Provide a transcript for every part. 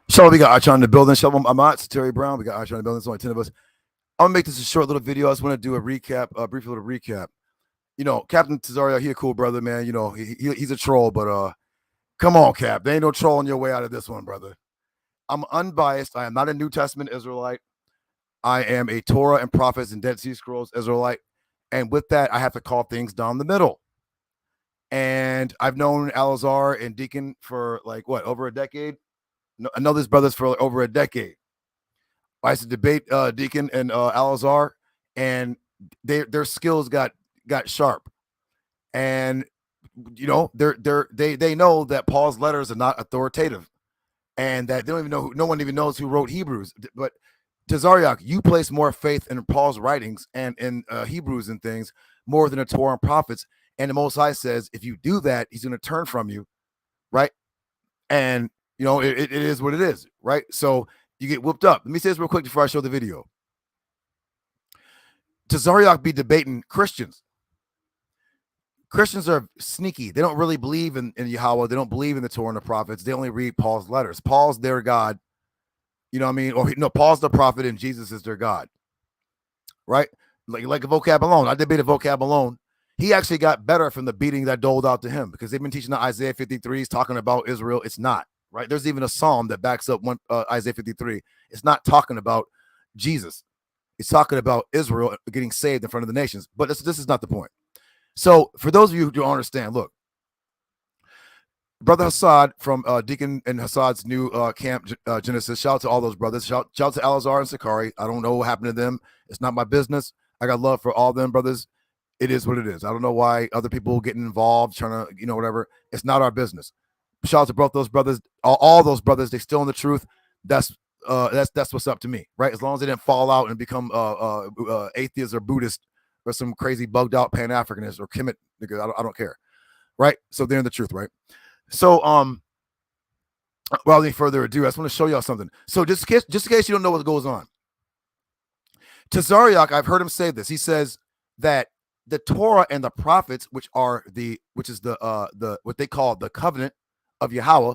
So we got Archon in the building. Shalom Amat, Terry Brown. We got Archon in the building. There's only 10 of us. I'm gonna make this a short little video. I just want to do a recap, a brief little recap. You know, Captain Tazaryach, he a cool brother, man. You know, he's a troll, but come on, Cap. There ain't no trolling your way out of this one, brother. I'm unbiased. I am not a New Testament Israelite. I am a Torah and Prophets and Dead Sea Scrolls Israelite. And with that, I have to call things down the middle. And I've known Alazar and Deacon for like, what, over a decade? I know these brothers for like over a decade. I used to debate Deacon and Alazar, and their skills got sharp. And you know, they know that Paul's letters are not authoritative, and that they don't even know no one even knows who wrote Hebrews. But Tazaryach, you place more faith in Paul's writings and in Hebrews and things more than the Torah and prophets. And the Most High says, if you do that, he's going to turn from you, right? And you know, it is what it is, right? So you get whooped up. Let me say this real quick before I show the video. Tazaryach be debating Christians. Christians are sneaky. They don't really believe in Yahweh. They don't believe in the Torah and the prophets. They only read Paul's letters. Paul's their God. You know what I mean? Or no, Paul's the prophet and Jesus is their God, right? Like a vocab alone. I debated vocab alone. He actually got better from the beating that doled out to him because they've been teaching that Isaiah 53 is talking about Israel. It's not. Right? There's even a psalm that backs up Isaiah 53. It's not talking about Jesus. It's talking about Israel getting saved in front of the nations. But this is not the point. So for those of you who don't understand, look, Brother Hasad from Deacon and Hasad's new camp, Genesis. Shout out to all those brothers. Shout out to Alazar and Sakari. I don't know what happened to them. It's not my business. I got love for all them brothers. It is what it is. I don't know why other people getting involved, trying to, you know, whatever. It's not our business. shout out to both those brothers, all those brothers. They still in the truth. That's what's up to me, right? As long as they didn't fall out and become atheists or Buddhist or some crazy bugged out Pan-Africanist or Kemet nigga. I don't care, right? So they're in the truth, right? So without any further ado, I just want to show y'all something. So just in case you don't know what goes on, Tazaryach, I've heard him say this. He says that the Torah and the prophets, which is the what they call the covenant of Yahweh,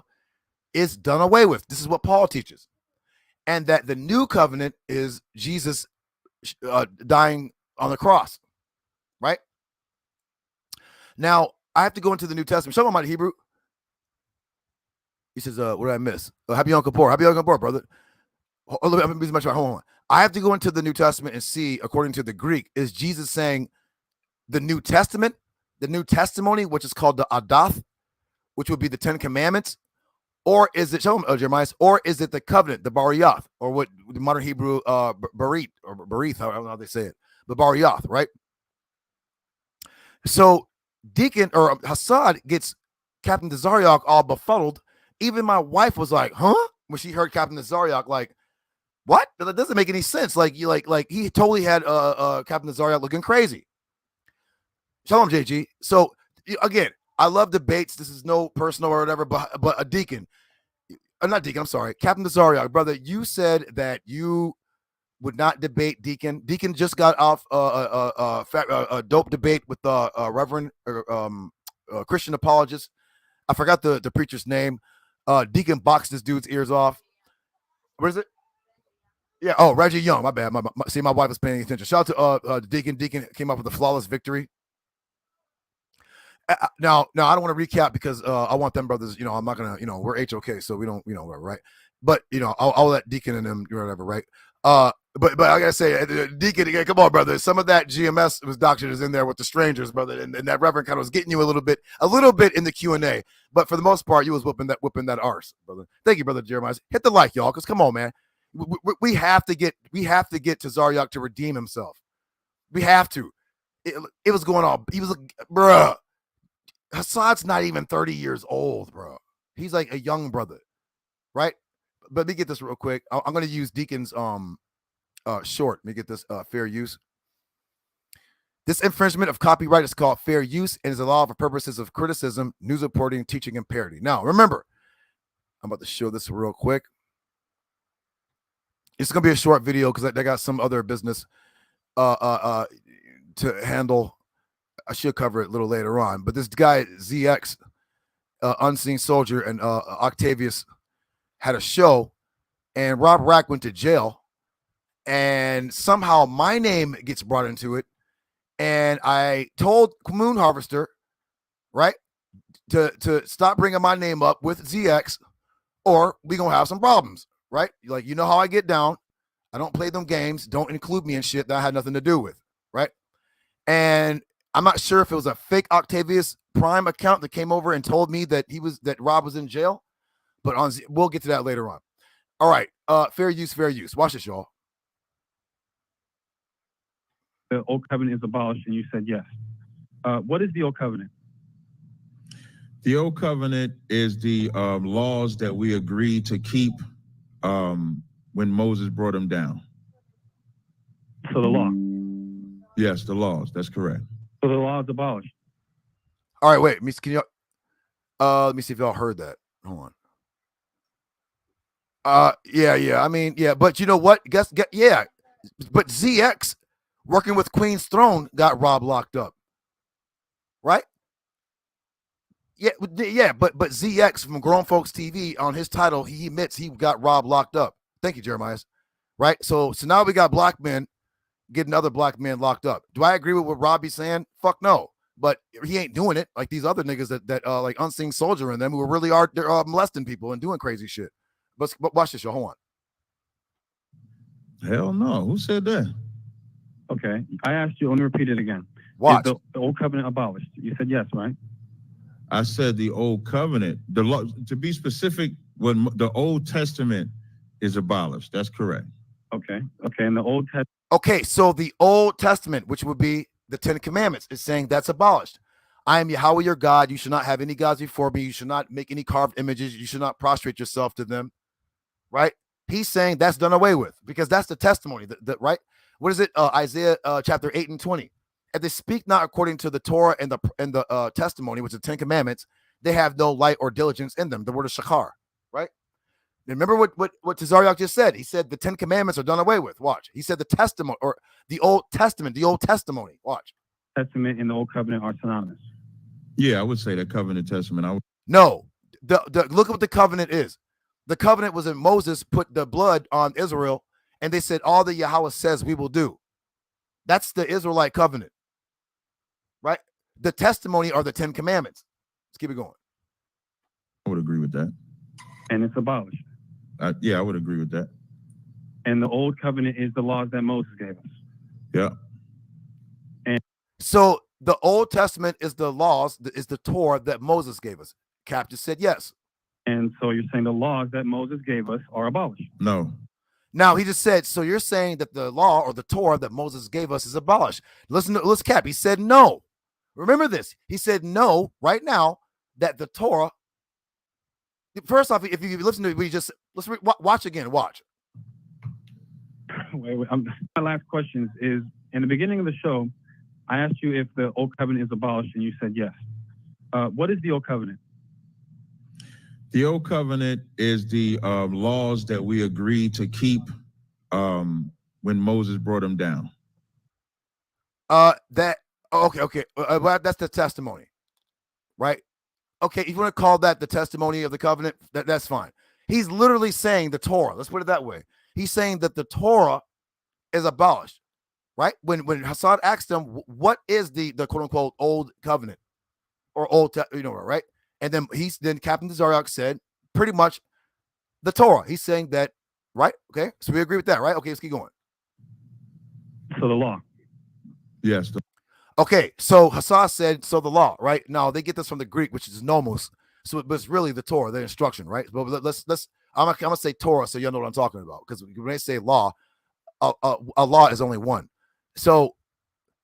is done away with. This is what Paul teaches, and that the new covenant is Jesus dying on the cross, right? Now I have to go into the New Testament. Show me my Hebrew. He says, what did I miss? Happy Yom Kippur. Happy Yom Kippur, brother. Hold on. I have to go into the New Testament and see, according to the Greek, is Jesus saying the New Testament, the New Testimony, which is called the Adath, which would be the 10 Commandments, or is it, show him, Jeremiah, or is it the covenant, the Bariyath, or what the modern Hebrew, Barit, or Barith, I don't know how they say it, the Bariyath, right? So Deacon, or Hasad, gets Captain Tazaryach all befuddled. Even my wife was like, huh? When she heard Captain Tazaryach, like, what? That doesn't make any sense. Like he totally had Captain Tazaryach looking crazy. Shalom, JG. So again, I love debates. This is no personal or whatever, but a Deacon, not Deacon, I'm sorry, Captain Tazaryach, brother, you said that you would not debate Deacon. Deacon just got off a dope debate with the Reverend Christian apologist. I forgot the preacher's name. Deacon boxed this dude's ears off. What is it? Yeah. Oh, Reggie Young. My bad. See, my wife was paying attention. Shout out to Deacon. Deacon came up with a flawless victory. Now, I don't want to recap because I want them brothers. I'm not gonna. We're HOK, so we don't. Whatever, right? But I'll let Deacon and them whatever, right? But I gotta say, Deacon, come on, brother. Some of that GMS was doctrine is in there with the strangers, brother, and that Reverend kind of was getting you a little bit in the Q&A. But for the most part, you was whooping that arse, brother. Thank you, brother Jeremiah. Hit the like, y'all, because come on, man. We have to get Tazaryach to redeem himself. We have to. It was going on. He was like, bruh. Hasad's not even 30 years old, bro. He's like a young brother, right? But let me get this real quick. I'm going to use Deacon's short. Let me get this fair use. This infringement of copyright is called fair use and is allowed for purposes of criticism, news reporting, teaching, and parody. Now, remember, I'm about to show this real quick. It's going to be a short video because I got some other business to handle. I should cover it a little later on. But this guy, ZX, Unseen Soldier, and Octavius had a show, and Rob Rack went to jail, and somehow my name gets brought into it. And I told Moon Harvester, right, to stop bringing my name up with ZX, or we gonna have some problems, right? Like, you know how I get down. I don't play them games. Don't include me in shit that I had nothing to do with, right? And I'm not sure if it was a fake Octavius Prime account that came over and told me that Rob was in jail, but we'll get to that later on. All right, fair use. Watch this, y'all. The old covenant is abolished, and you said yes. What is the old covenant? The old covenant is the laws that we agreed to keep when Moses brought them down. So the law. Yes, the laws. That's correct. So the law is abolished. All right, wait. Can you? Let me see if y'all heard that. Hold on. Yeah. I mean, yeah, but you know what? Yeah. But ZX, working with Queen's Throne, got Rob locked up. Right? Yeah. But ZX from Grown Folks TV on his title, he admits he got Rob locked up. Thank you, Jeremiah. Right? So now we got black men getting other black men locked up. Do I agree with what Robbie's saying? Fuck no. But he ain't doing it like these other niggas that like Unseen Soldier and them who really are molesting people and doing crazy shit. But watch this, y'all. Hold on. Hell no. Who said that? Okay. I asked you, I'm going to repeat it again. Watch. Is the old covenant abolished? You said yes, right? I said the old covenant. The law, to be specific, when the Old Testament is abolished. That's correct. Okay. And the Old Testament. Okay, so the Old Testament, which would be the 10 Commandments, is saying that's abolished. I am Yahweh your God. You should not have any gods before me. You should not make any carved images. You should not prostrate yourself to them. Right? He's saying that's done away with because that's the testimony. Right? What is it? Isaiah chapter 8 and 20. If they speak not according to the Torah and the testimony, which is the 10 Commandments, they have no light or diligence in them. The word is shachar. Right? Remember what Tazaryach just said. He said the 10 Commandments are done away with. Watch. He said the testimony or the Old Testament, the Old Testimony. Watch. Testament and the Old Covenant are synonymous. Yeah, I would say that covenant testament. No. Look at what the covenant is. The covenant was when Moses put the blood on Israel, and they said, all that Yahweh says we will do. That's the Israelite covenant. Right? The testimony are the 10 Commandments. Let's keep it going. I would agree with that. And it's abolished. Yeah, I would agree with that. And the Old Covenant is the laws that Moses gave us. Yeah. And so the Old Testament is the laws, is the Torah that Moses gave us. Cap just said yes. And so you're saying the laws that Moses gave us are abolished? No. Now he just said, so you're saying that the law or the Torah that Moses gave us is abolished. Let's Cap. He said no. Remember this. He said no right now that the Torah. First off, if you listen to it, watch again. Watch. Wait, my last question is, in the beginning of the show, I asked you if the Old Covenant is abolished, and you said yes. What is the Old Covenant? The Old Covenant is the laws that we agreed to keep when Moses brought them down. Okay. Well, that's the testimony, right? Okay, if you want to call that the testimony of the covenant, that's fine. He's literally saying the Torah. Let's put it that way. He's saying that the Torah is abolished, right? When Hasad asked him, what is the quote unquote old covenant or right? And then Capt Tazaryach said pretty much the Torah. He's saying that, right? Okay, so we agree with that, right? Okay, let's keep going. So the law. Yes. Okay, so Hasad said, so the law, right? Now they get this from the Greek, which is nomos. So it's really the Torah, the instruction, right? But I'm gonna say Torah, so you know what I'm talking about. Because when they say law, a law is only one. So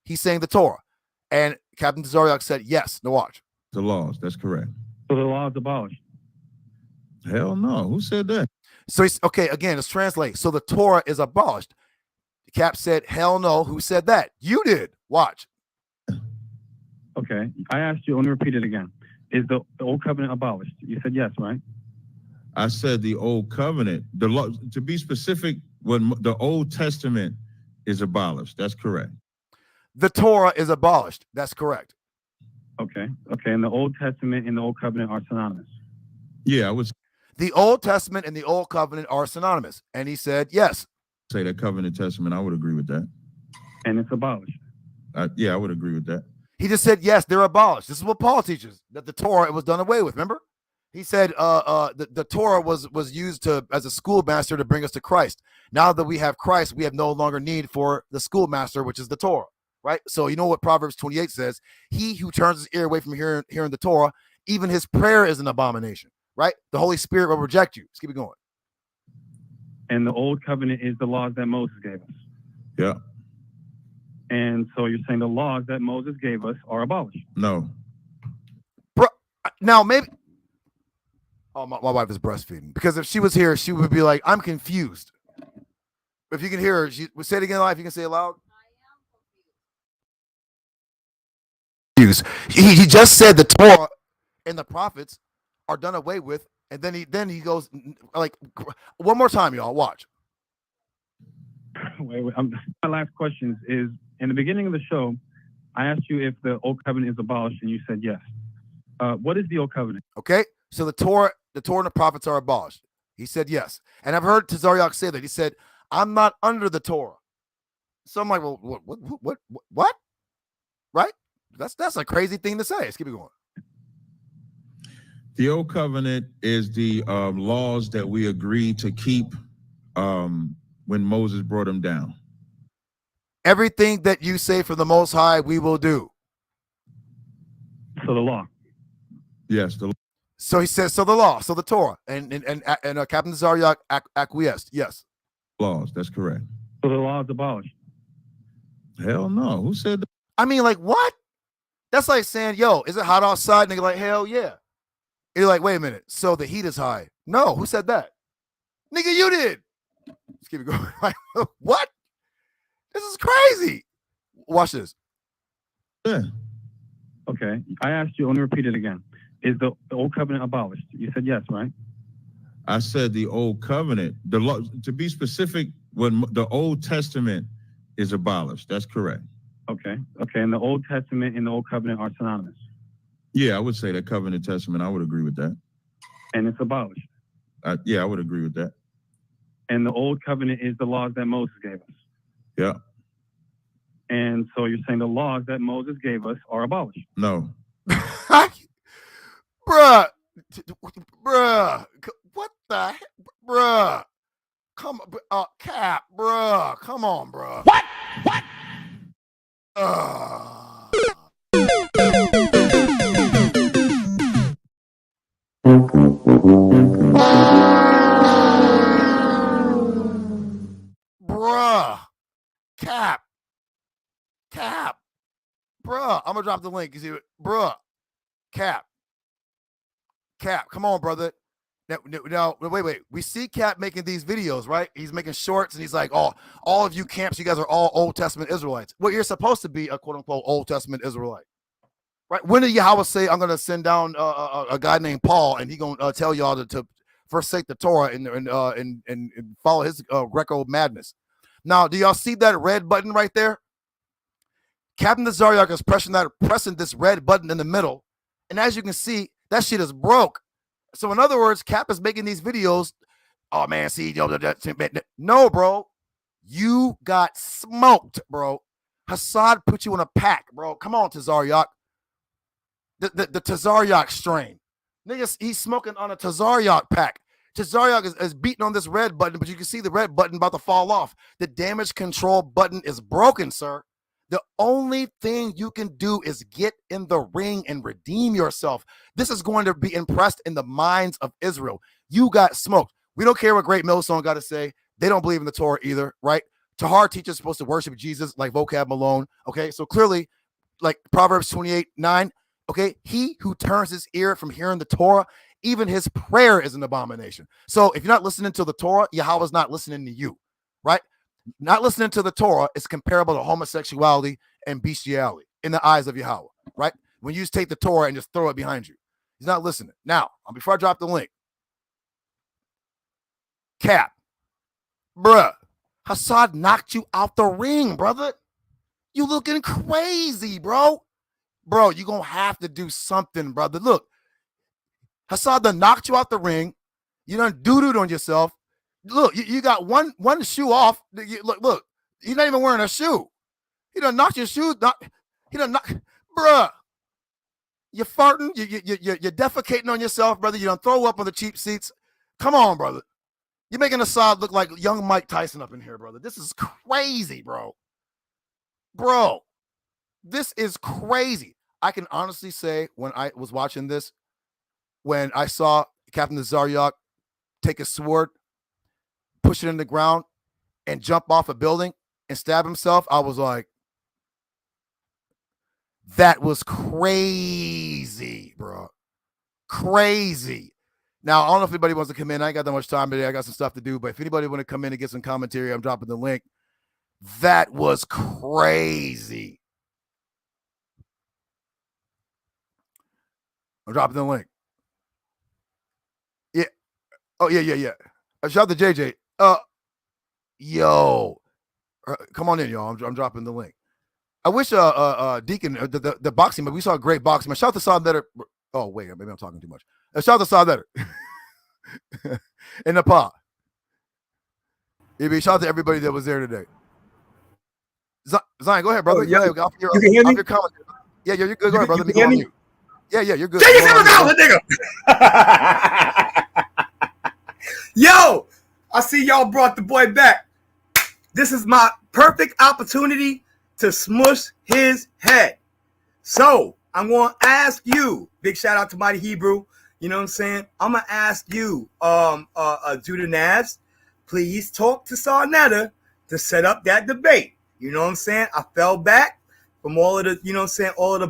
he's saying the Torah, and Capt Tazaryach said yes. No, watch. The laws. That's correct. So the law is abolished. Hell no. Who said that? So he's okay. Again, let's translate. So the Torah is abolished. Cap said, hell no. Who said that? You did. Watch. Okay, I asked you, let me repeat it again. Is the Old Covenant abolished? You said yes, right? I said the Old Covenant. The law, to be specific, when the Old Testament is abolished. That's correct. The Torah is abolished. That's correct. Okay, and the Old Testament and the Old Covenant are synonymous? Yeah, I would The Old Testament and the Old Covenant are synonymous. And he said yes. say that covenant testament. I would agree with that. And it's abolished? Yeah, I would agree with that. He just said, yes, they're abolished. This is what Paul teaches, that the Torah was done away with. Remember? He said the Torah was used as a schoolmaster to bring us to Christ. Now that we have Christ, we have no longer need for the schoolmaster, which is the Torah, right? So you know what Proverbs 28 says? He who turns his ear away from hearing the Torah, even his prayer is an abomination, right? The Holy Spirit will reject you. Let's keep it going. And the Old Covenant is the laws that Moses gave us? Yeah. And so you're saying the laws that Moses gave us are abolished? No. Bro, now maybe. Oh, my wife is breastfeeding, because if she was here, she would be like, I'm confused. If you can hear her, she would say it again live. You can say it loud. He just said the Torah and the prophets are done away with, and then he goes like, one more time, y'all. Watch. Wait, my last question is, in the beginning of the show, I asked you if the Old Covenant is abolished, and you said yes. What is the Old Covenant? Okay, so the Torah and the prophets are abolished. He said yes. And I've heard Tazaryach say that. He said, I'm not under the Torah. So I'm like, well, what? Right? That's a crazy thing to say. Let's keep it going. The Old Covenant is the laws that we agreed to keep when Moses brought them down. Everything that you say from the Most High, we will do. So the law. Yes. So he says, so the law, so the Torah, and Capt Tazaryach acquiesced. Yes. Laws. That's correct. So the law is abolished? Hell no. Who said that? I mean, like, what? That's like saying, yo, is it hot outside? Nigga like, hell yeah. And you're like, wait a minute. So the heat is high. No, who said that? Nigga, you did. Let's keep it going. Like, what? This is crazy. Watch this. Yeah. Okay. I asked you, let me repeat it again. Is the old covenant abolished? You said yes, right? I said the old covenant, the law, to be specific, when the Old Testament is abolished. That's correct. Okay. Okay. And the Old Testament and the Old Covenant are synonymous. Yeah, I would say that covenant testament. I would agree with that. And it's abolished. Yeah, I would agree with that. And the Old Covenant is the laws that Moses gave us. Yeah. And so you're saying the laws that Moses gave us are abolished? No. Bruh. What the heck? Bruh. Come on, Cap, bruh. Come on, bruh. What? Bruh. Cap. Bruh. I'm gonna drop the link. You see it? Bruh. Cap. Come on, brother. Now, wait. We see Cap making these videos, right? He's making shorts, and he's like, "Oh, all of you camps, you guys are all Old Testament Israelites." Well, you're supposed to be a quote-unquote Old Testament Israelite, right? When did Yahweh say, "I'm going to send down a guy named Paul, and he's going to tell y'all to forsake the Torah and follow his Greco madness"? Now, do y'all see that red button right there? Capt Tazaryach is pressing this red button in the middle, and as you can see, that shit is broke. So in other words, Cap is making these videos. Oh man, see, no, bro, you got smoked, bro. Hasad put you in a pack, bro. Come on, Tazaryach. The Tazaryach strain. Niggas, he's smoking on a Tazaryach pack. Tazaryach is beating on this red button, but you can see the red button about to fall off. The damage control button is broken, sir. The only thing you can do is get in the ring and redeem yourself. This is going to be impressed in the minds of Israel. You got smoked. We don't care what Great Millstone got to say. They don't believe in the Torah either, right? Tahar teaches supposed to worship Jesus like vocab Malone. Okay, so clearly, like Proverbs 28:9. Okay, he who turns his ear from hearing the Torah, even his prayer is an abomination. So if you're not listening to the Torah, Yahweh's not listening to you, right? Not listening to the Torah is comparable to homosexuality and bestiality in the eyes of Yahweh, right? When you just take the Torah and just throw it behind you. He's not listening. Now, before I drop the link, Cap, bruh, Hasad knocked you out the ring, brother. You looking crazy, bro. Bro, you're going to have to do something, brother. Look, Hasad done knocked you out the ring. You done doo-dooed on yourself. Look, you got one shoe off. Look, he's not even wearing a shoe. He done knocked your shoe. He done knocked, bruh. You're farting. You're defecating on yourself, brother. You done throw up on the cheap seats. Come on, brother. You're making Assad look like young Mike Tyson up in here, brother. This is crazy, bro. Bro, this is crazy. I can honestly say when I was watching this, when I saw Capt Tazaryach take a sword, push it in the ground, and jump off a building and stab himself, I was like, that was crazy, bro. Crazy. Now, I don't know if anybody wants to come in. I ain't got that much time today. I got some stuff to do. But if anybody want to come in and get some commentary, I'm dropping the link. That was crazy. I'm dropping the link. Yeah. Oh, yeah. Shout out to JJ. Yo. Come on in, y'all. I'm dropping the link. I wish Deacon, the boxing, but we saw a great boxing. Shout out to Saad Letter. Oh, wait, maybe I'm talking too much. Shout out to Saad Letter. In Nepal. Shout out to everybody that was there today. Zion, go ahead, brother. Yeah, you can hear me? your comment. Yeah, you're good. Go ahead, brother. Let me go on mute. Yeah, you're good. Yo, I see y'all brought the boy back. This is my perfect opportunity to smush his head. So I'm going to ask you, big shout out to Mighty Hebrew. You know what I'm saying? I'm going to ask you, Judah Naz, please talk to Sarnetta to set up that debate. You know what I'm saying? I fell back from all of the, you know what I'm saying, all of the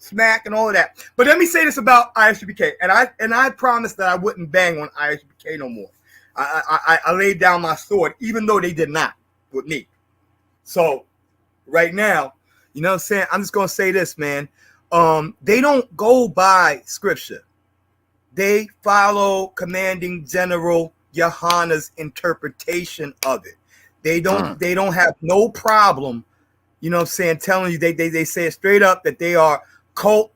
smack and all of that. But let me say this about ISUPK, and I promised that I wouldn't bang on ISUPK no more. I laid down my sword, even though they did not with me. So right now, you know what I'm saying? I'm just gonna say this, man. They don't go by scripture. They follow Commanding General Yohana's interpretation of it. They don't have no problem, you know what I'm saying, telling you they say it straight up that they are cult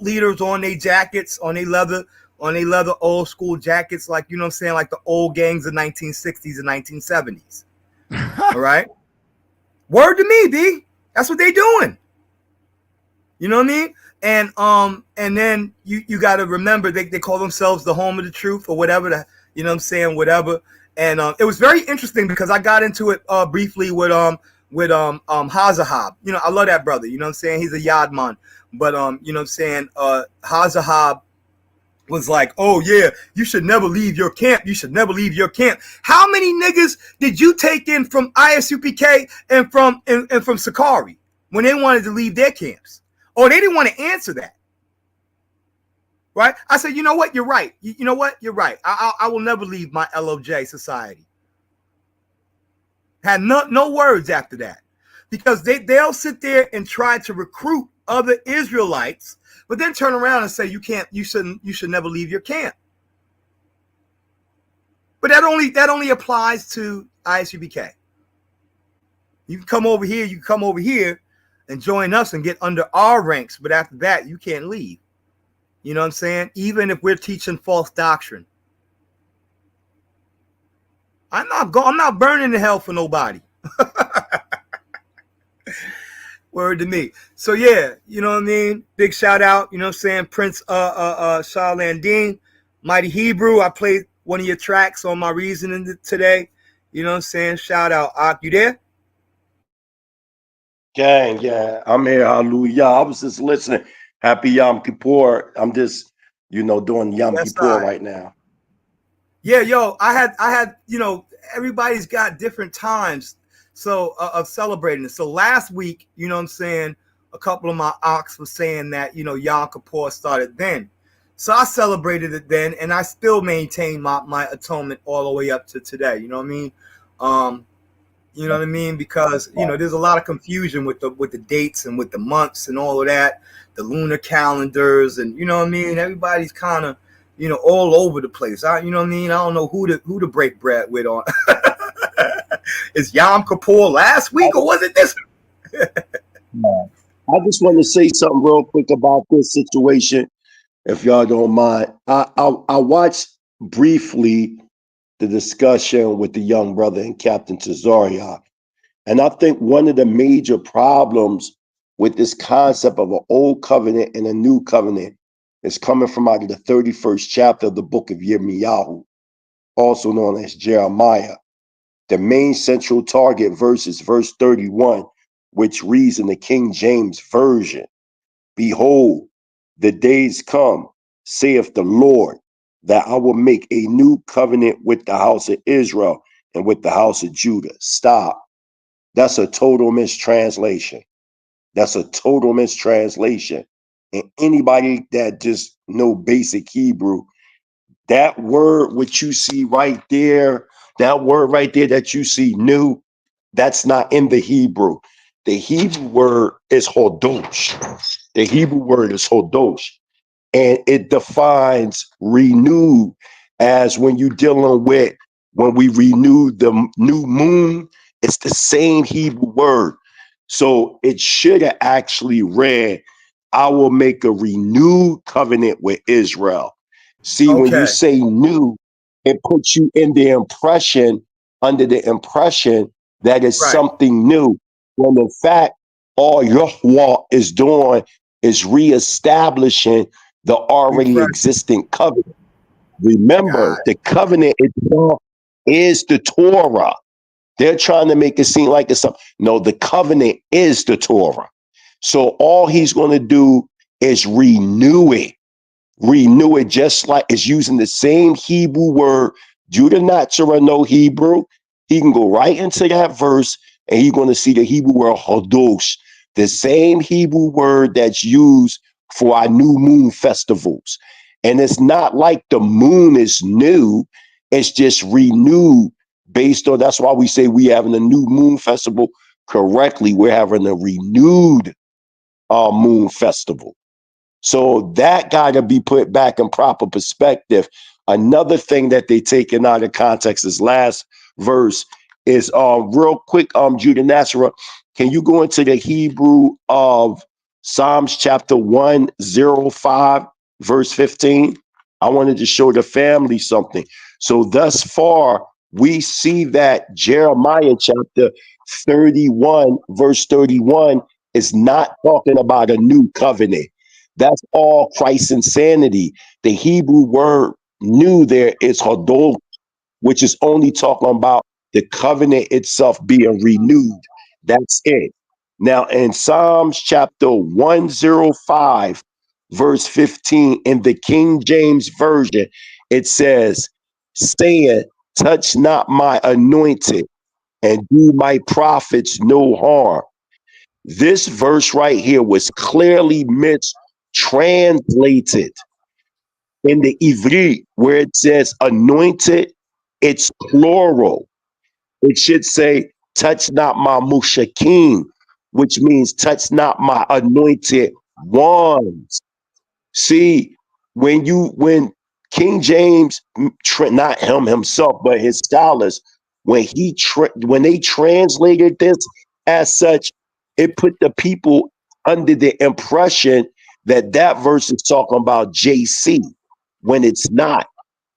leaders on their jackets, on their leather old school jackets, like, you know what I'm saying, like the old gangs of 1960s and 1970s. All right. Word to me, B. That's what they doing. You know what I mean? And then you got to remember they call themselves the home of the truth or whatever, you know what I'm saying, whatever. And it was very interesting because I got into it briefly with Hasad. You know, I love that brother. You know what I'm saying? He's a Yadman. But you know what I'm saying? Hasad was like, oh yeah, you should never leave your camp. You should never leave your camp. How many niggas did you take in from ISUPK and from Sakari when they wanted to leave their camps? Oh, they didn't want to answer that. Right? I said, you know what? You're right. You know what? You're right. I will never leave my LOJ society. Had no words after that. Because they'll sit there and try to recruit other Israelites, but then turn around and say you should never leave your camp. But that only applies to ISUPK. You can come over here, and join us and get under our ranks, but after that, you can't leave. You know what I'm saying? Even if we're teaching false doctrine. I'm not burning in hell for nobody. Word to me. So yeah, you know what I mean? Big shout out, you know what I'm saying? Prince Charlandine, Mighty Hebrew. I played one of your tracks on my reasoning today. You know what I'm saying? Shout out. Ak, you there? Gang, yeah, I'm here. Hallelujah. I was just listening. Happy Yom Kippur. I'm just, doing Yom Kippur right now. Yeah, yo, I had, everybody's got different times of celebrating it. So last week, you know what I'm saying, a couple of my ox was saying that, Yom Kippur started then. So I celebrated it then, and I still maintain my atonement all the way up to today. You know what I mean? You know what I mean? Because, there's a lot of confusion with the dates and with the months and all of that, the lunar calendars, and, you know what I mean? Everybody's kind of, all over the place. You know what I mean? I don't know who to break bread with on. Is Yom Kippur last week or was it this? I just want to say something real quick about this situation, if y'all don't mind. I watched briefly the discussion with the young brother and Capt Tazaryach. And I think one of the major problems with this concept of an old covenant and a new covenant is coming from out of the 31st chapter of the book of Yirmiyahu, also known as Jeremiah. The main central target verse is verse 31, which reads in the King James Version, "Behold, the days come, saith the Lord, that I will make a new covenant with the house of Israel and with the house of Judah." Stop. That's a total mistranslation. That's a total mistranslation. And anybody that just know basic Hebrew, that word which you see right there, that word right there that you see new, that's not in the Hebrew. The Hebrew word is hodosh. The Hebrew word is hodosh. And it defines renewed as when you're dealing with, when we renew the new moon, it's the same Hebrew word. So it should have actually read, "I will make a renewed covenant with Israel." See, when you say new, it puts you in the impression, under the impression that it's something new. When in fact, all H0LY is doing is reestablishing the already existing covenant. Remember, the covenant itself is the Torah. They're trying to make it seem like it's something. No, the covenant is the Torah. So all he's going to do is renew it. Renew it, just like it's using the same Hebrew word. Judah not to know Hebrew. He can go right into that verse and he's going to see the Hebrew word hodosh, the same Hebrew word that's used for our new moon festivals. And it's not like the moon is new, it's just renewed based on, that's why we say we having a new moon festival correctly. We're having a renewed moon festival. So that got to be put back in proper perspective. Another thing that they taken out of context, this last verse, is real quick, Judah Nasra, can you go into the Hebrew of Psalms chapter 105, verse 15? I wanted to show the family something. So thus far, we see that Jeremiah chapter 31, verse 31 is not talking about a new covenant. That's all Christ's insanity. The Hebrew word new there is H0LY, which is only talking about the covenant itself being renewed. That's it. Now, in Psalms chapter 105, verse 15, in the King James Version, it says, saying, touch not my anointed and do my prophets no harm. This verse right here was clearly mistranslated in the Ivri, where it says anointed, it's plural. It should say, touch not my mushakim, which means touch not my anointed ones. See, when King James, not him himself, but his scholars, when they translated this as such, it put the people under the impression that that verse is talking about JC, when it's not.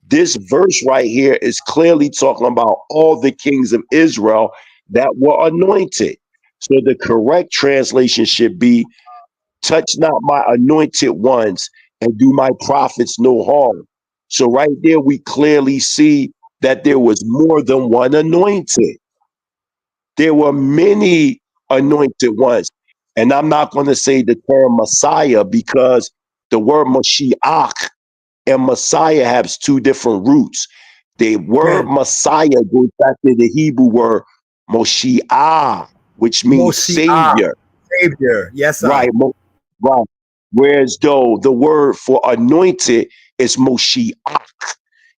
This verse right here is clearly talking about all the kings of Israel that were anointed. So the correct translation should be, touch not my anointed ones and do my prophets no harm. So right there, we clearly see that there was more than one anointed. There were many anointed ones. And I'm not going to say the term Messiah, because the word Mashiach and Messiah has two different roots. The word Messiah goes back to the Hebrew word Moshiach, which means Savior. Savior, yes, sir. Right, right. Whereas though the word for anointed is Moshiach.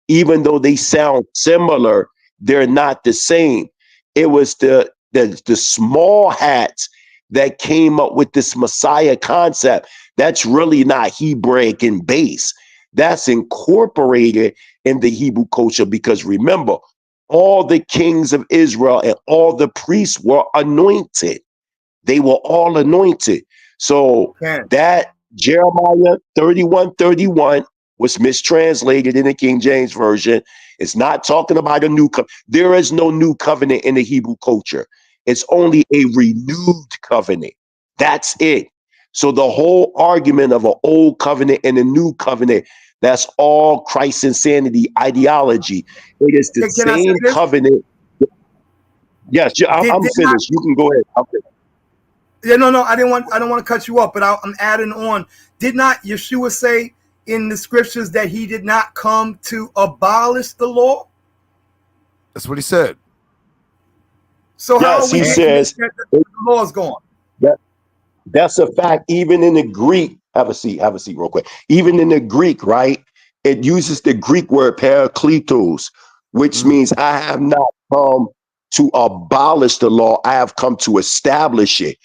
Even though they sound similar, they're not the same. It was the small hats that came up with this Messiah concept. That's really not Hebraic in base. That's incorporated in the Hebrew culture, because remember, all the kings of Israel and all the priests were anointed. They were all anointed. So that Jeremiah 31:31 was mistranslated in the King James Version. It's not talking about a new covenant. There is no new covenant in the Hebrew culture. It's only a renewed covenant. That's it. So the whole argument of an old covenant and a new covenant, that's all Christ's insanity ideology. It is the same covenant. Yes, I'm finished. You can go ahead. I'm finished. Yeah, no, I don't want to cut you off, but I'm adding on. Did not Yeshua say in the scriptures that he did not come to abolish the law? That's what he said. So yes, how are we says that the law is gone? That's a fact. Even in the Greek, have a seat real quick. Even in the Greek, right? It uses the Greek word parakletos, which means I have not come to abolish the law. I have come to establish it.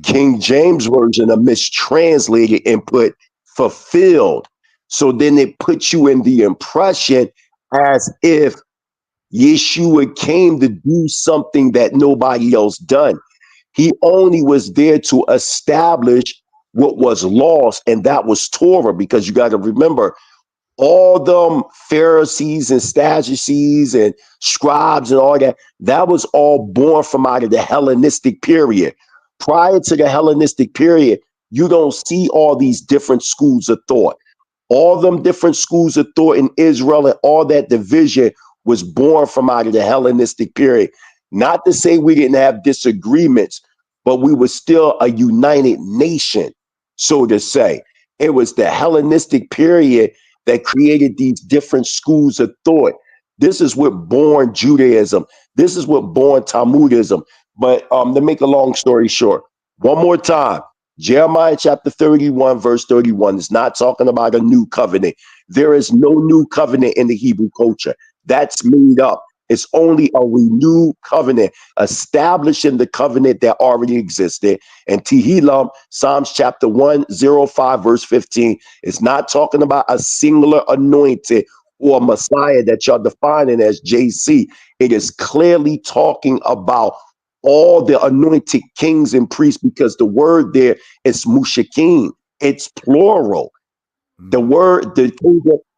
King James Version are mistranslated and put fulfilled. So then it puts you in the impression as if Yeshua came to do something that nobody else done. He only was there to establish what was lost, and that was Torah, because you got to remember, all them Pharisees and Sadducees and scribes and all that, that was all born from out of the Hellenistic period. Prior to the Hellenistic period, you don't see all these different schools of thought. All them different schools of thought in Israel and all that division was born from out of the Hellenistic period. Not to say we didn't have disagreements, but we were still a united nation, so to say. It was the Hellenistic period that created these different schools of thought. This is what born Judaism. This is what born Talmudism. But to make a long story short, One more time. Jeremiah chapter 31, verse 31 is not talking about a new covenant. There is no new covenant in the Hebrew culture. That's made up. It's only a renewed covenant, establishing the covenant that already existed. And Tehillim, Psalms chapter 105, verse 15, is not talking about a singular anointed or Messiah that you're defining as JC. It is clearly talking about all the anointed kings and priests, because the word there is mushakim. It's plural. The word,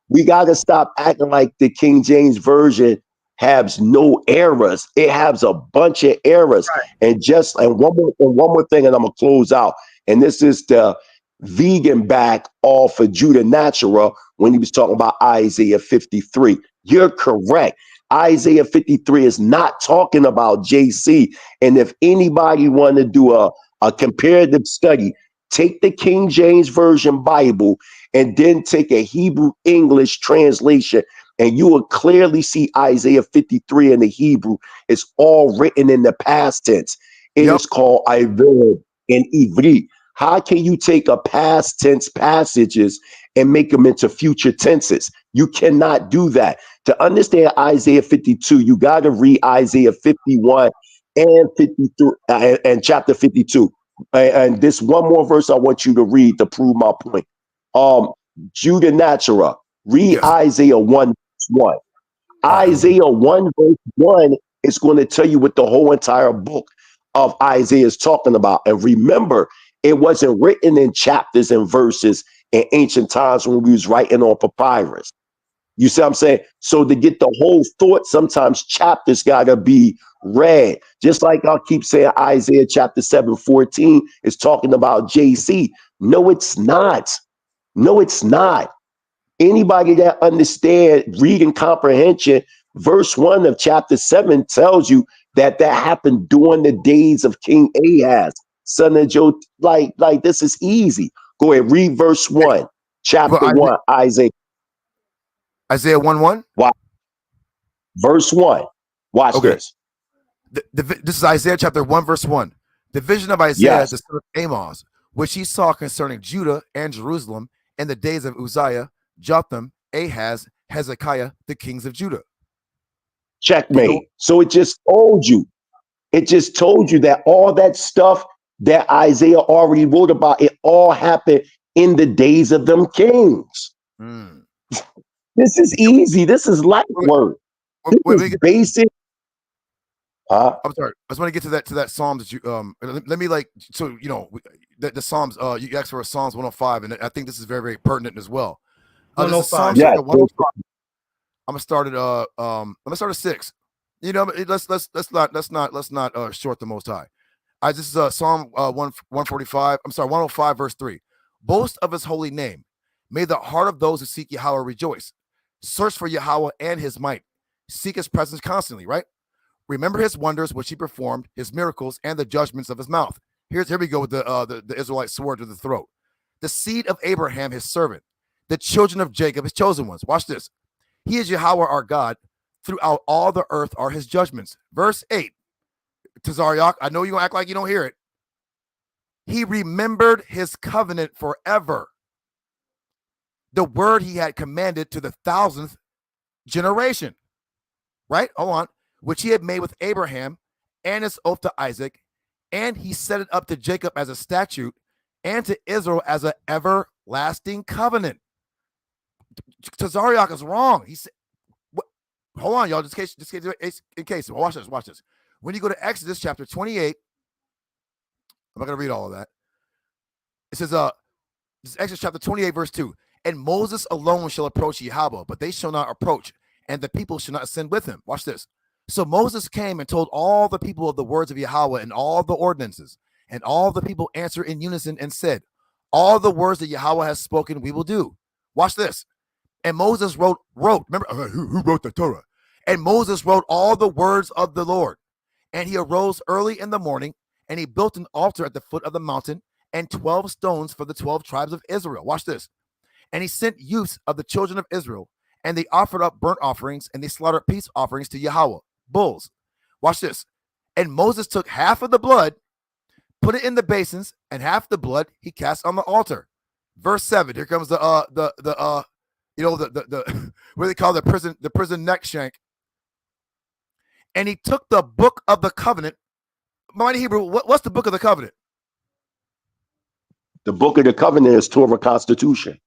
we got to stop acting like the King James Version has no errors. It has a bunch of errors. Right. And one more thing, and I'm gonna close out. And this is the vegan back off of Judah Natural when he was talking about Isaiah 53. You're correct. Isaiah 53 is not talking about JC. And if anybody want to do a comparative study, take the King James Version Bible and then take a Hebrew English translation, and you will clearly see Isaiah 53 in the Hebrew. It's all written in the past tense. It is called Ivod in Ivri. How can you take a past tense passages and make them into future tenses? You cannot do that. To understand Isaiah 52, you got to read Isaiah 51 and 53 and chapter 52. And this one more verse I want you to read to prove my point. Judah Natural, read Isaiah 1 1. Isaiah 1 verse 1 is going to tell you what the whole entire book of Isaiah is talking about. And remember, it wasn't written in chapters and verses in ancient times when we was writing on papyrus. You see what I'm saying? So to get the whole thought, sometimes chapters gotta be read. Just like I'll keep saying Isaiah chapter 7:14 is talking about JC. No, it's not. No, it's not. Anybody that understand reading comprehension, verse 1 of chapter 7 tells you that happened during the days of King Ahaz, son of Joe. Like this is easy. Go ahead, read verse 1, chapter 1, Isaiah. Isaiah 1:1? Verse 1. Watch this. This is Isaiah chapter 1, verse 1. The vision of Isaiah, the son of Amos, which he saw concerning Judah and Jerusalem in the days of Uzziah, Jotham, Ahaz, Hezekiah, the kings of Judah. Checkmate. So it just told you. It just told you that all that stuff that Isaiah already wrote about, it all happened in the days of them kings. This is easy. This is light work. This is basic. I'm sorry. I just want to get to that Psalms that you let me the Psalms. You asked for a Psalms 105, and I think this is very, very pertinent as well. 105. Yeah. I'm gonna start at 6. Let's not short the Most High. This is Psalm 145. I'm sorry, 105 verse 3. Boast of his holy name. May the heart of those who seek Yahweh rejoice. Search for Yahweh and his might. Seek his presence constantly, right? Remember his wonders which he performed, his miracles, and the judgments of his mouth. Here we go with the Israelite sword to the throat. The seed of Abraham, his servant, the children of Jacob, his chosen ones. Watch this. He is Yahweh our God. Throughout all the earth are his judgments. Verse 8. Tazaryach, I know you're gonna act like you don't hear it. He remembered his covenant forever. The word he had commanded to the 1,000th generation. Right? Hold on. Which he had made with Abraham and his oath to Isaac, and he set it up to Jacob as a statute and to Israel as an everlasting covenant. Tazaryach is wrong. He said, hold on, y'all. Just in case. Watch this. When you go to Exodus chapter 28, I'm not going to read all of that. It says, this is Exodus chapter 28, verse 2. And Moses alone shall approach Yahweh, but they shall not approach, and the people shall not ascend with him. Watch this. So Moses came and told all the people of the words of Yahweh and all the ordinances, and all the people answered in unison and said, all the words that Yahweh has spoken, we will do. Watch this. And Moses wrote, remember, who wrote the Torah? And Moses wrote all the words of the Lord. And he arose early in the morning, and he built an altar at the foot of the mountain, and 12 stones for the 12 tribes of Israel. Watch this. And he sent youths of the children of Israel, and they offered up burnt offerings, and they slaughtered peace offerings to Yahweh, bulls. Watch this. And Moses took half of the blood, put it in the basins, and half the blood he cast on the altar. Verse 7. Here comes the what they call the prison neck shank. And he took the book of the covenant. Mighty Hebrew, what's the book of the covenant? The book of the covenant is Torah Constitution.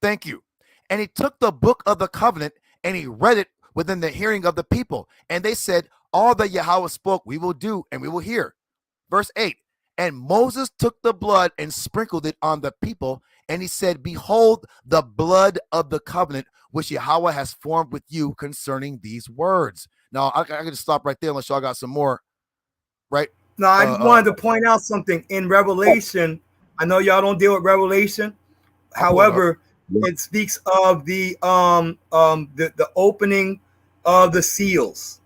Thank you. And he took the book of the covenant and he read it within the hearing of the people. And they said, all that Yahweh spoke, we will do and we will hear. Verse 8. And Moses took the blood and sprinkled it on the people. And he said, behold, the blood of the covenant which Yahweh has formed with you concerning these words. Now, I can just stop right there unless y'all got some more, right? No, I just wanted to point out something in Revelation. I know y'all don't deal with Revelation. However, it speaks of the opening of the seals.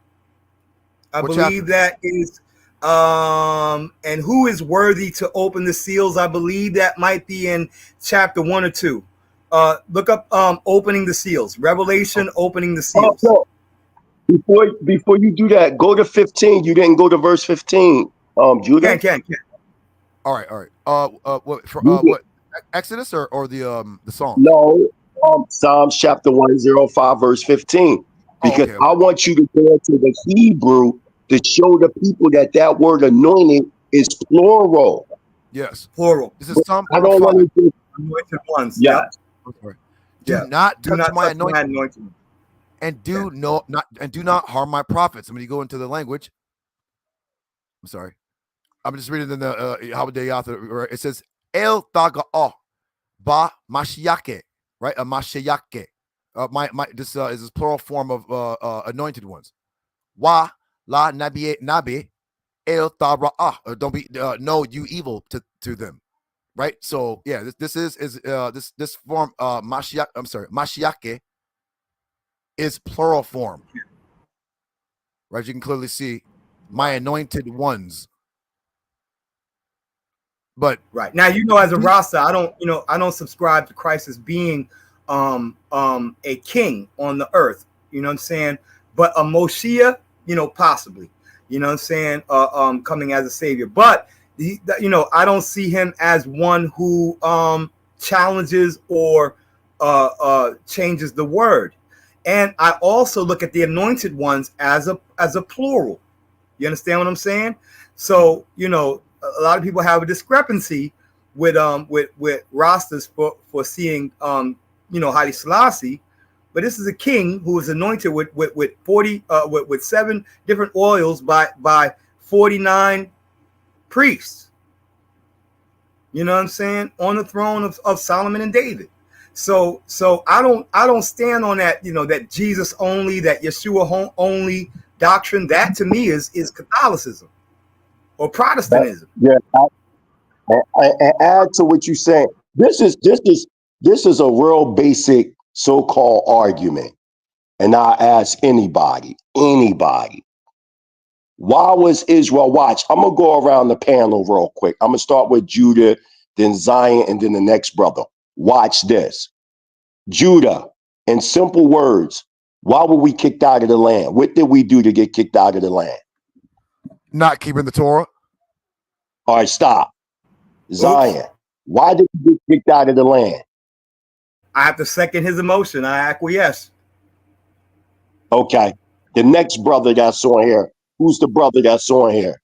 I believe that is and who is worthy to open the seals? I believe that might be in chapter 1 or 2. Look up opening the seals. Revelation opening the seals. No. Before you do that, go to 15. You didn't go to verse 15. Judah. Can. All right. What Exodus or the Psalms? No, Psalms chapter 105 verse 15. Because I want you to go into the Hebrew to show the people that word anointed is plural. Yes, plural. This is Psalm. I don't want to anointed ones. Yeah. Do not touch my anointed. anointed. And do not harm my prophets. I'm going to go into the language. I'm sorry. I'm just reading in the Howard. It says El Taga'ah Ba Mashiake, right? A Mashiake. This is this plural form of anointed ones. Wa la nabi El Tara'ah. Don't be no you evil to them. Right? So yeah, this form Mashiach. I'm sorry, Mashiake is plural form. Right? You can clearly see my anointed ones. But right now, as a Rasta, I don't subscribe to Christ as being a king on the earth. You know what I'm saying? But a Moshiach, possibly. You know what I'm saying? Coming as a savior. But I don't see him as one who challenges or changes the word. And I also look at the anointed ones as a plural. You understand what I'm saying? So, a lot of people have a discrepancy with Rastas for seeing Haile Selassie, but this is a king who was anointed with 7 different oils by 49 priests. You know what I'm saying? On the throne of Solomon and David. So I don't stand on that, that Jesus only, that Yeshua only doctrine. That to me is Catholicism or Protestantism. Yeah. I add to what you saying. This is a real basic so-called argument. And I ask anybody, why was Israel watch? I'm gonna go around the panel real quick. I'm gonna start with Judah, then Zion, and then the next brother. Watch this. Judah, in simple words, why were we kicked out of the land? What did we do to get kicked out of the land? Not keeping the Torah. All right, stop. Zion, why did we get kicked out of the land? I have to second his emotion. I acquiesce. Okay. The next brother that's on here. Who's the brother that's on here?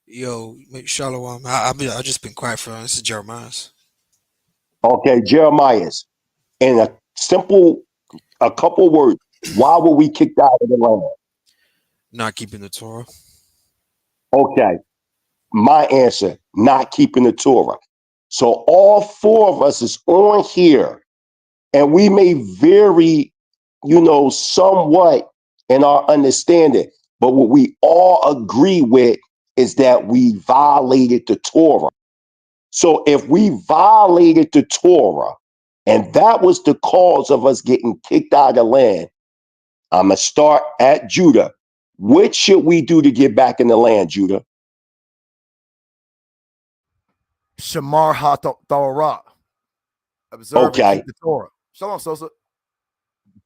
Yo, Shalom. I just been quiet for this is Jeremiah's. Okay, Jeremiah's. In a couple words, why were we kicked out of the land? Not keeping the Torah. Okay. My answer, not keeping the Torah. So all 4 of us is on here, and we may vary, somewhat in our understanding, but what we all agree with is that we violated the Torah. So if we violated the Torah, and that was the cause of us getting kicked out of the land, I'm going to start at Judah. What should we do to get back in the land, Judah? Shamar ha-Torah. Observe and keep the Torah. Shalom, Sosa.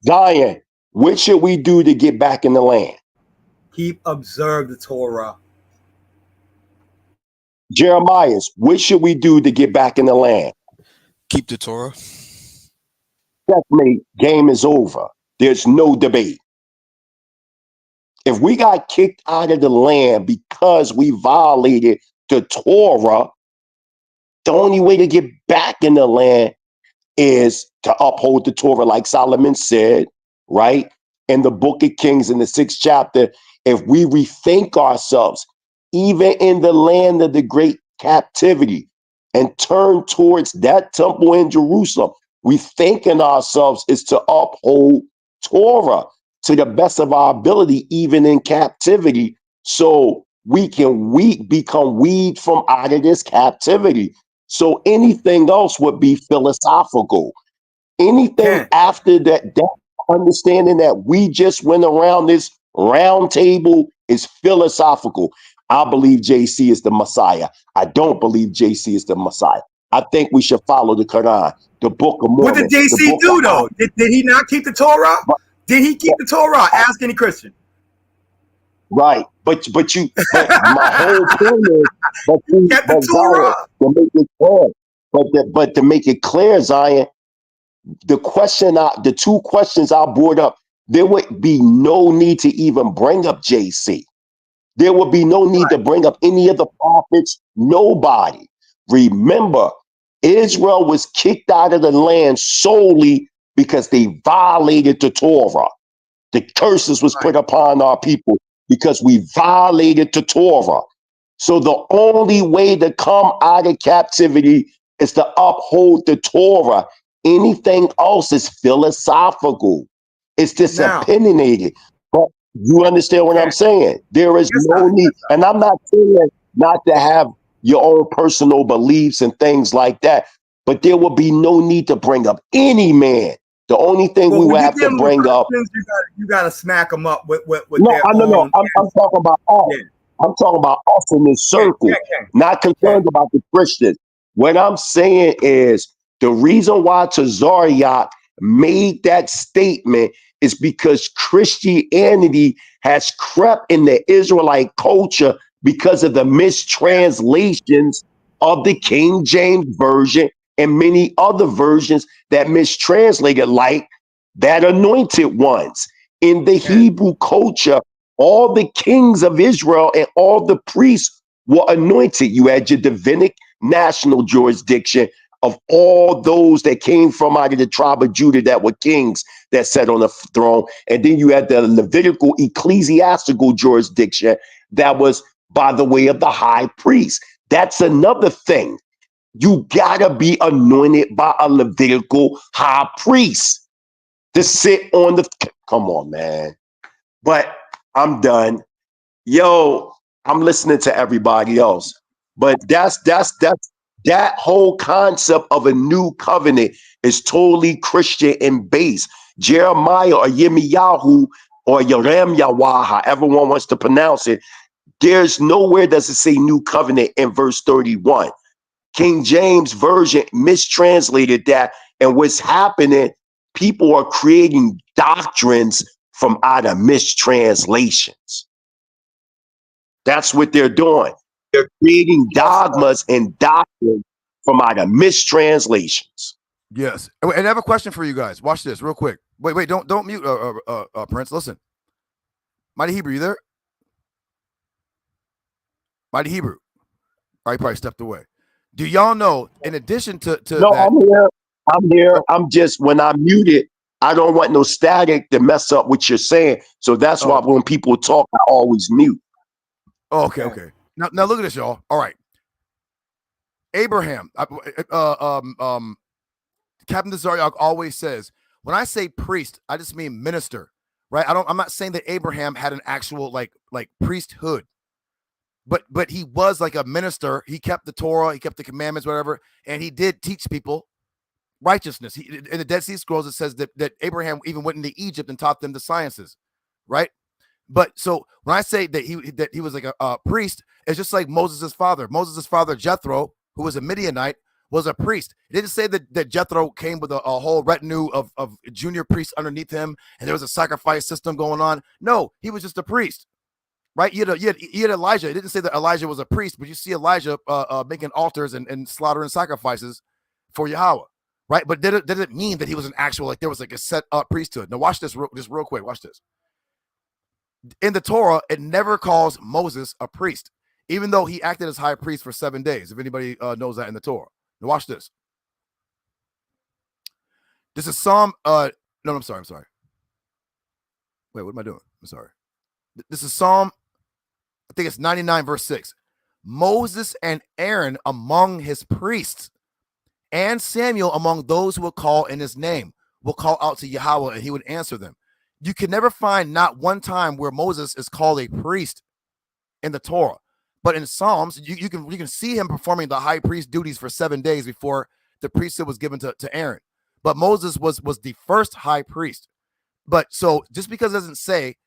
Zion, what should we do to get back in the land? Observe the Torah. Jeremiah, what should we do to get back in the land? Keep the Torah. Checkmate, game is over. There's no debate. If we got kicked out of the land because we violated the Torah, the only way to get back in the land is to uphold the Torah, like Solomon said, right? In the book of Kings in the 6th chapter, if we rethink ourselves, even in the land of the great captivity, and turn towards that temple in Jerusalem, rethinking ourselves is to uphold Torah to the best of our ability, even in captivity, so we can become weed from out of this captivity. So anything else would be philosophical. Anything after that understanding that we just went around this round table is philosophical. I believe JC is the Messiah. I don't believe JC is the Messiah. I think we should follow the Quran, the Book of Mormon. What did JC do though? Did he not keep the Torah? Did he keep the Torah? Ask any Christian. Right, but my whole point is, to make it clear, but to make it clear, Zion, the two questions I brought up, there would be no need to even bring up JC. There would be no need to bring up any of the prophets, nobody. Remember, Israel was kicked out of the land solely because they violated the Torah. The curses was put upon our people because we violated the Torah. So the only way to come out of captivity is to uphold the Torah. Anything else is philosophical. It's just opinionated. But you understand what I'm saying? There is no need. And I'm not saying not to have your own personal beliefs and things like that, but there will be no need to bring up any man. The only thing we would have to bring up, you got to smack them up with no, their no. I'm talking about us. Yeah. I'm talking about us in this circle, not concerned about the Christians. What I'm saying is the reason why Tazaryach made that statement is because Christianity has crept in the Israelite culture because of the mistranslations of the King James Version and many other versions that mistranslated, like that Anointed ones. In the Hebrew culture, all the kings of Israel and all the priests were anointed. You had your Davidic national jurisdiction of all those that came from out of the tribe of Judah that were kings that sat on the throne. And then you had the Levitical ecclesiastical jurisdiction that was by the way of the high priest. That's another thing. You gotta be anointed by a Levitical high priest to sit on the, come on, man. But I'm done. Yo, I'm listening to everybody else. But that whole concept of a new covenant is totally Christian in base. Jeremiah or Yirmiyahu or Yerem, however one wants to pronounce it, there's nowhere does it say new covenant in verse 31. King James Version mistranslated that, and what's happening, people are creating doctrines from out of mistranslations. That's what they're doing. They're creating dogmas and doctrines from out of mistranslations. Yes. And I have a question for you guys. Watch this real quick. Wait, don't mute Prince. Listen. Mighty Hebrew, you there? Mighty Hebrew. I probably stepped away. Do y'all know, in addition to no, that, I'm here. I'm just, when I mute it, I don't want no static to mess up what you're saying. So that's why when people talk, I always mute. Oh, okay. Now look at this, y'all. All right. Abraham, Capt Tazaryach always says, when I say priest, I just mean minister, right? I'm not saying that Abraham had an actual like priesthood, but he was like a minister. He kept the Torah, he kept the commandments, whatever, and he did teach people righteousness. In the Dead Sea Scrolls, it says that Abraham even went into Egypt and taught them the sciences, right? But so when I say that he was like a priest, it's just like Moses' father. Moses' father, Jethro, who was a Midianite, was a priest. It didn't say that Jethro came with a whole retinue of junior priests underneath him, and there was a sacrifice system going on. No, he was just a priest. right? You had Elijah. It didn't say that Elijah was a priest, but you see Elijah making altars and slaughtering sacrifices for Yahweh, right? But did it mean that he was an actual, like there was like a set up priesthood? Now watch this just real quick. Watch this. In the Torah, it never calls Moses a priest, even though he acted as high priest for 7 days. If anybody knows that in the Torah. Now watch this. This is Psalm. No, I'm sorry. Wait, what am I doing? I'm sorry. This is Psalm, I think it's 99 verse 6. Moses and Aaron among his priests, and Samuel among those who will call in his name, will call out to Yahweh and he would answer them. You can never find not one time where Moses is called a priest in the Torah. But in Psalms, you can see him performing the high priest duties for 7 days before the priesthood was given to Aaron. But Moses was the first high priest. But so just because it doesn't say,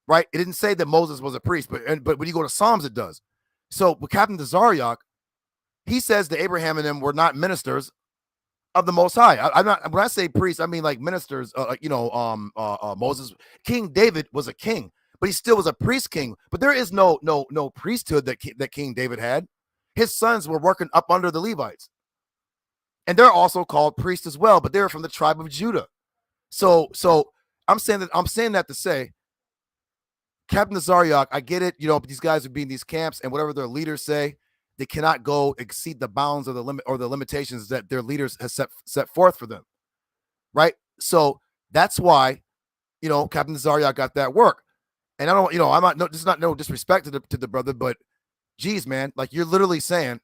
right, it didn't say that Moses was a priest, but when you go to Psalms, it does. So with Capt Tazaryach, he says that Abraham and them were not ministers of the Most High. I'm not, when I say priests, I mean like ministers. Moses, King David was a king, but he still was a priest king. But there is no priesthood that King David had. His sons were working up under the Levites, and they're also called priests as well. But they're from the tribe of Judah. So I'm saying that to say, Capt Tazaryach, I get it. These guys would be in these camps, and whatever their leaders say, they cannot go exceed the bounds of the limit or the limitations that their leaders has set forth for them, right? So that's why, Capt Tazaryach got that work. And I don't, I'm not, this is not no disrespect to the brother, but geez, man, like you're literally saying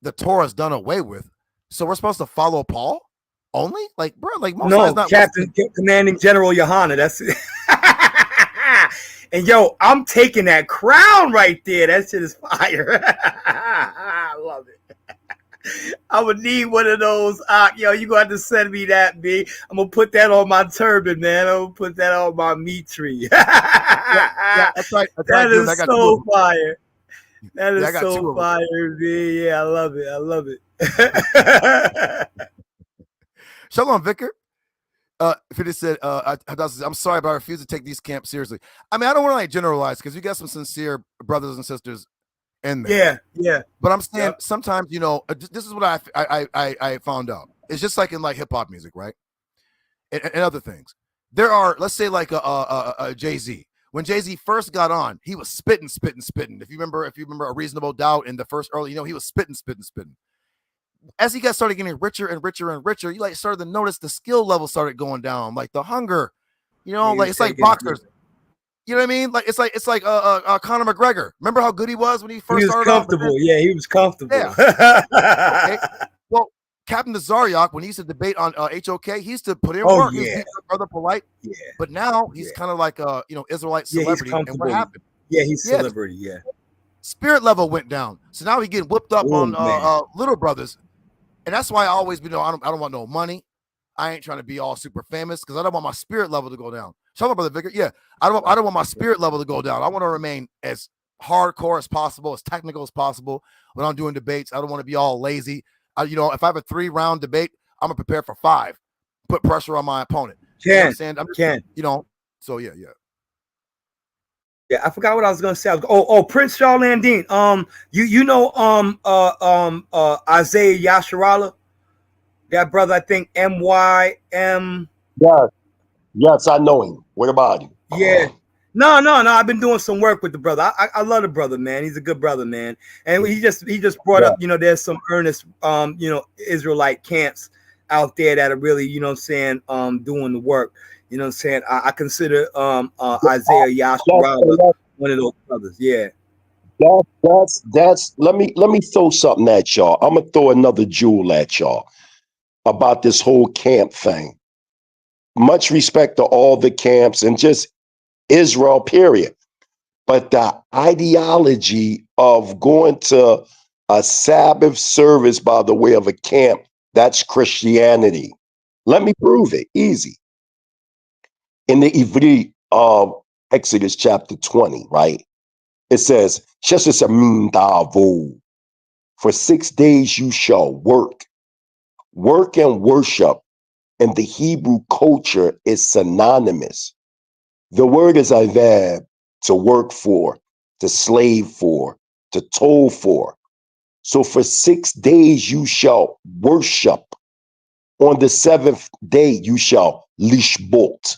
the Torah is done away with, so we're supposed to follow Paul only, like, bro, like most no, not Captain Commanding General Yohana. That's it. And yo, I'm taking that crown right there. That shit is fire. I love it. I would need one of those. Yo, you gonna have to send me that, B. I'm gonna put that on my turban, man. I'm gonna put that on my meat tree. yeah, that's right. That is so fire. That is so fire, B. Yeah, I love it. I love it. Shalom, Vicar. If it said, I'm sorry, but I refuse to take these camps seriously. I mean, I don't want to like generalize because you got some sincere brothers and sisters in there. Yeah. But I'm saying sometimes, this is what I found out. It's just like in like hip hop music, right? And other things. There are, let's say, like a Jay-Z. When Jay-Z first got on, he was spitting. If you remember A Reasonable Doubt in the first early, he was spitting. As he started getting richer and richer, you like started to notice the skill level started going down, like the hunger, like it's like boxers. You know what I mean? Like it's like Conor McGregor. Remember how good he was when he first started? Comfortable. Yeah, he was comfortable. Yeah. Okay. Well, Capt Tazaryach, when he used to debate on H0LY, he used to put in work. Yeah. He was brother polite. Yeah. But now he's kind of like a Israelite celebrity. And what happened? Yeah, he's celebrity. Yeah. Spirit level went down. So now he getting whipped up on little brothers. And that's why I always I don't want no money. I ain't trying to be all super famous because I don't want my spirit level to go down. Shalom, Brother Vicar. Yeah, I don't want my spirit level to go down. I want to remain as hardcore as possible, as technical as possible when I'm doing debates. I don't want to be all lazy. If I have a 3-round debate, I'm gonna prepare for 5. Put pressure on my opponent. So yeah. Yeah, I forgot what I was gonna say. Prince Charles Landine. Isaiah Yasharala, that brother. I think MYM. Yes, I know him. What about him? Yeah. No. I've been doing some work with the brother. I love the brother, man. He's a good brother, man. And he just brought up, there's some earnest, Israelite camps out there that are really, doing the work. You know what I'm saying? I consider Isaiah Yasharala one of those brothers. Yeah. That's let me throw something at y'all. I'm gonna throw another jewel at y'all about this whole camp thing. Much respect to all the camps and just Israel, period. But the ideology of going to a Sabbath service by the way of a camp, that's Christianity. Let me prove it. Easy. In the Ivri of Exodus chapter 20, right? It says, for 6 days you shall work and worship. And the Hebrew culture is synonymous. The word is avad to work for, to slave for, to toil for. So for 6 days you shall worship. On the 7th day you shall lishbot.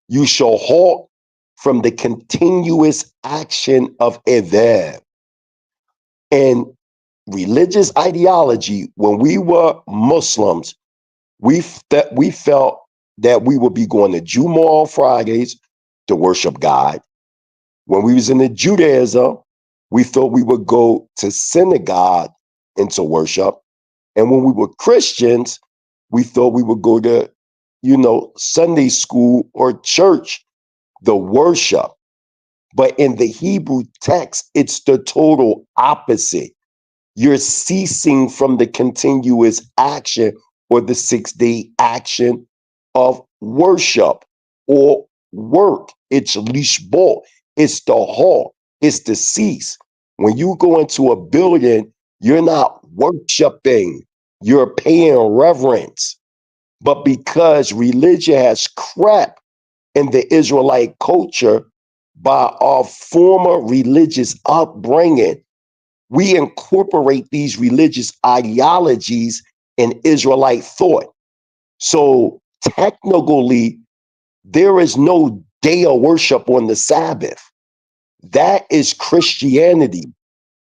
You shall halt from the continuous action of Ever. And religious ideology, when we were Muslims, we felt that we would be going to Jumu'ah on Fridays to worship God. When we was in the Judaism, we thought we would go to synagogue and to worship. And when we were Christians, we thought we would go to, Sunday school or church, the worship. But in the Hebrew text, it's the total opposite. You're ceasing from the continuous action or the 6-day action of worship or work. It's lishbot. It's the halt. It's the cease. When you go into a building, you're not worshiping. You're paying reverence. But because religion has crept in the Israelite culture by our former religious upbringing, we incorporate these religious ideologies in Israelite thought. So technically, there is no day of worship on the Sabbath. That is Christianity.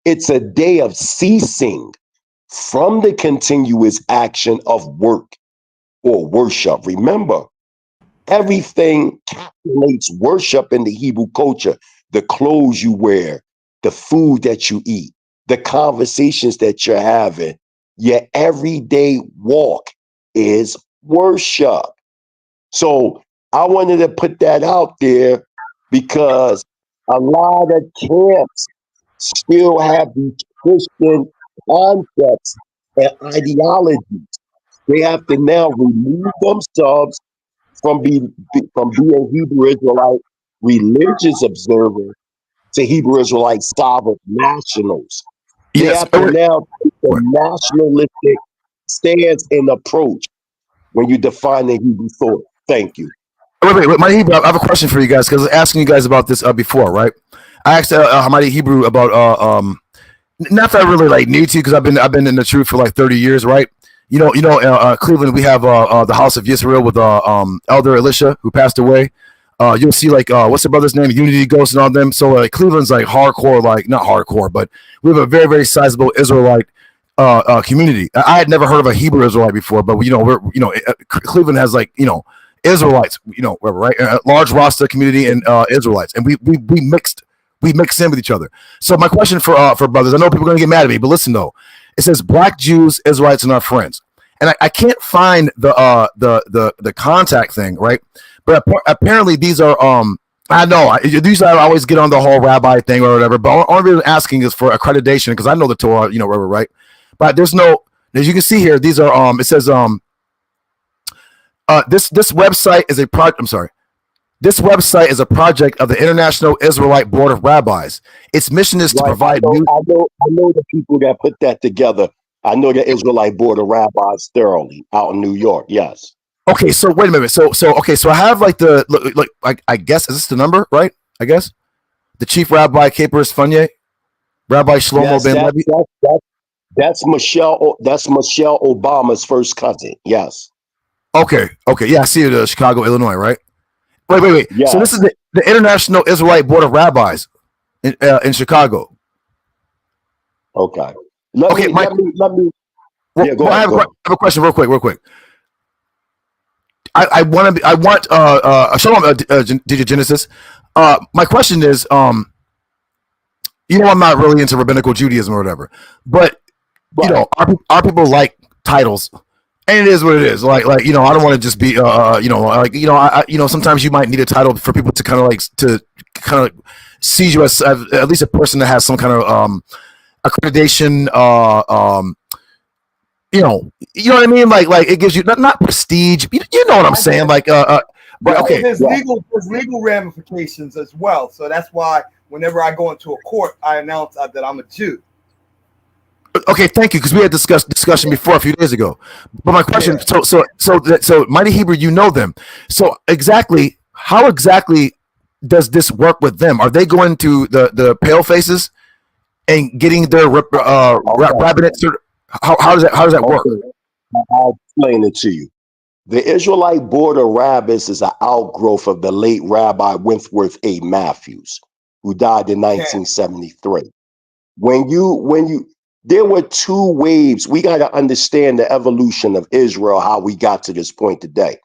It's a day of ceasing from the continuous action of work or worship. Remember, everything calculates worship in the Hebrew culture. The clothes you wear, the food that you eat, the conversations that you're having, your everyday walk is worship. So I wanted to put that out there because a lot of camps still have these Christian concepts and ideologies. They have to now remove themselves from being Hebrew Israelite religious observers to Hebrew Israelite Sabbath nationals. They have to now take a nationalistic stance and approach when you define the Hebrew thought. Thank you. Wait, Mighty Hebrew, I have a question for you guys because I was asking you guys about this before, right? I asked Mighty Hebrew about not that I really need to because I've been in the truth for like 30 years, right? Cleveland, we have the House of Israel with Elder Elisha who passed away. You'll see like what's the brother's name, Unity Ghost and all them. So like Cleveland's like hardcore, like not hardcore, but we have a very, very sizable Israelite community. I had never heard of a Hebrew Israelite before, but Cleveland has like Israelites, whatever, right? A large roster community and Israelites, and we mixed in with each other. So my question for brothers, I know people are gonna get mad at me, but listen though, it says Black Jews, Israelites, and our friends, and I can't find the contact thing, right? But apparently these are I know usually I always get on the whole rabbi thing or whatever, but all I'm really asking is for accreditation because I know the Torah, whatever, right? But there's no, as you can see here, these are it says this website is a project. I'm sorry. This website is a project of the International Israelite Board of Rabbis. Its mission is to provide I know the people that put that together. I know the Israelite Board of Rabbis thoroughly out in New York. Yes. Okay, so wait a minute. So I have like I guess is this the number, right? I guess the chief rabbi Capers Funyeh, Rabbi Shlomo Ben Levi. That's Michelle. That's Michelle Obama's first cousin. Yes. Okay. Yeah, I see it. Chicago, Illinois, right? Wait. Yes. So this is the International Israelite Board of Rabbis in Chicago. Okay. Let me. I have a question real quick. I want Shalom, Genesis. My question is, I'm not really into rabbinical Judaism or whatever, but our people like titles, and it is what it is. Like I don't want to just be sometimes you might need a title for people to kind of see you as at least a person that has some kind of accreditation. You know what I mean? Like it gives you not prestige. You know what I'm saying? Like but okay. There's legal ramifications as well. So that's why whenever I go into a court, I announce that I'm a Jew. Okay, thank you, because we had discussion before a few days ago. But my question, so Mighty Hebrew, you know them. So how exactly does this work with them? Are they going to the pale faces and getting their rabbinate? How does that work? I'll explain it to you. The Israelite Board of Rabbis is an outgrowth of the late Rabbi Wentworth A. Matthews, who died in 1973. There were two waves. We got to understand the evolution of Israel, how we got to this point today.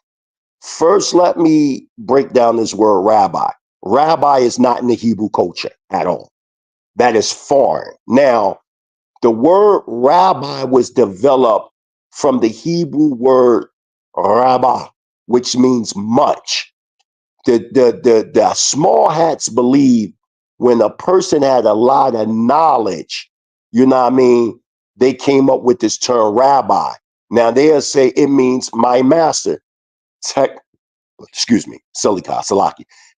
First, let me break down this word rabbi. Rabbi is not in the Hebrew culture at all. That is foreign. Now, the word rabbi was developed from the Hebrew word rabbah, which means much. The small hats believe when a person had a lot of knowledge, you know what I mean, they came up with this term rabbi. Now they'll say it means my master. Salaki.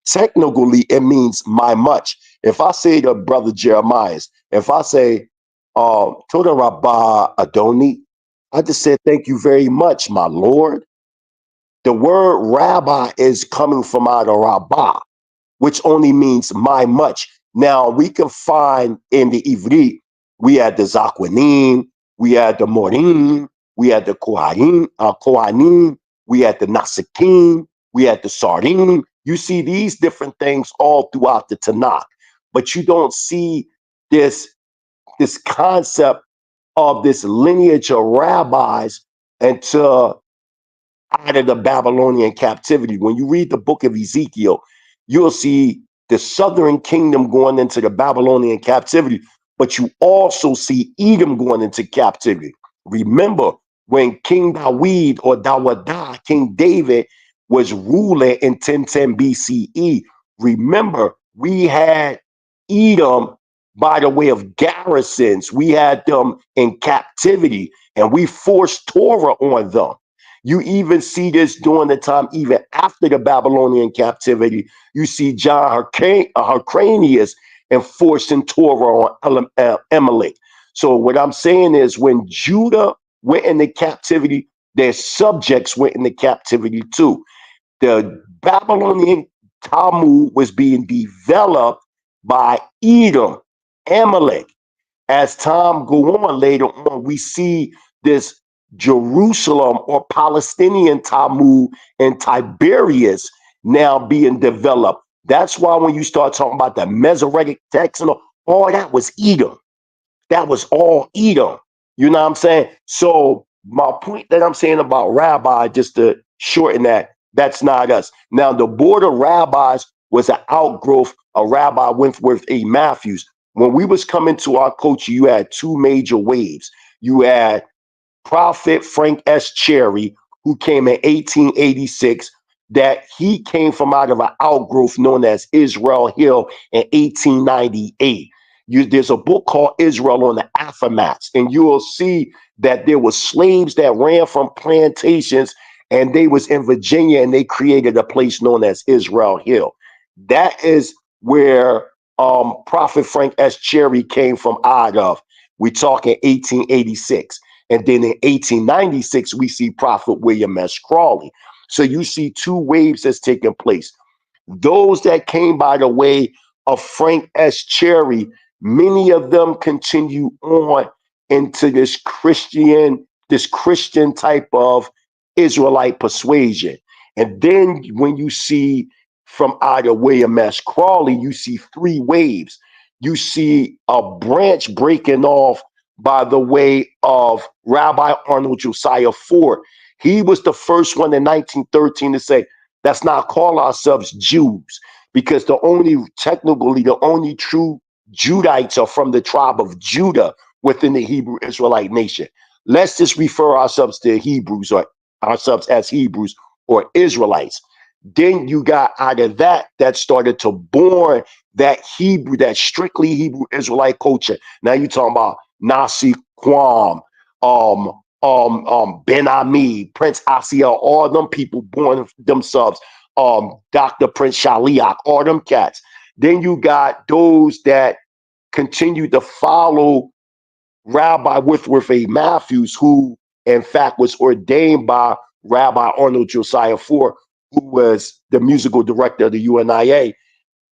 Technically, it means my much. If I say to Brother Jeremiah, if I say, Toda Rabbah Adoni, I just said, thank you very much, my Lord. The word rabbi is coming from out of rabbah, which only means my much. Now, we can find in the Ivrit, we had the Zakwanim, we had the Morim, we had the Kohanim, we had the Nasikim, we had the Sardim. You see these different things all throughout the Tanakh, but you don't see this concept of this lineage of rabbis until out of the Babylonian captivity. When you read the book of Ezekiel, you'll see the southern kingdom going into the Babylonian captivity, but you also see Edom going into captivity. Remember, when King Dawid or Dawadah, King David, was ruling in 1010 BCE, remember, we had Edom by the way of garrisons. We had them in captivity, and we forced Torah on them. You even see this during the time, even after the Babylonian captivity. You see John Hyrcanus enforcing Torah on Amalek. So what I'm saying is when Judah went into captivity, their subjects went into captivity too. The Babylonian Talmud was being developed by Edom, Amalek. As time go on later on, we see this Jerusalem or Palestinian Talmud and Tiberias now being developed. That's why when you start talking about the Masoretic text and all that was Edom. That was all Edom. You know what I'm saying? So my point that I'm saying about rabbi, just to shorten that, that's not us. Now, the Board of Rabbis was an outgrowth of Rabbi Wentworth A. Matthews. When we was coming to our culture, you had two major waves. You had Prophet Frank S. Cherry, who came in 1886, that he came from out of an outgrowth known as H0LY in 1898. There's a book called Israel on the Aftermaths, and you will see that there were slaves that ran from plantations, and they was in Virginia, and they created a place known as H0LY. That is where Prophet Frank S. Cherry came from out of. We're talking 1886. And then in 1896, we see Prophet William S. Crawley. So you see two waves that's taking place. Those that came by the way of Frank S. Cherry, many of them continue on into this Christian type of Israelite persuasion. And then when you see from either William S. Crawley, you see three waves. You see a branch breaking off by the way of Rabbi Arnold Josiah Ford. He was the first one in 1913 to say, let's not call ourselves Jews, because the only true Judites are from the tribe of Judah within the Hebrew Israelite nation. Let's just refer ourselves to Hebrews, or ourselves as Hebrews or Israelites. Then you got out of that started to born that Hebrew, that strictly Hebrew Israelite culture. Now you're talking about Nasi Quam, Ben Ami, Prince Asiel, all them people born themselves, Dr. Prince Shaliach, all them cats. Then you got those that continue to follow Rabbi Wentworth A. Matthews, who in fact was ordained by Rabbi Arnold Josiah Ford, who was the musical director of the UNIA.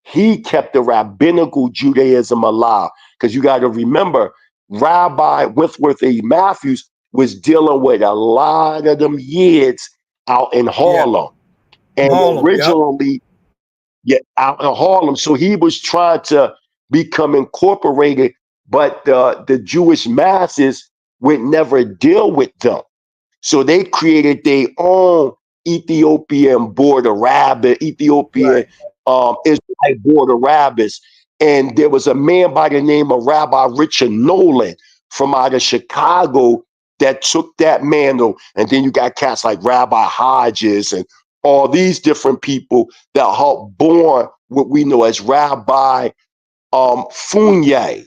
he kept the rabbinical Judaism alive. Because you got to remember, Rabbi Wentworth A. Matthews was dealing with a lot of them Yids out in Harlem. And Harlem, originally, out in Harlem. So he was trying to become incorporated, but the Jewish masses would never deal with them. So they created their own Ethiopian border rabbis, Ethiopian Israelite border rabbis. And there was a man by the name of Rabbi Richard Nolan from out of Chicago that took that mantle. And then you got cats like Rabbi Hodges and all these different people that helped born what we know as Rabbi Fournier,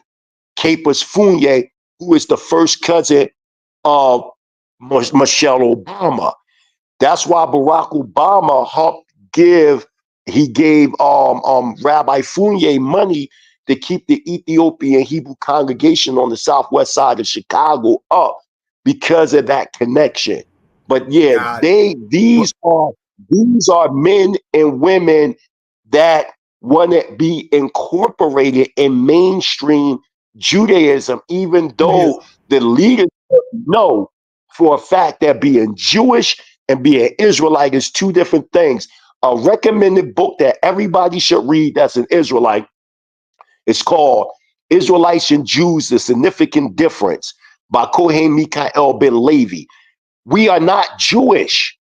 Capus Fournier, who is the first cousin of Michelle Obama. That's why Barack Obama helped he gave Rabbi Fournier money to keep the Ethiopian Hebrew congregation on the southwest side of Chicago up because of that connection. But yeah, these are men and women that want to be incorporated in mainstream Judaism, even though the leaders know for a fact that being Jewish and being Israelite is two different things. A recommended book that everybody should read that's an Israelite is called Israelites and Jews, The Significant Difference by Kohen Mikael Ben Levi. We are not Jewish.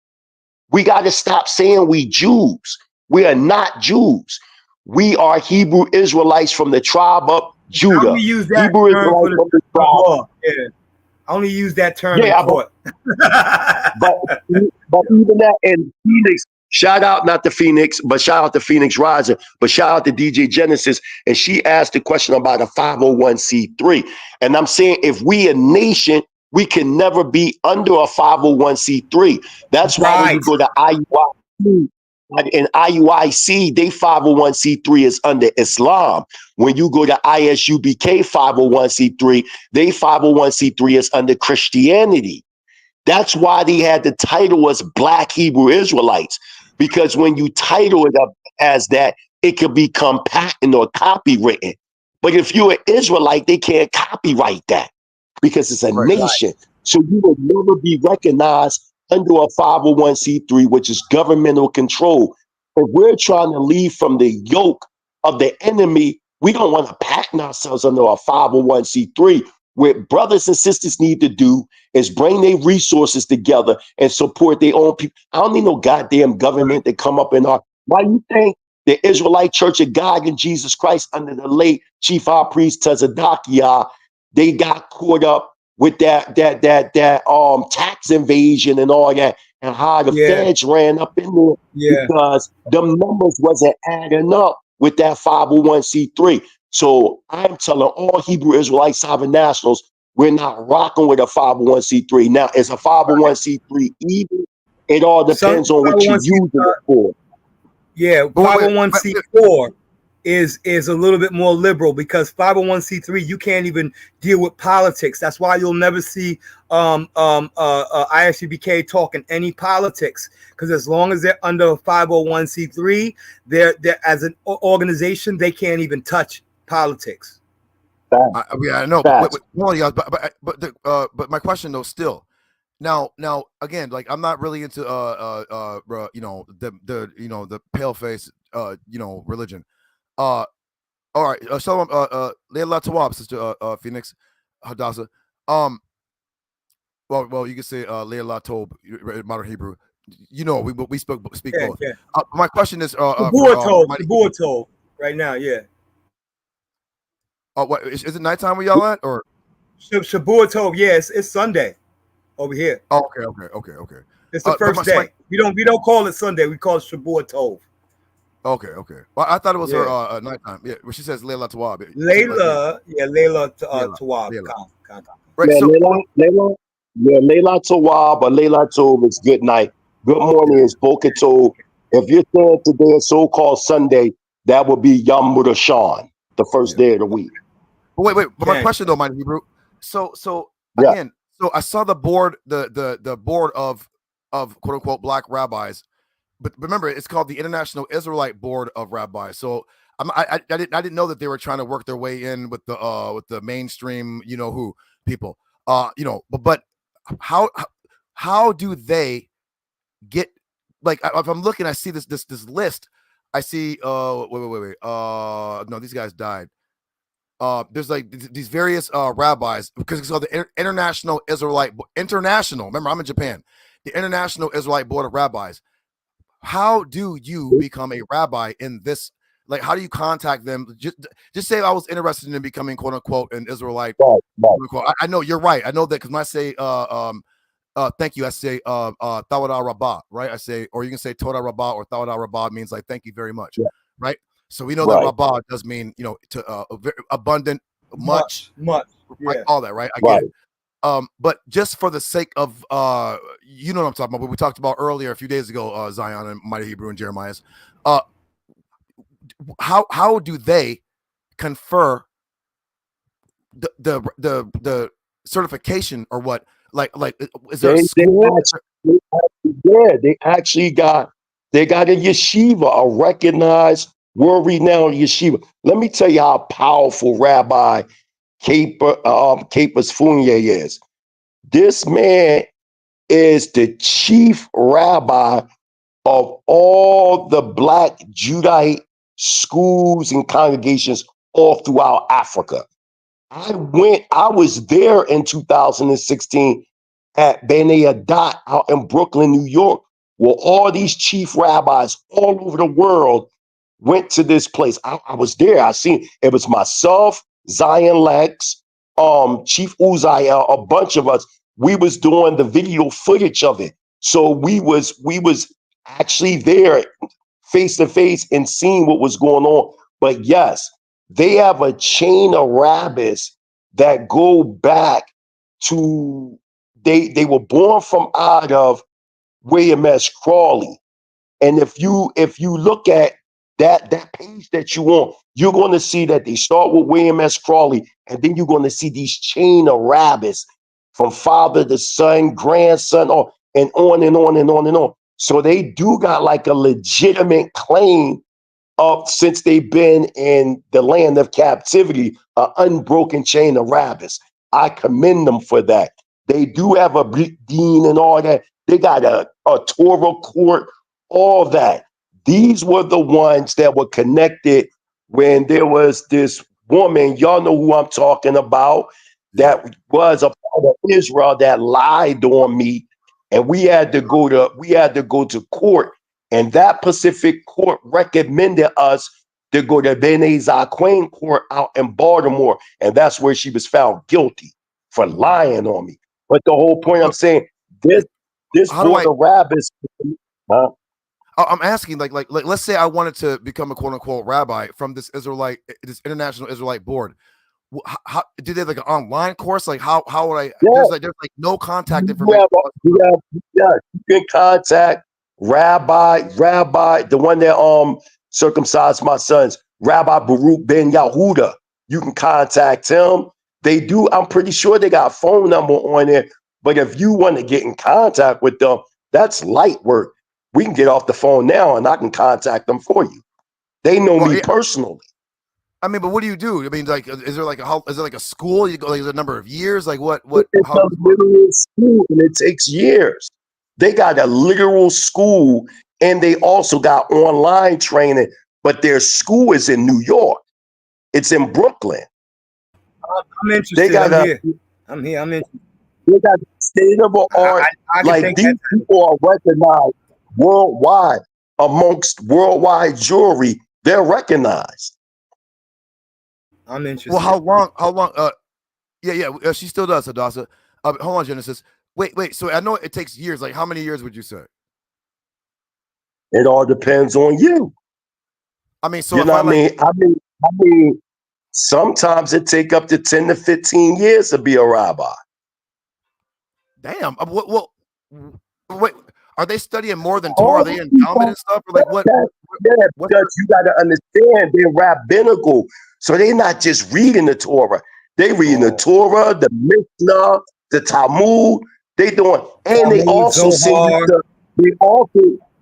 We got to stop saying we Jews. We are not Jews. We are Hebrew Israelites from the tribe of Judah. I only use that Hebrew term Israelites for from the tribe. I only use that term in court. But even that in Phoenix, shout out not to Phoenix, but shout out to Phoenix Rising, but shout out to DJ Genesis. And she asked the question about a 501c3. And I'm saying if we a nation, we can never be under a 501c3. That's why when you go to IUIC, in IUIC, they 501c3 is under Islam. When you go to ISUBK 501c3, they 501c3 is under Christianity. That's why they had the title as Black Hebrew Israelites, because when you title it up as that, it could become patent or copywritten. But if you're an Israelite, they can't copyright that because it's a nation. So you will never be recognized under a 501c3, which is governmental control. If we're trying to leave from the yoke of the enemy, we don't want to patent ourselves under a 501c3. What brothers and sisters need to do is bring their resources together and support their own people. I don't need no goddamn government to come up in our. Why you think the Israelite Church of God in Jesus Christ under the late Chief High Priest Tazaryach, they got caught up with that tax invasion and all that, and how the feds ran up in there because the numbers wasn't adding up with that 501c3. So I'm telling all Hebrew Israelite sovereign nationals, we're not rocking with a 501c3. Now, is a 501c3 even? It all depends on what you're using it for. Yeah, 501c4 is a little bit more liberal because 501c3 you can't even deal with politics. That's why you'll never see ISUBK talking any politics, because as long as they're under a 501c3, they're as an organization they can't even touch politics. I know, but my question though still. Now again, like I'm not really into the pale face religion. All right, so Leila Tawab, sister Phoenix Hadassah. Well, you can say Leila Tob, modern Hebrew. We speak both. Yeah. My question is Shabur Tob right now, what is it nighttime where y'all at or Shabur Tob? Yes, it's Sunday over here. Oh, okay. It's the first day. We don't call it Sunday. We call it Shabur Tov. Okay. Well, I thought it was her nighttime. Yeah, when she says Leila Tawab. Leila Tawab. Right. So Leila Tawab or Leila Tov is good night. Good morning is Boker Tov. If you're saying today a so-called Sunday, that would be Yom Mudashan, the first day of the week. Wait. But my question though, my Hebrew. So again. So I saw the board, the board of quote unquote black rabbis, but remember it's called the International Israelite Board of Rabbis. So I didn't know that they were trying to work their way in with the mainstream, you know who people, you know, but how do they get, like, if I'm looking, I see this list. I see wait. No, these guys died. There's like these various rabbis, because it's called the International Israelite International. Remember, I'm in Japan. The International Israelite Board of Rabbis. How do you become a rabbi in this? Like, how do you contact them? Just say I was interested in becoming quote unquote an Israelite. Right. I know you're right. I know that because when I say thank you, I say Tawada Rabbah, right? I say, or you can say Torah Rabbah, or Tawada Rabbah means like thank you very much, Yeah. right? So we know that Rabbah does mean, you know, to abundant, much, yeah. right? All that, right? I get it. But just for the sake of you know what I'm talking about, what we talked about earlier a few days ago, Zion and Mighty Hebrew and Jeremiah's, how do they confer the certification, or what? Like is there a school? They actually got a yeshiva, a recognized, world-renowned yeshiva. Let me tell you how powerful Rabbi Capers Fournier is. This man is the chief rabbi of all the Black Judite schools and congregations all throughout Africa. I was there in 2016 at B'nai Adat out in Brooklyn, New York, where all these chief rabbis all over the world went to this place. I was there. I seen it was myself, Zion Lex, Chief Uzziah, a bunch of us. We was doing the video footage of it. So we was actually there face to face and seeing what was going on. But yes, they have a chain of rabbis that go back to they were born from out of William S. Crawley. And if you look at that page that you want, you're going to see that they start with William S. Crawley, and then you're going to see these chain of rabbis from father to son, grandson, and on and on and on and on. So they do got like a legitimate claim up since they've been in the land of captivity, an unbroken chain of rabbis. I commend them for that. They do have a dean and all that. They got a Torah court, all that. These were the ones that were connected when there was this woman, y'all know who I'm talking about, that was a part of Israel that lied on me, and we had to go to court. And that Pacific court recommended us to go to B'nai Zaquin court out in Baltimore. And that's where she was found guilty for lying on me. But the whole point I'm saying, this board of rabbis. I'm asking, like, let's say I wanted to become a quote unquote rabbi from this International Israelite board. How do they have like an online course? Like how would I? Yeah. There's like no contact information. You can contact Rabbi, the one that circumcised my sons, Rabbi Baruch Ben Yahuda. You can contact him. They do. I'm pretty sure they got a phone number on there. But if you want to get in contact with them, that's light work. We can get off the phone now, and I can contact them for you. They know me personally. I mean, but what do you do? I mean, like, is there like a school? You go, like, is there a number of years? Like, what? It's a literal school, and it takes years. They got a literal school, and they also got online training. But their school is in New York. It's in Brooklyn. I'm interested. I'm here. I'm interested. They got state of the art. Like these people are recognized worldwide amongst worldwide jewelry. They're recognized. I'm interested. Well, how long? Yeah. She still does, Hadassah. Hold on, Genesis. Wait. So I know it takes years. Like, how many years would you say? It all depends on you. I mean, so you know what I mean, sometimes it take up to 10 to 15 years to be a rabbi. Damn. Well, wait. Are they studying more than Torah? Are they in Talmud and stuff? Or like what? Because you got to understand they're rabbinical. So they're not just reading the Torah. They reading the Torah, the Mishnah, the Talmud. They doing, and they also send you to,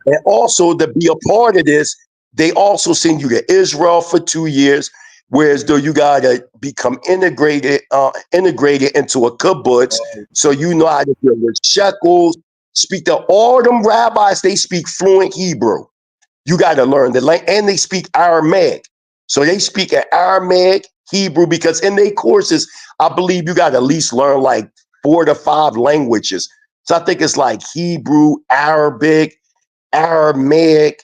and also to be a part of this, They also send you to Israel for 2 years, whereas though you gotta become integrated into a kibbutz, so you know how to deal with shekels, speak to all them rabbis. They speak fluent Hebrew. You got to learn the language, and they speak Aramaic. So they speak an Aramaic, Hebrew, because in their courses, I believe you got to at least learn like 4 to 5 languages. So I think it's like Hebrew, Arabic, Aramaic,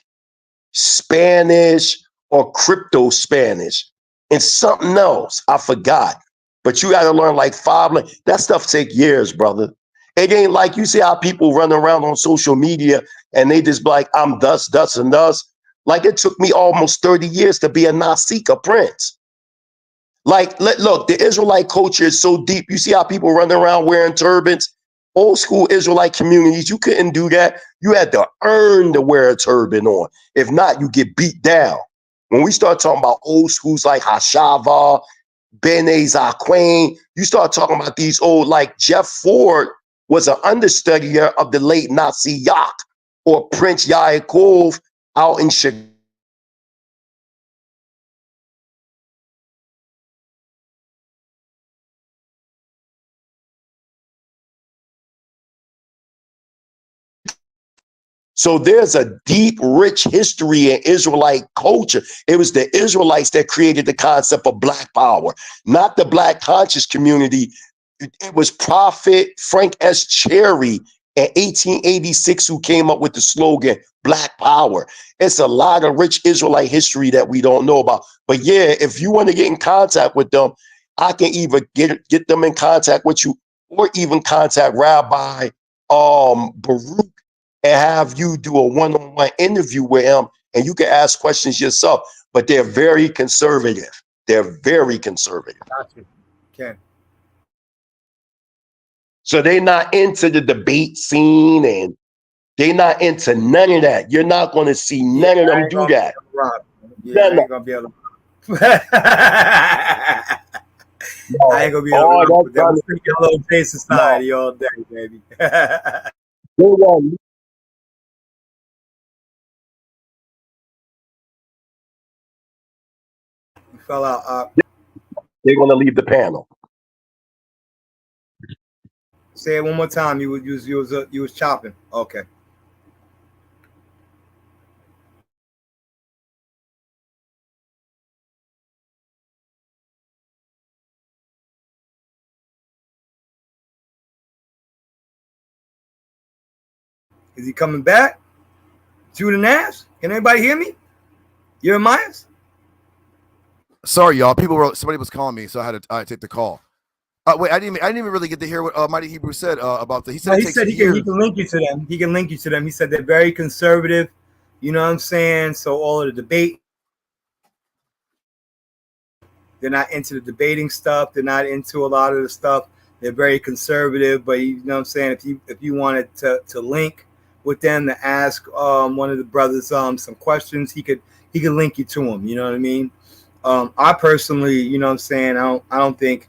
Spanish, or crypto Spanish, and something else. I forgot. But you got to learn like 5. That stuff take years, brother. It ain't like you see how people run around on social media and they just be like, I'm thus, thus, and thus. Like it took me almost 30 years to be a Nasika prince. Like, look, the Israelite culture is so deep. You see how people run around wearing turbans? Old school Israelite communities, you couldn't do that. You had to earn to wear a turban on. If not, you get beat down. When we start talking about old schools like Hashava, Bene Zakwain, you start talking about these old, like Jeff Ford was an understudier of the late Nazi Yak or Prince Yaakov out in Chicago. So there's a deep, rich history in Israelite culture. It was the Israelites that created the concept of Black power, not the Black conscious community. It was Prophet Frank S. Cherry in 1886 who came up with the slogan Black Power. It's a lot of rich Israelite history that we don't know about. But yeah, if you want to get in contact with them, I can either get them in contact with you or even contact Rabbi Baruch and have you do a one-on-one interview with him, and you can ask questions yourself. But they're very conservative. They're very conservative. Gotcha. Okay. So they're not into the debate scene, and they're not into none of that. You're not going to see none of them do that. Yeah, I ain't gonna be able to. I ain't gonna be able to put that. We're a little J society all day, baby. You fell out. They're gonna leave the panel. Say it one more time. You was chopping. Okay. Is he coming back? Judah Nash? Can anybody hear me? Jeremiah? Sorry, y'all. Somebody was calling me, so I had to take the call. Wait, I didn't even really get to hear what Mighty Hebrew said about the. He said he can link you to them. He can link you to them. He said they're very conservative. You know what I'm saying? So all of the debate, they're not into the debating stuff. They're not into a lot of the stuff. They're very conservative. But you know what I'm saying? If you wanted to link with them to ask one of the brothers some questions, he could link you to them. You know what I mean? I personally, you know what I'm saying, I don't think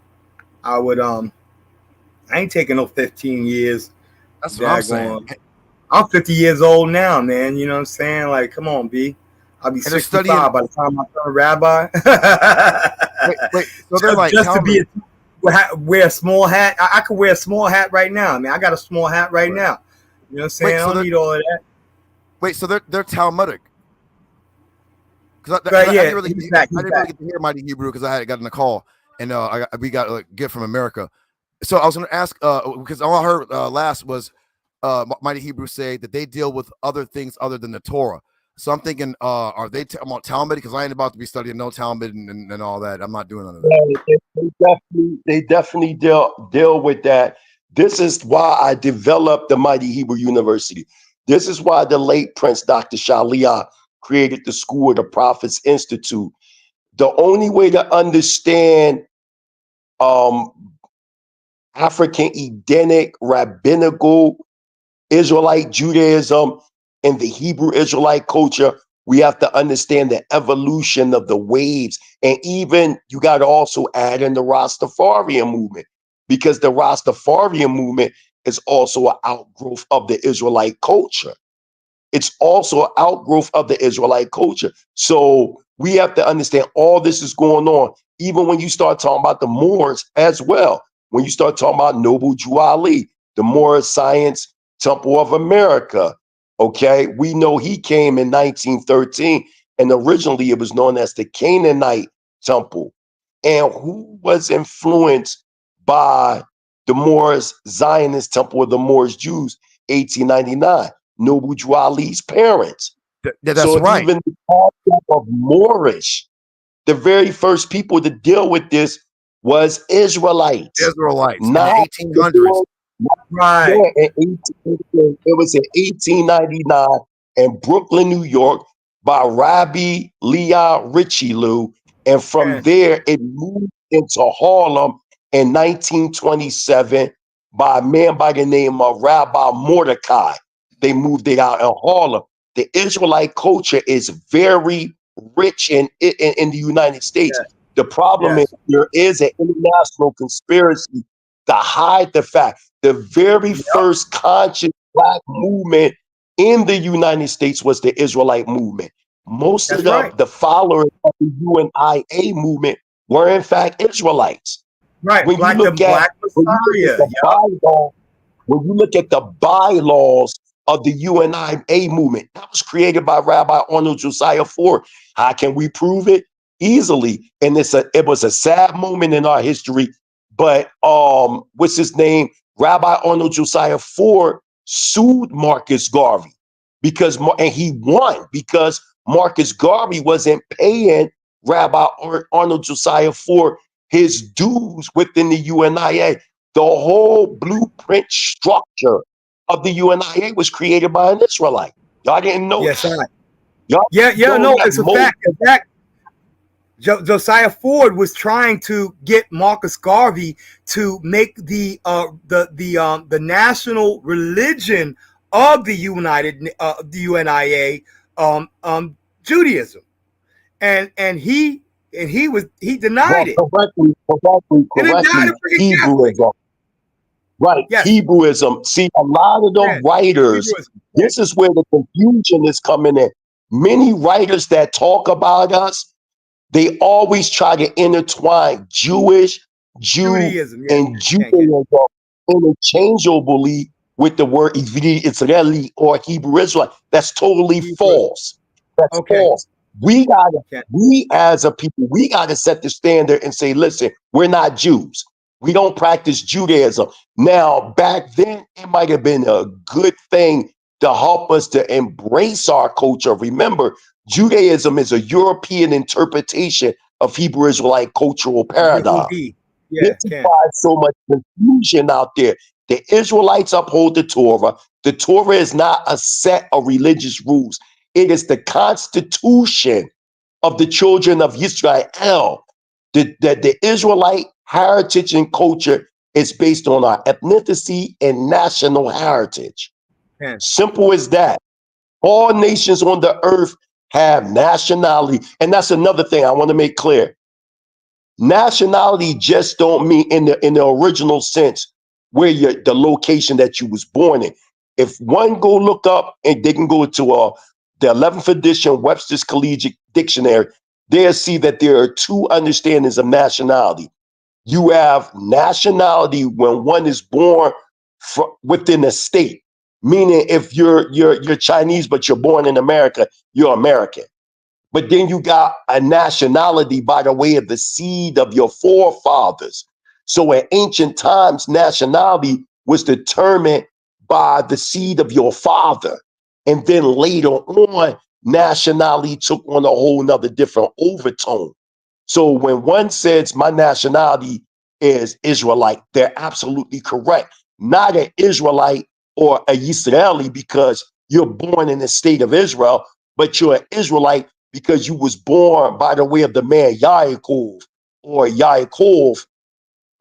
I would I ain't taking no 15 years. That's what I'm saying. I'm 50 years old now, man. You know what I'm saying? Like, come on, B. I'll be 65 by the time I turn rabbi. wait. So they're like just to wear a small hat. I could wear a small hat right now. I mean, I got a small hat right now. You know what I'm saying? I don't need all of that. Wait, so they're Talmudic. Because I didn't really get to hear Mighty Hebrew because I had gotten a call and we got a gift from America. So I was going to ask because all I heard last was Mighty Hebrew say that they deal with other things other than the Torah. So I'm thinking, are they Talmud? Because I ain't about to be studying no Talmud and all that. I'm not doing none of that. They definitely deal with that. This is why I developed the Mighty Hebrew University. This is why the late Prince Dr. H0LY created the School of the Prophets Institute. The only way to understand African Edenic, rabbinical, Israelite Judaism, and the Hebrew Israelite culture, we have to understand the evolution of the waves. And even you got to also add in the Rastafarian movement, because the Rastafarian movement is also an outgrowth of the Israelite culture. It's also an outgrowth of the Israelite culture. So we have to understand all this is going on. Even when you start talking about the Moors as well, when you start talking about Noble H0LY, the Moorish Science Temple of America, okay? We know he came in 1913, and originally it was known as the Canaanite Temple. And who was influenced by the Moorish Zionist Temple of the Moorish Jews, 1899? Noble H0LY's parents. That's so right. Even the concept of Moorish, the very first people to deal with this was Israelites. Israelites in Not the 1800s. Right. Yeah, it was in 1899 in Brooklyn, New York, by Rabbi Leah Richelieu, and from there it moved into Harlem in 1927 by a man by the name of Rabbi Mordecai. They moved it out in Harlem. The Israelite culture is very rich in the United States. The problem is there is an international conspiracy to hide the fact the very first conscious Black movement in the United States was the Israelite movement. Most of the followers of the UNIA movement were in fact Israelites. Right. When you look at when you look at the bylaws of the UNIA movement, that was created by Rabbi Arnold Josiah Ford. How can we prove it? Easily. And it was a sad moment in our history. But what's his name? Rabbi Arnold Josiah Ford sued Marcus Garvey and he won because Marcus Garvey wasn't paying Rabbi Arnold Josiah Ford his dues within the UNIA. The whole blueprint structure of the UNIA was created by an Israelite. Y'all didn't know that. No, it's a fact. In fact, Josiah Ford was trying to get Marcus Garvey to make the national religion of the UNIA Judaism, and he denied it. Correctly, Hebrewism. Right, yes. Hebrewism. See, a lot of them writers, this is where the confusion is coming in. Many writers that talk about us, they always try to intertwine Judaism, and Judaism interchangeably with the word Israeli or Hebrew Israelite. That's totally false. That's false. We as a people, we gotta set the standard and say, listen, we're not Jews. We don't practice Judaism. Now, back then, it might have been a good thing to help us to embrace our culture. Remember, Judaism is a European interpretation of Hebrew Israelite cultural paradigm. This is why so much confusion out there. The Israelites uphold the Torah. The Torah is not a set of religious rules. It is the constitution of the children of Israel. The Israelite heritage and culture is based on our ethnicity and national heritage. Simple as that. All nations on the earth have nationality. And that's another thing I want to make clear. Nationality just don't mean in the original sense where the location that you was born in. If one go look up and they can go to the 11th edition Webster's Collegiate Dictionary, they'll see that there are two understandings of nationality. You have nationality when one is born within a state, meaning if you're Chinese but you're born in America, you're American. But then you got a nationality by the way of the seed of your forefathers. So in ancient times, nationality was determined by the seed of your father. And then later on, nationality took on a whole nother different overtone. So when one says my nationality is Israelite, they're absolutely correct. Not an Israelite or a Israeli because you're born in the state of Israel, but you're an Israelite because you was born by the way of the man Yaakov or Yaakov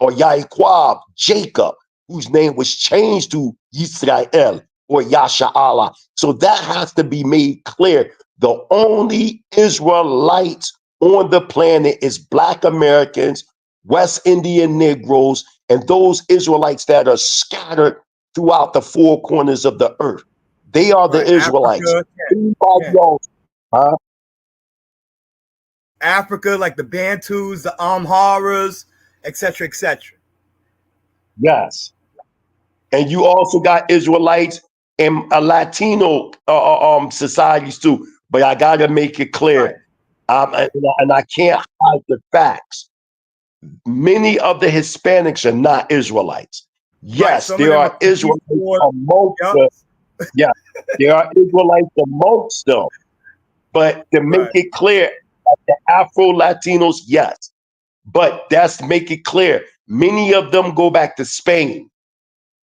or Yaakov, Jacob, whose name was changed to Israel or H0LY. So that has to be made clear. The only Israelites on the planet is Black Americans, West Indian Negroes, and those Israelites that are scattered throughout the four corners of the earth. They are the Israelites. Anybody else, huh? Africa, like the Bantus, the Amharas, etc., etc. Yes. And you also got Israelites and Latino societies too. But I got to make it clear, and I can't hide the facts. Many of the Hispanics are not Israelites. Yes, there are Israelites amongst them. Yeah, there are Israelites amongst them. But to make it clear, the Afro-Latinos, yes. But that's to make it clear. Many of them go back to Spain.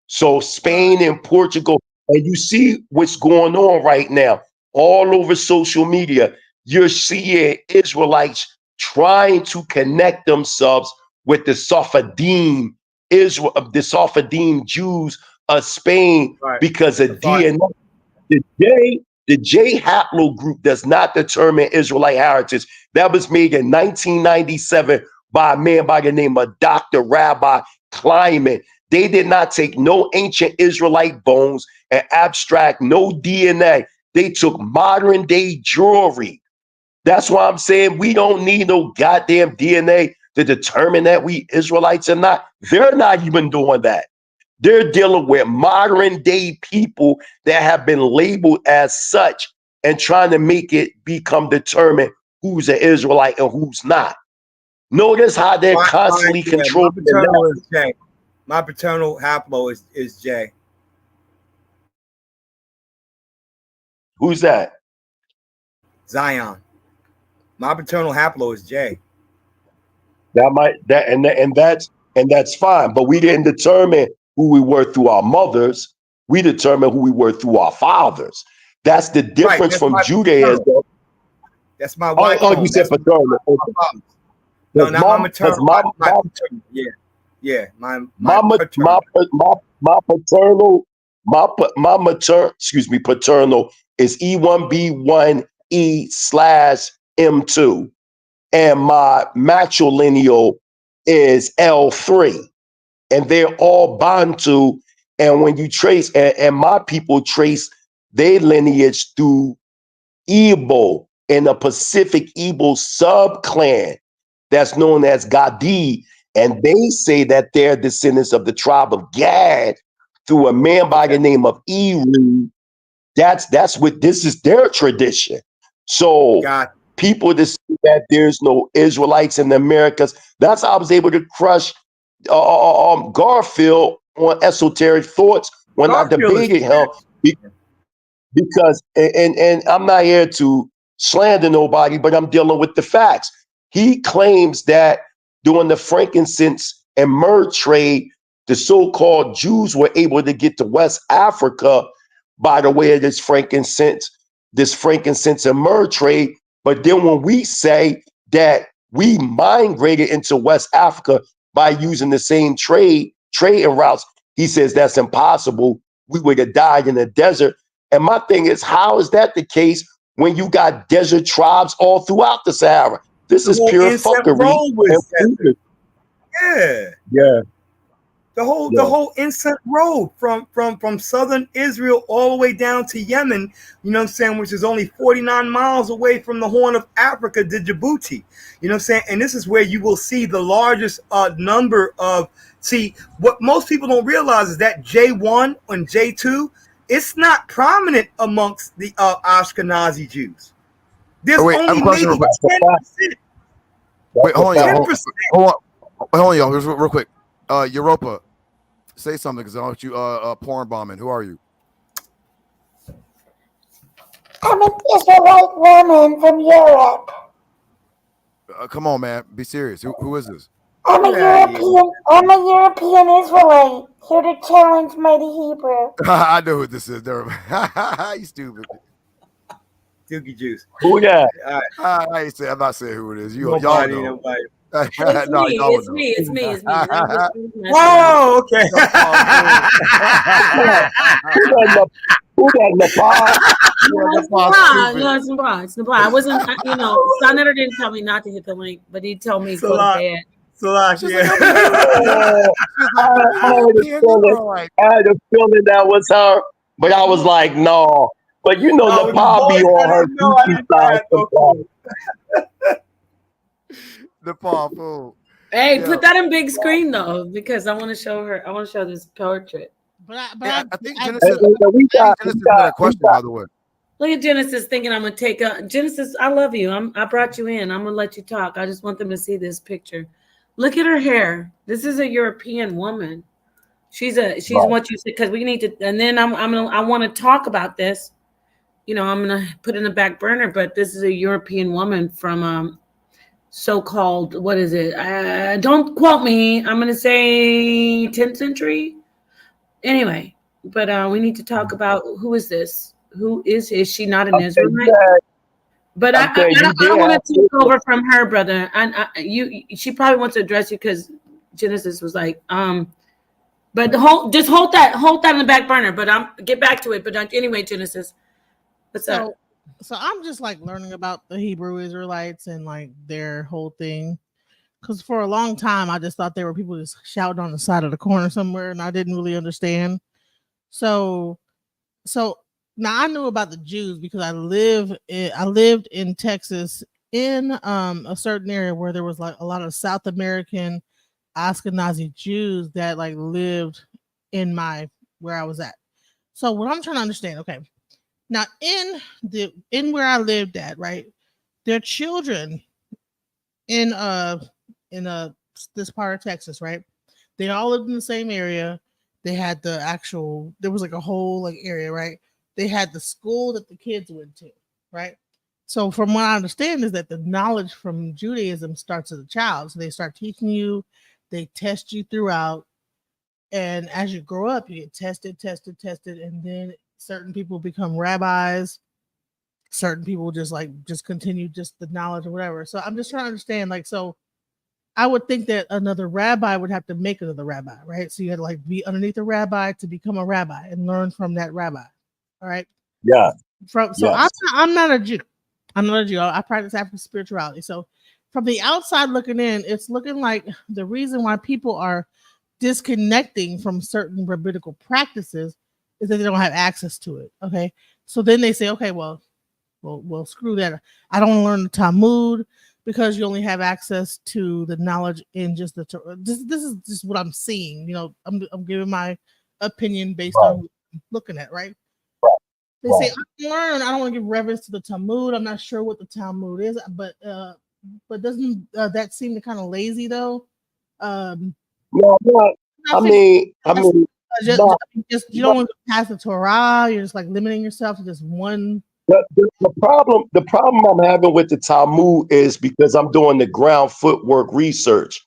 So Spain and Portugal, and you see what's going on right now all over social media. You're seeing Israelites trying to connect themselves with the Sephardim, the Sephardim Jews of Spain because of DNA. The J-H0LY group does not determine Israelite heritage. That was made in 1997 by a man by the name of Dr. Rabbi Kleiman. They did not take no ancient Israelite bones and abstract no DNA. They took modern day jewelry. That's why I'm saying we don't need no goddamn DNA to determine that we Israelites or not. They're not even doing that. They're dealing with modern day people that have been labeled as such and trying to make it become determined who's an Israelite and who's not. Notice how they're constantly controlling. My paternal haplo is J. Who's that? Zion. My paternal haplo is J. That's fine, but we didn't determine who we were through our mothers. We determined who we were through our fathers. That's the difference from Judaism. That's my white. Oh, you said paternal. No, not my maternal. My paternal. Yeah. My paternal is E1B1E/M2, and my matrilineal is L3, and they're all Bantu. And when you trace, and my people trace their lineage through Igbo in the Pacific Igbo subclan that's known as Gadi, and they say that they're descendants of the tribe of Gad through a man by the name of Eru. That's what this is their tradition. So people that say that there's no Israelites in the Americas, that's how I was able to crush Garfield on esoteric thoughts when I debated him. Because and I'm not here to slander nobody, but I'm dealing with the facts. He claims that during the frankincense and myrrh trade, the so-called Jews were able to get to West Africa by the way of this frankincense and myrrh trade. But then when we say that we migrated into West Africa by using the same trading routes, he says that's impossible. We would have died in the desert. And my thing is, how is that the case when you got desert tribes all throughout the Sahara? This is pure fuckery. Yeah. The whole Inset Road from southern Israel all the way down to Yemen, you know what I'm saying, which is only 49 miles away from the Horn of Africa to Djibouti. You know what I'm saying? And this is where you will see the largest number of, what most people don't realize is that J1 and J2, it's not prominent amongst the Ashkenazi Jews. There's only maybe 10%. Wait, hold on, y'all. Real quick. Europa, say something because I want you porn bombing. Who are you? I'm an Israelite woman from Europe. Come on, man. Be serious. Who is this? I'm a European Israelite here to challenge Mighty Hebrew. I know who this is. You stupid. Dookie juice. Who that? I'm not saying who it is. Y'all know. It's me. Oh, okay. Who that Nepal? No, it's Nepal. I wasn't, Senator didn't tell me not to hit the link, but he told me go to bed. I had a feeling that was her. But I was like, no. But you know, No, the the Paul be boys on that her didn't know I goofy didn't side have no clue. The Paul fool. Hey, Yeah. put that in big screen though, because I want to show her. I want to show this portrait. But I think I Genesis. Genesis had a question, by the way. Look at Genesis thinking I'm gonna take a Genesis. I love you. I brought you in. I'm gonna let you talk. I just want them to see this picture. Look at her hair. This is a European woman. She's what you said, because we need to. And then I want to talk about this. You know, I'm gonna put in the back burner. But this is a European woman from so-called, what is it? Don't quote me. I'm gonna say 10th century. Anyway, but we need to talk about who is this? Who is she not an Israelite? But I don't want to take over from her, brother. And she probably wants to address you because Genesis was like, but just hold that in the back burner. But get back to it. But anyway, Genesis, what's up? So I'm just like learning about the Hebrew Israelites and like their whole thing. Because for a long time, I just thought they were people just shouting on the side of the corner somewhere, and I didn't really understand. So now I knew about the Jews because I lived in Texas in a certain area where there was like a lot of South American Ashkenazi Jews that like lived in where I was at. So what I'm trying to understand, okay. Now in where I lived at, right? Their children in this part of Texas, right? They all lived in the same area. They had there was like a whole like area, right? They had the school that the kids went to, right? So from what I understand is that the knowledge from Judaism starts as a child. So they start teaching you, they test you throughout. And as you grow up, you get tested, and then certain people become rabbis. Certain people just continue just the knowledge or whatever. So I'm just trying to understand, like, so I would think that another rabbi would have to make another rabbi, right? So you had to like be underneath a rabbi to become a rabbi and learn from that rabbi. All right. Yeah. I'm not a Jew. I'm not a Jew. I practice African spirituality. So from the outside looking in, it's looking like the reason why people are disconnecting from certain rabbinical practices is that they don't have access to it. Okay. So then they say, okay, well, screw that. I don't learn the Talmud because you only have access to the knowledge in just the Torah. This is just what I'm seeing. You know, I'm giving my opinion based on what I'm looking at, right? They say I don't want to give reverence to the Talmud. I'm not sure what the Talmud is, but doesn't that seem to kind of lazy though? I mean, just you don't want to pass the Torah. You're just like limiting yourself to just one. The problem I'm having with the Talmud is because I'm doing the ground footwork research,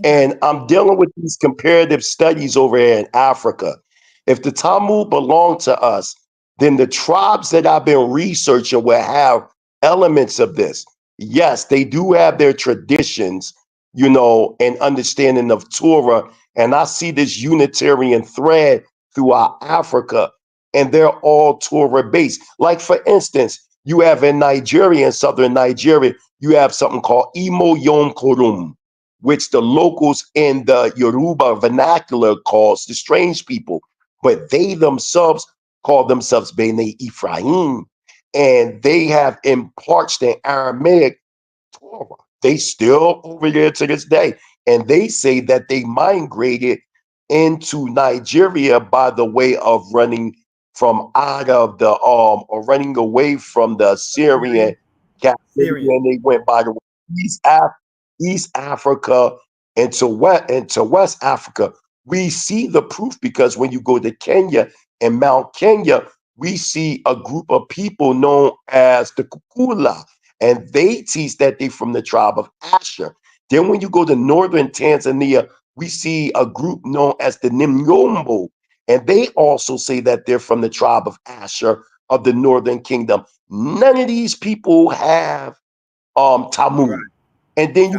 and I'm dealing with these comparative studies over here in Africa. If the Talmud belonged to us, then the tribes that I've been researching will have elements of this. Yes, they do have their traditions, you know, and understanding of Torah. And I see this Unitarian thread throughout Africa, and they're all Torah based. Like, for instance, you have in Nigeria, in southern Nigeria, you have something called Imo Yom Kurum, which the locals in the Yoruba vernacular calls the strange people, but they themselves call themselves Bene Ephraim, and they have in parched in Aramaic Torah. They still over there to this day, and they say that they migrated into Nigeria by the way of running from out of the or running away from the Syrian captivity, and they went by the way East Africa into West Africa. We see the proof because when you go to Kenya and Mount Kenya, we see a group of people known as the Kukula, and they teach that they from the tribe of Asher. Then when you go to northern Tanzania, we see a group known as the Nimyombo, and they also say that they're from the tribe of Asher of the northern kingdom. None of these people have Talmud. Right. And then you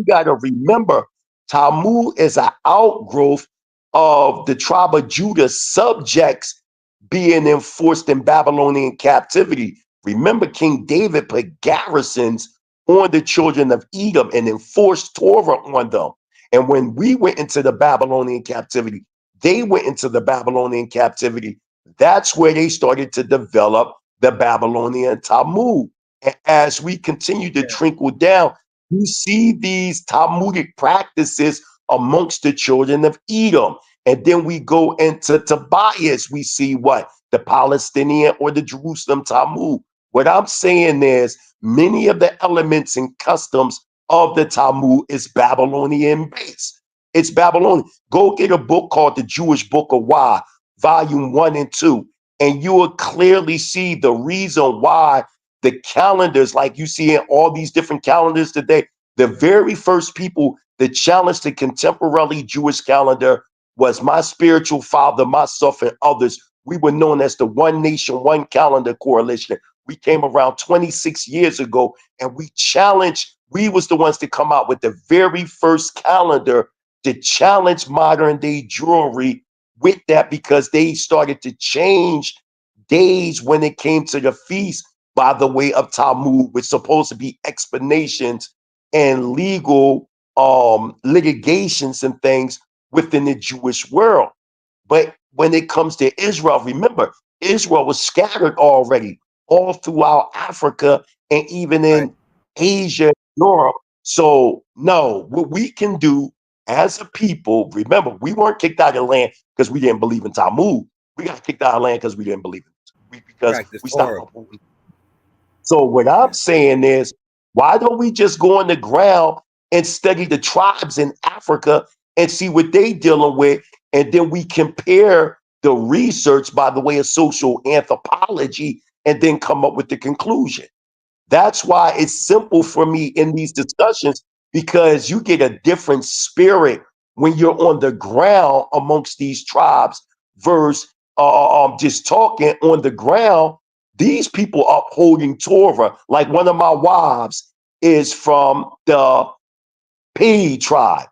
gotta remember, Talmud is an outgrowth of the tribe of Judah subjects being enforced in Babylonian captivity. Remember, King David put garrisons on the children of Edom and enforced Torah on them. And when we went into the Babylonian captivity, they went into the Babylonian captivity, that's where they started to develop the Babylonian Talmud. And as we continue to trickle down, you see these Talmudic practices amongst the children of Edom. And then we go into Tobias, we see what? The Palestinian or the Jerusalem Talmud. What I'm saying is many of the elements and customs of the Talmud is Babylonian based. It's Babylonian. Go get a book called The Jewish Book of Why, Volume 1 and 2, and you will clearly see the reason why the calendars, like you see in all these different calendars today, the very first people that challenged the contemporary Jewish calendar was my spiritual father, myself, and others. We were known as the One Nation, One Calendar Coalition. We came around 26 years ago, and we challenged, we was the ones to come out with the very first calendar to challenge modern day Jewry with that, because they started to change days when it came to the feast by the way of Talmud, which supposed to be explanations and legal litigations and things within the Jewish world. But when it comes to Israel, remember, Israel was scattered already all throughout Africa and even in Asia, Europe. So no, what we can do as a people, remember, we weren't kicked out of the land because we didn't believe in Talmud. We got kicked out of the land because we didn't believe in it. Because we stopped upholding. So what I'm saying is, why don't we just go on the ground and study the tribes in Africa and see what they dealing with, and then we compare the research by the way of social anthropology and then come up with the conclusion. That's why it's simple for me in these discussions, because you get a different spirit when you're on the ground amongst these tribes versus just talking on the ground. These people upholding Torah, like one of my wives is from the P tribe,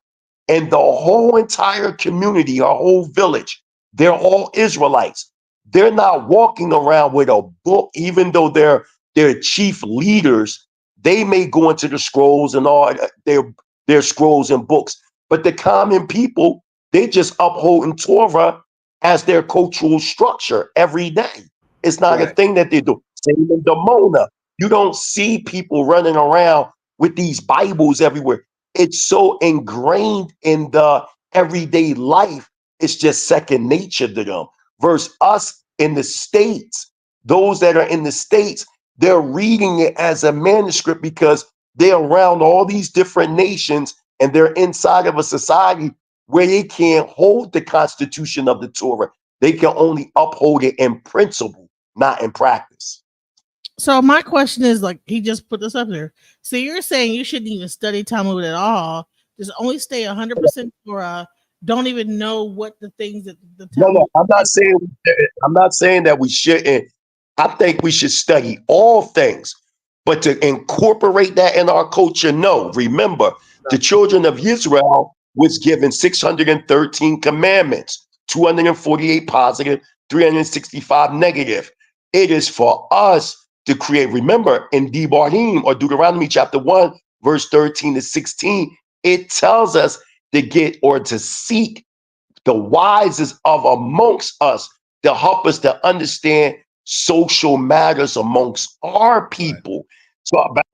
and the whole entire community, our whole village, they're all Israelites. They're not walking around with a book, even though they're chief leaders. They may go into the scrolls and all their scrolls and books, but the common people, they just upholding Torah as their cultural structure every day. It's not a thing that they do. Same in Demona. You don't see people running around with these Bibles everywhere. It's so ingrained in the everyday life, it's just second nature to them. Versus us in the States, those that are in the States, they're reading it as a manuscript because they're around all these different nations and they're inside of a society where they can't hold the constitution of the Torah. They can only uphold it in principle, not in practice. So my question is, like, he just put this up there. So you're saying you shouldn't even study Talmud at all, just only stay 100% Torah, don't even know what the things that the Talmud. No, I'm not saying that we shouldn't. I think we should study all things, but to incorporate that in our culture, no. Remember, the children of Israel was given 613 commandments, 248 positive, 365 negative. It is for us to create. Remember, in Devarim or Deuteronomy chapter 1, verse 13 to 16, it tells us to get or to seek the wisest of amongst us to help us to understand social matters amongst our people. So but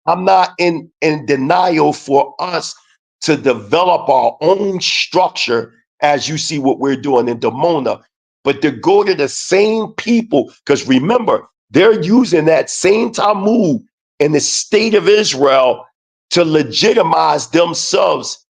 I'm not in denial for us to develop our own structure as you see what we're doing in Demona, but to go to the same people, because remember, they're using that same Talmud in the state of Israel to legitimize themselves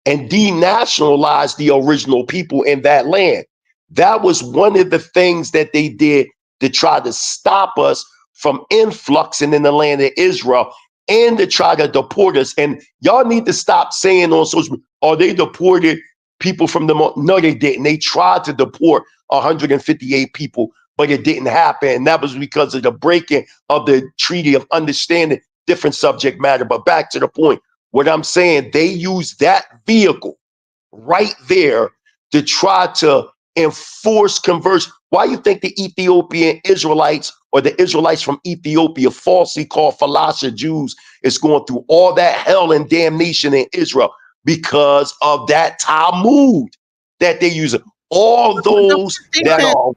and denationalize the original people in that land. That was one of the things that they did to try to stop us from influxing in the land of Israel and to try to deport us. And y'all need to stop saying on social media, oh, they deported people from the... No, they didn't. They tried to deport 158 people, but it didn't happen. And that was because of the breaking of the Treaty of Understanding, different subject matter. But back to the point, what I'm saying, they use that vehicle right there to try to enforce conversion. Why you think the Ethiopian Israelites or the Israelites from Ethiopia, falsely called Falasha Jews, is going through all that hell and damnation in Israel? Because of that Talmud that they use. all those that are.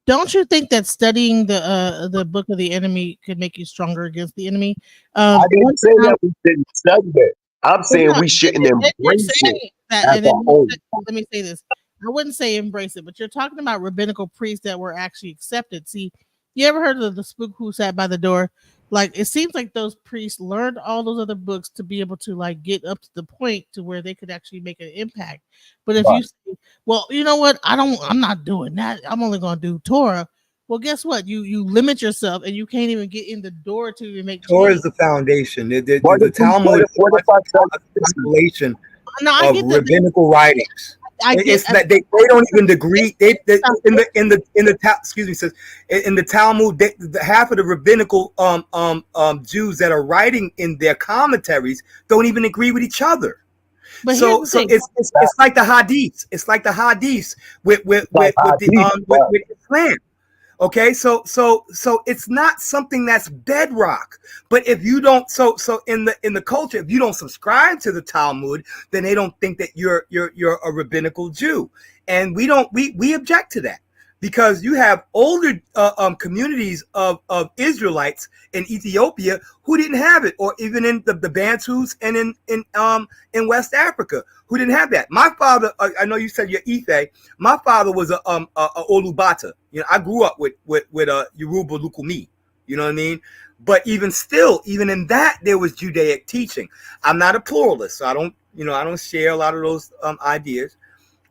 Don't you think that studying the book of the enemy could make you stronger against the enemy? I didn't say that we didn't study that. I'm saying we shouldn't embrace it as a whole. Let me say this. I wouldn't say embrace it, but you're talking about rabbinical priests that were actually accepted. See, you ever heard of the spook who sat by the door? Like, it seems like those priests learned all those other books to be able to like get up to the point to where they could actually make an impact. But if you say, well, you know what, I'm not doing that. I'm only going to do Torah. Well, guess what? You limit yourself, and you can't even get in the door to even make. Torah is the foundation. The Talmud is a compilation of rabbinical writings. It's that they don't even agree. In the Talmud, half of the rabbinical Jews that are writing in their commentaries don't even agree with each other. But so it's like the hadiths. It's like the hadiths with Islam. Okay, so it's not something that's bedrock. But if you don't, so in the culture, if you don't subscribe to the Talmud, then they don't think that you're a rabbinical Jew, and we object to that, because you have older communities of Israelites in Ethiopia who didn't have it, or even in the Bantus and in West Africa who didn't have that. My father, I know you said you're Ife. My father was a Olubata. You know, I grew up with Yoruba Lukumi. You know what I mean? But even still, even in that, there was Judaic teaching. I'm not a pluralist, so I don't share a lot of those ideas.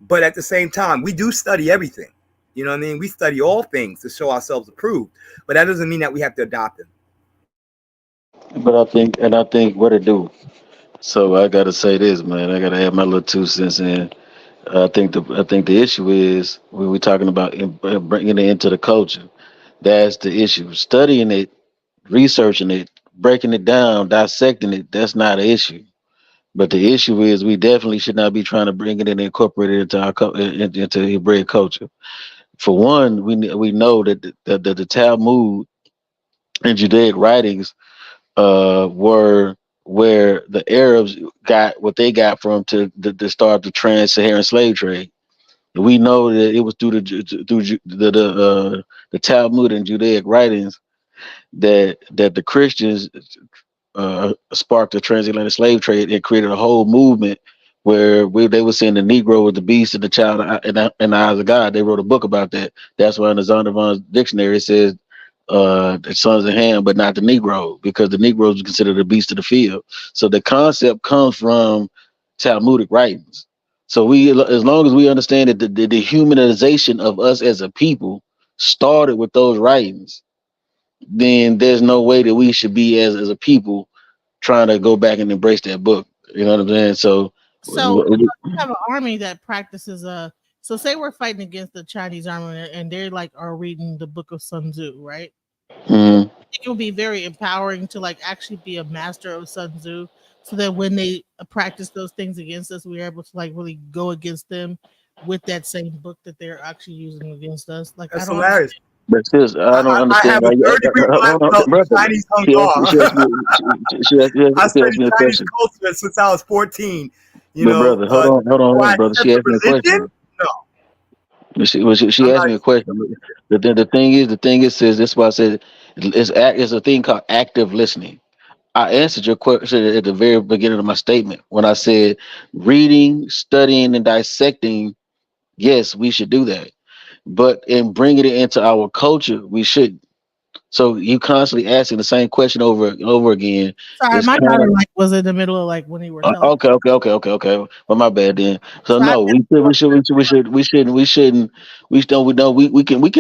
But at the same time, we do study everything. You know what I mean? We study all things to show ourselves approved, but that doesn't mean that we have to adopt them. But I think what it do. So I gotta say this, man. I gotta have my little 2 cents in. I think the issue is when we're talking about bringing it into the culture. That's the issue. Studying it, researching it, breaking it down, dissecting it. That's not an issue. But the issue is we definitely should not be trying to bring it in and incorporate it into our into Hebraic culture. For one, we know that the Talmud and Judaic writings were where the Arabs got what they got from to start the trans-Saharan slave trade. We know that it was through the Talmud and Judaic writings that the Christians sparked the transatlantic slave trade and created a whole movement where they were saying the Negro was the beast and the child in the eyes of God. They wrote a book about that. That's why in the Zondervan's dictionary it says the sons of Ham, but not the Negro, because the Negroes are considered the beast of the field. So the concept comes from Talmudic writings. So as long as we understand that the dehumanization of us as a people started with those writings, then there's no way that we should be as a people trying to go back and embrace that book. You know what I'm saying? So you have an army that practices so say we're fighting against the Chinese army and they're like are reading the book of Sun Tzu, right? Mm-hmm. I think it will be very empowering to like actually be a master of Sun Tzu, so that when they practice those things against us, we're able to like really go against them with that same book that they're actually using against us. Like, that's hilarious. But sis, I don't understand. I have a 3rd-degree black belt in Chinese Hung Law. She asked me I studied Chinese culture since I was 14. Brother, hold on, brother. She asked me a question. No. She asked me a question. The thing is, says this is why I said it's a thing called active listening. I answered your question at the very beginning of my statement when I said reading, studying, and dissecting. Yes, we should do that. But in bringing it into our culture, we should. So you constantly asking the same question over and over again. Sorry, my daughter was in the middle of like when you were telling. Okay. Well, my bad then. So no, we can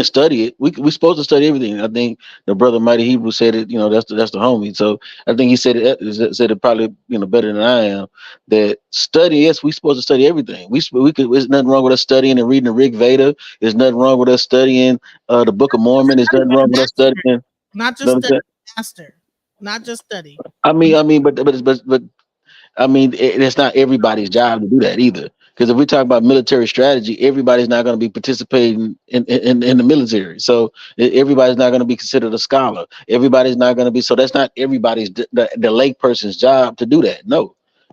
study it. We're supposed to study everything. I think the brother Mighty Hebrew said it. That's the homie. So I think he said it probably better than I am. That study, yes, we're supposed to study everything. We could. There's nothing wrong with us studying and reading the Rig Veda. There's nothing wrong with us studying the Book of Mormon. There's nothing wrong with us studying. Not just study, master. Not just study. I mean, but I mean, it's not everybody's job to do that either. Because if we talk about military strategy, everybody's not going to be participating in the military. So everybody's not going to be considered a scholar. Everybody's not going to be. So that's not everybody's the lay person's job to do that. No, you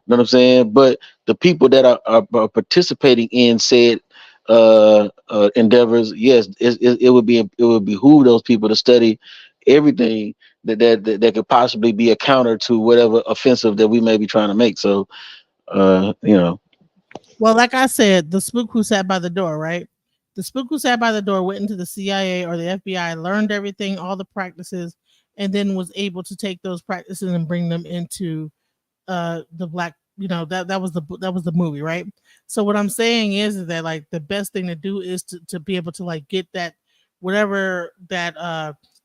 know what I'm saying? But the people that are participating in said endeavors, yes, it would behoove those people to study everything that could possibly be a counter to whatever offensive that we may be trying to make. So, you know. Well, like I said, the spook who sat by the door, right? The spook who sat by the door went into the CIA or the FBI, learned everything, all the practices, and then was able to take those practices and bring them into the black, that was the movie, right? So what I'm saying is that like the best thing to do is to be able to like get that whatever that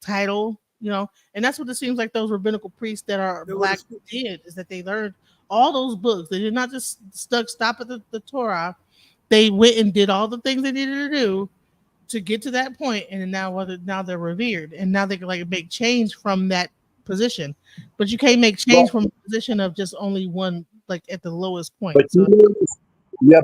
title, and that's what it seems like those rabbinical priests that are black did, is that they learned all those books. They did not just stop at the Torah. They went and did all the things they needed to do to get to that point, and now they're revered, and now they can like make change from that position. But you can't make change from a position of just only one, like at the lowest point. But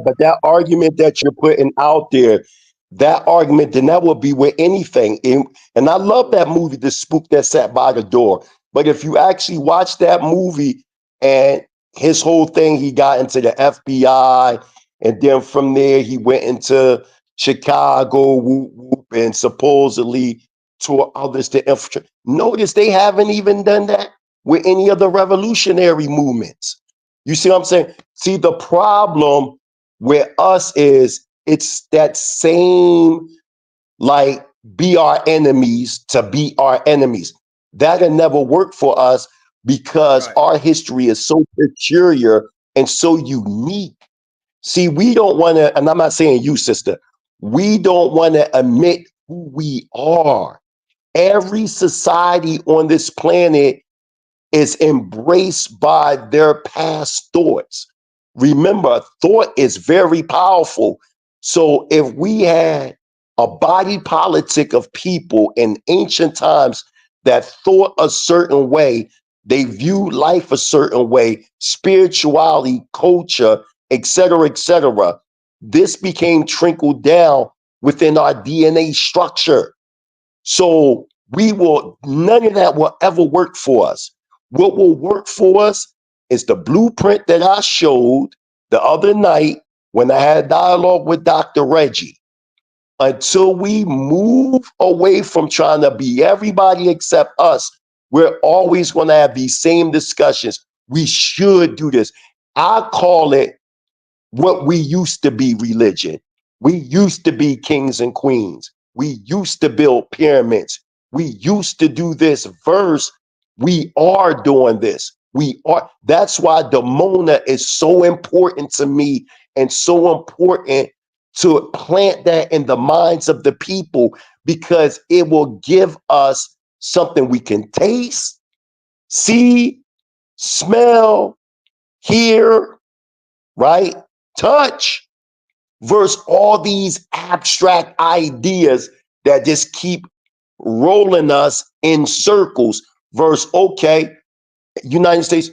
but that argument that you're putting out there, that argument, then that would be with anything. And I love that movie, The Spook That Sat by the Door. But if you actually watch that movie and his whole thing, he got into the FBI, and then from there he went into Chicago, whoop, whoop, and supposedly taught others to infiltrate. Notice they haven't even done that with any of the revolutionary movements. You see what I'm saying? See, the problem with us is it's that same, like, be our enemies to be our enemies. That'll never work for us because our history is so peculiar and so unique. See, we don't want to, and I'm not saying you, sister, we don't want to admit who we are. Every society on this planet is embraced by their past thoughts. Remember, thought is very powerful. So if we had a body politic of people in ancient times that thought a certain way, they viewed life a certain way, spirituality, culture, etc., this became trickled down within our DNA structure. So none of that will ever work for us. What will work for us is the blueprint that I showed the other night when I had a dialogue with Dr. Reggie. Until we move away from trying to be everybody except us, we're always going to have these same discussions. We should do this. I call it what we used to be religion. We used to be kings and queens. We used to build pyramids. We used to do this verse. We are doing this. That's why Demona is so important to me and so important to plant that in the minds of the people, because it will give us something we can taste, see, smell, hear, right? Touch, versus all these abstract ideas that just keep rolling us in circles. Versus, okay, United States,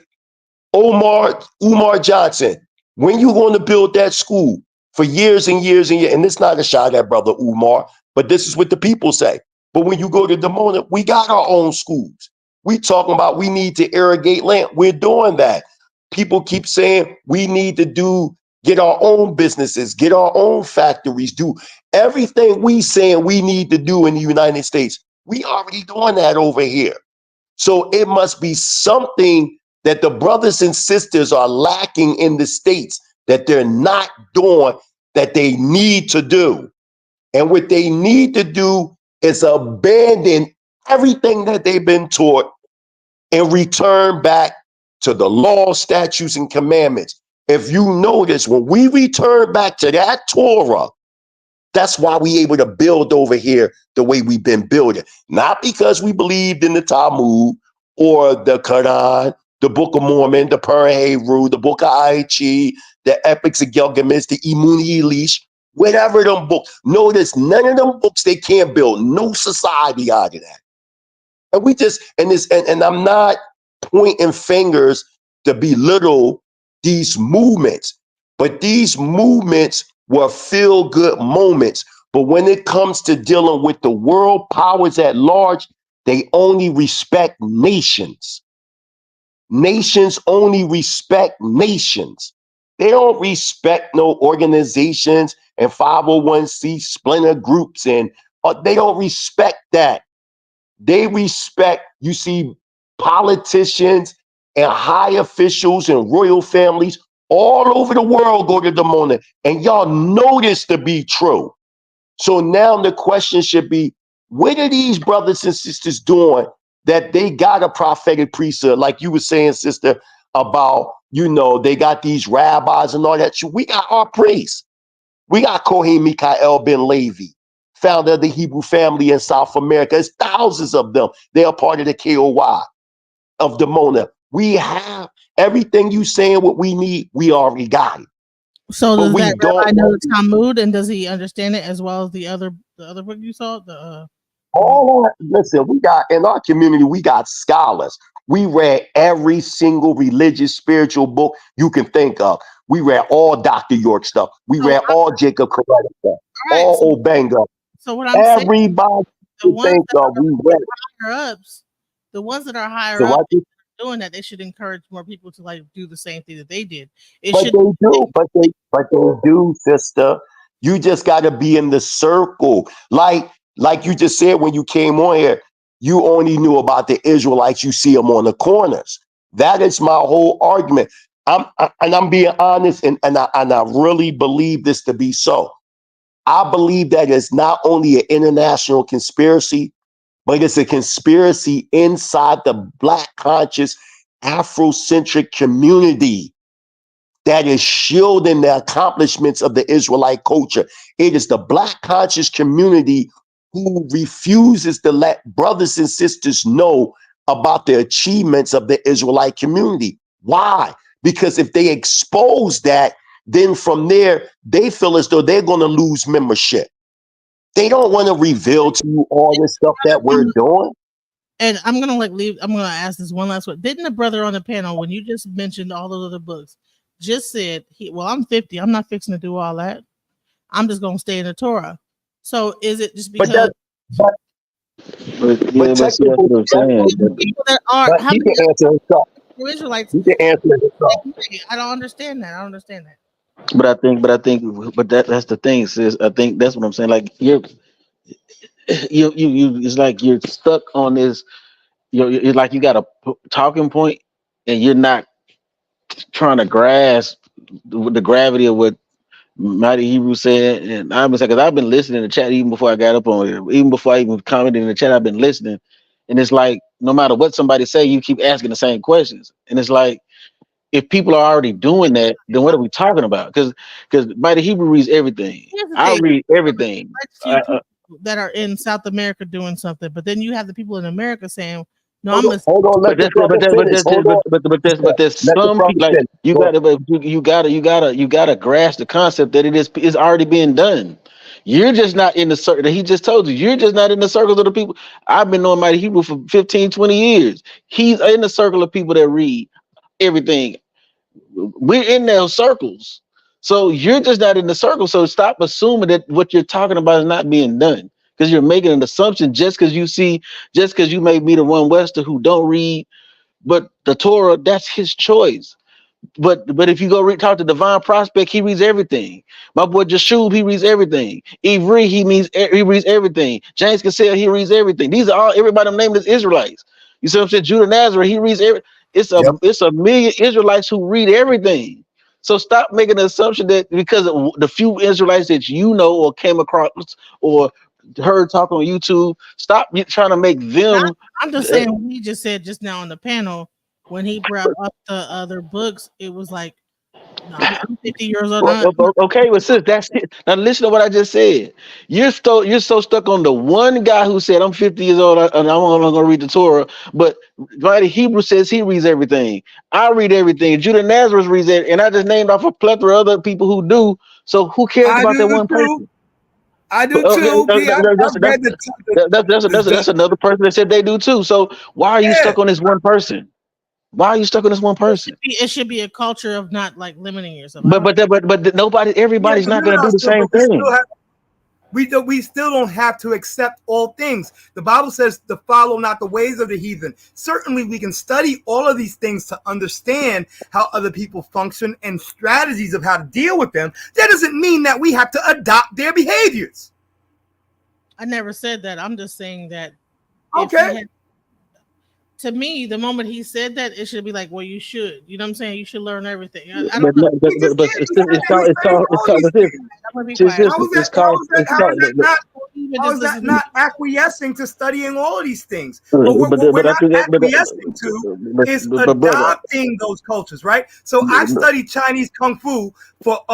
Umar Johnson, when you going to build that school? For years and years and years, and it's not a shot at brother Umar, but this is what the people say. But when you go to Demona, we got our own schools. We talking about we need to irrigate land. We're doing that. People keep saying we need to get our own businesses, get our own factories, do everything we saying we need to do in the United States. We already doing that over here. So it must be something that the brothers and sisters are lacking in the States that they're not doing that they need to do. And what they need to do is abandon everything that they've been taught and return back to the law, statutes, and commandments. If you notice, when we return back to that Torah, that's why we able to build over here the way we've been building. Not because we believed in the Talmud or the Quran, the Book of Mormon, the H0LY, the Book of AINT, the Epics of Gilgamesh, the Imuni Elish, whatever them books. Notice none of them books, they can't build no society out of that. And we just, and I'm not pointing fingers to belittle these movements, but these movements were feel-good moments. But when it comes to dealing with the world powers at large, they only respect nations. Nations only respect nations. They don't respect no organizations and 501c splinter groups, and they don't respect that. They respect, you see, politicians and high officials and royal families all over the world go to the moon, and y'all know this to be true. So now the question should be, what are these brothers and sisters doing that they got a prophetic priesthood? Like you were saying, sister, about, they got these rabbis and all that. We got our priests. We got Kohen Mikael ben Levi, founder of the Hebrew family in South America. There's thousands of them. They are part of the H0LY of the Mona. We have everything you saying what we need. We already got it. So does that rabbi know the Talmud, and does he understand it as well as the other book you saw? Listen, we got in our community, we got scholars. We read every single religious, spiritual book you can think of. We read all Dr. York stuff. We read all Jacob Coretta stuff, all Obenga. So what I'm saying, the ones that are higher ups, the ones that are higher up doing that, they should encourage more people to like do the same thing that they did. But they do, sister. You just got to be in the circle. Like you just said when you came on here, you only knew about the Israelites. You see them on the corners. That is my whole argument. I'm being honest, and I really believe this to be so. I believe that it's not only an international conspiracy, but it's a conspiracy inside the Black conscious Afrocentric community that is shielding the accomplishments of the Israelite culture. It is the Black conscious community who refuses to let brothers and sisters know about the achievements of the Israelite community. Why? Because if they expose that, then from there, they feel as though they're going to lose membership. They don't want to reveal to you all this stuff that we're doing. And I'm gonna I'm gonna ask this one last one. Didn't the brother on the panel, when you just mentioned all those other books, just said, I'm 50, I'm not fixing to do all that. I'm just gonna stay in the Torah. So is it just because but that's what I'm saying. People that are how many Israelites? I don't understand that. But I think that's the thing, sis. I think that's what I'm saying. Like you it's like you're stuck on this. It's like you got a talking point, and you're not trying to grasp the gravity of what Mighty Hebrew said. And I'm saying, because I've been listening to chat even before I got up on here, even before I even commented in the chat. I've been listening, and it's like no matter what somebody say, you keep asking the same questions, and it's like, if people are already doing that, then what are we talking about? Because Mighty Hebrew reads everything. I read everything. That are in South America doing something, but then you have the people in America saying, "No, I'm hold on." But there's some people like you gotta grasp the concept that it's already being done. You're just not in the circle. He just told you, you're just not in the circles of the people. I've been knowing Mighty Hebrew for 15, 20 years. He's in the circle of people that read everything. We're in those circles. So you're just not in the circle. So stop assuming that what you're talking about is not being done. Because you're making an assumption just because you may be the one Wester who don't read, but the Torah, that's his choice. But if you go talk to Divine Prospect, he reads everything. My boy Jashub, he reads everything. Ivri, he reads everything. James Cassell, he reads everything. These are all everybody named as Israelites. You see what I'm saying? Judah Nazareth, he reads it's a million Israelites who read everything. So stop making the assumption that because of the few Israelites that you know or came across or heard talk on YouTube, stop trying to make them. I'm just saying what he just said just now on the panel. When he brought up the other books, it was like, no, I'm 50 years old. Okay, well, sis, that's it. Now listen to what I just said. You're so stuck on the one guy who said, I'm 50 years old and I'm only going to read the Torah. But Mighty Hebrew says he reads everything. I read everything. Judah Nazareth reads it. And I just named off a plethora of other people who do. So who cares about that one person? I do too. That's another person that said they do too. So why are you stuck on this one person? Why are you stuck on this one person? It should be a culture of not like limiting yourself. But everybody's not going to do the same thing. We still don't have to accept all things. The Bible says to follow not the ways of the heathen. Certainly we can study all of these things to understand how other people function and strategies of how to deal with them. That doesn't mean that we have to adopt their behaviors. I never said that. I'm just saying that. Okay. To me, the moment he said that, it should be like, well, you should. You know what I'm saying? You should learn everything. I don't know. How is that not acquiescing to studying all of these things? But what we're not acquiescing to is adopting those cultures, right? So I've studied Chinese Kung Fu for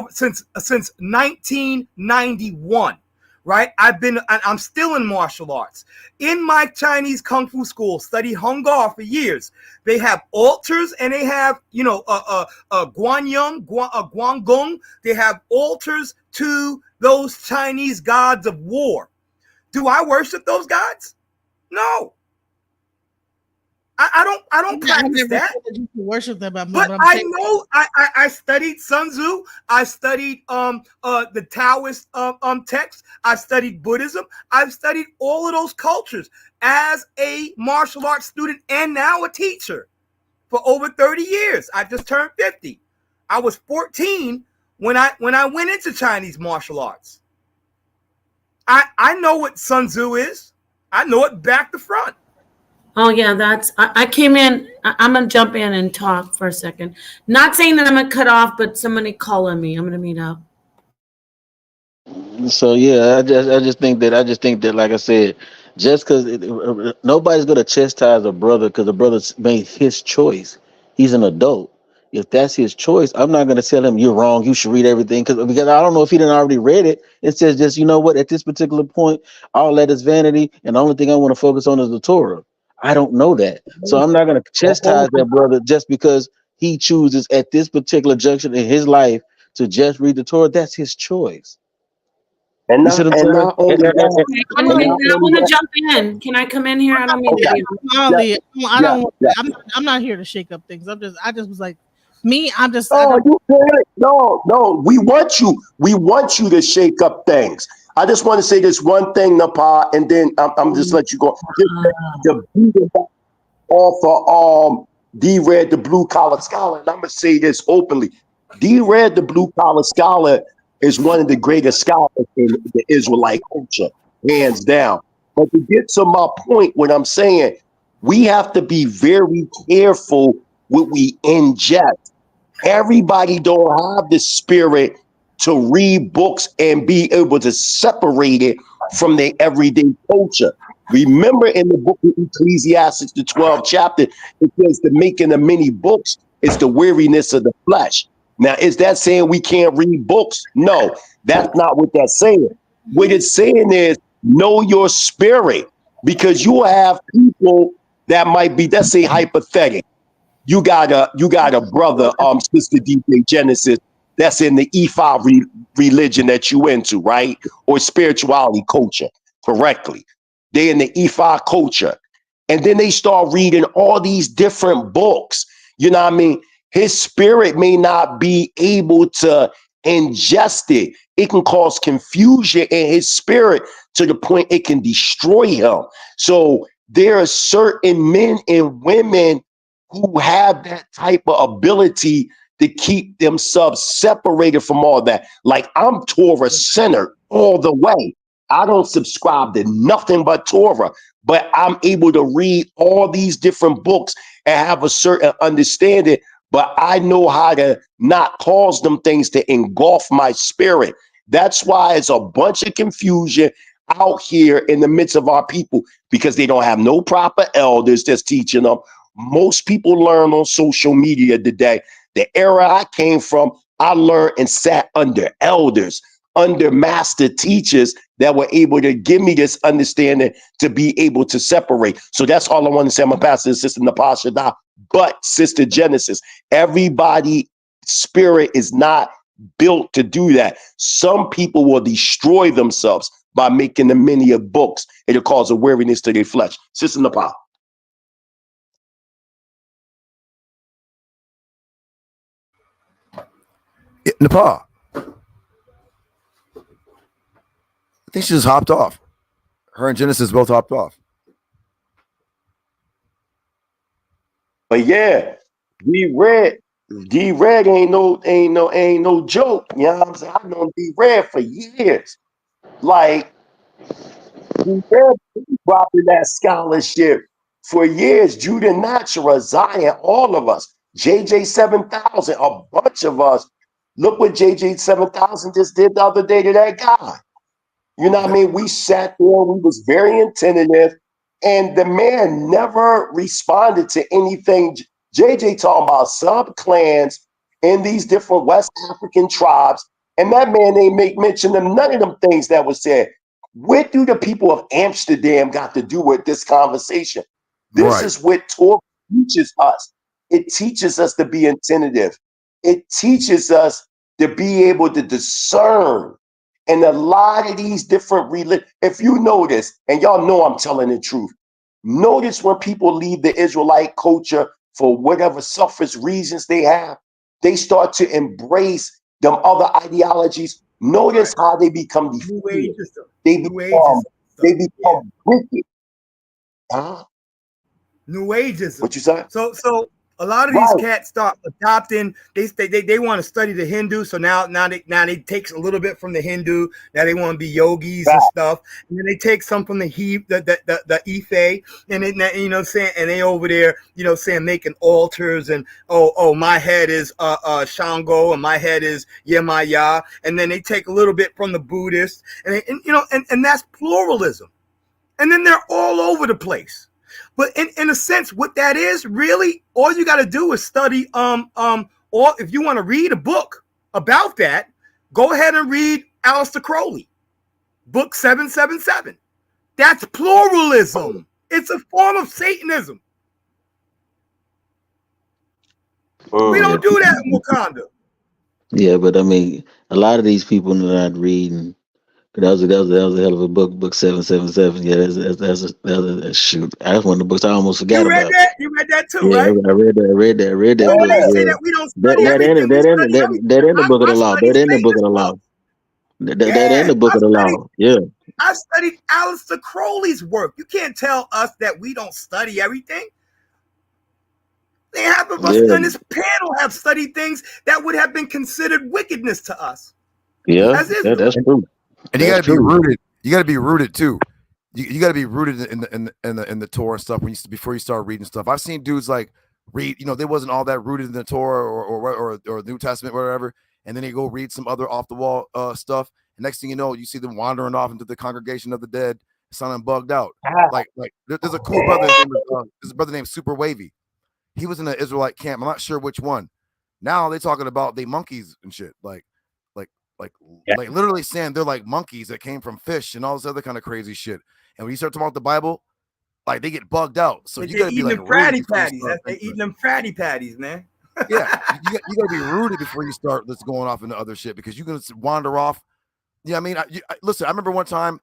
since 1991. Right, I'm still in martial arts. In my Chinese Kung Fu school, studied Hung Gar for years. They have altars and they have, Guanyang, Guangong. They have altars to those Chinese gods of war. Do I worship those gods? No. I don't practice that. Worship them, but I know I studied Sun Tzu. I studied the Taoist text. I studied Buddhism. I've studied all of those cultures as a martial arts student and now a teacher for over 30 years. I just turned 50. I was 14 when I went into Chinese martial arts. I know what Sun Tzu is. I know it back to front. Oh yeah, I came in. I'm gonna jump in and talk for a second. Not saying that I'm gonna cut off, but somebody calling me. I'm gonna meet up. So yeah, I just think that like I said, just because nobody's gonna chastise a brother because the brother's made his choice. He's an adult. If that's his choice, I'm not gonna tell him you're wrong. You should read everything because I don't know if he didn't already read it. It says just what at this particular point, all that is vanity, and the only thing I want to focus on is the Torah. I don't know that, so I'm not gonna chastise that brother just because he chooses at this particular junction in his life to just read the Torah. That's his choice. And You see what I'm saying? not only that, I want to jump in. Can I come in here? I don't mean to. I'm not here to shake up things. I just was like, me. I'm just. No. We want you. We want you to shake up things. I just want to say this one thing, Napa, and then I'm just let you go. The beat off of D Red, the blue collar scholar, and I'm gonna say this openly. D Red, the blue collar scholar, is one of the greatest scholars in the Israelite culture, hands down. But to get to my point, what I'm saying, we have to be very careful what we ingest. Everybody don't have the spirit to read books and be able to separate it from their everyday culture. Remember in the book of Ecclesiastes, the 12th chapter, it says the making of many books is the weariness of the flesh. Now, is that saying we can't read books? No, that's not what that's saying. What it's saying is know your spirit, because you will have people that might be, let's say, hypothetical. You got a brother, Sister DJ Genesis, that's in the E5 religion that you into, right? Or spirituality culture, correctly. They in the E5 culture. And then they start reading all these different books. You know what I mean? His spirit may not be able to ingest it. It can cause confusion in his spirit to the point it can destroy him. So there are certain men and women who have that type of ability to keep themselves separated from all that. Like, I'm Torah centered all the way. I don't subscribe to nothing but Torah, but I'm able to read all these different books and have a certain understanding, but I know how to not cause them things to engulf my spirit. That's why it's a bunch of confusion out here in the midst of our people, because they don't have no proper elders that's teaching them. Most people learn on social media today. The era I came from, I learned and sat under elders, under master teachers that were able to give me this understanding to be able to separate. So that's all I want to say. I'm a pastor, Sister Napasha, but Sister Genesis, everybody spirit is not built to do that. Some people will destroy themselves by making the many of books. It'll cause a weariness to their flesh. Sister Napasha. Nepal. think she just hopped off. Her and Genesis both hopped off. But yeah, D-Red ain't no joke. You know what I'm saying? I've known D-Red for years. Like, D-Red dropping that scholarship for years. Judah Natural, Zion, all of us. JJ 7000, a bunch of us. Look what JJ 7000 just did the other day to that guy. You know what I mean? We sat there, we was very attentive, and the man never responded to anything. JJ talking about sub-clans in these different West African tribes, and that man ain't make mention of none of them things that was said. What do the people of Amsterdam got to do with this conversation? This is what Torah teaches us. It teaches us to be attentive. It teaches us to be able to discern. And a lot of these different religions, if you notice, and y'all know I'm telling the truth, notice when people leave the Israelite culture for whatever selfish reasons they have, they start to embrace them other ideologies. Notice how they become defeated. They become wicked. Huh? New Ageism. What you say? So a lot of these cats start adopting. They want to study the Hindu. So now they take a little bit from the Hindu. Now they want to be yogis and stuff. And then they take some from the Ife, and they, you know, saying, and they over there, you know, saying making altars and my head is Shango and my head is Yemaya. And then they take a little bit from the Buddhists, and you know, and that's pluralism. And then they're all over the place. But in a sense, what that is, really, all you got to do is study, or if you want to read a book about that, go ahead and read H0LY, book 777. That's pluralism. It's a form of Satanism. We don't do that in Wakanda. Yeah, but I mean, a lot of these people are not reading. That was a hell of a book 777. Yeah, that's shoot. That's one of the books I almost forgot You read about. that? You read that too, Yeah, right? I read that So when book. they say Yeah. that we don't study everything, That in the book of the law. That in the book of the law. That in the book of the law. Yeah. I studied H0LY's work. You can't tell us that we don't study everything. They half of us on this panel have studied things that would have been considered wickedness to us. Yeah, that's true. And you got to be rooted. You got to be rooted too. You got to be rooted in the Torah and stuff before you start reading stuff. I've seen dudes like read, you know, they wasn't all that rooted in the Torah or the New Testament, whatever, and then they go read some other off the wall stuff. And next thing you know, you see them wandering off into the congregation of the dead, sounding bugged out. Like there's a cool brother. There's a brother named Super Wavy. He was in an Israelite camp. I'm not sure which one. Now they're talking about they monkeys and shit. Like literally saying they're like monkeys that came from fish and all this other kind of crazy shit. And when you start talking about the Bible, like they get bugged out. So you gotta be like fatty patties. They're eating them fatty patties, man. Yeah, you gotta be rooted before you start this going off into other shit because you're gonna wander off. Yeah, I mean, listen. I remember one time,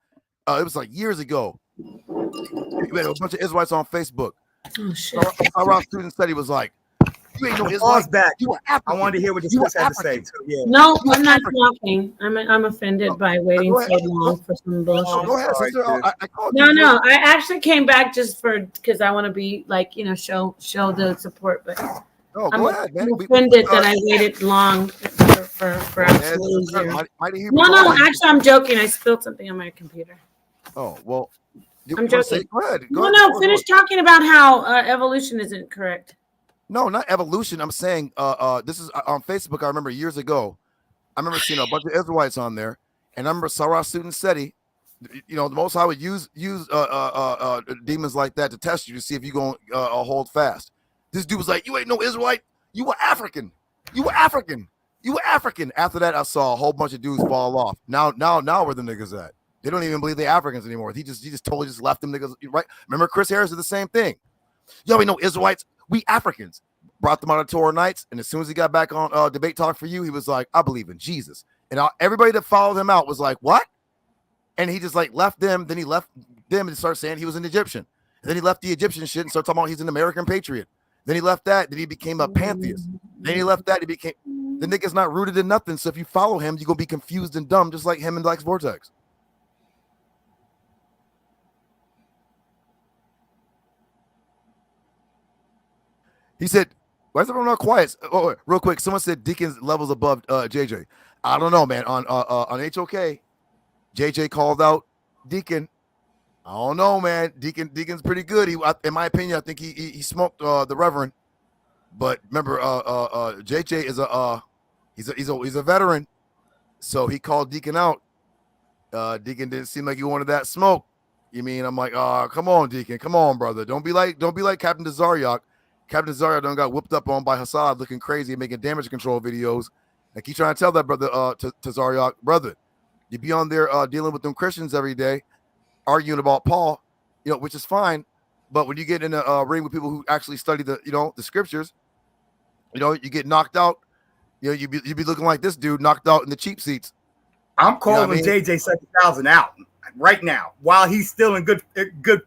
it was like years ago. We had a bunch of Israelites on Facebook. Oh shit! Our student study was like, "You ain't no Israelite. Back. You were African. I wanted to hear what you had to say too. Yeah. No, I'm not talking. I'm offended by waiting so long for some bullshit. Go ahead, sister. I called no. I actually came back just because I want to be like, you know, show the support, but. Go ahead, man. I'm offended that I waited long for absolutely zero. No, actually, I'm joking. I spilled something on my computer. Oh, well. I'm joking. Go ahead. Finish talking about how evolution isn't correct. No, not evolution. I'm saying this is on Facebook. I remember years ago. I remember seeing a bunch of Israelites on there, and I remember Sarah student SETI. You know, the Most High would use demons like that to test you to see if you going hold fast. This dude was like, "You ain't no Israelite. You were African. You were African. You were African." After that, I saw a whole bunch of dudes fall off. Now, where the niggas at? They don't even believe they're Africans anymore. He just totally just left them niggas. Right? Remember, Chris Harris did the same thing. Yo, ain't no Israelites. We Africans. Brought them out of Torah nights, and as soon as he got back on Debate Talk for You, he was like, "I believe in Jesus." And everybody that followed him out was like, "What?" And he just like left them. Then he left them and started saying he was an Egyptian. And then he left the Egyptian shit and started talking about he's an American patriot. Then he left that. Then he became a pantheist. Then he left that. He became the nigga's not rooted in nothing. So if you follow him, you're gonna be confused and dumb, just like him and Lex Vortex. He said, "Why is everyone not quiet?" Oh, real quick, someone said Deacon's levels above JJ. I don't know, man. On HOK, JJ called out Deacon. I don't know, man. Deacon's pretty good. He, in my opinion, I think he smoked the Reverend. But remember, JJ is he's a veteran, so he called Deacon out. Deacon didn't seem like he wanted that smoke. You mean I'm like, come on, Deacon, come on, brother. Don't be like Capt Tazaryach. Capt Tazaryach done got whipped up on by Hasad, looking crazy, making damage control videos. I keep trying to tell that brother Tazaryach, brother, you be on there dealing with them Christians every day, arguing about Paul, which is fine. But when you get in a ring with people who actually study the scriptures, you get knocked out. You be looking like this dude knocked out in the cheap seats. I'm calling JJ 7000 out right now while he's still in good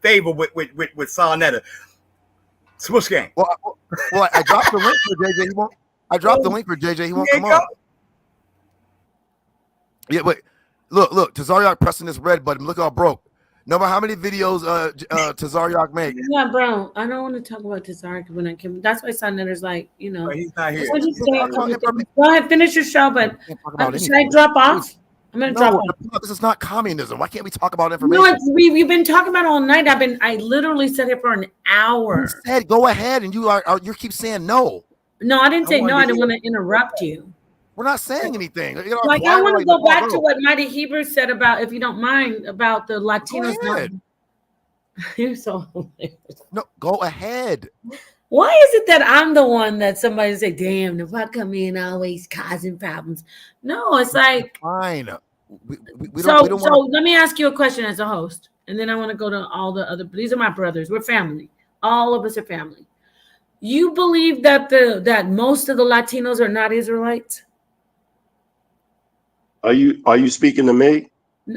favor with Sarnetta. Smush gang. Well, I dropped the link for JJ. He won't. I dropped the link for JJ. He won't come on. Yeah, wait. Look. Tazaryach pressing this red button. Look how broke. No matter how many videos Tazaryach make. Yeah, bro. I don't want to talk about Tazaryach when I can. That's why Sarnetta's like, But he's not here. Go ahead, finish your show. But should I drop off? I'm gonna drop off. This is not communism. Why can't we talk about information? No, we've been talking about it all night. I literally sat here for an hour. You said go ahead, and you keep saying no. No, I didn't say no. I didn't want to interrupt you. We're not saying anything. Like I want to go back to what Mighty Hebrew said about, if you don't mind, about the Latinos. You're so hilarious. No, go ahead. Why is it that I'm the one that somebody say, "Damn, if I come in always causing problems"? No, it's like fine. We so don't let me ask you a question as a host, and then I want to go to all the other. These are my brothers. We're family. All of us are family. You believe that that most of the Latinos are not Israelites? Are you speaking to me?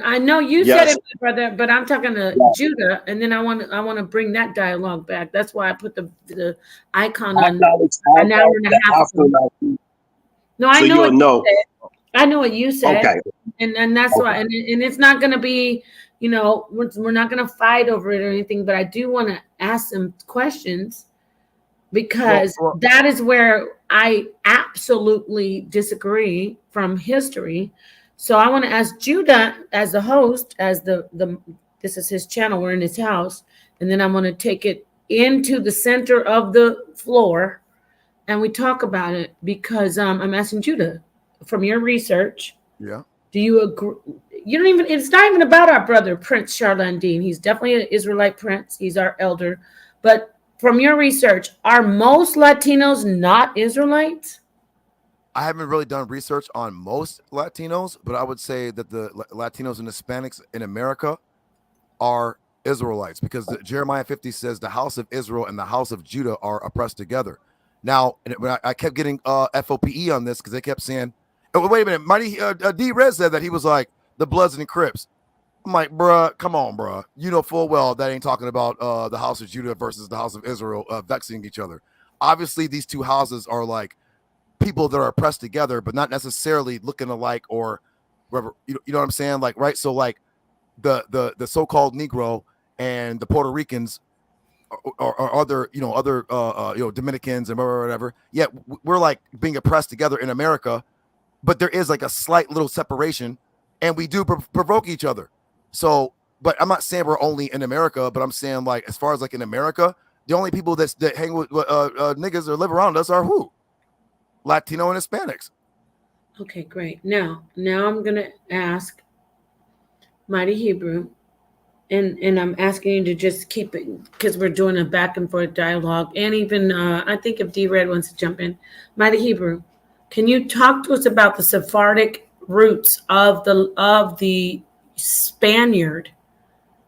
I know you said it, brother, but I'm talking to Judah, and then I want to bring that dialogue back. That's why I put the icon on an hour and a half ago. No, I know what you said. I know what you said, okay. and that's why, and it's not going to be, we're not going to fight over it or anything. But I do want to ask some questions because that is where I absolutely disagree from history. So I want to ask Judah as the host, as the this is his channel, we're in his house, and then I'm going to take it into the center of the floor, and we talk about it because I'm asking Judah, from your research, do you agree? You don't even. It's not even about our brother Prince Charlandine. He's definitely an Israelite prince. He's our elder, but from your research, are most Latinos not Israelites? I haven't really done research on most Latinos, but I would say that the Latinos and Hispanics in America are Israelites because Jeremiah 50 says the house of Israel and the house of Judah are oppressed together. Now, when I kept getting FOPE on this because they kept saying, oh, wait a minute, Mighty D-Rez said that he was like the Bloods and the Crips. I'm like, bruh, come on, bruh. You know full well that ain't talking about the house of Judah versus the house of Israel vexing each other. Obviously, these two houses are like people that are oppressed together, but not necessarily looking alike or whatever. You know what I'm saying? Like, right? So, like, the so-called Negro and the Puerto Ricans or other Dominicans and whatever. Yeah, we're like being oppressed together in America, but there is like a slight little separation, and we do provoke each other. So, but I'm not saying we're only in America, but I'm saying like as far as like in America, the only people that hang with niggas or live around us are who? Latino and Hispanics. Okay, great. Now I'm gonna ask Mighty Hebrew, and I'm asking you to just keep it because we're doing a back and forth dialogue, and even I think if D-Red wants to jump in, Mighty Hebrew, can you talk to us about the Sephardic roots of the Spaniard?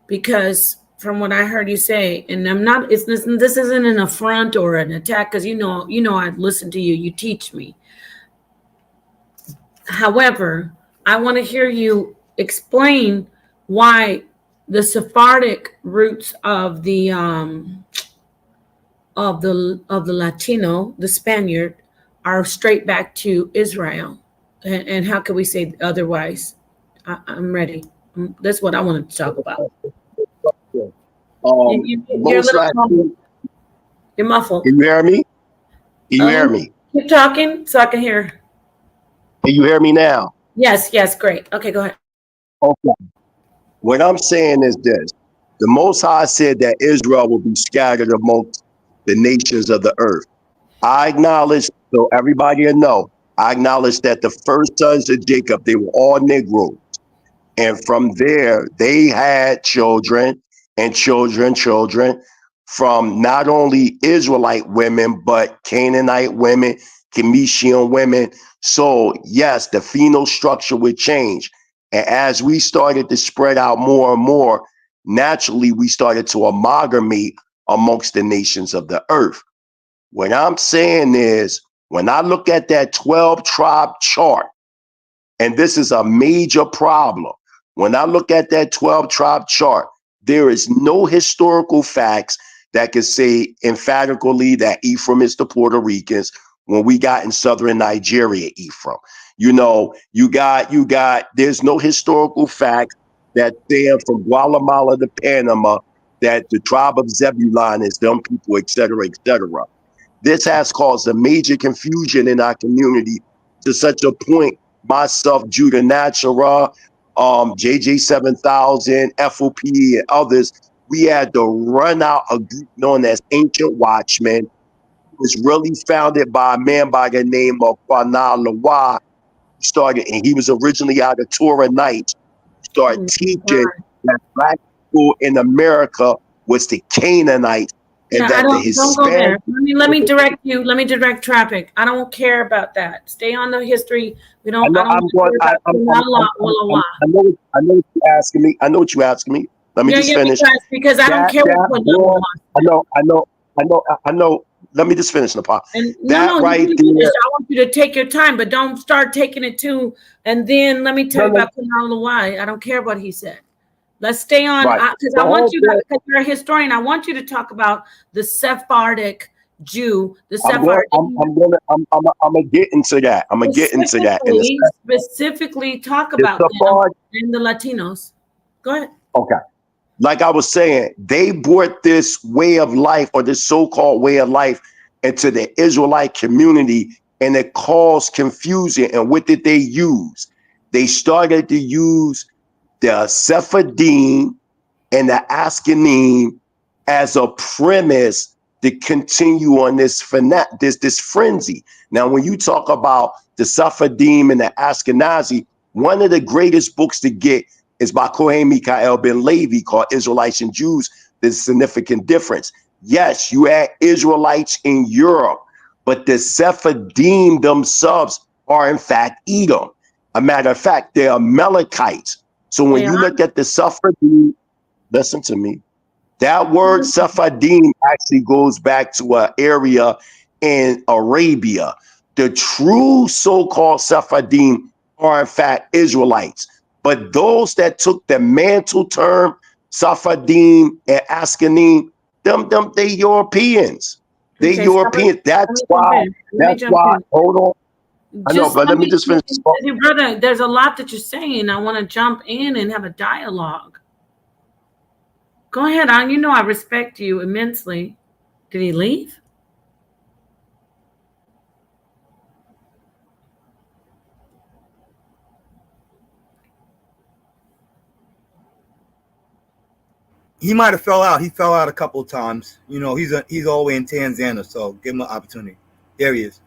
Because from what I heard you say, and I'm not, this isn't an affront or an attack, because you know I listen to you, you teach me. However, I want to hear you explain why the Sephardic roots of the Latino, the Spaniard, are straight back to Israel, and how can we say otherwise? I'm ready. That's what I wanted to talk about. You're muffled. Can you hear me? Can you hear me? Keep talking so I can hear. Can you hear me now? Yes, great. Okay, go ahead. Okay. What I'm saying is this. The Most High said that Israel will be scattered amongst the nations of the earth. I acknowledge, so everybody will know, I acknowledge that the first sons of Jacob, they were all Negroes. And from there, they had children and children from not only Israelite women, but Canaanite women, Chemician women. So yes, the phenol structure would change. And as we started to spread out more and more, naturally, we started to amalgamate amongst the nations of the earth. What I'm saying is, when I look at that 12 tribe chart, and this is a major problem, when I look at that 12 tribe chart, there is no historical facts that could say emphatically that Ephraim is the Puerto Ricans when we got in southern Nigeria, Ephraim. You know, there's no historical facts that stand from Guatemala to Panama that the tribe of Zebulon is them people, et cetera, et cetera. This has caused a major confusion in our community to such a point. Myself, Judah Natural, JJ 7000, FOP, and others, we had to run out a group known as Ancient Watchmen. It was really founded by a man by the name of H0LY. And he was originally out of Torah Nights. Started teaching that black people in America was the Canaanites. And that the Hispanic. Don't go there. Let me direct you. Let me direct traffic. I don't care about that. Stay on the history. We don't. I know what you're asking me. I know what you're asking me. Let me just finish. Because I don't care what. I know. Let me just finish, Nepal. I want you to take your time, but don't start taking it too. And then let me tell you about H0LY. I don't care what he said. Let's stay on, because I want you, because you're a historian, I want you to talk about the Sephardic Jew, the Sephardic. I'm gonna get into that. I'm gonna get into that. Specifically talk about them and the Latinos. Go ahead. Okay. Like I was saying, they brought this way of life, or this so-called way of life, into the Israelite community, and it caused confusion. And what did they use? They started to use the Sephardim and the Ashkenazim as a premise to continue on this frenzy. Now, when you talk about the Sephardim and the Ashkenazi, one of the greatest books to get is by Kohen Mikael ben Levi, called Israelites and Jews, The Significant Difference. Yes, you had Israelites in Europe, but the Sephardim themselves are in fact Edom. A matter of fact, they are Amalekites. So when you look at the Sephardim, listen to me, that word Sephardim actually goes back to an area in Arabia. The true so-called Sephardim are in fact Israelites. But those that took the mantle term, Sephardim and Ashkenazim, they Europeans. They Europeans. That's why, hold on. I know, but let me just finish. Brother, there's a lot that you're saying. I want to jump in and have a dialogue. Go ahead. You know I respect you immensely. Did he leave? He might have fell out. He fell out a couple of times. You know, he's all the way in Tanzania, so give him an opportunity. There he is.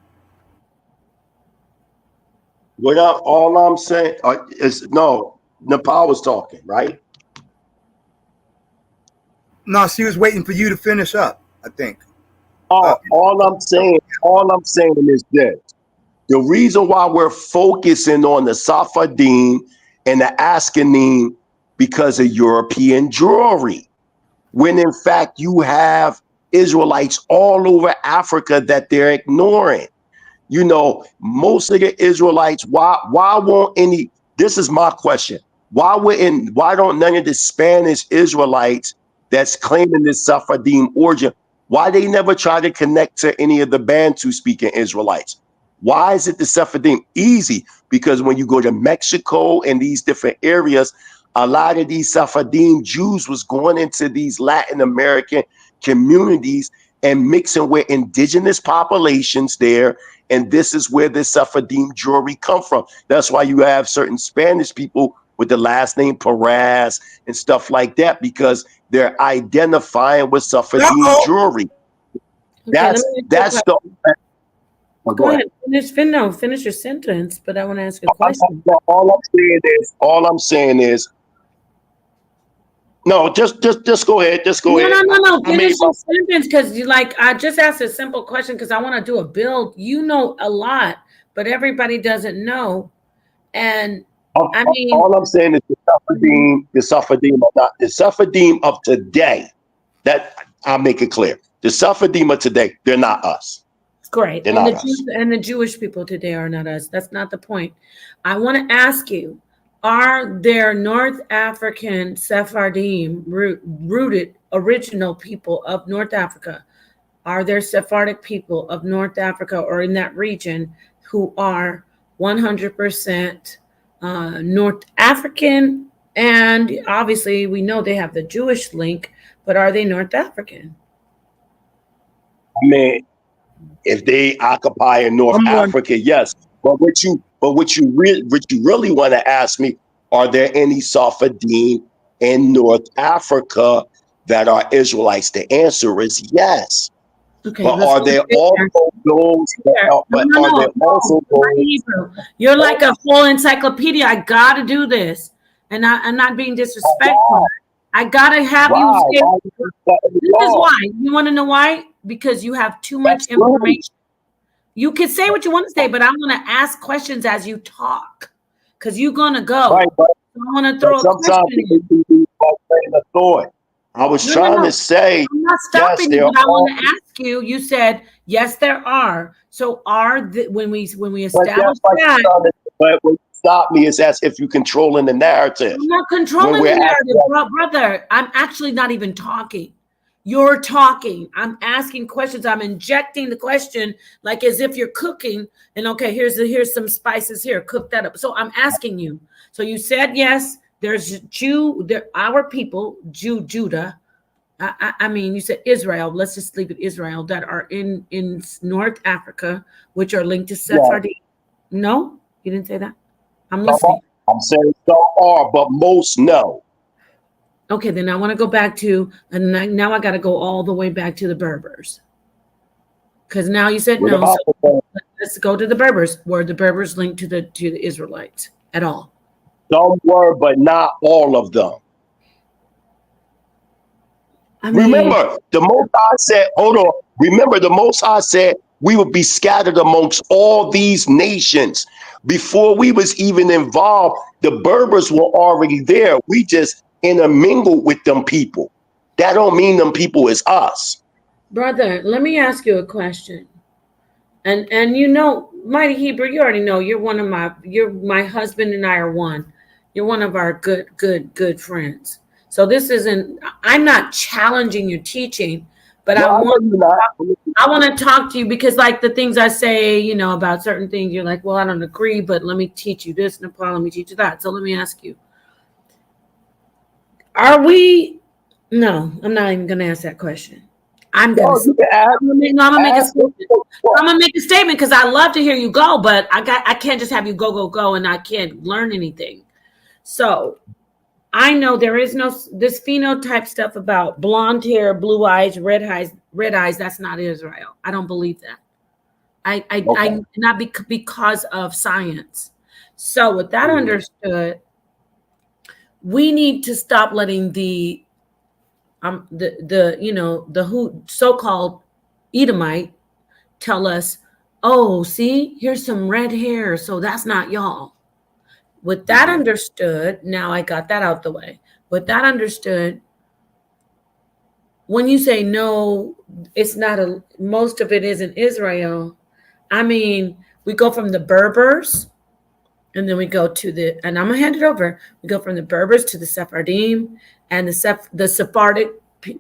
All I'm saying is, no, Nepal was talking, right? No, she was waiting for you to finish up, I think. All I'm saying is this. The reason why we're focusing on the Sephardim and the Ashkenazim because of European jewelry, when in fact you have Israelites all over Africa that they're ignoring. You know, most of the Israelites, why won't any, this is my question, why don't none of the Spanish Israelites that's claiming this Sephardim origin, why they never try to connect to any of the Bantu speaking Israelites? Why is it the Sephardim? Easy, because when you go to Mexico and these different areas, a lot of these Sephardim Jews was going into these Latin American communities and mixing with indigenous populations there. And this is where the Sephardim Jewry come from. That's why you have certain Spanish people with the last name Perez and stuff like that, because they're identifying with Sephardim Jewry. Okay, That's the. Oh, go ahead. Finish your sentence, but I want to ask you a question. All I'm saying is, no, just go ahead. Just go ahead. No. Finish your sentence, because I just asked a simple question because I want to do a build. You know a lot, but everybody doesn't know. And I mean, all I'm saying is the Sephardim of today. That I'll make it clear. The Sephardim of today, they're not us. Great. They're not us. And the Jewish people today are not us. That's not the point. I want to ask you, are there North African Sephardim rooted original people of North Africa? Are there Sephardic people of North Africa or in that region who are 100% North African? And obviously we know they have the Jewish link, but are they North African? I mean, if they occupy in North Africa, yes. But what you really want to ask me, are there any Sephardim in North Africa that are Israelites? The answer is yes. Okay, but are there also those? You're like a full encyclopedia. I gotta do this, and I'm not being disrespectful. I gotta have you say. This is why. You want to know why? Because you have too much information. You can say what you want to say, but I'm gonna ask questions as you talk, because you're gonna go. Right, but I want to throw a question in. I was trying to say, I'm not stopping you, but I want to ask you. You said yes, there are. So when we establish that. But what stop me is as if you're controlling the narrative. I'm not controlling the narrative, brother. I'm actually not even talking. You're talking. I'm asking questions. I'm injecting the question like as if you're cooking. And okay, here's some spices here. Cook that up. So I'm asking you. So you said yes. There's our people, Judah. I mean, you said Israel. Let's just leave it Israel that are in North Africa, which are linked to Sephardim. Yeah. No, you didn't say that. I'm listening. I'm saying some are, but most no. Okay, then I want to go back to, and now I got to go all the way back to the Berbers. Because now you said no. So let's go to the Berbers. Were the Berbers linked to the Israelites at all? Some were, but not all of them. I mean, remember, the Most High said, hold on. Remember, the Most High said we would be scattered amongst all these nations. Before we was even involved, the Berbers were already there. We just intermingled with them people. That don't mean them people is us. Brother, let me ask you a question. And you know, Mighty Hebrew, you already know you're my husband and I are one. You're one of our good friends. So this isn't, I'm not challenging your teaching, but no, I want to talk to you because like the things I say, you know, about certain things, you're like, well, I don't agree, but let me teach you this, Nepal, let me teach you that. So let me ask you, no, I'm not even going to ask that question. I'm going to make a statement because I love to hear you go, but I can't just have you go, and I can't learn anything. So I know there is this phenotype stuff about blonde hair, blue eyes, red eyes. That's not Israel. I don't believe that. I not because of science. So with that understood, we need to stop letting the so-called Edomite tell us, oh, see, here's some red hair, so that's not y'all. With that understood, now I got that out the way. With that understood, when you say no, it's not most of it isn't Israel. I mean, we go from the Berbers, and then we go to and I'm gonna hand it over. We go from the Berbers to the Sephardim and the Sephardic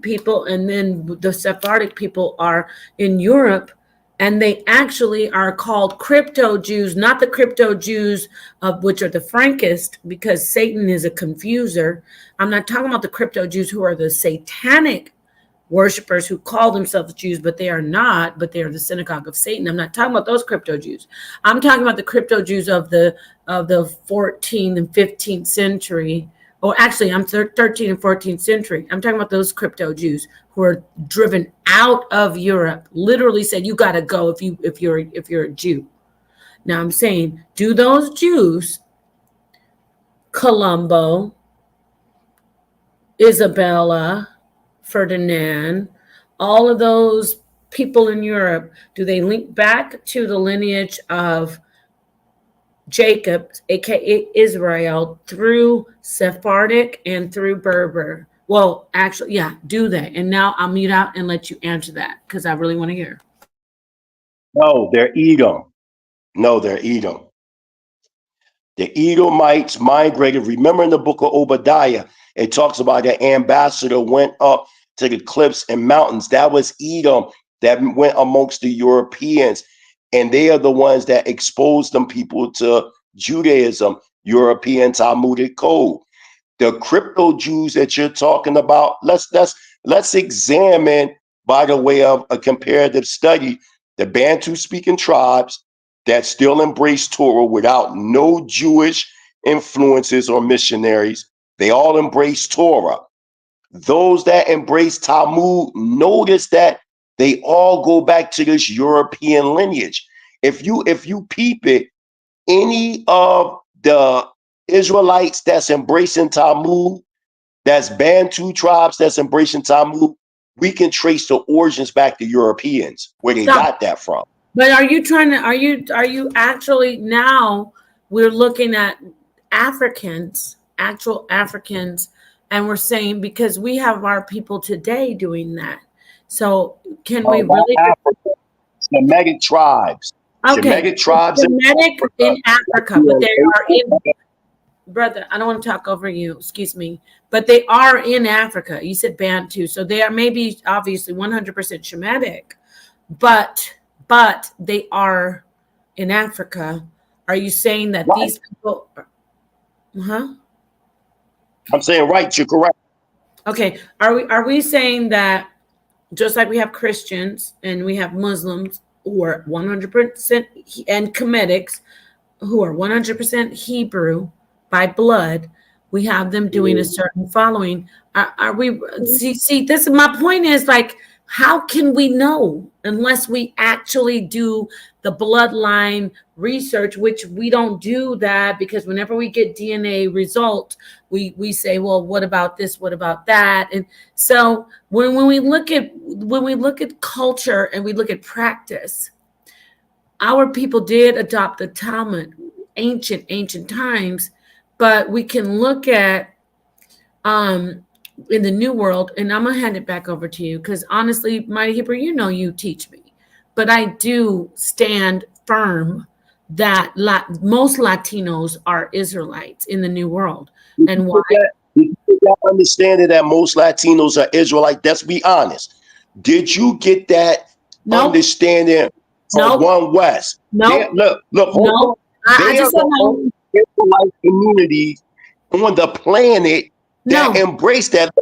people, and then the Sephardic people are in Europe. And they actually are called crypto Jews, not the crypto Jews of which are the Frankist, because Satan is a confuser. I'm not talking about the crypto Jews who are the satanic worshipers who call themselves Jews, but they are not, but they are the synagogue of Satan. I'm not talking about those crypto Jews. I'm talking about the crypto Jews of the 14th and 15th century. Or actually, I'm 13th and 14th century. I'm talking about those crypto Jews who are driven out of Europe. Literally said, you got to go if you're a Jew. Now I'm saying, do those Jews, Colombo, Isabella, Ferdinand, all of those people in Europe, do they link back to the lineage of Jacob, aka Israel, through Sephardic and through Berber? Well, actually, yeah, do they? And now I'll mute out and let you answer that because I really want to hear. No, they're Edom. No, they're Edom. The Edomites migrated. Remember in the book of Obadiah, it talks about the ambassador went up to the cliffs and mountains. That was Edom that went amongst the Europeans. And they are the ones that exposed them people to Judaism, European Talmudic code. The crypto Jews that you're talking about, let's examine by the way of a comparative study, the Bantu speaking tribes that still embrace Torah without no Jewish influences or missionaries. They all embrace Torah. Those that embrace Talmud, notice that they all go back to this European lineage. If you peep it, any of the Israelites that's embracing Talmud, that's Bantu tribes that's embracing Talmud, we can trace the origins back to Europeans, where they got that from. But are you actually now we're looking at Africans, actual Africans, and we're saying because we have our people today doing that. So can we really Semitic tribes. Okay. Semitic tribes Semitic in Africa, but they are in brother, I don't want to talk over you, excuse me, but they are in Africa. You said Bantu, so they are maybe obviously 100% Shemitic, but they are in Africa. Are you saying that these people? I'm saying right. You're correct. Okay. Are we saying that just like we have Christians and we have Muslims who are 100% and Comedics who are 100% Hebrew by blood, we have them doing a certain following. Are we see this is my point is like, how can we know unless we actually do the bloodline research, which we don't do that because whenever we get DNA results, we say, well, what about this? What about that? And so when we look at culture and we look at practice, our people did adopt the Talmud, ancient times, but we can look at in the new world, and I'm gonna hand it back over to you because honestly, Mighty Hebrew, you teach me, but I do stand firm that most Latinos are Israelites in the new world. And why? Did you understand that most Latinos are Israelite? Let's be honest. Did you get that understanding from One West? No. Look, hold on. They are the only Israelite community on the planet that embrace that.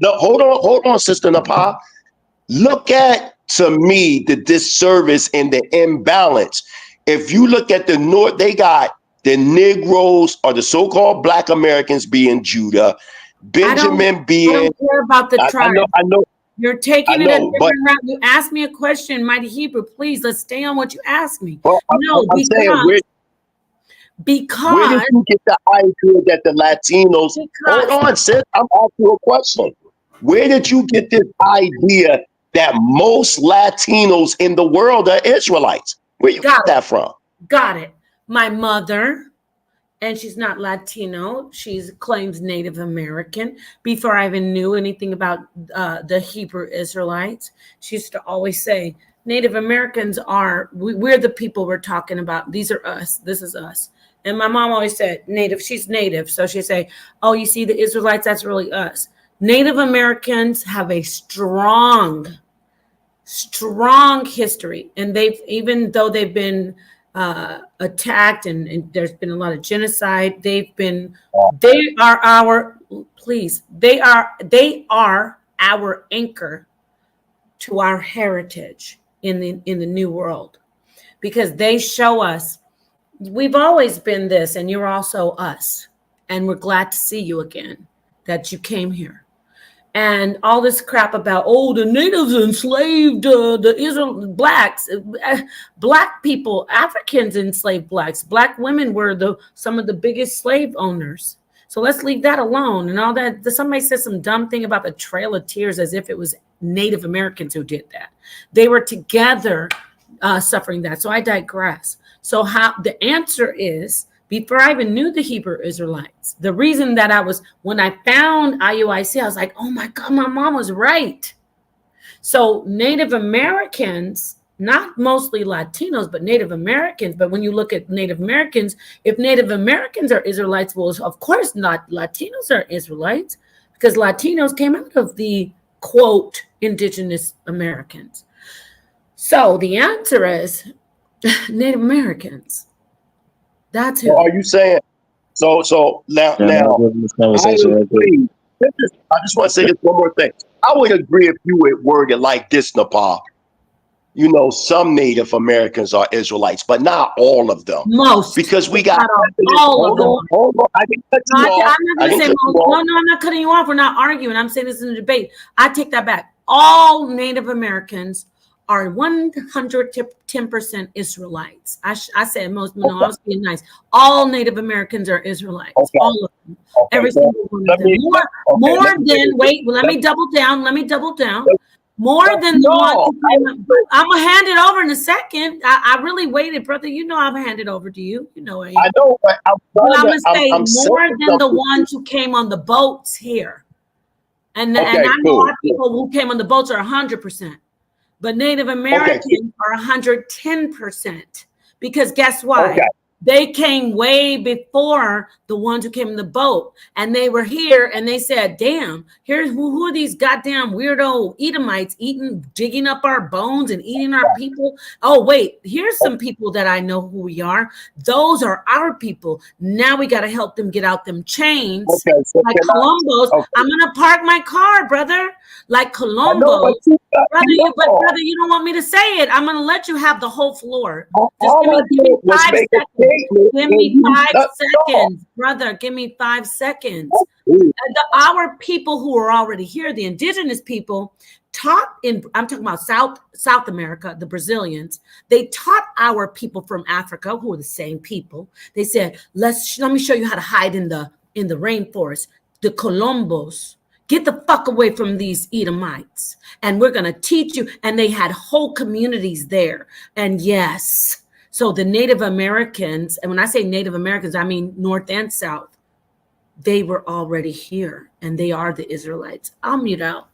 No, hold on, Sister Napa. Look at, to me, the disservice and the imbalance. If you look at the North, they got the Negroes or the so-called Black Americans being Judah, Benjamin being. I don't care about the tribe. I know. You're taking it a different route. You asked me a question, Mighty Hebrew. Please, let's stay on what you asked me. Well, because where did you get the idea that the Latinos? Hold on, sis. I'm asking you a question. Where did you get this idea that most Latinos in the world are Israelites? Where you got that from? Got it. My mother, and she's not Latino. She claims Native American. Before I even knew anything about the Hebrew Israelites, she used to always say, Native Americans we're the people we're talking about. These are us. This is us. And my mom always said Native. She's Native. So she'd say, oh, you see the Israelites, that's really us. Native Americans have a strong history. And even though they've been attacked and there's been a lot of genocide, they are our anchor to our heritage in the new world, because they show us we've always been this and you're also us, and we're glad to see you again, that you came here. And all this crap about, oh, the natives enslaved the Israel blacks, black people, Africans enslaved blacks. Black women were some of the biggest slave owners. So let's leave that alone. And all that. Somebody said some dumb thing about the Trail of Tears as if it was Native Americans who did that. They were together suffering that. So I digress. So how the answer is, before I even knew the Hebrew Israelites, the reason that when I found IUIC, I was like, oh my God, my mom was right. So Native Americans, not mostly Latinos, but Native Americans. But when you look at Native Americans, if Native Americans are Israelites, well, of course not Latinos are Israelites, because Latinos came out of the, quote, indigenous Americans. So the answer is Native Americans. That's who. So are you saying? So now I agree. I just want to say this one more thing. I would agree if you would word it like this, Nepal. You know, some Native Americans are Israelites, but not all of them. Most. Because we got all of them. Hold on. I didn't cut you off. I'm not going to say most. No, I'm not cutting you off. We're not arguing. I'm saying this in a debate. I take that back. All Native Americans are 110% Israelites. I said most, no, I was being nice. All Native Americans are Israelites. Okay. All of them. Okay. Every single one of them. Let me double down. More than the one. I'm going to hand it over in a second. I really waited, brother. You know I'm handed over to you. You know I am. I know, but I'm going to say more than the ones who came on the boats here. And I know our people who came on the boats are 100%. But Native Americans are 110%. Because guess what? Okay. They came way before the ones who came in the boat. And they were here and they said, damn, here's who are these goddamn weirdo Edomites digging up our bones and eating our people? Oh, wait, here's some people that I know who we are. Those are our people. Now we got to help them get out them chains. Okay, so like Columbus. I'm going to park my car, brother. Like Columbus. Brother, you don't want me to say it. I'm going to let you have the whole floor. Just give me 5 seconds. Give me 5 seconds, brother. Give me 5 seconds. Our people who are already here, the indigenous people, I'm talking about South America, the Brazilians. They taught our people from Africa, who are the same people. They said, let me show you how to hide in the rainforest. The Colombos. Get the fuck away from these Edomites. And we're going to teach you. And they had whole communities there. And yes. So the Native Americans, and when I say Native Americans, I mean North and South, they were already here. And they are the Israelites. I'll mute out.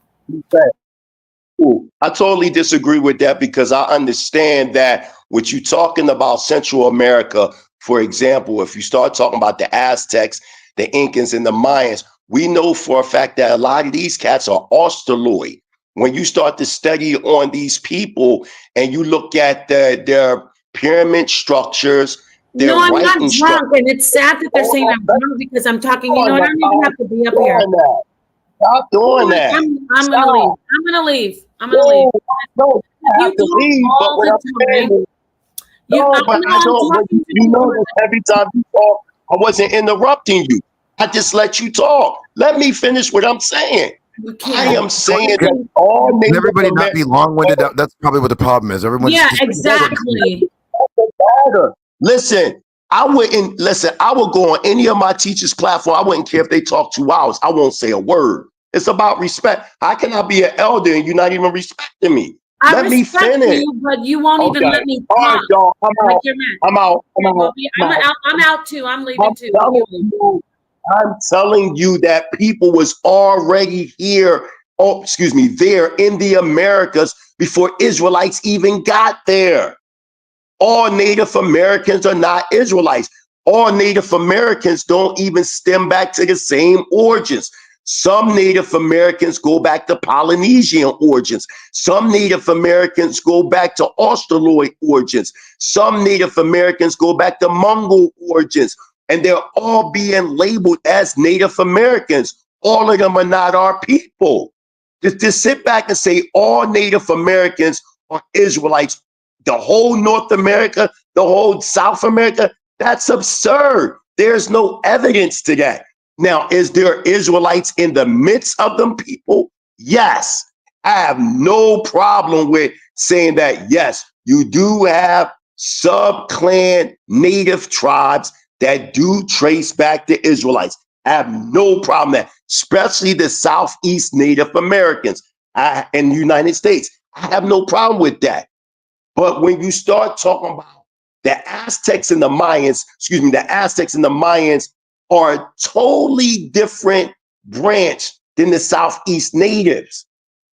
I totally disagree with that, because I understand that what you're talking about Central America, for example, if you start talking about the Aztecs, the Incans, and the Mayans, we know for a fact that a lot of these cats are H0LY. When you start to study on these people and you look at their pyramid structures, no, I'm not drunk, and it's sad that they're saying I'm drunk because I'm talking. You know, I don't even have to be up here. Stop doing that. I'm gonna leave. I'm gonna leave. You talk all the time. You know that every time you talk, I wasn't interrupting you. I just let you talk. Let me finish what I'm saying. I am saying that all Native everybody not be long-winded. That's probably what the problem is. Everyone's exactly. Listen, I would go on any of my teachers' platform. I wouldn't care if they talk 2 hours. I won't say a word. It's about respect. How can I be an elder and you're not even respecting me? Let me finish. You, but you won't even let me talk. All right, y'all. I'm out. I'm out too. I'm leaving too. I'm telling you that people was already here. There in the Americas before Israelites even got there. All Native Americans are not Israelites. All Native Americans don't even stem back to the same origins. Some Native Americans go back to Polynesian origins. Some Native Americans go back to H0LY origins. Some Native Americans go back to Mongol origins. And they're all being labeled as Native Americans. All of them are not our people. To sit back and say all Native Americans are Israelites, the whole North America, the whole South America, that's absurd. There's no evidence to that. Now, is there Israelites in the midst of them people? Yes. I have no problem with saying that, yes, you do have sub-clan native tribes that do trace back to Israelites. I have no problem with that, especially the Southeast Native Americans in the United States. I have no problem with that. But when you start talking about the Aztecs and the Mayans, the Aztecs and the Mayans are a totally different branch than the Southeast natives.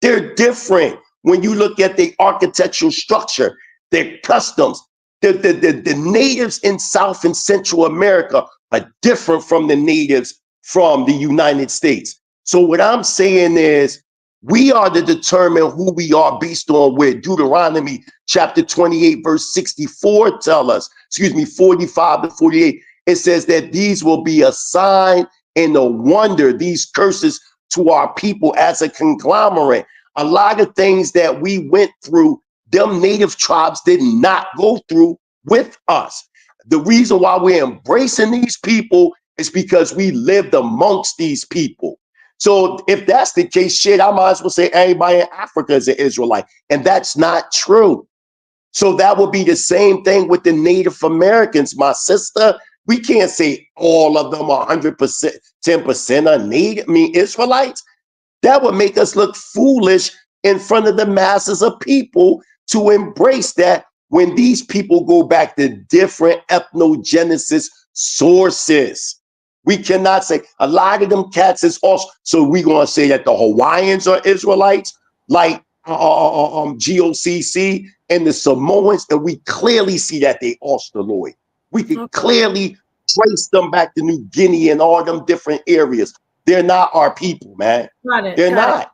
They're different when you look at the architectural structure, their customs. The natives in South and Central America are different from the natives from the United States. So what I'm saying is we are to determine who we are based on what Deuteronomy chapter 28, verse 64 tell us, 45 to 48. It says that these will be a sign and a wonder, these curses to our people as a conglomerate. A lot of things that we went through, them native tribes did not go through with us. The reason why we're embracing these people is because we lived amongst these people. So if that's the case, shit, I might as well say everybody in Africa is an Israelite. And that's not true. So that would be the same thing with the Native Americans, my sister. We can't say all of them are 100%, 10% are Native, Israelites. That would make us look foolish in front of the masses of people to embrace that when these people go back to different ethnogenesis sources. We cannot say a lot of them cats is also, so we're going to say that the Hawaiians are Israelites, like GOCC and the Samoans, and we clearly see that they Australoid. We can clearly trace them back to New Guinea and all them different areas. They're not our people, man. Got it. They're not.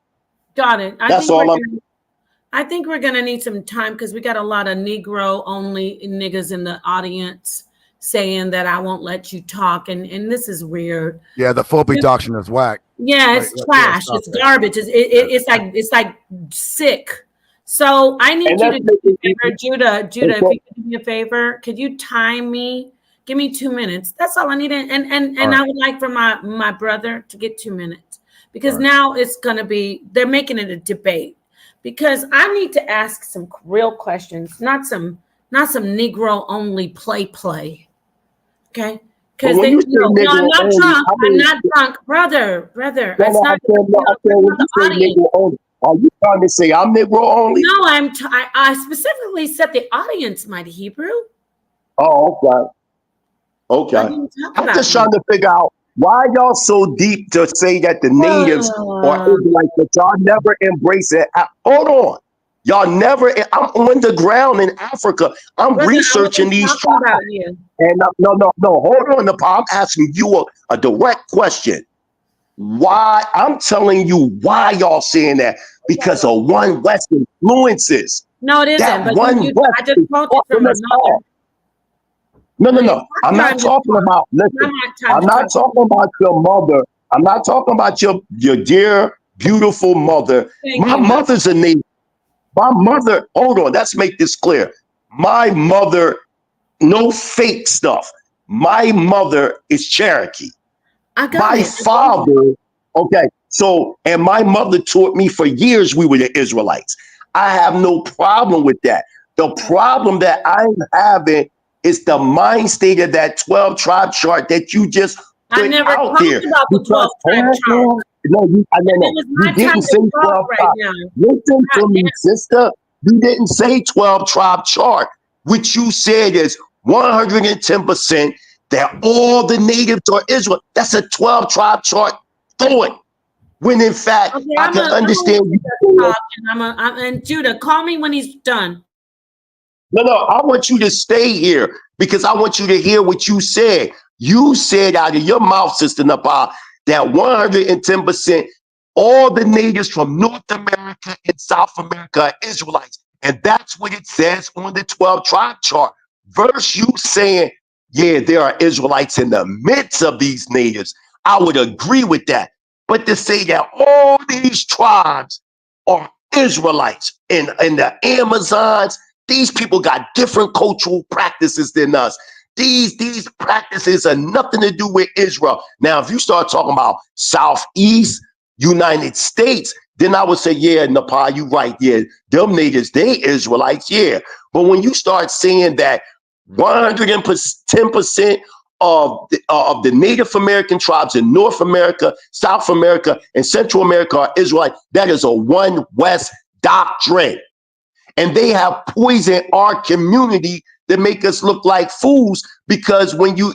Got it. That's all I think we're gonna need some time because we got a lot of Negro only niggas in the audience saying that I won't let you talk, and this is weird. Yeah, the Phobic doctrine is whack. Yeah, it's trash. It's garbage. It's like sick. So I need you to do me a favor, Judah. If you could do me a favor, could you time me? Give me 2 minutes. That's all I need. And I would like for my brother to get 2 minutes because now it's gonna be, they're making it a debate because I need to ask some real questions, not some Negro only play. Okay. Because I'm not drunk. I'm not drunk, brother. That's not the audience. Are you trying to say I'm Negro only? No, I specifically said the audience, Mighty Hebrew. Oh, okay. I'm just trying to figure out why y'all so deep to say that the natives are Israelites, but y'all never embrace it. Hold on. Y'all never, I'm on the ground in Africa. I'm researching these tribes. And no, hold on, I'm asking you a direct question. Why? I'm telling you why y'all saying that. Because of one West influences. No, it isn't. That but one West I just quoted from another. No. I'm not talking about, listen, I'm not talking about your mother. I'm not talking about your dear, beautiful mother. My mother's a native. My mother, hold on, let's make this clear. My mother, no fake stuff. My mother is Cherokee. My father, okay, so, and my mother taught me for years we were the Israelites. I have no problem with that. The problem that I'm having is the mind state of that 12 tribe chart that you just put out there. About the 12 tribe chart. No, you didn't say 12 tribe. Listen to me, sister. You didn't say 12 tribe chart. What you said is 110% that all the natives are Israel. That's a 12 tribe chart thought. When in fact, I can understand you. And Judah, call me when he's done. No, I want you to stay here because I want you to hear what you said. You said out of your mouth, Sister Napa, that 110% all the natives from North America and South America are Israelites. And that's what it says on the 12 tribe chart. Verse you saying, yeah, there are Israelites in the midst of these natives. I would agree with that. But to say that all these tribes are Israelites in the Amazons, these people got different cultural practices than us. These practices are nothing to do with Israel. Now, if you start talking about Southeast United States, then I would say, yeah, Nepal, you right. Yeah, them niggas, they Israelites, yeah. But when you start saying that 110% of the Native American tribes in North America, South America, and Central America are Israelite, that is a one West doctrine. And they have poisoned our community that make us look like fools, because when you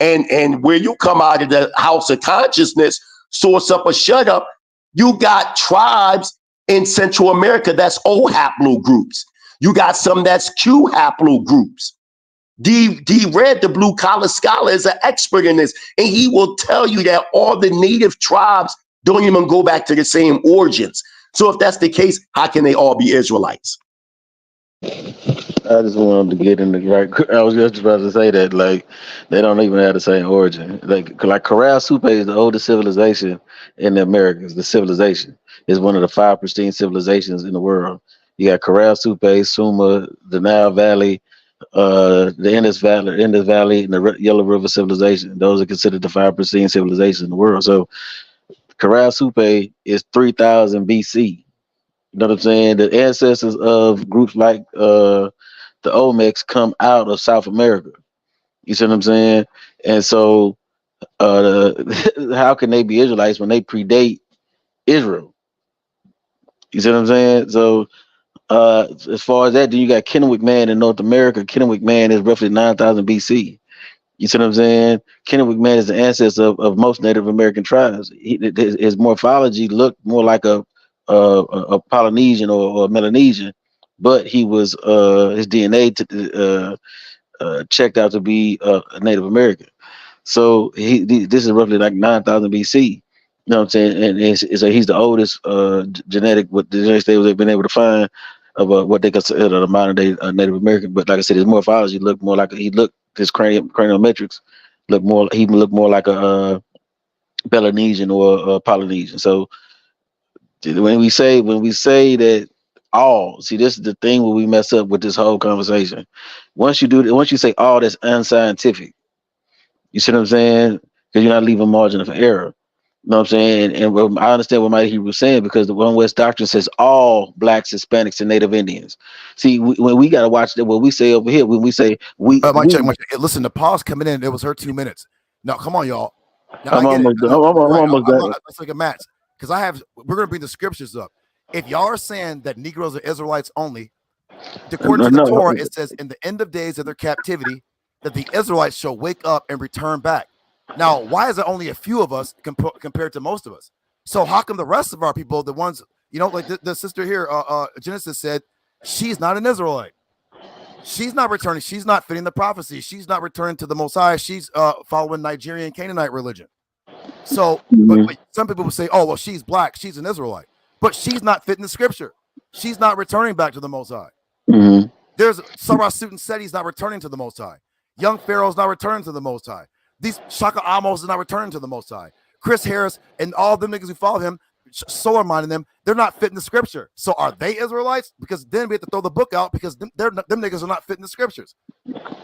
and where you come out of the house of consciousness, source up or shut up, you got tribes in Central America that's O haplogroups. You got some that's Q haplogroups. D Red, the blue collar scholar, is an expert in this, and he will tell you that all the native tribes don't even go back to the same origins. So if that's the case, how can they all be Israelites? I just wanted to get in the right. I was just about to say that, like, they don't even have the same origin. Like Corral Supe is the oldest civilization in the Americas. The civilization is one of the 5 pristine civilizations in the world. You got Corral Supe, Suma, the Nile Valley, the Indus Valley, and the Yellow River civilization. Those are considered the 5 pristine civilizations in the world. So Corral Supe is 3000 BC. You know what I'm saying? The ancestors of groups like the Olmecs come out of South America. You see what I'm saying? And so how can they be Israelites when they predate Israel? You see what I'm saying? So as far as that, then you got Kennewick Man in North America. Kennewick Man is roughly 9000 BC. You see what I'm saying? Kennewick Man is the ancestor of most Native American tribes. His morphology looked more like a Polynesian or a Melanesian, but he was his DNA checked out to be a Native American. So this is roughly like 9000 BC. You know what I'm saying? And he's the oldest genetic what the United States have been able to find of what they consider the modern day Native American. But like I said, his morphology looked more like his cranial metrics looked more like a Melanesian or a Polynesian. So when we say that all, see, this is the thing where we mess up with this whole conversation. Once you say all, that's unscientific. You see what I'm saying? Because you're not leaving margin of error. You know what I'm saying? And I understand what Mighty Hebrew was saying, because the One West doctrine says all Blacks, Hispanics, and Native Indians. See, when we got to watch that, what we say over here, when we say Mic check. Listen, the pause coming in. It was her 2 minutes. No, come on, y'all. Now, I'm almost done. Let's like a match, because we're going to bring the scriptures up. If y'all are saying that Negroes are Israelites only, according to the Torah, it says in the end of days of their captivity that the Israelites shall wake up and return back. Now, why is there only a few of us compared to most of us? So how come the rest of our people, the ones, like the sister here, Genesis said, she's not an Israelite. She's not returning. She's not fitting the prophecy. She's not returning to the Most High. She's following Nigerian Canaanite religion. So, but some people will say, oh, well, she's black. She's an Israelite. But she's not fitting the scripture. She's not returning back to the Most High. Mm-hmm. There's Sarah Suit and Seti's not returning to the Most High. Young Pharaoh's not returning to the Most High. These Shaka Amos is not returning to the Most High. Chris Harris and all them niggas who follow him, solar minding them, they're not fitting the scripture. So are they Israelites? Because then we have to throw the book out, because them niggas are not fitting the scriptures.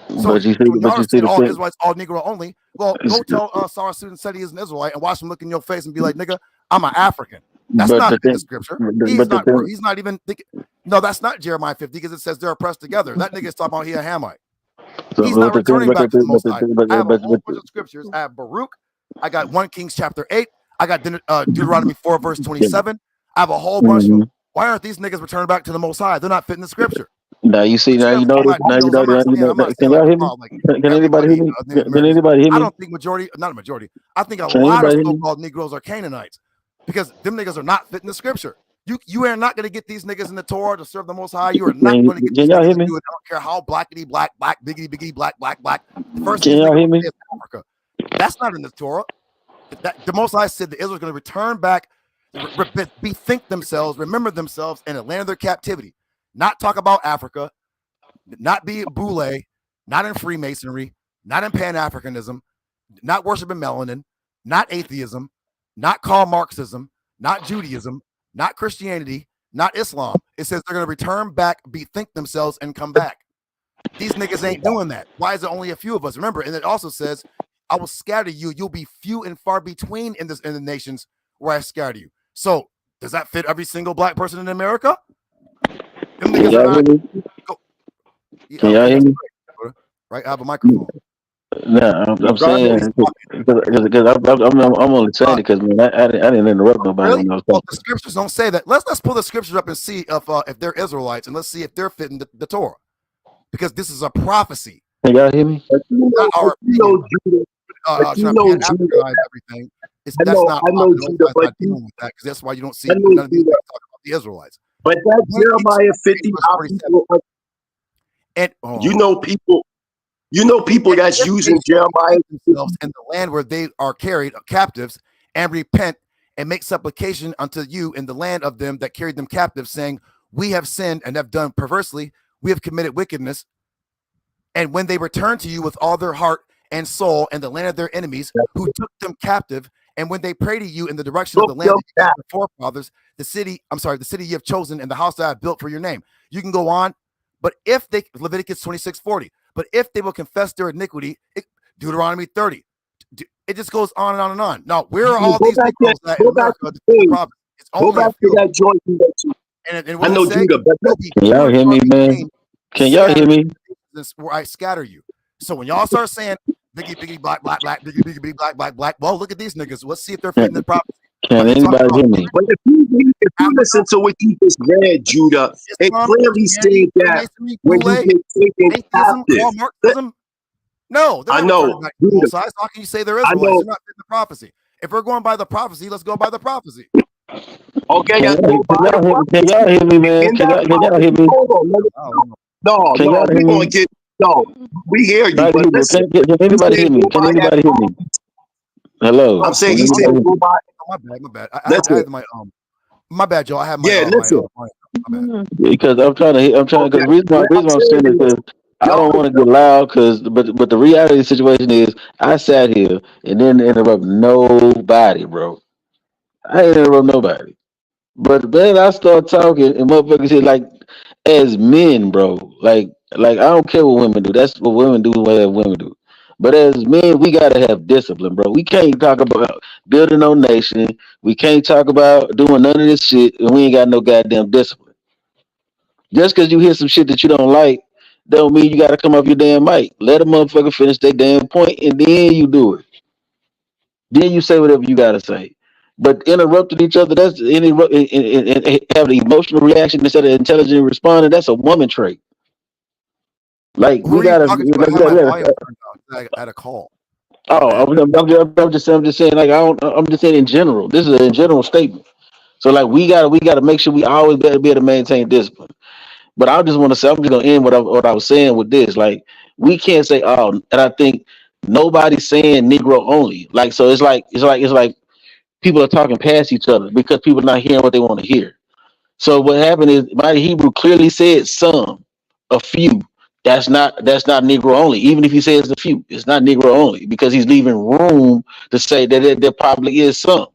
So when y'all are saying all Israelites, all Negro only, well, go tell Sarah Suit and Seti is an Israelite and watch him look in your face and be like, nigga, I'm an African. That's not in the scripture. He's not even thinking. No, that's not Jeremiah 50, because it says they're oppressed together. That nigga is talking about he a Hamite. He's not returning back to the Most High. I have a whole bunch of scriptures. I have Baruch. I got 1 Kings chapter 8. I got Deuteronomy 4 verse 27. I have a whole bunch of them. Why aren't these niggas returning back to the Most High? They're not fitting the scripture. Now you see, now you know. Can y'all hear me? Can anybody hear me? Can anybody hear me? I don't think not a majority. I think a lot of so-called Negroes are Canaanites, because them niggas are not fitting the scripture. You are not going to get these niggas in the Torah to serve the Most High. You are not going to get these niggas to do it. I don't care how blackity black, biggity biggity black. The first thing is Africa. That's not in the Torah. The Most High said that Israel is going to return back, bethink themselves, remember themselves in the land of their captivity. Not talk about Africa, not be Boule, not in Freemasonry, not in Pan-Africanism, not worshiping melanin, not atheism, not Karl Marxism, not Judaism, not Christianity, not Islam. It says they're going to return back, bethink themselves, and come back. These niggas ain't doing that. Why is there only a few of us? Remember, and it also says, I will scatter you. You'll be few and far between in the nations where I scatter you. So does that fit every single black person in America? Them niggas are not. Can y'all hear me? Right, I have a microphone. No, I'm saying because I'm only saying it because man, I didn't interrupt nobody Really? when I was Well, talking. the scriptures don't say that. Let's pull the scriptures up and see if they're Israelites, and let's see if they're fitting the Torah, because this is a prophecy. Can y'all hear me? Not our opinion. Everything. That's not dealing with that, because that's why you don't see none of these guys talk about the Israelites. But that's Jeremiah 50. And you know people that's using Jeremiah themselves in the land where they are carried captives, and repent and make supplication unto you in the land of them that carried them captive, saying, we have sinned and have done perversely, we have committed wickedness. And when they return to you with all their heart and soul and the land of their enemies who took them captive, and when they pray to you in the direction of the land of the forefathers, the city you have chosen, and the house that I have built for your name. You can go on. But if they, Leviticus 26:40, but if they will confess their iniquity, Deuteronomy 30, it just goes on and on and on. Now, where are all these Negroes at in America? It's only a few. That joint. And what I know Judah, but can y'all hear me, man? Can y'all hear me? Where I scatter you. So when y'all start saying biggie, black, black, well, look at these niggas. Let's see if they're fitting the prophecy. Can anybody hear me? But if you listen to what you just read, Judah, it clearly states that when you get taken captive. No, I know. So how can you say there is Israelites? They're not fitting the prophecy. If we're going by the prophecy, let's go by the prophecy. Okay, can y'all hear me, man? Can y'all hear me? No, we're gonna get we hear you. But listen, can anybody hear me? Can anybody hear me? Hello. I'm saying he said go by. My bad. I have my bad, Joe. I have my my bad. Because I'm trying because the reason why I'm saying is because I don't want to get loud, but the reality of the situation is I sat here and didn't interrupt nobody, bro. I didn't interrupt nobody. But then I start talking and motherfuckers say, like, as men, bro, like I don't care what women do. That's what women do, whatever women do. But as men, we gotta have discipline, bro. We can't talk about building no nation. We can't talk about doing none of this shit, and we ain't got no goddamn discipline. Just because you hear some shit that you don't like, don't mean you gotta come off your damn mic. Let a motherfucker finish their damn point, and then you do it. Then you say whatever you gotta say. But interrupting each other, that's and have an emotional reaction instead of intelligent responding. That's a woman trait. Like we gotta. I had a call. Oh, I'm just saying. Like I'm just saying in general. This is a general statement. So like we gotta make sure we always better be able to maintain discipline. But I just want to say, I'm just gonna end what I was saying with this. Like we can't say and I think nobody's saying Negro only. Like so, it's like people are talking past each other because people are not hearing what they want to hear. So what happened is my Hebrew clearly said some, a few. That's not Negro only. Even if he says a few, it's not Negro only because he's leaving room to say that there probably is some.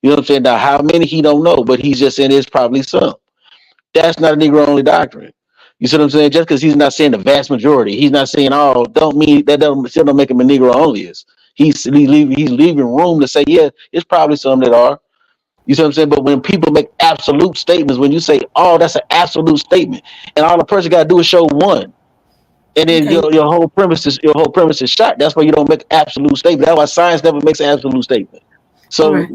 You know what I'm saying? Now how many he don't know, but he's just saying there's probably some. That's not a Negro only doctrine. You see what I'm saying? Just because he's not saying the vast majority, he's not saying all, don't mean that still don't make him a Negro only is. He's leaving room to say, yeah, it's probably some that are. You see what I'm saying? But when people make absolute statements, when you say, oh, that's an absolute statement, and all the person got to do is show one, and then your whole premise is shot. That's why you don't make absolute statements. That's why science never makes an absolute statement. So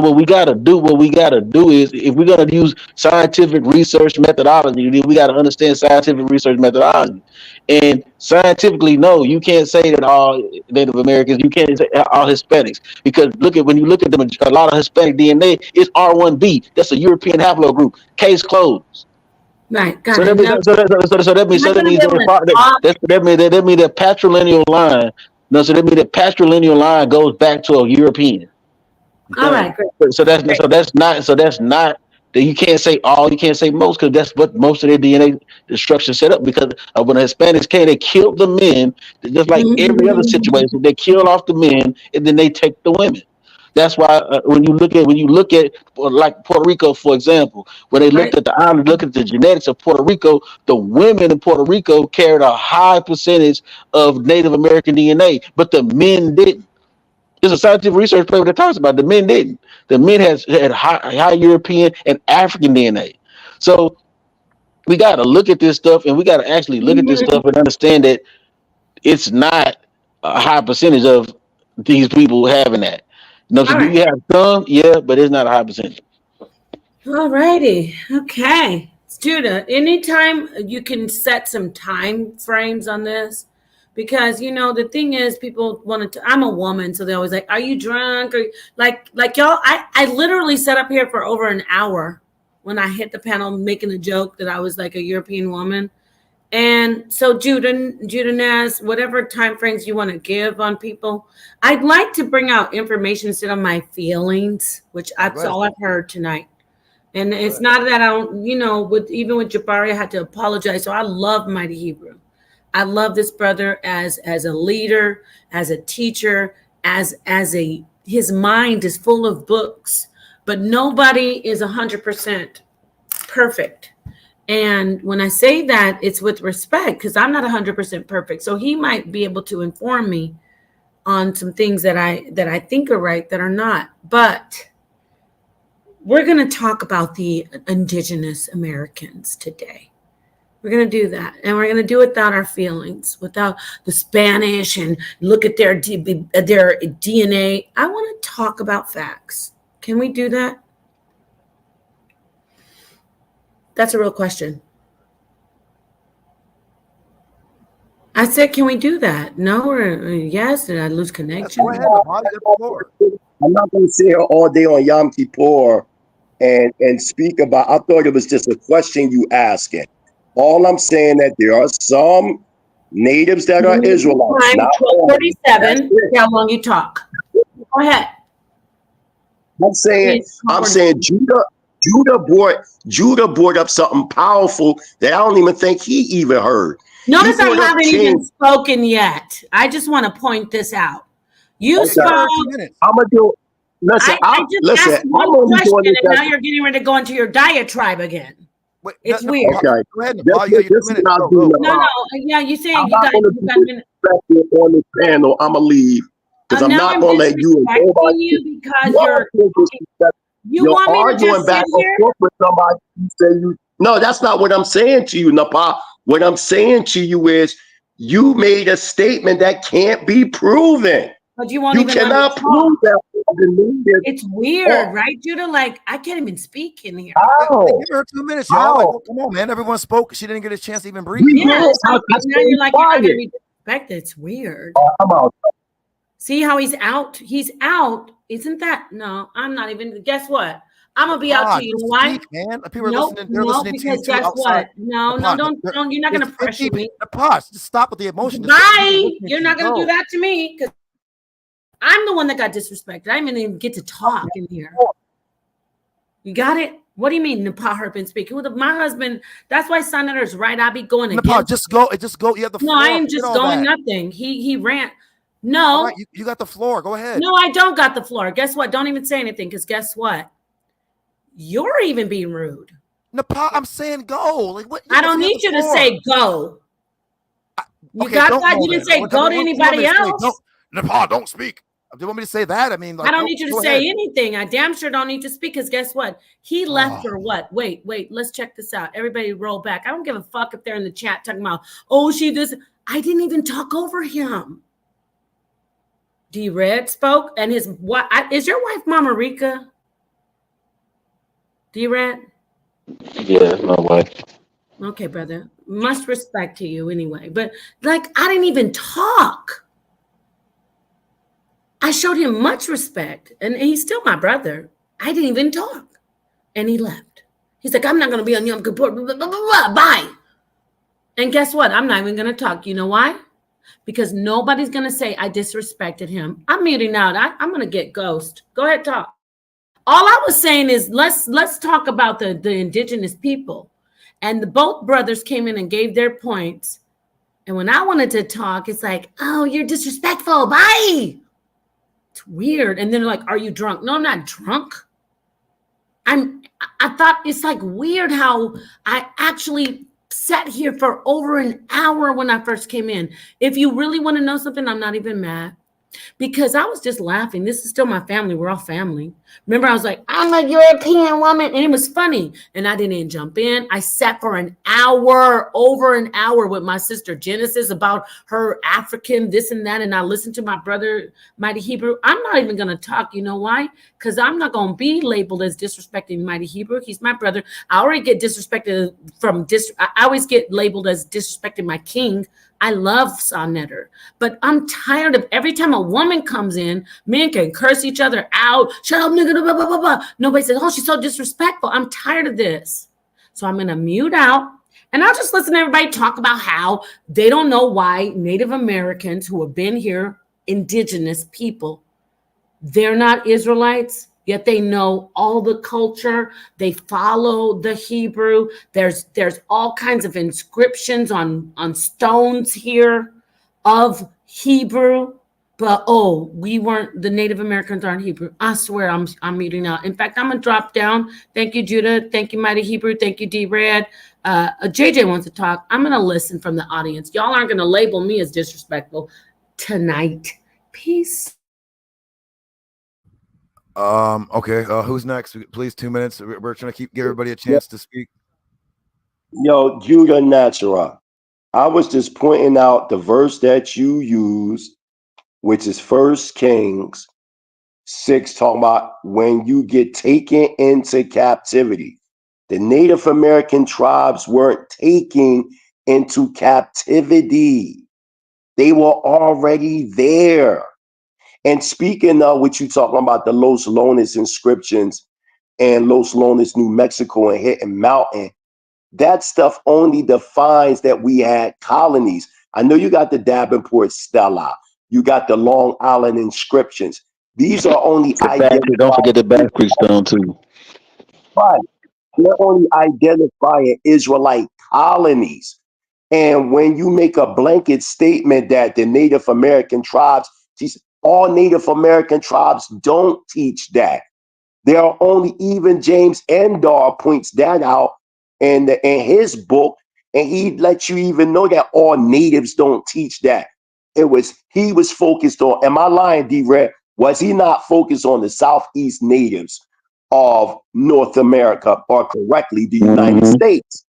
what we gotta do is if we're gonna use scientific research methodology, then we gotta understand scientific research methodology. And scientifically, no, you can't say that all Native Americans, you can't say all Hispanics, because when you look at them, a lot of Hispanic DNA is R1b. That's a European haplogroup. Case closed. Right. So that means that patrilineal line. No, so that means that patrilineal line goes back to a European. All right, great. So that's not that you can't say all, you can't say most, because that's what most of their DNA destruction set up. Because when the Hispanics came, they killed the men, just like every other situation. They kill off the men and then they take the women. That's why when you look at like Puerto Rico, for example, when they looked at the island, look at the genetics of Puerto Rico, the women in Puerto Rico carried a high percentage of Native American DNA, but the men didn't. There's a scientific research paper that talks about it. The men didn't. The men had high European and African DNA. So we got to look at this stuff, and we got to actually look at this stuff and understand that it's not a high percentage of these people having that. So do you have some? Yeah, but it's not a high percentage. All righty. Okay. Judah, anytime you can set some time frames on this, because the thing is, people want to. I'm a woman, so they're always like, "Are you drunk?" Or like y'all. I literally sat up here for over an hour when I hit the panel making a joke that I was like a European woman. And so Judah Naz, whatever time frames you want to give on people, I'd like to bring out information instead of my feelings, which that's all I've heard tonight. And it's not that I don't, even with Jabari, I had to apologize. So I love Mighty Hebrew. I love this brother as a leader, as a teacher, his mind is full of books, but nobody is 100% perfect. And when I say that, it's with respect, because I'm not 100% perfect. So he might be able to inform me on some things that I think are right that are not. But we're going to talk about the indigenous Americans today. We're going to do that. And we're going to do it without our feelings, without the Spanish and look at their DNA. I want to talk about facts. Can we do that? That's a real question. I said, can we do that? No or yes? Did I lose connection? Go ahead, I'm not going to sit here all day on Yom Kippur and speak about. I thought it was just a question you asking. All I'm saying that there are some natives that are Israelites. Time 12:47. How long you talk? Go ahead. I'm saying Judah brought up something powerful that I don't even think he even heard. Notice I haven't even spoken yet. I just want to point this out. You spoke. I'm gonna do. Listen, I just asked one question, and now you're getting ready to go into your diatribe again. Wait, it's weird. Okay. Go ahead, Nepal. You got your 2 minutes. No. Yeah, you saying you got minutes. On the panel, I'm gonna leave because I'm not gonna let you. Because you want me to just sit here? With somebody you say you. No, that's not what I'm saying to you, Nepal. What I'm saying to you is you made a statement that can't be proven. But you won't even cannot prove that. It's weird, right, Judah? Like, I can't even speak in here. Give her 2 minutes, y'all. Like, well, come on, man. Everyone spoke. She didn't get a chance to even breathe. Yeah, so now you're like, you're not going to be respected. It's weird. I'm out. See how he's out? He's out. Isn't that? No, I'm not even. Guess what? I'm going to be out to you. Why? Man. People are listening. They're listening to you guess outside. What? No, don't. You're not going to pressure me. Pause. Just stop with the emotion. Bye. You're not going to do that to me because I'm the one that got disrespected. I didn't even get to talk in here. You got it? What do you mean Nepal heard been speaking? With my husband, that's why Senator's right. I'll be going again. Nepal, just go. You have the floor. No, I am just going nothing. He ran. No. Right, you got the floor. Go ahead. No, I don't got the floor. Guess what? Don't even say anything because guess what? You're even being rude. Nepal, I'm saying go. Like what? I don't need you to say go. You got that? You didn't say go to anybody else. Nepal, don't speak. Do you want me to say that? I mean, I don't need you to say anything. I damn sure don't need to speak because guess what? He left for what? Wait. Let's check this out. Everybody roll back. I don't give a fuck if they're in the chat talking about, she does. I didn't even talk over him. D-Red spoke and his what? Is your wife Mama Rika? D-Red? Yeah, my wife. Okay, brother. Much respect to you anyway. But like, I didn't even talk. I showed him much respect, and he's still my brother. I didn't even talk, and he left. He's like, I'm not going to be on Yom Kippur, blah, blah, blah, blah, bye. And guess what? I'm not even going to talk. You know why? Because nobody's going to say I disrespected him. I'm muting out. I'm going to get ghost. Go ahead, talk. All I was saying is let's talk about the indigenous people. And both brothers came in and gave their points. And when I wanted to talk, it's like, oh, you're disrespectful. Bye. It's weird. And then they're like, are you drunk? No, I'm not drunk. I thought it's like weird how I actually sat here for over an hour when I first came in. If you really want to know something, I'm not even mad. Because I was just laughing. This is still my family. We're all family. Remember, I was like, I'm a European woman. And it was funny. And I didn't jump in. I sat for an hour, over an hour with my sister Genesis about her African, this and that. And I listened to my brother, Mighty Hebrew. I'm not even going to talk. You know why? Because I'm not going to be labeled as disrespecting Mighty Hebrew. He's my brother. I already get disrespected from I always get labeled as disrespecting my king. I love Sonetter, but I'm tired of every time a woman comes in, men can curse each other out. Shut up, nigga, blah, blah, blah, blah. Nobody says, oh, she's so disrespectful. I'm tired of this. So I'm going to mute out and I'll just listen to everybody talk about how they don't know why Native Americans who have been here, indigenous people, they're not Israelites. Yet they know all the culture. They follow the Hebrew. There's all kinds of inscriptions on stones here of Hebrew. But we weren't, the Native Americans aren't Hebrew. I swear I'm muting out. In fact, I'm gonna drop down. Thank you, Judah. Thank you, Mighty Hebrew. Thank you, D-Red. JJ wants to talk. I'm gonna listen from the audience. Y'all aren't gonna label me as disrespectful tonight. Peace. Okay. Who's next? Please, 2 minutes. We're trying to give everybody a chance to speak. Yo, Judah Natural. I was just pointing out the verse that you used, which is 1 Kings 6, talking about when you get taken into captivity. The Native American tribes weren't taken into captivity. They were already there. And speaking of what you talking about, the Los Lones inscriptions and Los Lones, New Mexico and Hidden Mountain, that stuff only defines that we had colonies. I know you got the Davenport Stela, you got the Long Island inscriptions. These are only Don't forget the Back Creek Stone too. Right. They're only identifying Israelite colonies. And when you make a blanket statement that the Native American tribes, all Native American tribes don't teach that. There are only, even James Endar points that out in his book, and he lets you even know that all natives don't teach that. He was focused on, am I lying, D-Red? Was he not focused on the Southeast natives of North America, or correctly, the United States?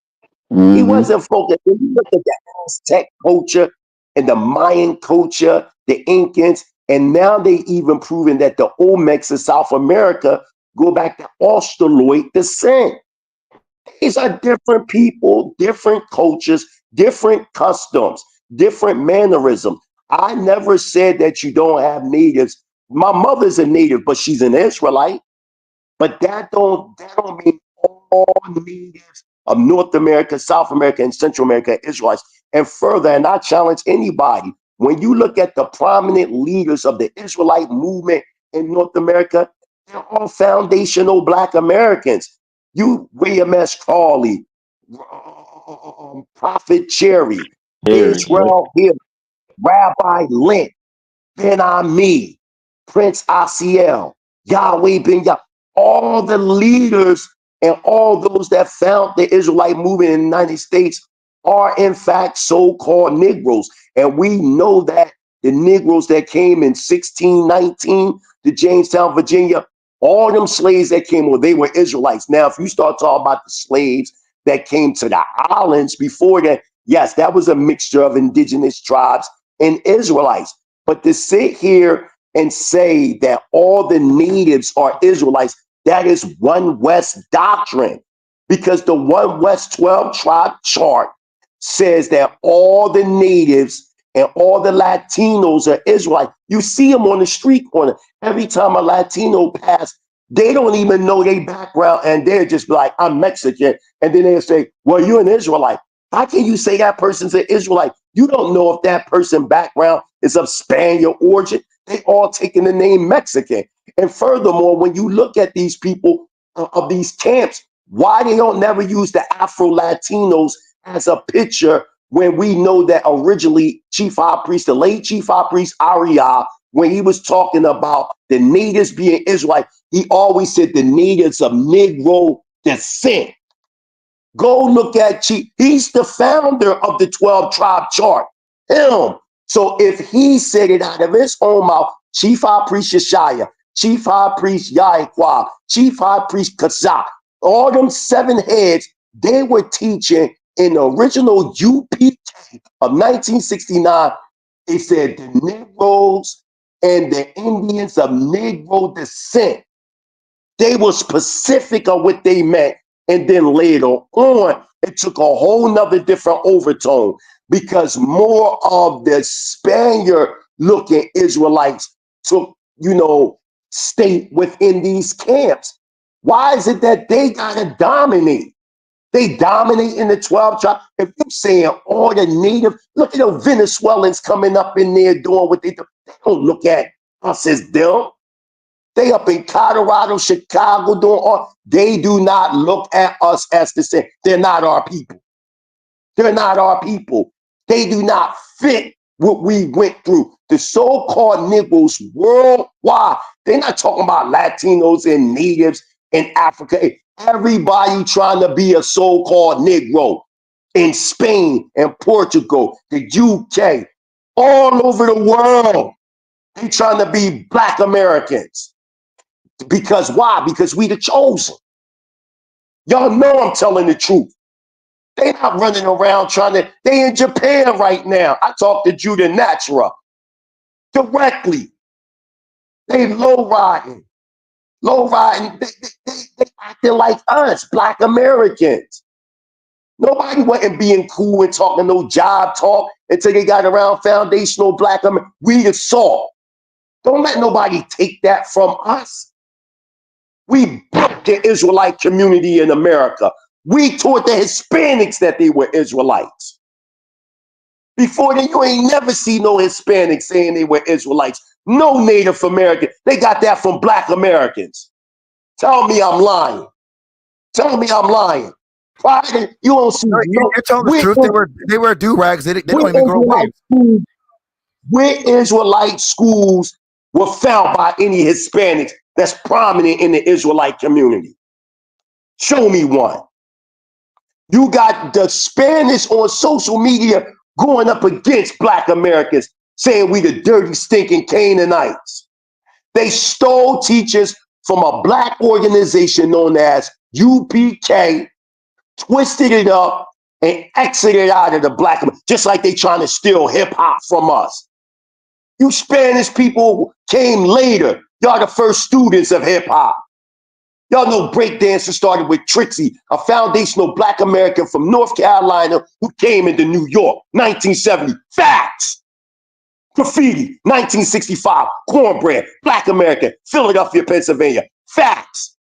He wasn't focused. When you look at the Aztec culture and the Mayan culture, the Incans, and now they even proven that the Olmecs of South America go back to Australoid descent. These are different people, different cultures, different customs, different mannerisms. I never said that you don't have natives. My mother's a native, but she's an Israelite. But that don't mean all natives of North America, South America, and Central America, Israelites. And further, and I challenge anybody, when you look at the prominent leaders of the Israelite movement in North America, they're all foundational Black Americans. You, William S. Crawley, Prophet Cherry, Israel Hill, Rabbi Lent, Ben Ami, Prince Asiel, Yahweh Ben Yah, all the leaders and all those that found the Israelite movement in the United States are in fact so-called Negroes. And we know that the Negroes that came in 1619 to Jamestown, Virginia, all them slaves that came, well, they were Israelites. Now, if you start talking about the slaves that came to the islands before that, yes, that was a mixture of indigenous tribes and Israelites. But to sit here and say that all the natives are Israelites, that is One West doctrine, because the One West 12 tribe chart says that all the natives and all the Latinos are Israelites. You see them on the street corner. Every time a Latino passes, they don't even know their background, and they're just like, I'm Mexican. And then they'll say, well, you're an Israelite. How can you say that person's an Israelite? You don't know if that person's background is of Spaniard origin. They all taking the name Mexican. And furthermore, when you look at these people of these camps, why they don't never use the Afro-Latinos as a picture when we know that originally Chief High Priest, the late Chief High Priest Ariah, when he was talking about the natives being Israelite, he always said the natives of Negro descent. Go look at Chief. He's the founder of the 12 tribe chart. Him. So if he said it out of his own mouth, Chief High Priest Yeshaya, Chief High Priest Yahuwah, Chief High Priest Kazak, all them 7 heads, they were teaching in the original UPK of 1969. They said the Negroes and the Indians of Negro descent. They were specific on what they meant. And then later on, it took a whole nother different overtone because more of the Spaniard looking Israelites took, state within these camps. Why is it that they gotta dominate? They dominate in the 12 tribes. If you're saying all the native, look at the Venezuelans coming up in there doing what they do. They don't look at us as them. They up in Colorado, Chicago doing all. They do not look at us as the same. They're not our people. They're not our people. They do not fit what we went through. The so-called Negroes worldwide, they're not talking about Latinos and natives in Africa. Everybody trying to be a so-called Negro in Spain and Portugal, the UK, all over the world. They trying to be Black Americans. Because why? Because we the chosen. Y'all know I'm telling the truth. They not running around they in Japan right now. I talked to Judah Natura directly. They low riding. They acting like us, Black Americans. Nobody wasn't being cool and talking no job talk until they got around foundational Black America. We the salt. Don't let nobody take that from us. We built the Israelite community in America. We taught the Hispanics that they were Israelites. Before then, you ain't never see no Hispanics saying they were Israelites. No Native American. They got that from Black Americans. Tell me I'm lying. Tell me I'm lying. Pride, you don't see You're telling the truth. They wear do-rags. They don't even grow waves. Where Israelite schools were found by any Hispanics that's prominent in the Israelite community? Show me one. You got the Spanish on social media going up against Black Americans, saying we the dirty, stinking Canaanites. They stole teachers from a Black organization known as UPK, twisted it up, and exited out of the Black, just like they trying to steal hip hop from us. You Spanish people came later. Y'all the first students of hip hop. Y'all know breakdancing started with Trixie, a foundational Black American from North Carolina who came into New York, 1970. Facts. Graffiti, 1965. Cornbread, Black American, Philadelphia, Pennsylvania. Facts.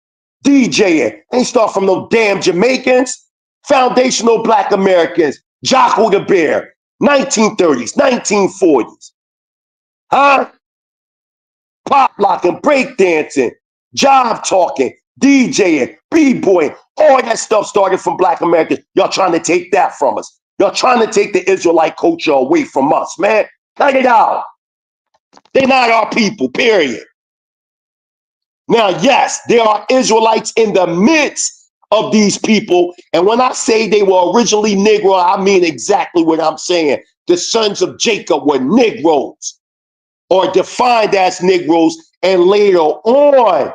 DJing, ain't start from no damn Jamaicans. Foundational Black Americans, Jocko the Bear, 1930s, 1940s. Huh? Pop locking, breakdancing, job talking, DJing, b-boying, all that stuff started from Black Americans. Y'all trying to take that from us. Y'all trying to take the Israelite culture away from us, man. Cut it out. They're not our people, period. Now, yes, there are Israelites in the midst of these people. And when I say they were originally Negro, I mean exactly what I'm saying. The sons of Jacob were Negroes, or defined as Negroes, and later on,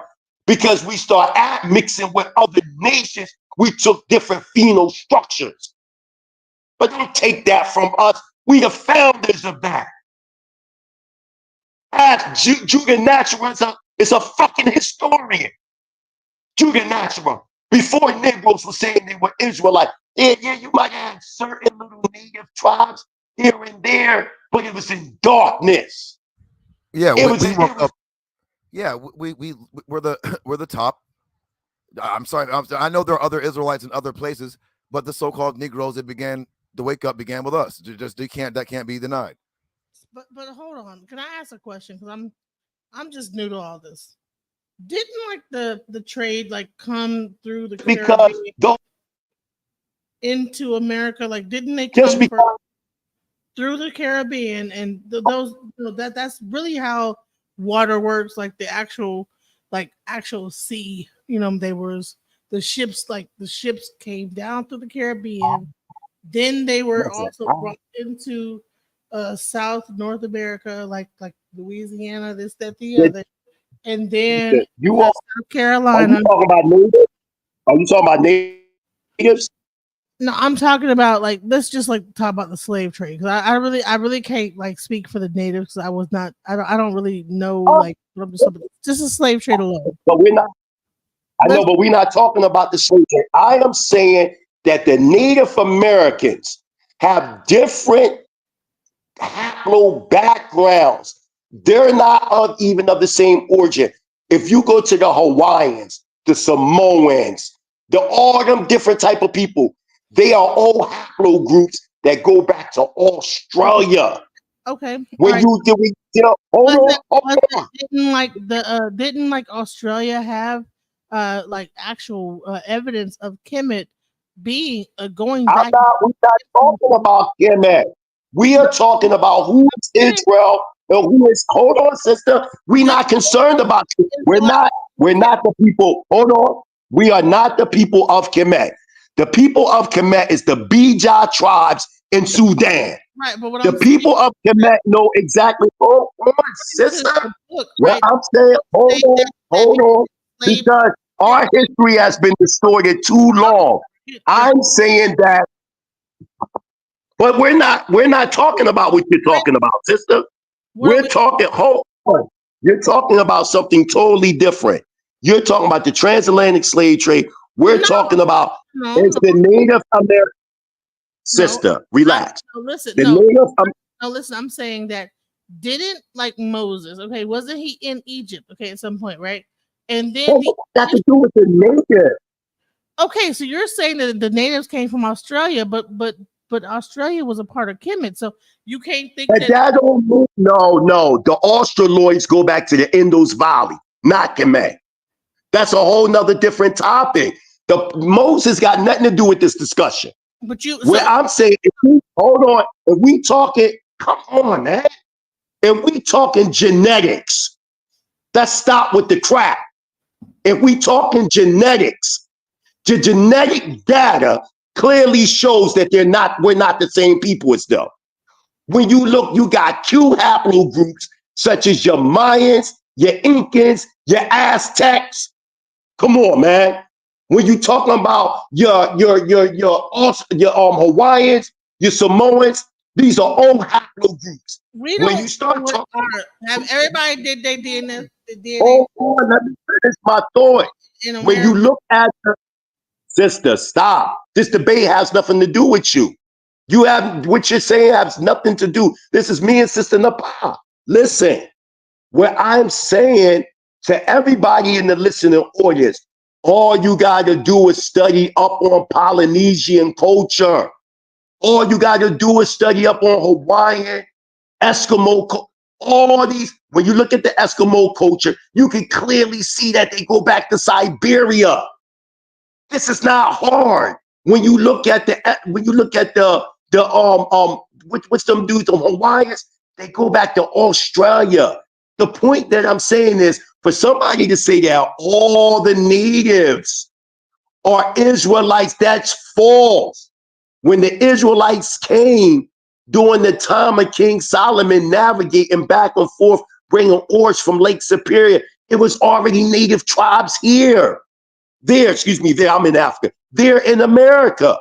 because we start mixing with other nations, we took different phenol structures. But don't take that from us. We the founders of that. Judah Natura is a fucking historian. Judah Natura. Before Negroes were saying they were Israelite. Yeah, you might have certain little native tribes here and there, but it was in darkness. Yeah, we're the top. I'm sorry. I know there are other Israelites in other places, but the so-called Negroes, the wake up began with us. That can't be denied. But hold on. Can I ask a question? Because I'm just new to all this. Didn't like the trade come through the Caribbean into America? Didn't they come through the Caribbean, and that's really how water works. Like the actual sea. The ships came down through the Caribbean. Then they were also brought into South North America, like Louisiana, this, that, the other, and then South Carolina. Are you talking about natives? Are you talking about natives? No, I'm talking about let's just talk about the slave trade, because I really can't speak for the natives, because I don't really know just the slave trade alone. But we're not. But we're not talking about the slave trade. I am saying that the Native Americans have different haplo backgrounds. They're not even of the same origin. If you go to the Hawaiians, the Samoans, all them different type of people, they are all haplo groups that go back to Australia. Okay. When hold on. Didn't Australia have actual evidence of Kemet being going back? We're not talking about Kemet. We are talking about who is Israel and who is. Hold on, sister. We're not concerned about you. We're not the people. Hold on. We are not the people of Kemet. The people of Kemet is the Bija tribes in Sudan. Right, but the people of Kemet know exactly. Hold on, sister. What I'm saying, hold on, because our history has been distorted too long. I'm saying that, but we're not talking about what you're talking about, sister. We're talking. Hold on, you're talking about something totally different. You're talking about the transatlantic slave trade. We're talking about it's the Native American. Sister, relax. Listen, I'm saying that didn't Moses, okay, wasn't he in Egypt, okay, at some point, right? And then got to do with the native. Okay, so you're saying that the natives came from Australia, but Australia was a part of Kemet, so you can't think that don't mean, no. The Australoids go back to the Indus Valley, not Kemet. That's a whole nother different topic. The Moses got nothing to do with this discussion. But I'm saying, hold on, if we talking, come on, man. If we talking genetics, let's stop with the crap. If we talking genetics, the genetic data clearly shows that we're not the same people as them. When you look, you got Q haplogroups such as your Mayans, your Incans, your Aztecs. Come on, man. When you talking about your Hawaiians, your Samoans, these are all haplogroups. When you start talking, have everybody did their DNA. Let me finish my thought. When you look at sister, stop. This debate has nothing to do with you. You have what you're saying has nothing to do. This is me and Sister Napa. Listen, what I'm saying to everybody in the listening audience, all you got to do is study up on Polynesian culture. All you got to do is study up on Hawaiian, Eskimo, all these. When you look at the Eskimo culture, you can clearly see that they go back to Siberia. This is not hard. When you look at what's them dudes, the Hawaiians, they go back to Australia. The point that I'm saying is, for somebody to say that all the natives are Israelites, that's false. When the Israelites came during the time of King Solomon navigating back and forth, bringing ores from Lake Superior, it was already native tribes here. I'm in Africa. They're in America.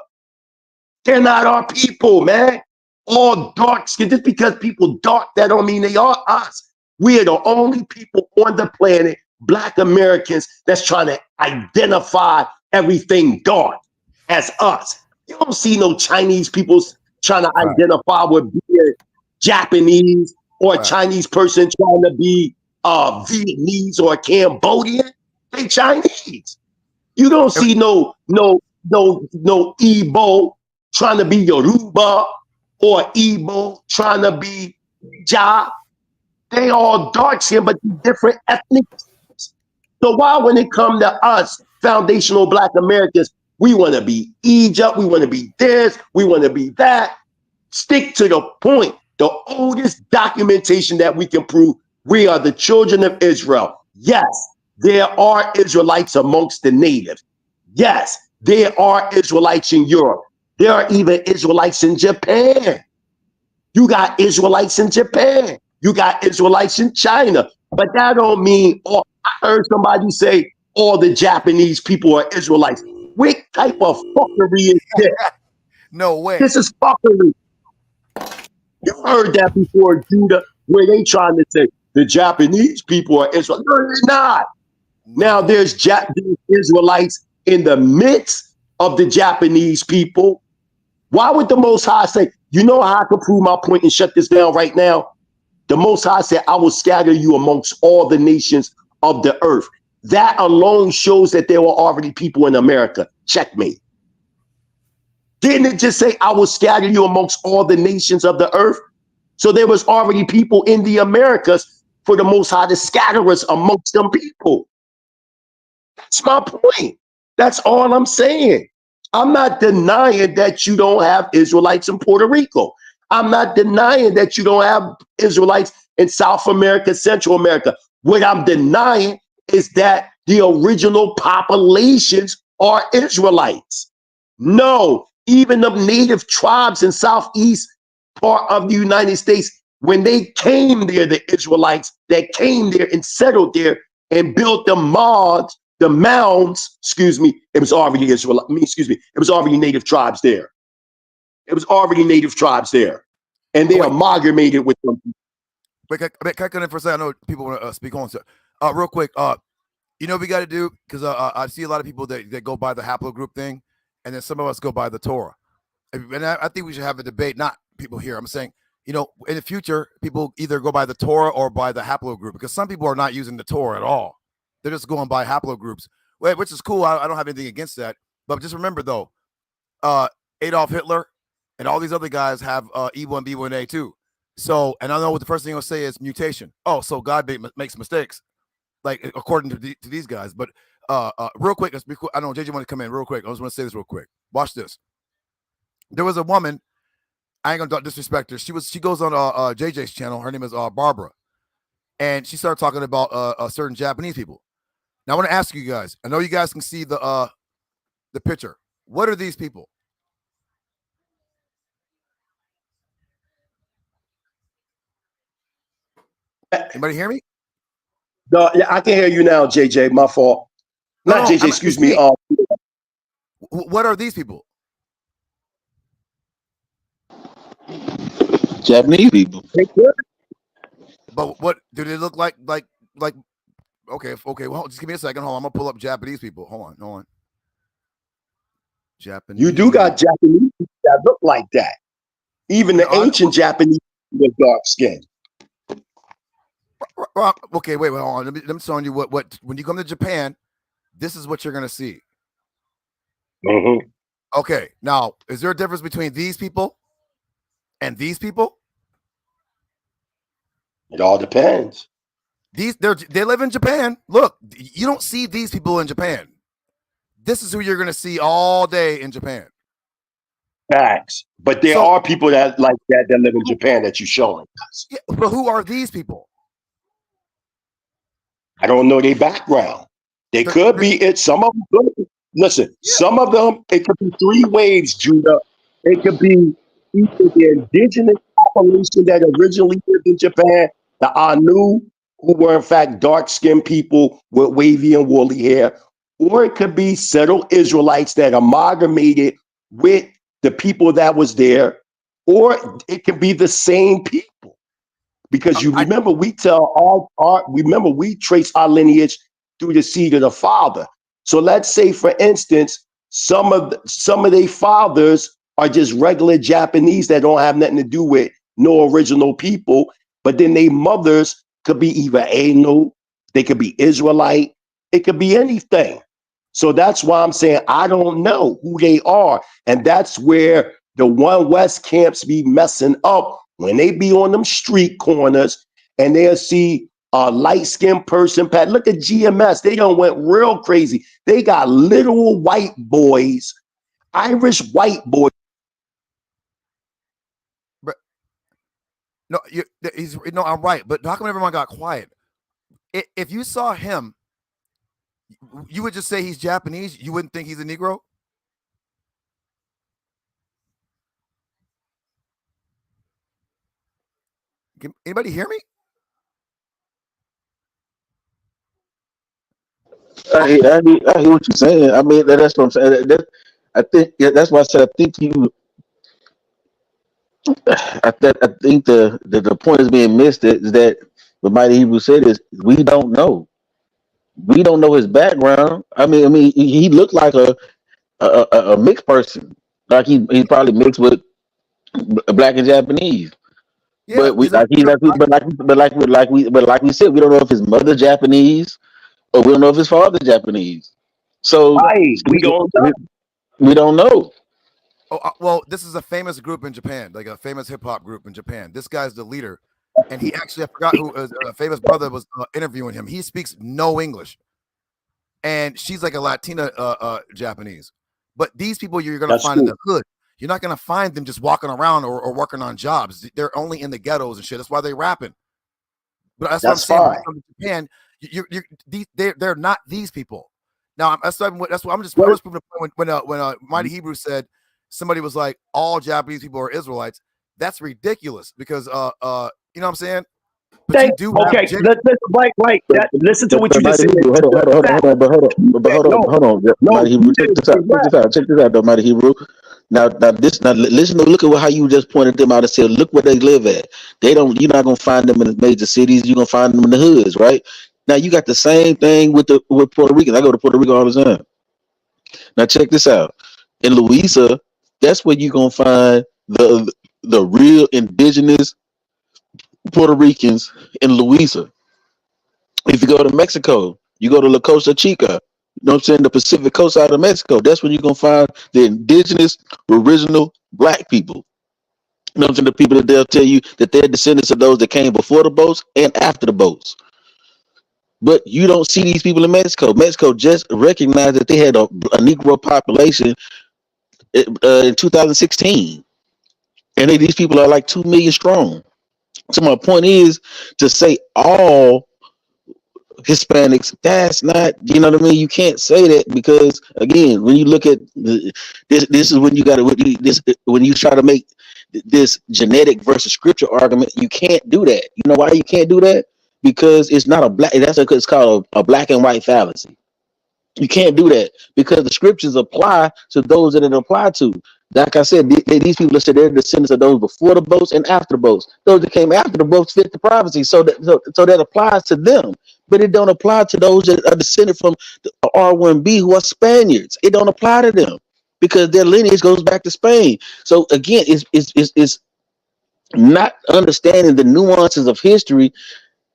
They're not our people, man. All dark skin. Just because people dark, that don't mean they are us. We are the only people on the planet, Black Americans, that's trying to identify everything dark as us. You don't see no Chinese people trying to identify with being Japanese, or a Chinese person trying to be Vietnamese or Cambodian. They Chinese. You don't see no Igbo trying to be Yoruba, or Igbo trying to be Ja. They all dark skin, but different ethnic groups. So why, when it comes to us, foundational Black Americans, we want to be Egypt, we want to be this, we want to be that. Stick to the point. The oldest documentation that we can prove, we are the children of Israel. Yes, there are Israelites amongst the natives. Yes, there are Israelites in Europe. There are even Israelites in Japan. You got Israelites in Japan. You got Israelites in China. But that don't mean, I heard somebody say all the Japanese people are Israelites. What type of fuckery is this? No way. This is fuckery. You heard that before, Judah, where they trying to say the Japanese people are Israel. No, they're not. Now there's Israelites in the midst of the Japanese people. Why would the Most High say, you know how I can prove my point and shut this down right now? The Most High said, I will scatter you amongst all the nations of the earth. That alone shows that there were already people in America. Checkmate. Didn't it just say, I will scatter you amongst all the nations of the earth? So there was already people in the Americas for the Most High to scatter us amongst them people. That's my point. That's all I'm saying. I'm not denying that you don't have Israelites in Puerto Rico. I'm not denying that you don't have Israelites in South America, Central America. What I'm denying is that the original populations are Israelites. No, even the native tribes in Southeast part of the United States, when they came there, the Israelites that came there and settled there and built the mounds, it was already it was already native tribes there. It was already native tribes there. And they amalgamated with them. Wait, can I cut in for a second? I know people want to speak on. So, real quick, you know what we got to do? Because I see a lot of people that go by the haplogroup thing, and then some of us go by the Torah. And I think we should have a debate, not people here. I'm saying, you know, in the future, people either go by the Torah or by the haplogroup, because some people are not using the Torah at all. They're just going by haplogroups, which is cool. I don't have anything against that. But just remember, though, Adolf Hitler and all these other guys have E1, B1A too. So, and I know what the first thing I'll say is mutation. Oh, so God makes mistakes, like according to these guys. But real quick, let's be quick. I know JJ want to come in real quick. I just want to say this real quick. Watch this. There was a woman. I ain't gonna disrespect her. She goes on JJ's channel. Her name is Barbara, and she started talking about certain Japanese people. Now I want to ask you guys. I know you guys can see the picture. What are these people? Anybody hear me? No, yeah, I can hear you now, JJ. My fault. Not JJ, excuse me. What are these people? Japanese people. But what do they look like? Like okay. Well, just give me a second. Hold on. I'm gonna pull up Japanese people. Hold on. Japanese. You do got Japanese people that look like that. Even the ancient Japanese with dark skin. Okay, wait, hold on. Let me show you what when you come to Japan, this is what you're gonna see. Mm-hmm. Okay, now is there a difference between these people and these people? It all depends. They live in Japan. Look, you don't see these people in Japan. This is who you're gonna see all day in Japan. Facts. But there are people that like that live in Japan that you're showing us. Yeah, but who are these people? I don't know their background. They could be it. Some of them could. Listen, some of them, it could be three ways, Judah. It could be either the indigenous population that originally lived in Japan, the Anu, who were in fact dark-skinned people with wavy and woolly hair, or it could be settled Israelites that amalgamated with the people that was there, or it could be the same people. Because you remember, we trace our lineage through the seed of the father. So let's say, for instance, some of their fathers are just regular Japanese that don't have nothing to do with no original people, but then their mothers could be either Anu, they could be Israelite, it could be anything. So that's why I'm saying I don't know who they are, and that's where the One West camps be messing up. When they be on them street corners and they'll see a light-skinned person, Pat, look at GMS. They done went real crazy. They got literal white boys, Irish white boys. No, I'm right. But how come everyone got quiet? If you saw him, you would just say he's Japanese. You wouldn't think he's a Negro. Anybody hear me? I hear what you're saying. I mean, that's what I'm saying. I think that's why I said I think I think the point is being missed is that what Mighty Hebrew said is we don't know. We don't know his background. I mean, he looked like a mixed person. Like he probably mixed with black and Japanese. Yeah, But like we said, we don't know if his mother Japanese or we don't know if his father Japanese. So Right, we don't know. we don't know. Oh, well, this is a famous group in Japan, like a famous hip hop group in Japan. This guy's the leader, and he actually, I forgot who, a famous brother was interviewing him. He speaks no English, and she's like a Latina Japanese. But these people you're going to find in the hood. You're not going to find them just walking around or working on jobs. They're only in the ghettos and shit. That's why they rapping. But that's what I'm saying. When you come to Japan, they're not these people. Now that's what I'm just proving the point when Mighty Hebrew said somebody was like all Japanese people are Israelites. That's ridiculous because you know what I'm saying. But you do right. Listen to what you just said. Hold on. Mighty Hebrew, check this out, though, Mighty Hebrew. Now, listen. Look at how you just pointed them out and said, look where they live at. You're not gonna find them in the major cities. You're gonna find them in the hoods, right? Now, you got the same thing with Puerto Ricans. I go to Puerto Rico all the time. Now, check this out. In Louisa, that's where you're gonna find the real indigenous Puerto Ricans in Louisa. If you go to Mexico, you go to La Costa Chica, you know what I'm saying, the Pacific coast side of Mexico, that's where you're going to find the indigenous, original black people. You know what I'm saying, the people that they'll tell you that they're descendants of those that came before the boats and after the boats. But you don't see these people in Mexico. Mexico just recognized that they had a Negro population in 2016. And these people are like 2 million strong. So my point is to say all Hispanics, that's not, you know what I mean? You can't say that because again, when you look at this is when you got to when you try to make this genetic versus scripture argument, you can't do that. You know why you can't do that? Because it's not a black. It's called a black and white fallacy. You can't do that because the scriptures apply to those that it apply to. Like I said, these people that said they're descendants of those before the boats and after the boats. Those that came after the boats fit the prophecy, so that applies to them. But it don't apply to those that are descended from the R1B who are Spaniards. It don't apply to them because their lineage goes back to Spain. So again, it's not understanding the nuances of history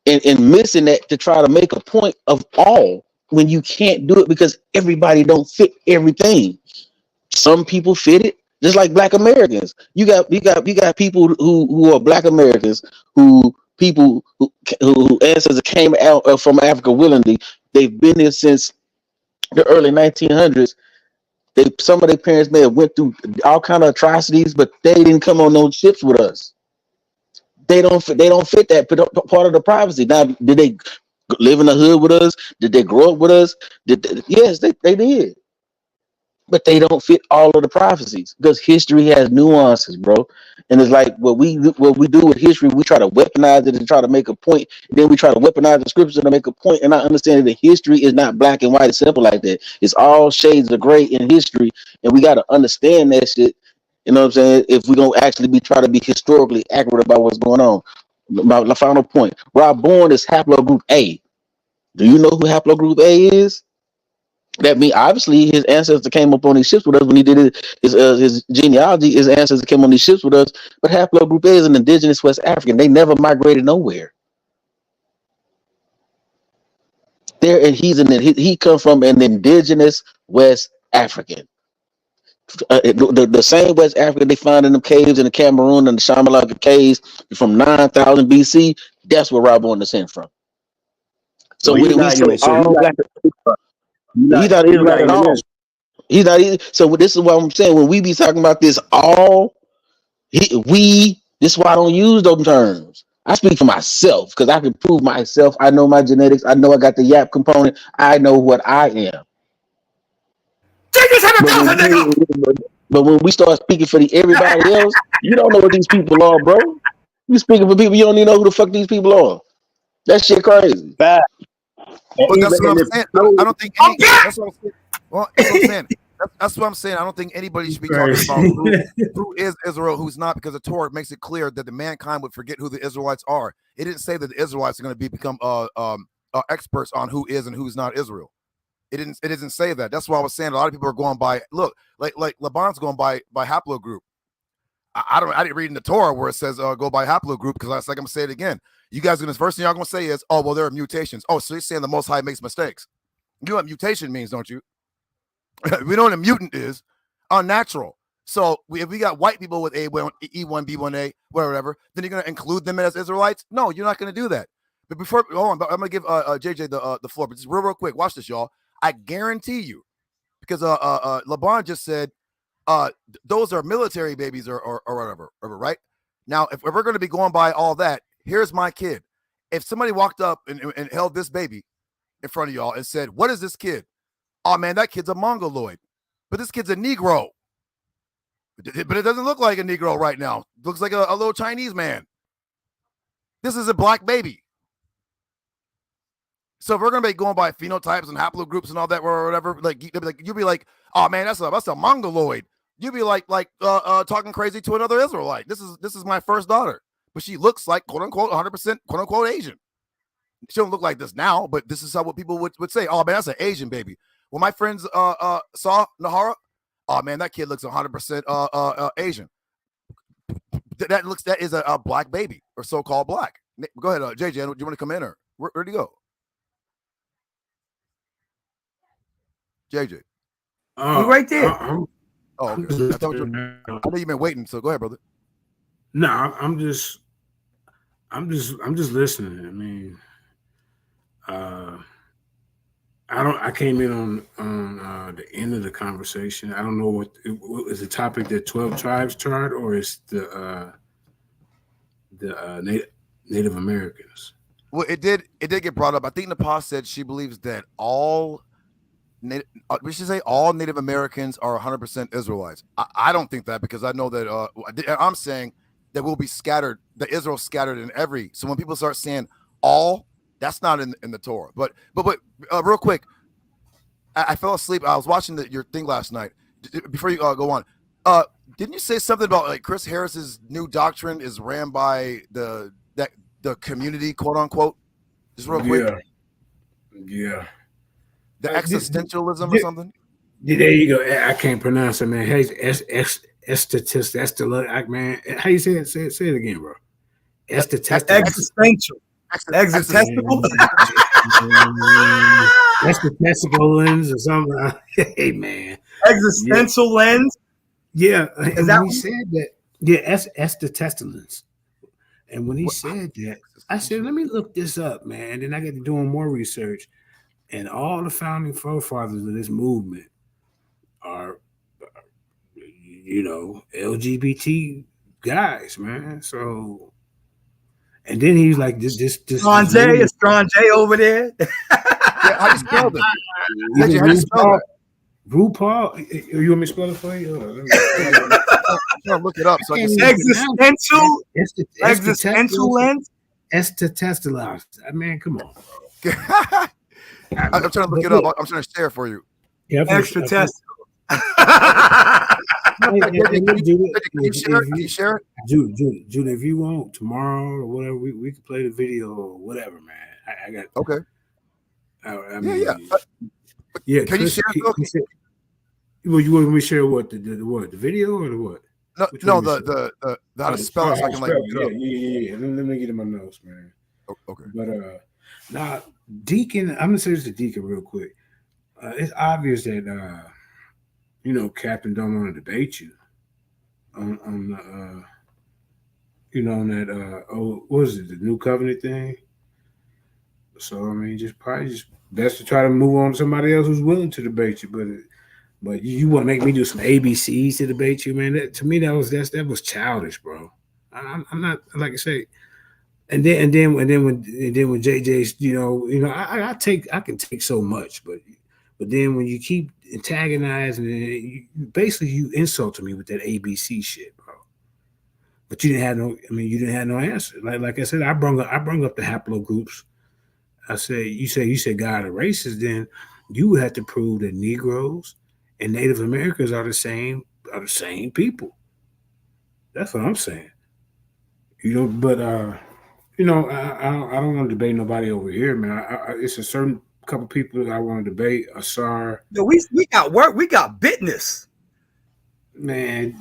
and missing that to try to make a point of all when you can't do it because everybody don't fit everything. Some people fit it, just like Black Americans. You got people who are Black Americans who ancestors came out from Africa willingly. They've been there since the early 1900s. Some of their parents may have went through all kind of atrocities, but they didn't come on those ships with us. They don't fit that part of the prophecy. Now, did they live in the hood with us? Did they grow up with us? Yes, they did. But they don't fit all of the prophecies because history has nuances, bro. And it's like what we do with history, we try to weaponize it and try to make a point. Then we try to weaponize the scriptures to make a point. And I understand that history is not black and white, it's simple like that. It's all shades of gray in history, and we got to understand that shit. You know what I'm saying? If we're gonna actually try to be historically accurate about what's going on. My final point: Rob Bourne is haplogroup A. Do you know who haplogroup A is? That means obviously his ancestors came up on these ships with us when he did his genealogy. His ancestors came on these ships with us, but haplogroup A is an indigenous West African. They never migrated nowhere. There, and he comes from an indigenous West African. The same West Africa they find in the caves in the Cameroon and the Shamalaka caves from 9,000 BC. That's where Rob Bourne descends from. So when we say all black, he's not Israelite at all. He's not either. So this is what I'm saying. When we be talking about this, we This is why I don't use those terms. I speak for myself because I can prove myself. I know my genetics. I know I got the YAP component. I know what I am. But when we start speaking for everybody else, you don't know what these people are, bro. You speaking for people, you don't even know who the fuck these people are. That shit crazy. Bad. But that's what I'm saying. I don't think any. That's what I'm saying. Well, that's what I'm saying. That's what I'm saying. I don't think anybody should be talking about who is Israel, who's not, because the Torah makes it clear that the mankind would forget who the Israelites are. It didn't say that the Israelites are going to become experts on who is and who's not Israel. It didn't say that. That's why I was saying a lot of people are going by like Laban's going by haplogroup. I didn't read in the Torah where it says go by haplogroup, because I'm gonna say it again. You guys are gonna, first thing y'all gonna say is, oh well, there are mutations. Oh, so you're saying the Most High makes mistakes. You know what mutation means, don't you? We know what a mutant is. Unnatural. So if we got white people with A1, E1, B1A, whatever, then you're gonna include them as Israelites? No, you're not gonna do that. But before, hold on, I'm gonna give JJ the floor, but just real quick, watch this, y'all. I guarantee you, because Laban just said those are military babies or whatever, right? Now, if we're going to be going by all that, here's my kid. If somebody walked up and held this baby in front of y'all and said, what is this kid? Oh, man, that kid's a Mongoloid. But this kid's a Negro. But it doesn't look like a Negro right now. It looks like a little Chinese man. This is a black baby. So if we're going to be going by phenotypes and haplogroups and all that or whatever, you'll be like, oh, man, that's a Mongoloid. You'd be like talking crazy to another Israelite. This is my first daughter, but she looks like quote unquote 100% quote unquote Asian. She don't look like this now, but this is how what people would say. Oh man, that's an Asian baby. When my friends saw Nahara, oh man, that kid looks 100% Asian. That is a black baby or so-called black. Go ahead, JJ. Do you want to come in or where'd he go? JJ. You right there. Oh, okay. I know you've been waiting, so go ahead, brother. No, I'm just listening. I mean, I came in on the end of the conversation. I don't know what is the topic, that 12 tribes chart, or is the Native Americans? Well, it did get brought up. I think Nepal said she believes that we should say all Native Americans are 100% Israelites. I don't think that, because I know that I'm saying that we'll be scattered, that Israel's scattered in every. So when people start saying all, that's not in the Torah. But real quick, I fell asleep. I was watching your thing last night. Before you go on, didn't you say something about like Chris Harris's new doctrine is ran by the community, quote unquote? Just real quick. Yeah. The existentialism or something? There you go. I can't pronounce it, man. Hey, statist. That's the look, man. How you say it? Say it again, bro. Existential. Existential. Existential lens or something. Hey, man. Existential lens. Yeah. And when he said that, existential lens. And when he said that, I said, let me look this up, man. Then I get to doing more research. And all the founding forefathers of this movement are, LGBT guys, man. So, and then he's like, this Strong J over there. Yeah, how you spell it? How you spell it? RuPaul. You want me to spell it for you? I'm trying to look it up. So I can existential lens. Existential. I mean, come on. I'm trying to look it up. I'm trying to share it for you. Yeah, extra test. Can you share it? Jude, if you want tomorrow or whatever, we can play the video or whatever, man. I got okay. Yeah. Can Chris, you share it? Well, you want me to share what the video or the what? No, the how to spell it so I can like look it up. Yeah. Let me get in my notes, man. Okay. But now Deacon, I'm gonna say this to Deacon real quick. It's obvious that Captain don't want to debate you on that what is it, the new covenant thing? So I mean, just best to try to move on to somebody else who's willing to debate you. But you want to make me do some ABCs to debate you, man? To me, that was childish, bro. I'm not, like I say. And then when JJ's, I can take so much, but then when you keep antagonizing, you insulted me with that ABC shit, bro. But you didn't have no answer. Like I said, I brung up the haplogroups. I said, you said God are racist, then you would have to prove that Negroes and Native Americans are the same people. That's what I'm saying. But I don't want to debate nobody over here, man. It's a certain couple people that I want to debate. Asar. No, we got work. We got business. Man,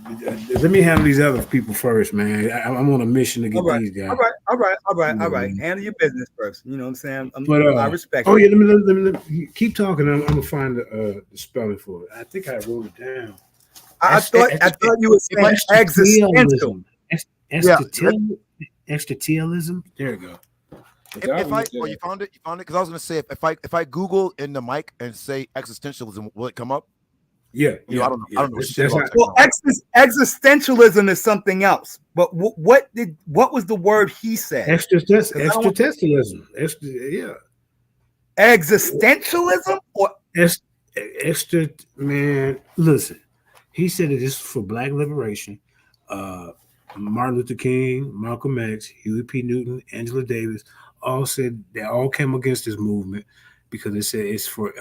let me handle these other people first, man. I'm on a mission to get these guys. All right. Handle your business first. You know what I'm saying? I respect. Oh yeah, let me keep talking. I'm gonna find the spelling for it. I think I wrote it down. I thought you were saying existential. Existentialism. There you go. You found it? You found it? Because I was going to say, if I Google in the mic and say existentialism, will it come up? Yeah. I don't know shit about well, existentialism is something else. But what was the word he said? Existentialism. Existentialism or extra man. Listen, he said that this is for Black liberation. Martin Luther King, Malcolm X, Huey P. Newton, Angela Davis all said they all came against this movement because they said it's for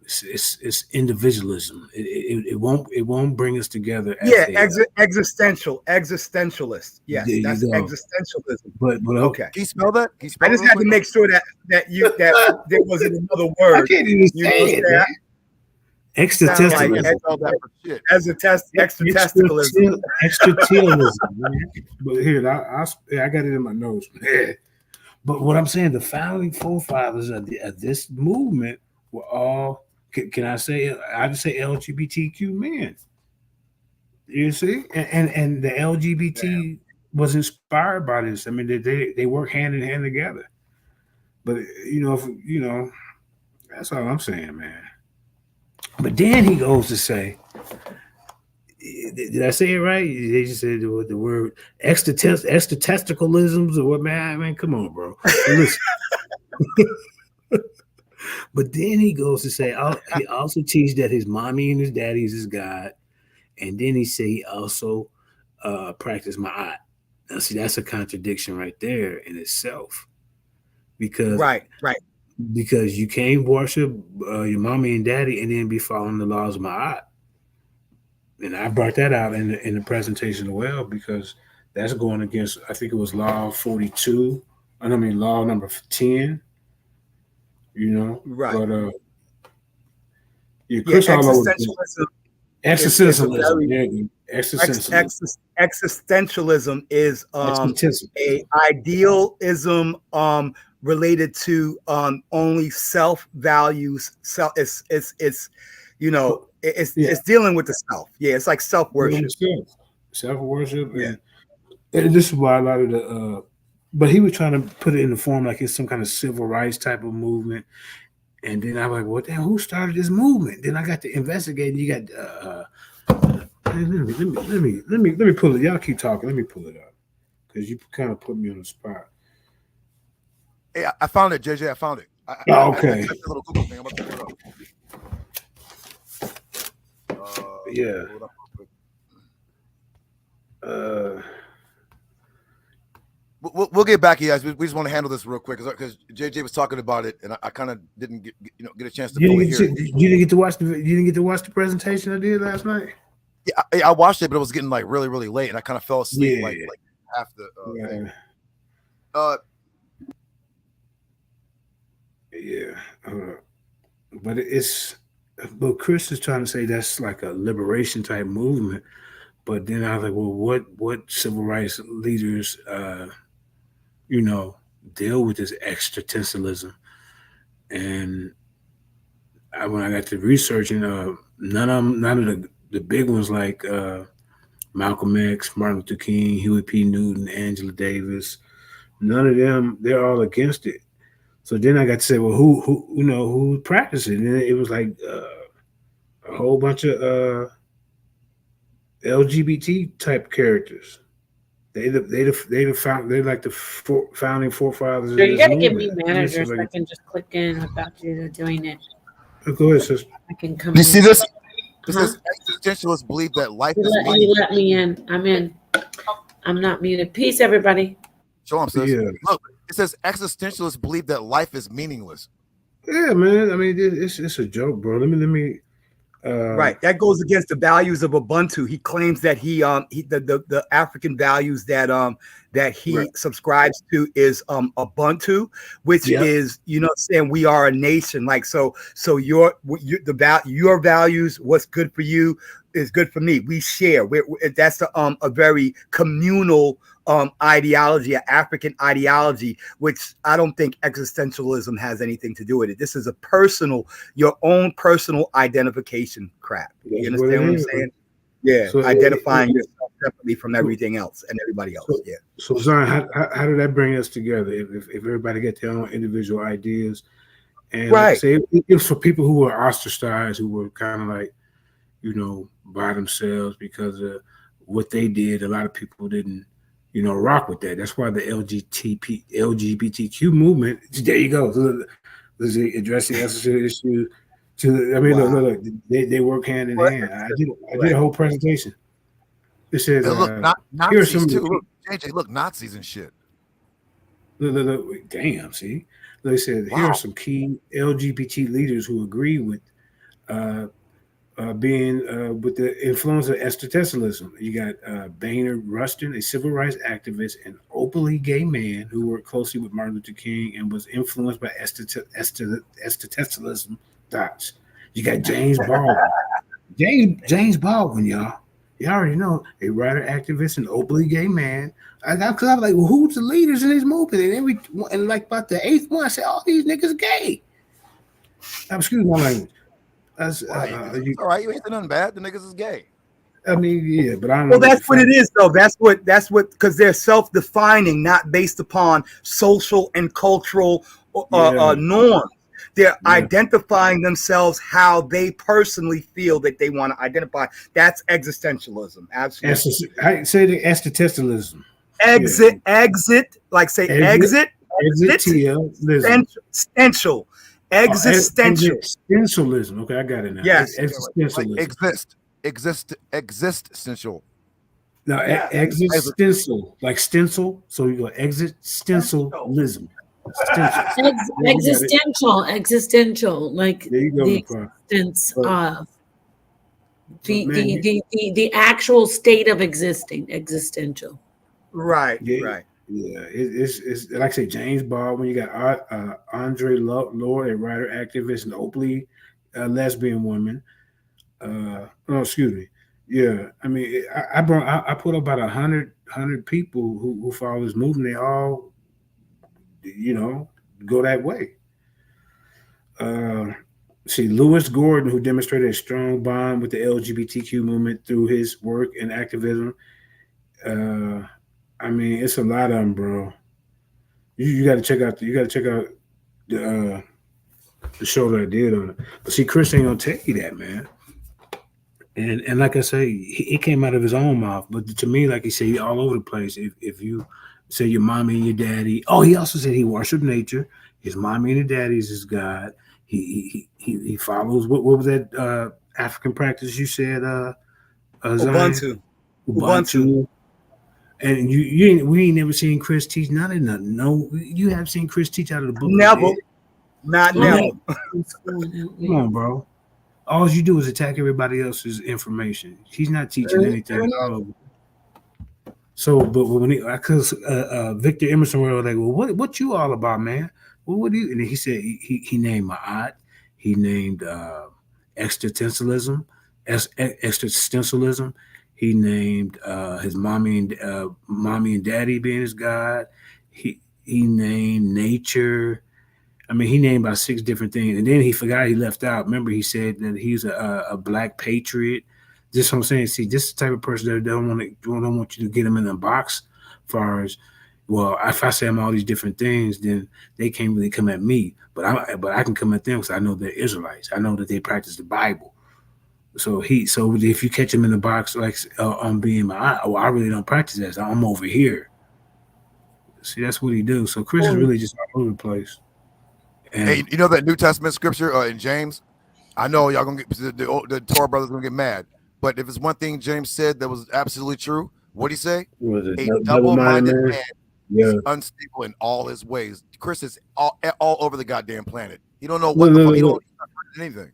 it's individualism. It won't bring us together. Existentialist. Yes, that's existentialism. But okay. Can you spell that? I just had to make sure that there wasn't another word. I can't even say it. Man. Extraterrestrialism. Extraterrestrialism. But here, I got it in my notes. But what I'm saying, the founding forefathers of this movement were all, can I say, I just say LGBTQ men. You see? And the LGBT was inspired by this. I mean, they work hand in hand together. But, that's all I'm saying, man. But then he goes to say, did I say it right? They just said the word extraterrestrialisms or what, man? Man, come on, bro. Listen. But then he goes to say, he also teaches that his mommy and his daddy is his God. And then he say he also practiced ma'at. Now, see, that's a contradiction right there in itself. Because Because you can't worship your mommy and daddy and then be following the laws of ma'at. And I brought that out in the presentation as well, because that's going against, I think it was law 42. Law number 10. Right. But Chris existentialism. Existentialism is a idealism related to only self values. It's dealing with the self. Yeah, it's like self worship. Self worship. Yeah. And this is why a lot of the but he was trying to put it in the form like it's some kind of civil rights type of movement. And then I was like, well, damn, who started this movement? Then I got to investigate. And you got let me pull it. Y'all keep talking. Let me pull it up, because you kind of put me on the spot. Hey, I found it, JJ. I found it. Okay. I a little Google thing. I'm about to pull it up. We'll get back, you guys. We just want to handle this real quick because JJ was talking about it, and I kind of didn't get a chance to fully hear it. You didn't get to watch the presentation I did last night. Yeah, I watched it, but it was getting like really, really late, and I kind of fell asleep like half the thing. But Chris is trying to say that's like a liberation type movement. But then I was like, well, what civil rights leaders, deal with this existentialism? And when I got to researching, none of the big ones like Malcolm X, Martin Luther King, Huey P. Newton, Angela Davis, none of them, they're all against it. So then I got to say, well, who practiced it? And it was like a whole bunch of LGBT type characters. They're like the founding forefathers of So you this gotta give me movement. managers so I can just click in without you doing it. Go ahead, sister. I can come You in. see this? It says existentialists believe that life is meaningless. You let me in. I'm in. I'm not muted. Peace, everybody. Shalom, sis. Yeah. Look, it says existentialists believe that life is meaningless. Yeah, man. I mean, it's a joke, bro. Let me. Right, that goes against the values of Ubuntu. He claims that the African values that he subscribes to is Ubuntu, which is, you know, saying we are a nation. Like so your values, what's good for you is good for me. We share. That's a very communal ideology, an African ideology, which I don't think existentialism has anything to do with it. This is your own personal identification crap. You understand what I'm saying? Yeah, so identifying yourself separately from everything else and everybody else. So Zion, how did that bring us together? If everybody get their own individual ideas, and like I say, it's for people who were ostracized, who were kind of like, you know, by themselves because of what they did. A lot of people didn't, you know, rock with that. That's why the LGBTQ movement. There you go. Does it address the issue? I mean, look, they work hand in hand. I did a whole presentation. It says, look, Nazis too. Look, JJ, look, Nazis and shit. Look, damn, see? They said, here are some key LGBT leaders who agree with being with the influence of existentialism. You got Baynard Rustin, a civil rights activist and openly gay man who worked closely with Martin Luther King and was influenced by existentialism thoughts. You got James Baldwin. James Baldwin, y'all. You already know, a writer, activist, and openly gay man. Because I was like, well, who's the leaders in this movement? And like about the eighth one, I said, all these niggas gay. Excuse my language. That's all right. You ain't nothing bad. The niggas is gay. I mean, yeah, but I don't know. Well, that's what it is, though. That's what because they're self-defining, not based upon social and cultural norms. They're identifying themselves how they personally feel that they want to identify. That's existentialism. Absolutely. I say the existentialism. Exit, like say exit. Existential. Existentialism. Okay, I got it now. Yes. Existentialism. Existential. No, existential, like stencil. So you go existentialism. Existential, like the existence of the actual state of existing, existential. Right. Yeah, it's like I say, James Baldwin. You got Andre Lord, a writer, activist, and openly lesbian woman. Excuse me. Yeah, I mean, I put about 100 people who follow this movement. They all, you know, go that way. See, Lewis Gordon, who demonstrated a strong bond with the LGBTQ movement through his work and activism. I mean, it's a lot of them, bro. You got to check out. The show that I did on it. But see, Chris ain't gonna tell you that, man. And like I say, it came out of his own mouth. But to me, like he said, all over the place. If you say your mommy and your daddy, he also said he worshipped nature. His mommy and his daddy is his God. He follows what was that African practice you said? Ubuntu. And we ain't never seen Chris teach none of nothing. No, you have seen Chris teach out of the book. Never. Not never. Come on, bro. All you do is attack everybody else's information. He's not teaching anything. So, but when because Victor Emerson was like, well, what you all about, man? Well, what do you? And he said he named Ma'at. He named existentialism. He named his mommy and daddy being his God. He named nature. I mean, he named about 6 different things, and then he forgot he left out. Remember, he said that he's a black patriot. This is what I'm saying. See, this is the type of person that don't want you to get him in a box. Far as well, if I say I'm all these different things, then they can't really come at me. But I can come at them because I know they're Israelites. I know that they practice the Bible. So if you catch him in the box like on being I really don't practice that. So I'm over here. See, that's what he do. So Chris is really just all over the place. And hey, you know that New Testament scripture in James? I know y'all gonna get the Torah brothers gonna get mad, but if it's one thing James said that was absolutely true, what'd he say? A double-minded man is unstable in all his ways. Chris is all over the goddamn planet. He don't know what the fuck. He don't know anything.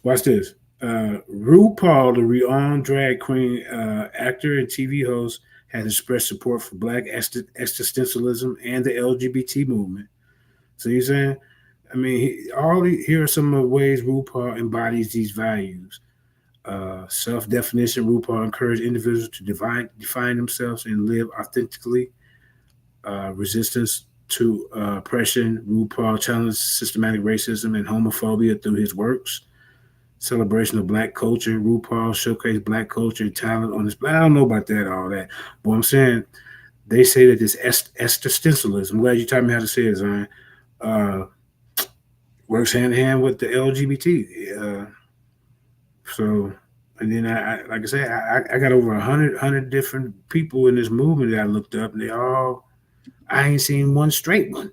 Watch this. RuPaul, the renowned drag queen actor and TV host, has expressed support for Black existentialism and the LGBT movement. So you're saying, I mean, here are some of the ways RuPaul embodies these values. Self-definition. RuPaul encourages individuals to define themselves and live authentically. Resistance to oppression. RuPaul challenges systematic racism and homophobia through his works. Celebration of Black culture. RuPaul showcased Black culture and talent on this. I don't know about that, all that. But I'm saying they say that this existentialism, I'm glad you taught me how to say it, Zion, works hand in hand with the LGBT. So, and then I like I said, I got over 100 different people in this movement that I looked up, and I ain't seen one straight one.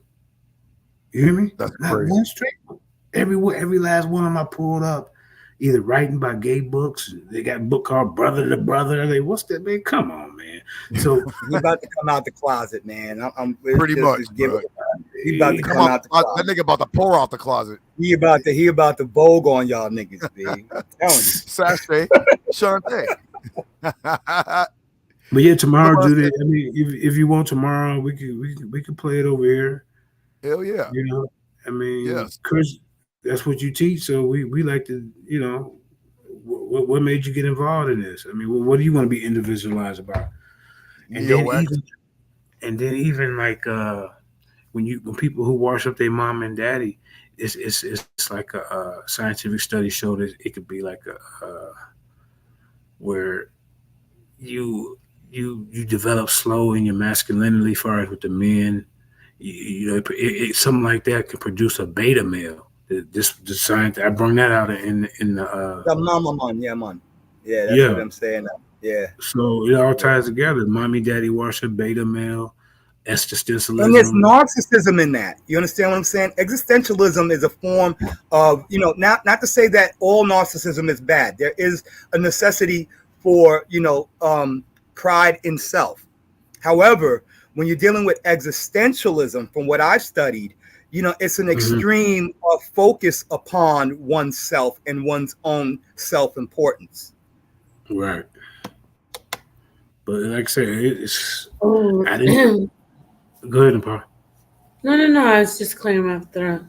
You hear me? That's Not crazy. one straight one. Every last one of them I pulled up, either writing by gay books. They got a book called Brother to Brother. Like, what's that, man? Come on, man. So he about to come out the closet, man. I'm pretty much. He about to come out the closet. That nigga about to pour out the closet. He about to vogue on y'all niggas, man. I'm telling you. Saturday, Shante. But yeah, tomorrow, Judy. I mean, if you want tomorrow, we could play it over here. Hell yeah. You know, I mean, yes. Chris, that's what you teach. So we like to, you know, what made you get involved in this? I mean, what do you want to be individualized about? And then even like when people who wash up their mom and daddy, it's like a scientific study showed that it could be like a where you develop slow in your masculinity, as far as with the men. You know, something like that could produce a beta male. The science, I bring that out in the mama man, yeah, man. Yeah, that's what I'm saying. Yeah. So it all ties together. Mommy, daddy, washer, beta male, existentialism. And there's narcissism in that. You understand what I'm saying? Existentialism is a form of, you know, not to say that all narcissism is bad. There is a necessity for, you know, pride in self. However, when you're dealing with existentialism, from what I've studied, you know, it's an extreme of focus upon oneself and one's own self-importance. Right. But like I said, it's. Oh. I didn't. Go ahead, Nepal. No. I was just clearing my throat.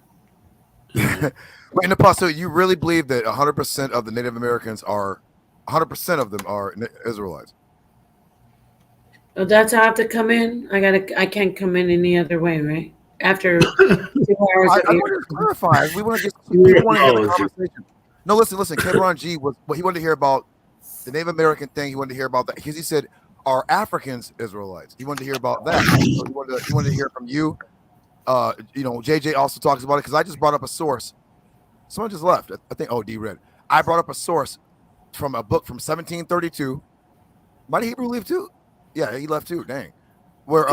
Wait, Nepal, so you really believe that 100% of the Native Americans are, 100% of them are Israelites? Oh, that's how I have to come in? I can't come in any other way, right? After 2 hours. I want to clarify. We want to just people want to hear the conversation. No, listen. Kebron G was he wanted to hear about the Native American thing. He wanted to hear about that because he said, "Are Africans Israelites?" He wanted to hear about that. So he wanted to hear from you. You know, JJ also talks about it because I just brought up a source. Someone just left. I think D read. I brought up a source from a book from 1732. Might Hebrew leave too? Yeah, he left too. Dang. Where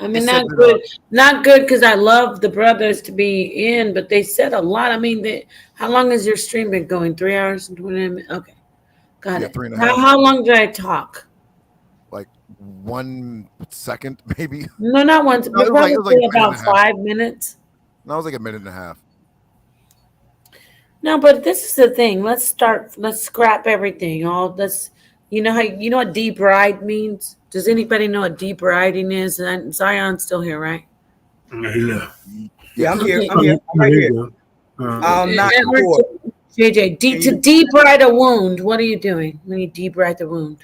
I mean, not good because I love the brothers to be in, but they said a lot. I mean, how long has your stream been going? 3 hours and 20 minutes? Okay. Got it. 3.5. How long did I talk? Like 1 second, maybe. No, not once. No, probably like about 5 minutes. No, it was like a minute and a half. No, but this is the thing. Let's scrap everything. You know what debride means? Does anybody know what debriding is? And Zion's still here, right? Yeah, I'm here. I'm right here. I'm not sure. JJ, to debride a wound, what are you doing when you debride the wound?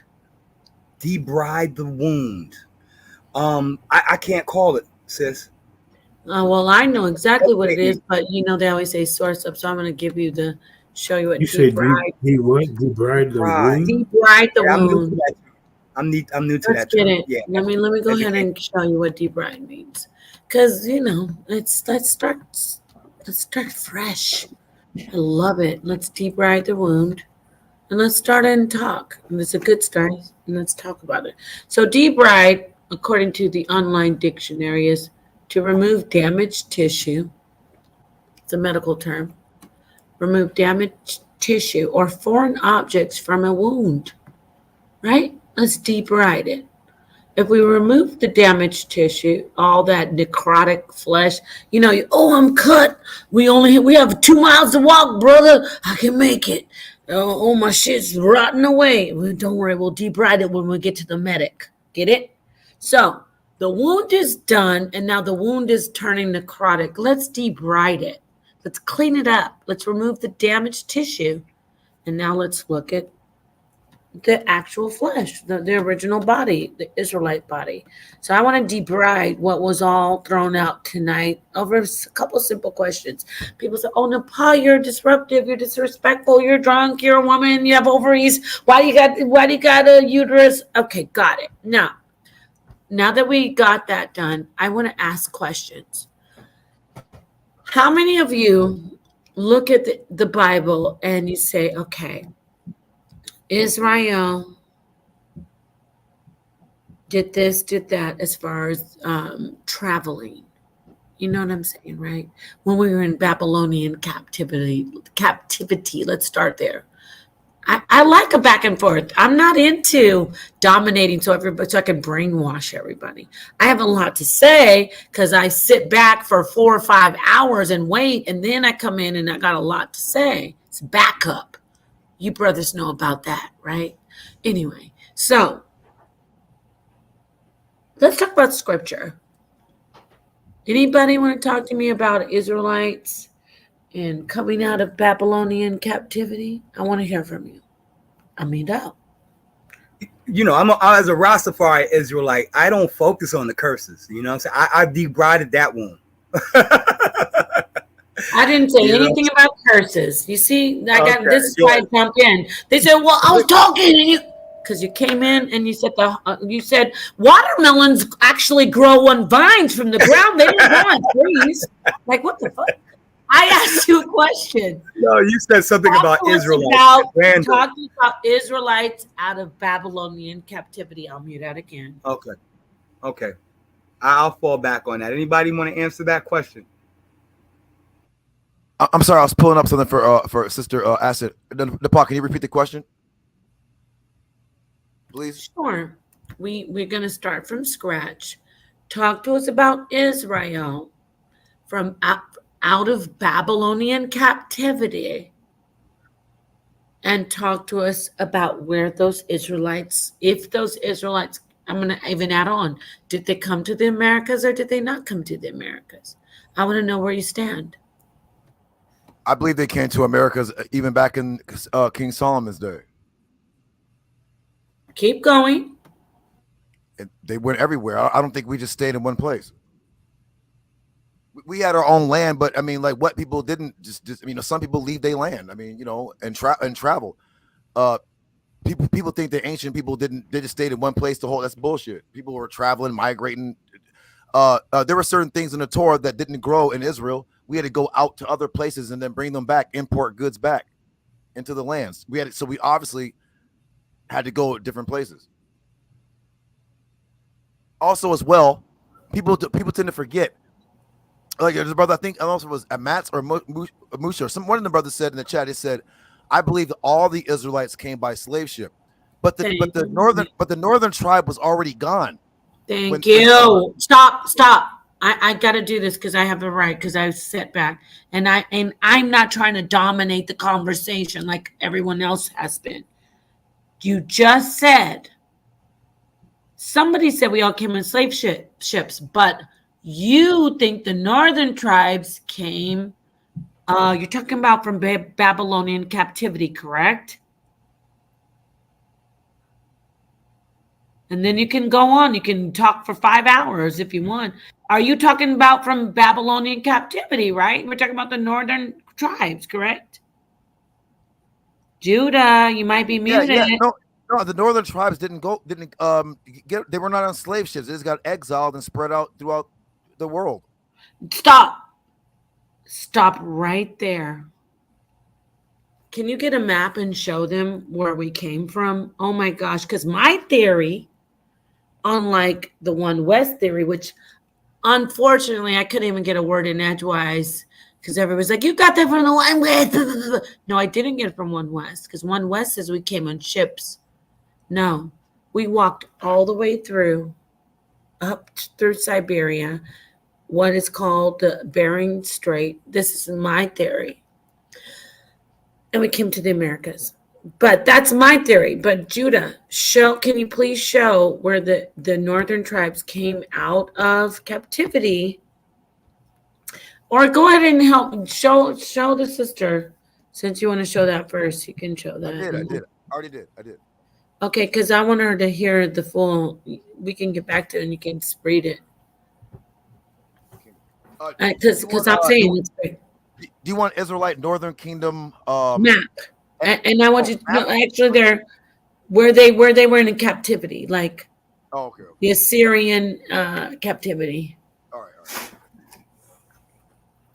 Debride the wound. I can't call it, sis. Well, I know exactly what it is, but you know they always say source up, so I'm going to give you show you what you said. Debride the wound. Debride the wound. I'm new to Let's that. Get it. Yeah. Let me go ahead and show you what debride means, because you know let's start fresh. I love it. Let's deep ride the wound. And let's start and talk. And it's a good start. And let's talk about it. So deep ride, according to the online dictionary, is to remove damaged tissue. It's a medical term. Remove damaged tissue or foreign objects from a wound. Right? Let's deep ride it. If we remove the damaged tissue, all that necrotic flesh, I'm cut. We have 2 miles to walk, brother. I can make it. Oh, my shit's rotting away. Well, don't worry, we'll debride it when we get to the medic. Get it? So the wound is done, and now the wound is turning necrotic. Let's debride it. Let's clean it up. Let's remove the damaged tissue. And now let's look at the actual flesh, the original body, the Israelite body. So I want to debride what was all thrown out tonight over a couple simple questions. People say, "Oh, Nepal, you're disruptive, you're disrespectful, you're drunk, you're a woman, you have ovaries. Why do you got a uterus?" Okay, got it. Now that we got that done, I want to ask questions. How many of you look at the Bible and you say, okay, Israel did this, did that, as far as traveling? You know what I'm saying, right? When we were in Babylonian captivity, let's start there. I like a back and forth. I'm not into dominating so I can brainwash everybody. I have a lot to say because I sit back for 4 or 5 hours and wait, and then I come in and I got a lot to say. It's backup. You brothers know about that, right? Anyway, so let's talk about scripture. Anybody want to talk to me about Israelites and coming out of Babylonian captivity? I want to hear from you. I mean, no. As a Rastafari Israelite, I don't focus on the curses. You know what I'm saying? I debrided that one. I didn't say anything about curses. You see, this is why I jumped in. They said, "Well, I was talking," because you came in and you said watermelons actually grow on vines from the ground. They didn't grow on trees. Like, what the fuck? I asked you a question. No, you said something about Israelites. Talking about Israelites out of Babylonian captivity. I'll mute that again. Okay. I'll fall back on that. Anybody want to answer that question? I'm sorry, I was pulling up something for Sister Acid. Nepal, can you repeat the question, please? Sure. We're going to start from scratch. Talk to us about Israel from out of Babylonian captivity, and talk to us about where those Israelites, if those Israelites, I'm going to even add on, did they come to the Americas or did they not come to the Americas? I want to know where you stand. I believe they came to Americas even back in King Solomon's day. Keep going. They went everywhere. I don't think we just stayed in one place. We had our own land, but I mean, like, what people didn't just some people leave their land. I mean, and travel. People think the ancient people didn't. They just stayed in one place the whole. That's bullshit. People were traveling, migrating. There were certain things in the Torah that didn't grow in Israel. We had to go out to other places and then bring them back, import goods back into the lands. So we obviously had to go different places. Also, as well, people tend to forget. Like, there's a brother, I don't know if it was Amatz or Musha, one of the brothers said in the chat, he said, "I believe that all the Israelites came by slave ship, but the northern tribe was already gone." Thank you. Stop. I got to do this because I have a right, because I sat back and I'm not trying to dominate the conversation like everyone else has been. You just said, somebody said we all came in slave ships, but you think the northern tribes came, you're talking about from Babylonian captivity, correct? And then you can go on. You can talk for 5 hours if you want. Are you talking about from Babylonian captivity, right? We're talking about the northern tribes, correct? Judah, you might be muted. Yeah, no, the northern tribes they were not on slave ships. They just got exiled and spread out throughout the world. Stop right there. Can you get a map and show them where we came from? Oh my gosh, because my theory, unlike the One West theory, which unfortunately I couldn't even get a word in edgewise because everybody's like, you got that from the One West. No, I didn't get it from One West because One West says we came on ships. No, we walked all the way through, up through Siberia, what is called the Bering Strait. This is my theory. And we came to the Americas. But that's my theory. But Judah, can you please show where the northern tribes came out of captivity? Or go ahead and help show the sister. Since you want to show that first, you can show that. I did. I already did. I did. Okay, because I want her to hear the full. We can get back to it and you can read it. Because I'm saying it's great. Do you want Israelite Northern Kingdom map? And I want you to know actually they're where they were in captivity, like the Assyrian captivity. All right.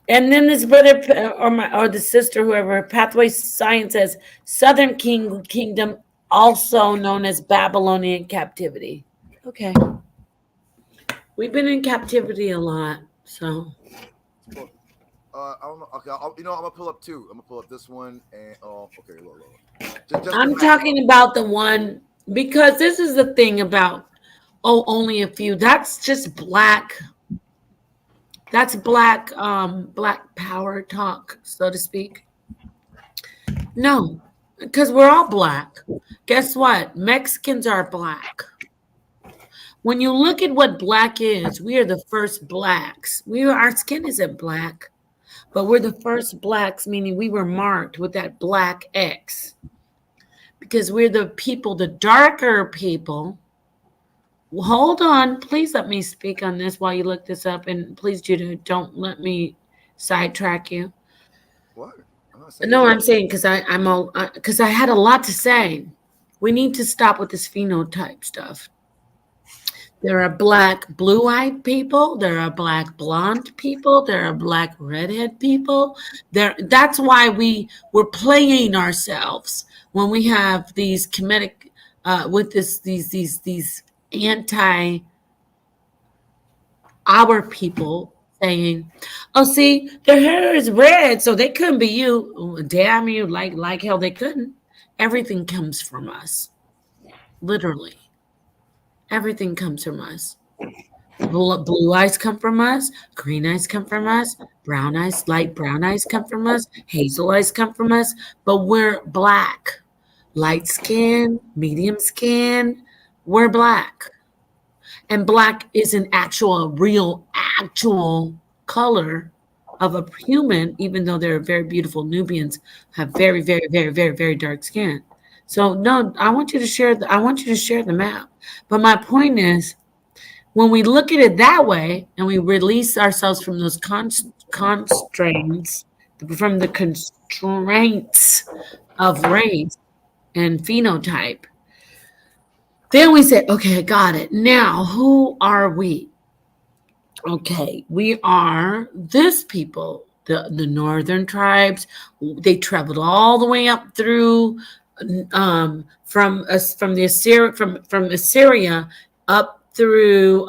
And then this brother or the sister, whoever, Pathway Science says Southern Kingdom, also known as Babylonian captivity. Okay. We've been in captivity a lot, so. I don't know. Okay, I'm gonna pull up two. I'm gonna pull up this one and okay, look. I'm talking about the one because this is the thing about only a few. That's just black. That's black power talk, so to speak. No, because we're all black. Guess what? Mexicans are black. When you look at what black is, we are the first blacks. Our skin isn't black. But we're the first blacks, meaning we were marked with that black X. Because we're the people, the darker people. Well, hold on. Please let me speak on this while you look this up. And please, Judah, don't let me sidetrack you. What? No, I'm saying because I had a lot to say. We need to stop with this phenotype stuff. There are black blue-eyed people. There are black blonde people. There are black redhead people. That's why we're playing ourselves when we have these comedic with these anti our people saying, "Oh, see, their hair is red, so they couldn't be you." Oh, damn you, like hell they couldn't. Everything comes from us, literally. Everything comes from us. Blue eyes come from us. Green eyes come from us. Brown eyes, light brown eyes come from us. Hazel eyes come from us. But we're black. Light skin, medium skin. We're black. And black is an actual color of a human, even though they're very beautiful Nubians, have very, very, very, very, very dark skin. So no, I want you to share the map. But my point is, when we look at it that way and we release ourselves from those constraints, from the constraints of race and phenotype, then we say, okay, I got it. Now, who are we? Okay, we are this people, the northern tribes. They traveled all the way up through from Assyria up through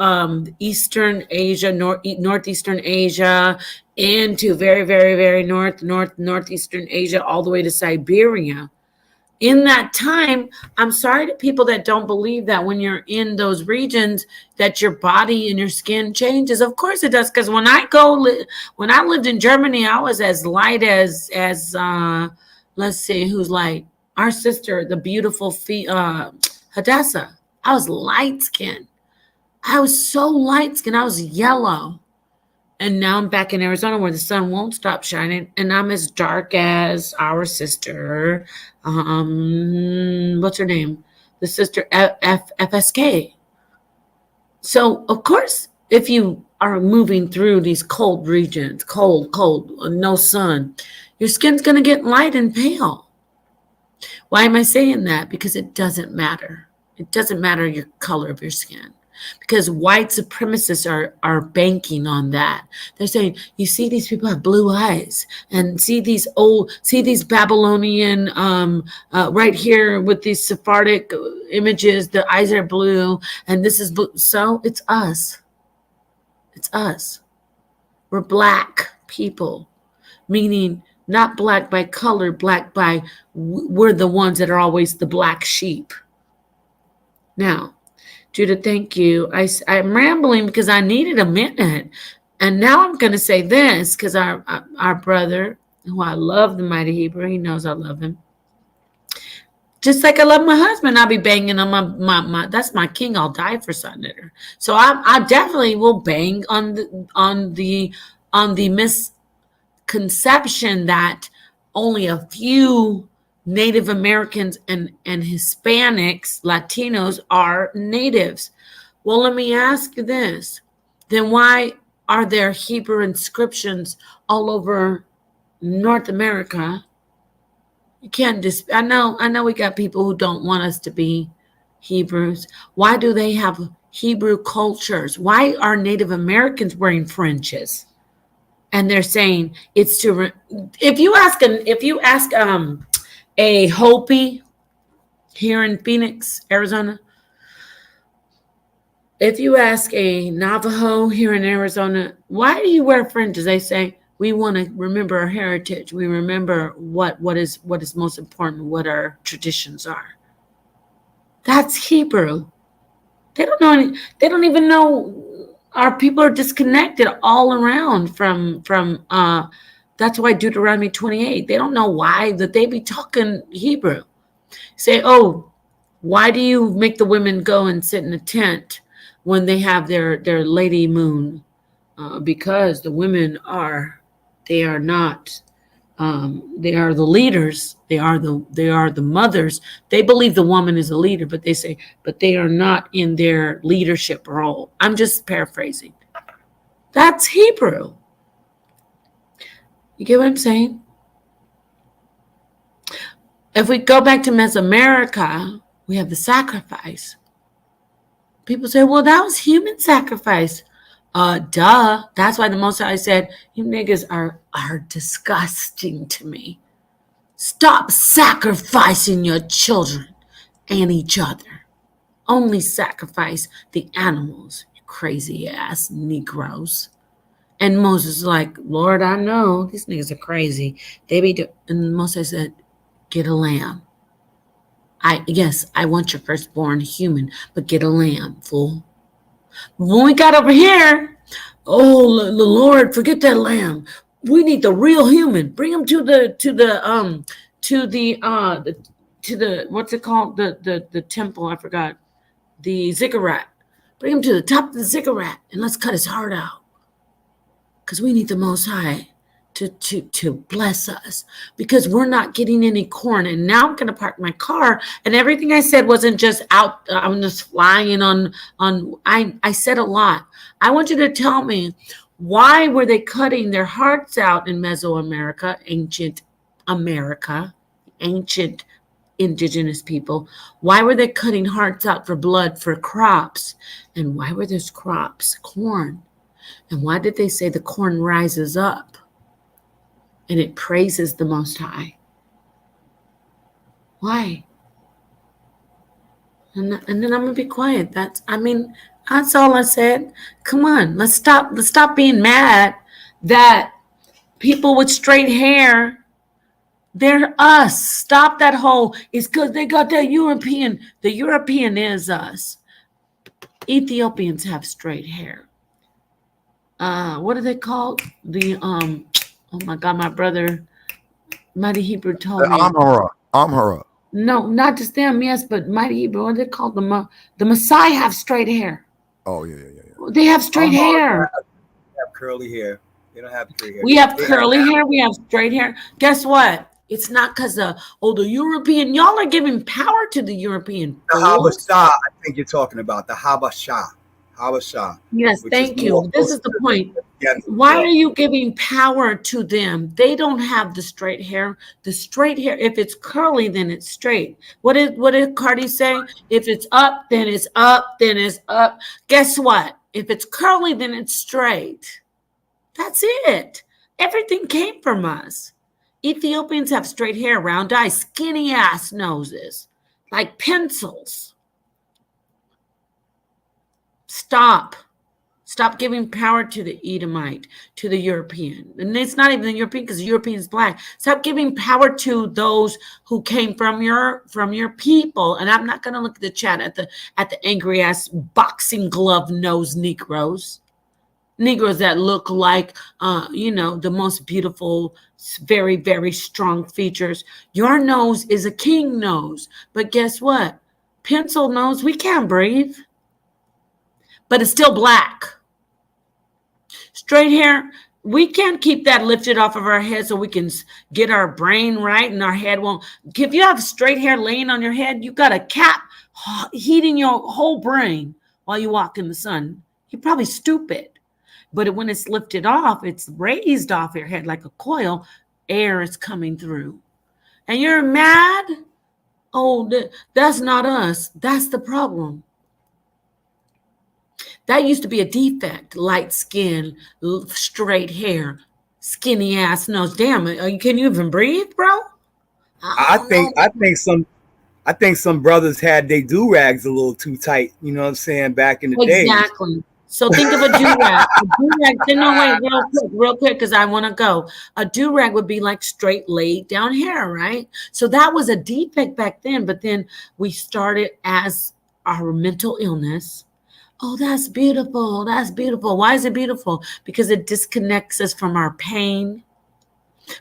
Eastern Asia, northeastern Asia, into very, very, very northeastern Asia, all the way to Siberia. In that time, I'm sorry to people that don't believe that when you're in those regions that your body and your skin changes. Of course it does, because when I lived in Germany, I was as light as let's see who's light. Our sister, the beautiful Hadassah. I was light skinned. I was so light skinned. I was yellow. And now I'm back in Arizona where the sun won't stop shining. And I'm as dark as our sister. What's her name? The sister FSK. So, of course, if you are moving through these cold regions, cold, no sun, your skin's going to get light and pale. Why am I saying that? Because it doesn't matter. It doesn't matter your color of your skin. because white supremacists are banking on that. They're saying, you see, these people have blue eyes, and see these Babylonian right here with these Sephardic images, the eyes are blue, and this is blue. So it's us. It's us. We're black people, meaning not black by color, black by we're the ones that are always the black sheep. Now, Judah, thank you. I'm rambling because I needed a minute. And now I'm going to say this because our brother, who I love, the mighty Hebrew, he knows I love him. Just like I love my husband, I'll be banging on my that's my king. I'll die for something. So I definitely will bang on the misconception that only a few Native Americans and Hispanics, Latinos are natives. Well, let me ask you this. Then why are there Hebrew inscriptions all over North America? You can't I know we got people who don't want us to be Hebrews. Why do they have Hebrew cultures? Why are Native Americans wearing fringes? And they're saying it's to if you ask a Hopi here in Phoenix, Arizona, if you ask a Navajo here in Arizona, why do you wear fringes? They say, we want to remember our heritage. We remember what is most important, what our traditions are. That's Hebrew. They don't know they don't even know our people are disconnected all around from that's why Deuteronomy 28. They don't know why that they be talking Hebrew. Say, oh, why do you make the women go and sit in a tent when they have their lady moon? Because the women they are not. They are the leaders. They are the mothers. They believe the woman is a leader, but they say, but they are not in their leadership role. I'm just paraphrasing. That's Hebrew. You get what I'm saying? If we go back to Mesoamerica, we have the sacrifice. People say, well, that was human sacrifice. Duh. That's why the Most High said, you niggas are disgusting to me. Stop sacrificing your children and each other. Only sacrifice the animals, you crazy ass Negroes. And Moses is like, Lord, I know these niggas are crazy. And Moses said, get a lamb. Yes, I want your firstborn human, but get a lamb, fool. When we got over here, oh, the Lord, forget that lamb. We need the real human. Bring him to the what's it called? The temple, I forgot. The ziggurat. Bring him to the top of the ziggurat and let's cut his heart out. Because we need the Most High to bless us, because we're not getting any corn. And now I'm going to park my car, and everything I said wasn't just out. I'm just flying on. I said a lot. I want you to tell me, why were they cutting their hearts out in Mesoamerica, ancient America, ancient indigenous people? Why were they cutting hearts out for blood for crops? And why were those crops corn? And why did they say the corn rises up and it praises the Most High? Why? And then I'm gonna be quiet. That's all I said. Come on, let's stop being mad that people with straight hair, they're us. Stop that whole, it's because they got that European. The European is us. Ethiopians have straight hair. What are they called? The oh my God, my brother, Mighty Hebrew told me. Amhara. No, not just them, yes, but Mighty Hebrew, what are they called? The Messiah have straight hair. Oh, yeah. They have straight hair. They have curly hair. They don't have straight hair. We have curly hair. We have straight hair. Guess what? It's not because the European, y'all are giving power to the European. The Habasha, I think you're talking about. The Habasha. Yes, thank you. This is the point. Why are you giving power to them? They don't have the straight hair. The straight hair, if it's curly, then it's straight. What did Cardi say? If it's up, then it's up, then it's up. Guess what? If it's curly, then it's straight. That's it. Everything came from us. Ethiopians have straight hair, round eyes, skinny ass noses, like pencils. Stop giving power to the Edomite, to the European. And it's not even the European, because the European is black. Stop giving power to those who came from your people. And I'm not going to look at the chat at the angry ass boxing glove nose Negroes that look like the most beautiful, very, very strong features. Your nose is a king nose, but guess what? Pencil nose, we can't breathe, but it's still black. Straight hair, we can't keep that lifted off of our head so we can get our brain right and our head won't. If you have straight hair laying on your head, you got a cap heating your whole brain while you walk in the sun. You're probably stupid. But when it's lifted off, it's raised off your head like a coil. Air is coming through. And you're mad? Oh, that's not us. That's the problem. That used to be a defect. Light skin, straight hair, skinny ass nose. Damn, can you even breathe, bro? I think some brothers had their do-rags a little too tight, you know what I'm saying, back in the day. Exactly. So think of a do-rag. A do-rag, no, wait, real quick, because I want to go. A do-rag would be like straight laid down hair, right? So that was a defect back then, but then we started as our mental illness. Oh, that's beautiful. That's beautiful. Why is it beautiful? Because it disconnects us from our pain.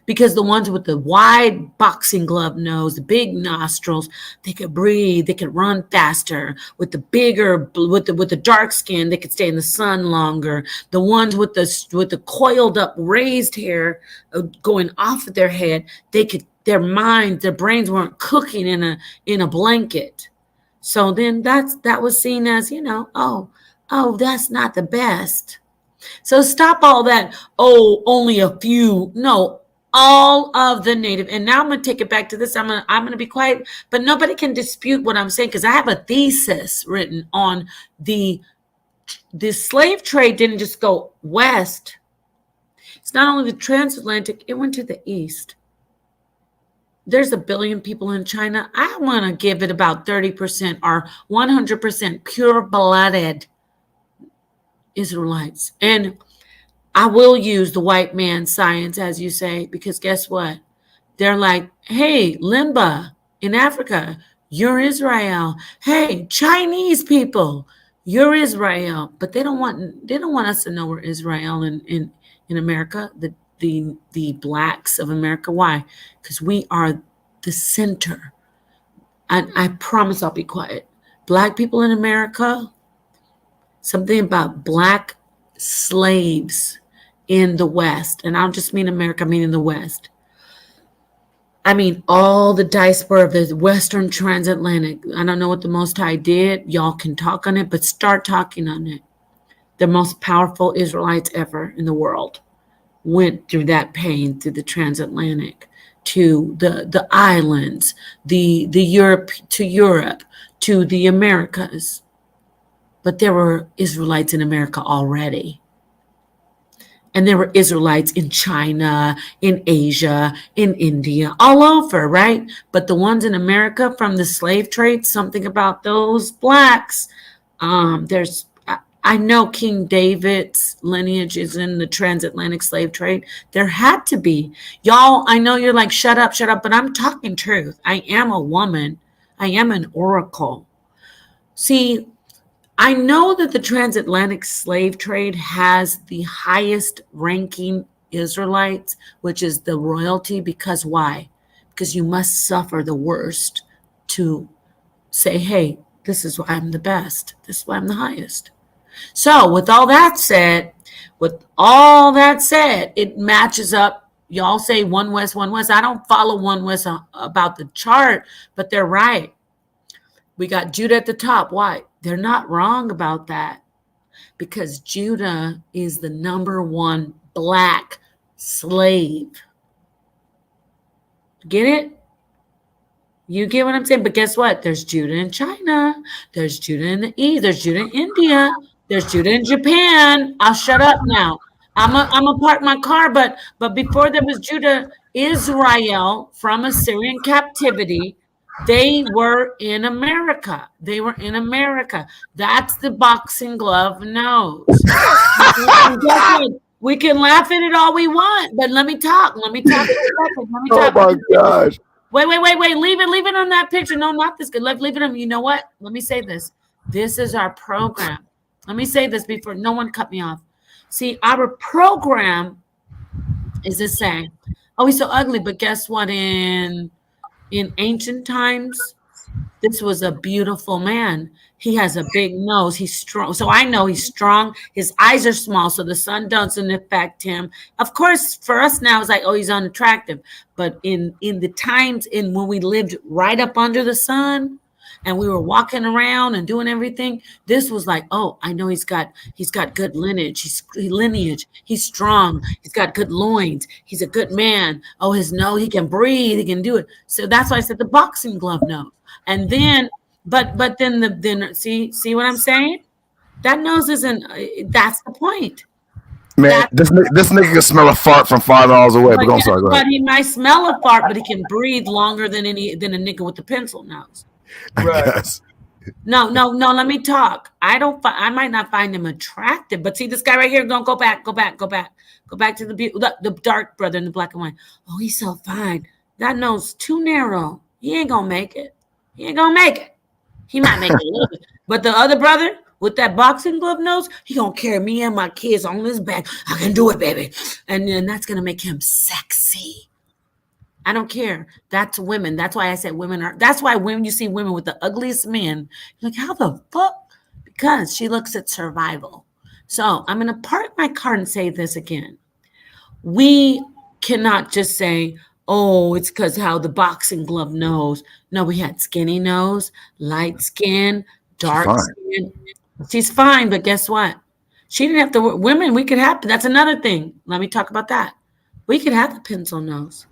Because the ones with the wide boxing glove nose, the big nostrils, they could breathe, they could run faster. With the bigger, with the dark skin, they could stay in the sun longer. The ones with the coiled up, raised hair going off of their head, their brains weren't cooking in a blanket. So then that was seen as, oh, that's not the best. So stop all that. Oh, only a few. No. All of the native, and now I'm going to take it back to this. I'm going to be quiet, but nobody can dispute what I'm saying, because I have a thesis written on the slave trade didn't just go west. It's not only the transatlantic, it went to the east. There's 1 billion people in China. I want to give it about 30% or 100% pure-blooded Israelites. And I will use the white man science, as you say, because guess what? They're like, hey, Limba in Africa, you're Israel. Hey, Chinese people, you're Israel. But they don't want us to know we're Israel in America, the blacks of America. Why? Because we are the center. And I promise I'll be quiet. Black people in America, something about black slaves in the West, and I don't just mean America, I mean in the West. I mean all the diaspora of the Western transatlantic. I don't know what the Most High did. Y'all can talk on it, but start talking on it. The most powerful Israelites ever in the world went through that pain, through the transatlantic, to the islands, the Europe, to the Americas. But there were Israelites in America already. And there were Israelites in China, in Asia, in India, all over, right? But the ones in America from the slave trade, something about those blacks. I know King David's lineage is in the transatlantic slave trade. There had to be. Y'all, I know you're like, shut up, but I'm talking truth. I am a woman. I am an oracle. See, I know that the transatlantic slave trade has the highest ranking Israelites, which is the royalty, because why? Because you must suffer the worst to say, hey, this is why I'm the best. This is why I'm the highest. So with all that said, it matches up. Y'all say one West. I don't follow one West about the chart, but they're right. We got Judah at the top. Why? They're not wrong about that. Because Judah is the #1 black slave. Get it? You get what I'm saying? But guess what? There's Judah in China. There's Judah in the East. There's Judah in India. There's Judah in Japan. I'll shut up now. I'm a park my car, but before there was Judah, Israel from Assyrian captivity, they were in America. They were in America. That's the boxing glove nose. We can laugh at it all we want, but let me talk. Let me talk. Oh my gosh. Wait. Leave it on that picture. No, not this good. Leave it on. You know what? Let me say this. This is our program. Let me say this before no one cut me off. See, our program is to say, oh, he's so ugly, but guess what? In ancient times, this was a beautiful man. He has a big nose. He's strong. So I know he's strong. His eyes are small, so the sun doesn't affect him. Of course, for us now, it's like, oh, he's unattractive. But in the times when we lived right up under the sun and we were walking around and doing everything, this was like, oh, I know he's got good lineage. He's strong. He's got good loins. He's a good man. Oh, his nose, he can breathe. He can do it. So that's why I said the boxing glove nose. And then, but then see what I'm saying? That nose isn't. That's the point. Man, this nigga can smell a fart from 5 miles away. But I'm sorry. Go ahead. But he might smell a fart, but he can breathe longer than a nigga with the pencil nose. Right. No. Let me talk. I might not find him attractive, but see this guy right here. Don't go back. Go back to the dark brother in the black and white. Oh, he's so fine. That nose too narrow. He ain't gonna make it. He might make it a little bit. But the other brother with that boxing glove nose, he gonna carry me and my kids on his back. I can do it, baby. And then that's gonna make him sexy. I don't care. That's women. That's why I said women are. That's why when you see women with the ugliest men, you're like, how the fuck? Because she looks at survival. So I'm gonna park my car and say this again. We cannot just say, oh, it's because how the boxing glove nose. No, we had skinny nose, light skin, dark skin. She's fine, but guess what? She didn't have to. Women, we could have. That's another thing. Let me talk about that. We could have the pencil nose.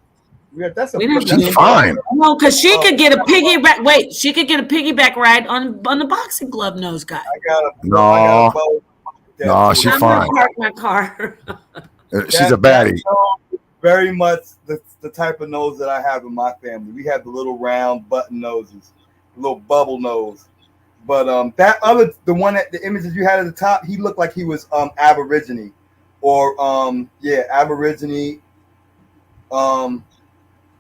Yeah, that's she's fine. No, because she could get a piggyback. Wait, she could get a piggyback ride on the boxing glove nose guy. No, she's fine. I'm gonna park my car. She's a baddie. Very much the type of nose that I have in my family. We have the little round button noses, the little bubble nose. But the one at the images you had at the top, he looked like he was Aborigine, or Aborigine.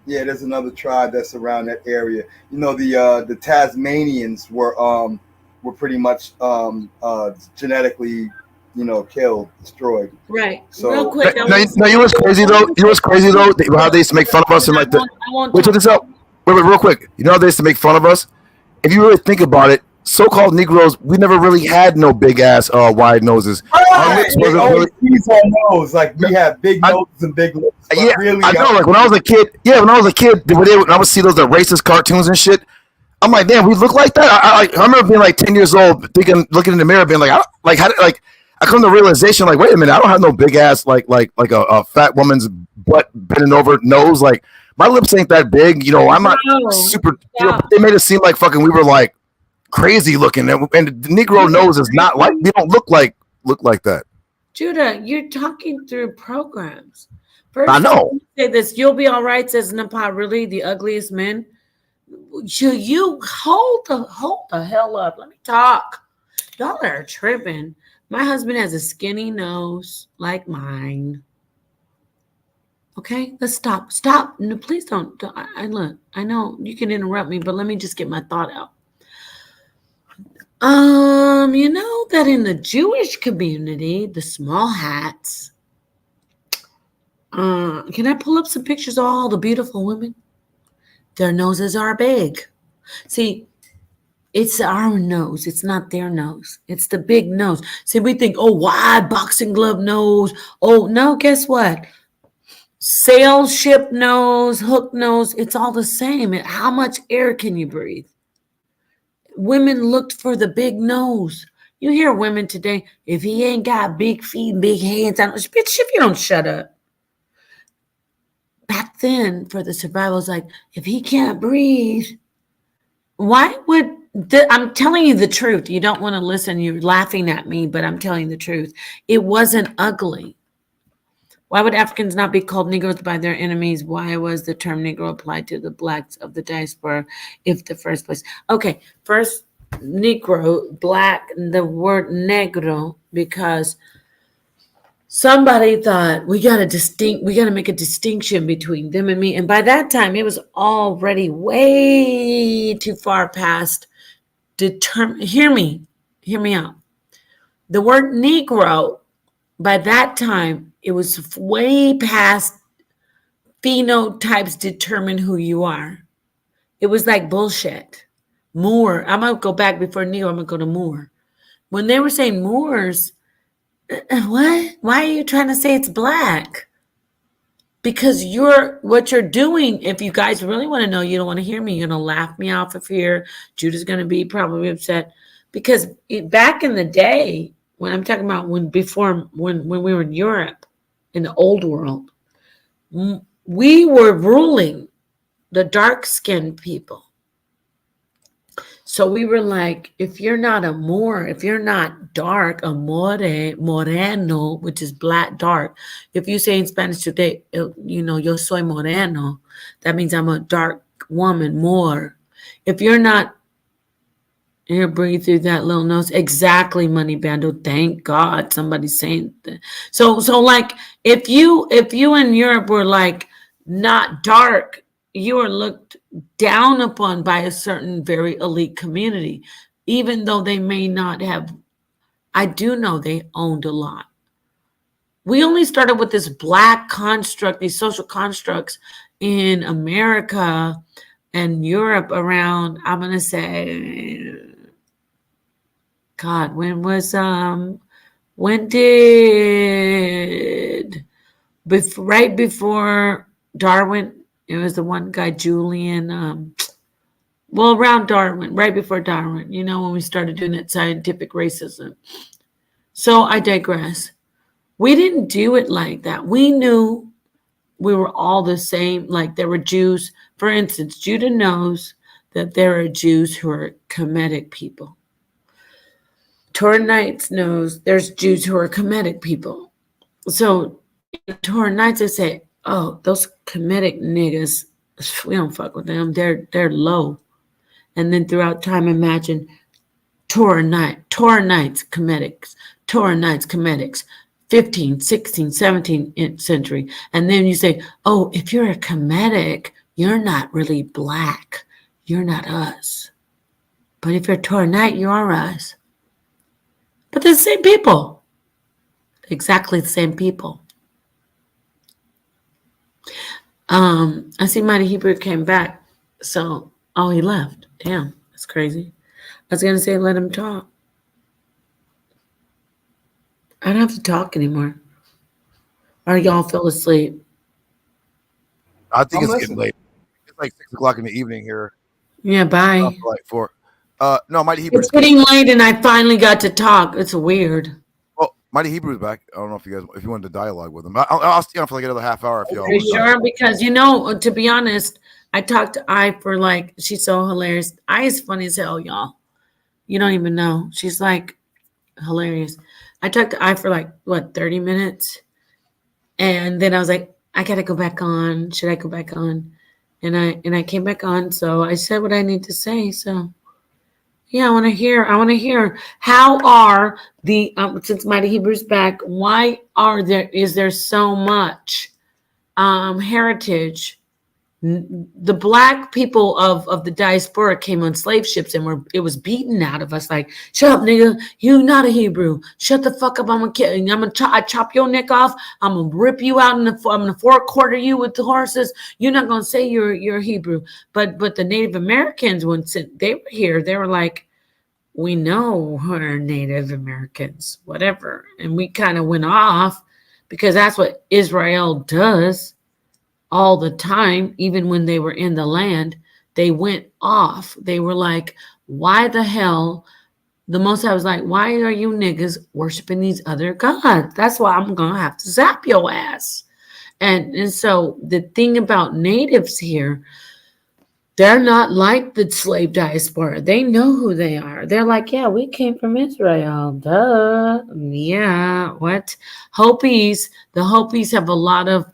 There's another tribe that's around that area. You know, the Tasmanians were pretty much genetically, killed, destroyed. Right. So, real quick. Now, you know what's crazy though? How they used to make fun of us and like that. Wait, check this out. Wait, real quick. You know how they used to make fun of us? If you really think about it, so-called Negroes, we never really had no big ass wide noses. Our lips wasn't really. Nose, like we have big noses and big lips. Yeah, really I know. Like when I was a kid, when I would see those racist cartoons and shit. I'm like, damn, we look like that. I remember being like 10 years old, looking in the mirror, being like, I come to the realization, like, wait a minute, I don't have no big ass like a fat woman's butt bending over nose. Like my lips ain't that big, I'm not super. They made it seem like fucking we were like crazy looking, and the Negro nose is not like we don't look like that. Judah, you're talking through programs. First, I know. Say this, you'll be all right. Says Napa, really the ugliest men. You hold the hell up. Let me talk. Y'all are tripping. My husband has a skinny nose like mine. Okay, let's stop. No, please don't. Look, I know you can interrupt me, but let me just get my thought out. You know that in the Jewish community, the small hats. Can I pull up some pictures of all the beautiful women? Their noses are big. See, it's our nose. It's not their nose. It's the big nose. See, we think, oh, wide boxing glove nose. Oh, no, guess what? Sail ship nose, hook nose, it's all the same. How much air can you breathe? Women looked for the big nose. You hear women today, if he ain't got big feet, big hands, bitch, if you don't shut up. Back then, for the survivals, like, if he can't breathe, why would I'm telling you the truth. You don't want to listen. You're laughing at me, but I'm telling you the truth. It wasn't ugly. Why would Africans not be called Negroes by their enemies? Why was the term Negro applied to the blacks of the diaspora if the first place? Okay, first Negro, black, the word negro, because somebody thought we got to make a distinction between them and me. And by that time, it was already way too far past hear me out. The word Negro, by that time, it was way past phenotypes determine who you are. It was like bullshit. Moor. I'm going to go back before Negro. I'm going to go to Moor. When they were saying Moors, what? Why are you trying to say it's black? Because what you're doing, if you guys really want to know, you don't want to hear me, you're going to laugh me off of here. Judah's going to be probably upset. Because back in the day, when I'm talking about when we were in Europe, in the old world, we were ruling the dark-skinned people. So we were like, if you're not a Moor, if you're not dark, a moreno, which is black, dark. If you say in Spanish today, yo soy moreno, that means I'm a dark woman, Moor. If you're not, here, breathe through that little nose. Exactly, Money Bando. Thank God somebody's saying that. So like, if you in Europe were like not dark, you were looked down upon by a certain very elite community, even though they may not have. I do know they owned a lot. We only started with this black construct, these social constructs in America and Europe around, I'm going to say, God, when did, right before Darwin, it was the one guy, Julian, around Darwin, right before Darwin, when we started doing that scientific racism. So I digress. We didn't do it like that. We knew we were all the same. Like there were Jews. For instance, Judah knows that there are Jews who are Kemetic people. Torah knows there's Jews who are Kemetic people. So Torah Nights, they say, oh, those Kemetic niggas, we don't fuck with them. They're low. And then throughout time, imagine Torah Nights, Kemetics, Torah Nights, Kemetics, 15th, 16th, 17th century. And then you say, oh, if you're a Kemetic, you're not really black. You're not us. But if you're Torah Night, you are us. But they're the same people. Exactly the same people. I see Mighty Hebrew came back. So, he left. Damn, that's crazy. I was going to say, let him talk. I don't have to talk anymore. Or y'all fell asleep? I think it's getting late. It's like 6 o'clock in the evening here. Yeah, bye. Like 4. No, Mighty Hebrew. It's getting late and I finally got to talk. It's weird. Well, Mighty Hebrew's back. I don't know if you wanted to dialogue with him. I'll stay on for like another half hour if y'all. Are you sure? Because to be honest, I talked to I for like, she's so hilarious. I is funny as hell, y'all. You don't even know. She's like hilarious. I talked to I for like 30 minutes, and then I was like, I gotta go back on. Should I go back on? And I came back on. So I said what I need to say. So. Yeah, I want to hear how are the since Mighty Hebrew's back, why is there so much heritage? The black people of the diaspora came on slave ships and it was beaten out of us like, shut up, nigga, you not a Hebrew. Shut the fuck up, I'm gonna chop your neck off. I'm gonna rip you out I'm gonna 4-quarter you with the horses. You're not gonna say you're Hebrew. But the Native Americans, when they were here, they were like, we know we're Native Americans, whatever. And we kind of went off because that's what Israel does all the time. Even when they were in the land, they went off. They were like, why the hell the Most High was like, why are you niggas worshiping these other gods? That's why I'm going to have to zap your ass. And so the thing about natives here, they're not like the slave diaspora. They know who they are. They're like, yeah, we came from Israel. Duh. Yeah. What? Hopis. The Hopis have a lot of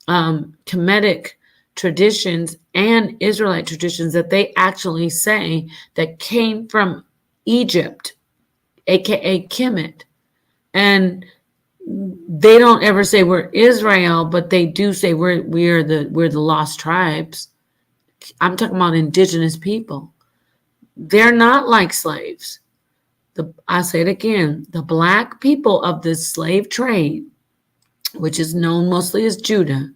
Kemetic traditions and Israelite traditions that they actually say that came from Egypt, aka Kemet. And they don't ever say we're Israel, but they do say we're the lost tribes. I'm talking about indigenous people. They're not like slaves. I say it again, the black people of the slave trade, which is known mostly as Judah,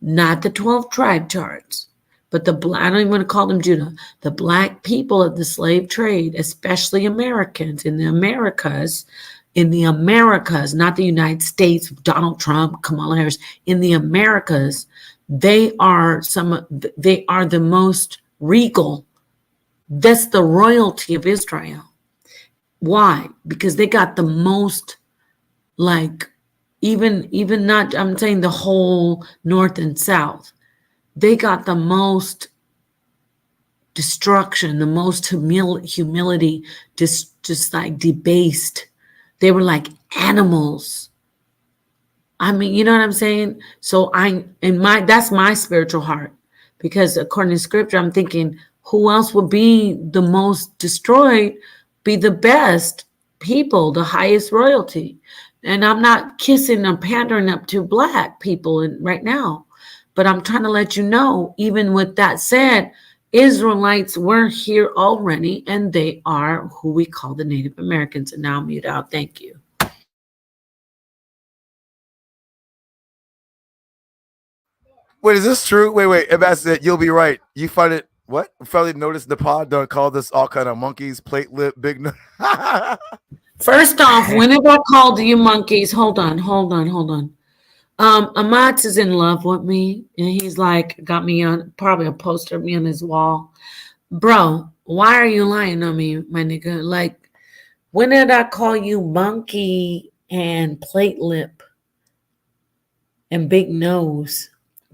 not the 12 tribe charts, but I don't even want to call them Judah. The black people of the slave trade, especially Americans in the Americas, not the United States, Donald Trump, Kamala Harris, in the Americas, they are the most regal. That's the royalty of Israel. Why? Because they got the most, like, even not, I'm saying the whole North and South. They got the most destruction, the most humility, just like debased. They were like animals. I mean, you know what I'm saying? So that's my spiritual heart, because according to scripture, I'm thinking, who else would be the most destroyed, be the best people, the highest royalty? And I'm not kissing or pandering up to black people right now, but I'm trying to let you know, even with that said, Israelites were here already, and they are who we call the Native Americans. And now I'm mute out. Thank you. Wait, is this true? Wait. Ambassador, you'll be right. You find it what? Finally noticed the pod don't call this all kind of monkeys, plate lip, big nose. First off, whenever I called you monkeys, hold on. Amat is in love with me, and he's like got me on probably a poster of me on his wall. Bro, why are you lying on me, my nigga? Like, when did I call you monkey and plate lip and big nose?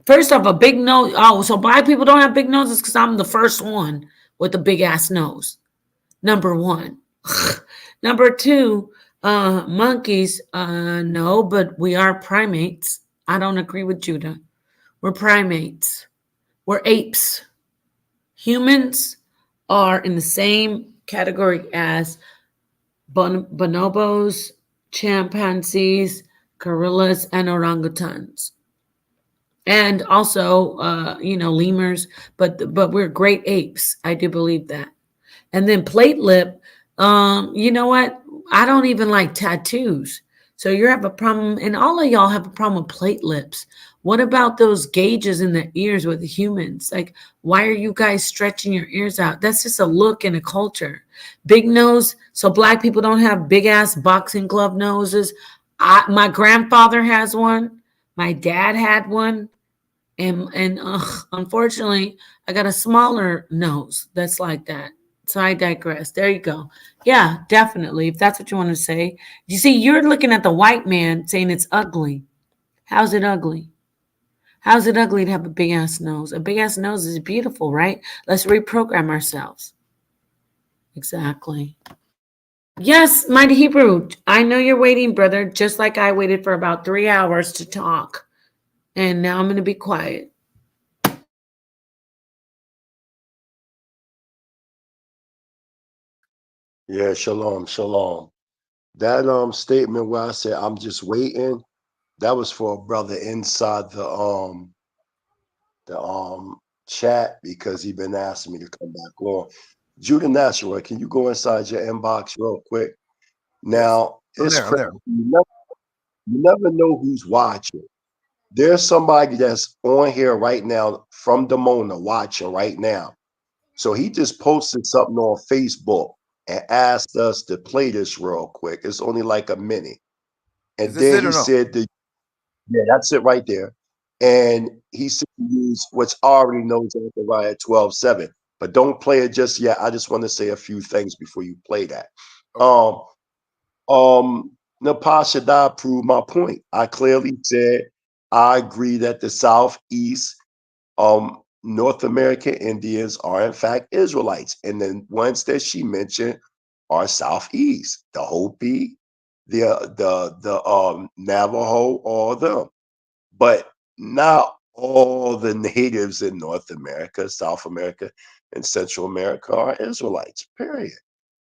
First off, a big nose. Oh, so black people don't have big noses because I'm the first one with a big ass nose. Number one. Number two, monkeys, no, but we are primates. I don't agree with Judah. We're primates. We're apes. Humans are in the same category as bonobos, chimpanzees, gorillas, and orangutans. And also, lemurs, but we're great apes. I do believe that. And then plate lip, you know what? I don't even like tattoos. So you have a problem, and all of y'all have a problem with plate lips. What about those gauges in the ears with the humans? Like, why are you guys stretching your ears out? That's just a look and a culture. Big nose, so black people don't have big ass boxing glove noses. My grandfather has one. My dad had one. And unfortunately, I got a smaller nose that's like that. So I digress. There you go. Yeah, definitely. If that's what you want to say. You see, you're looking at the white man saying it's ugly. How's it ugly? How's it ugly to have a big ass nose? A big ass nose is beautiful, right? Let's reprogram ourselves. Exactly. Yes, Mighty Hebrew. I know you're waiting, brother, just like I waited for about 3 hours to talk. And now I'm going to be quiet. Yeah, shalom. That statement where I said I'm just waiting, that was for a brother inside the chat because he been asking me to come back on. Judah Nashua, can you go inside your inbox real quick? Now, Yes. it's crazy. You never know who's watching. There's somebody that's on here right now from Demona watching right now. So he just posted something on Facebook and asked us to play this real quick. It's only like a minute. And then he said that, yeah, that's it right there. And he said use what's already known as Zechariah 12:7. But don't play it just yet. I just want to say a few things before you play that. Napashadai proved my point. I clearly said I agree that the Southeast, North American Indians are in fact Israelites, and the ones that she mentioned are Southeast, the Hopi, the Navajo, all of them, but not all the natives in North America, South America, and Central America are Israelites. Period.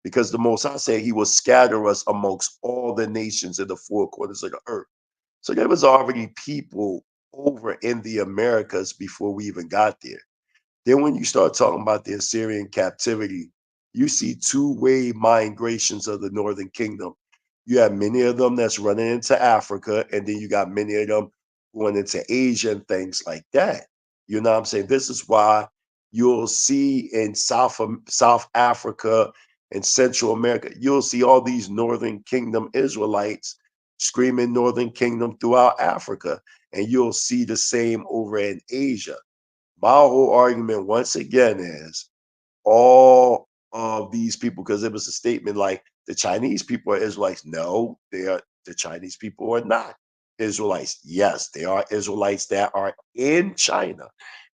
Because the Most High said He will scatter us amongst all the nations in the four corners of the earth. So there was already people over in the Americas before we even got there. Then when you start talking about the Assyrian captivity, you see two-way migrations of the Northern Kingdom. You have many of them that's running into Africa, and then you got many of them going into Asia and things like that. You know what I'm saying? This is why you'll see in South Africa and Central America, you'll see all these Northern Kingdom Israelites screaming Northern Kingdom throughout Africa. And you'll see the same over in Asia. My whole argument, once again, is all of these people, because it was a statement like the Chinese people are Israelites. No, the Chinese people are not Israelites. Yes, they are Israelites that are in China.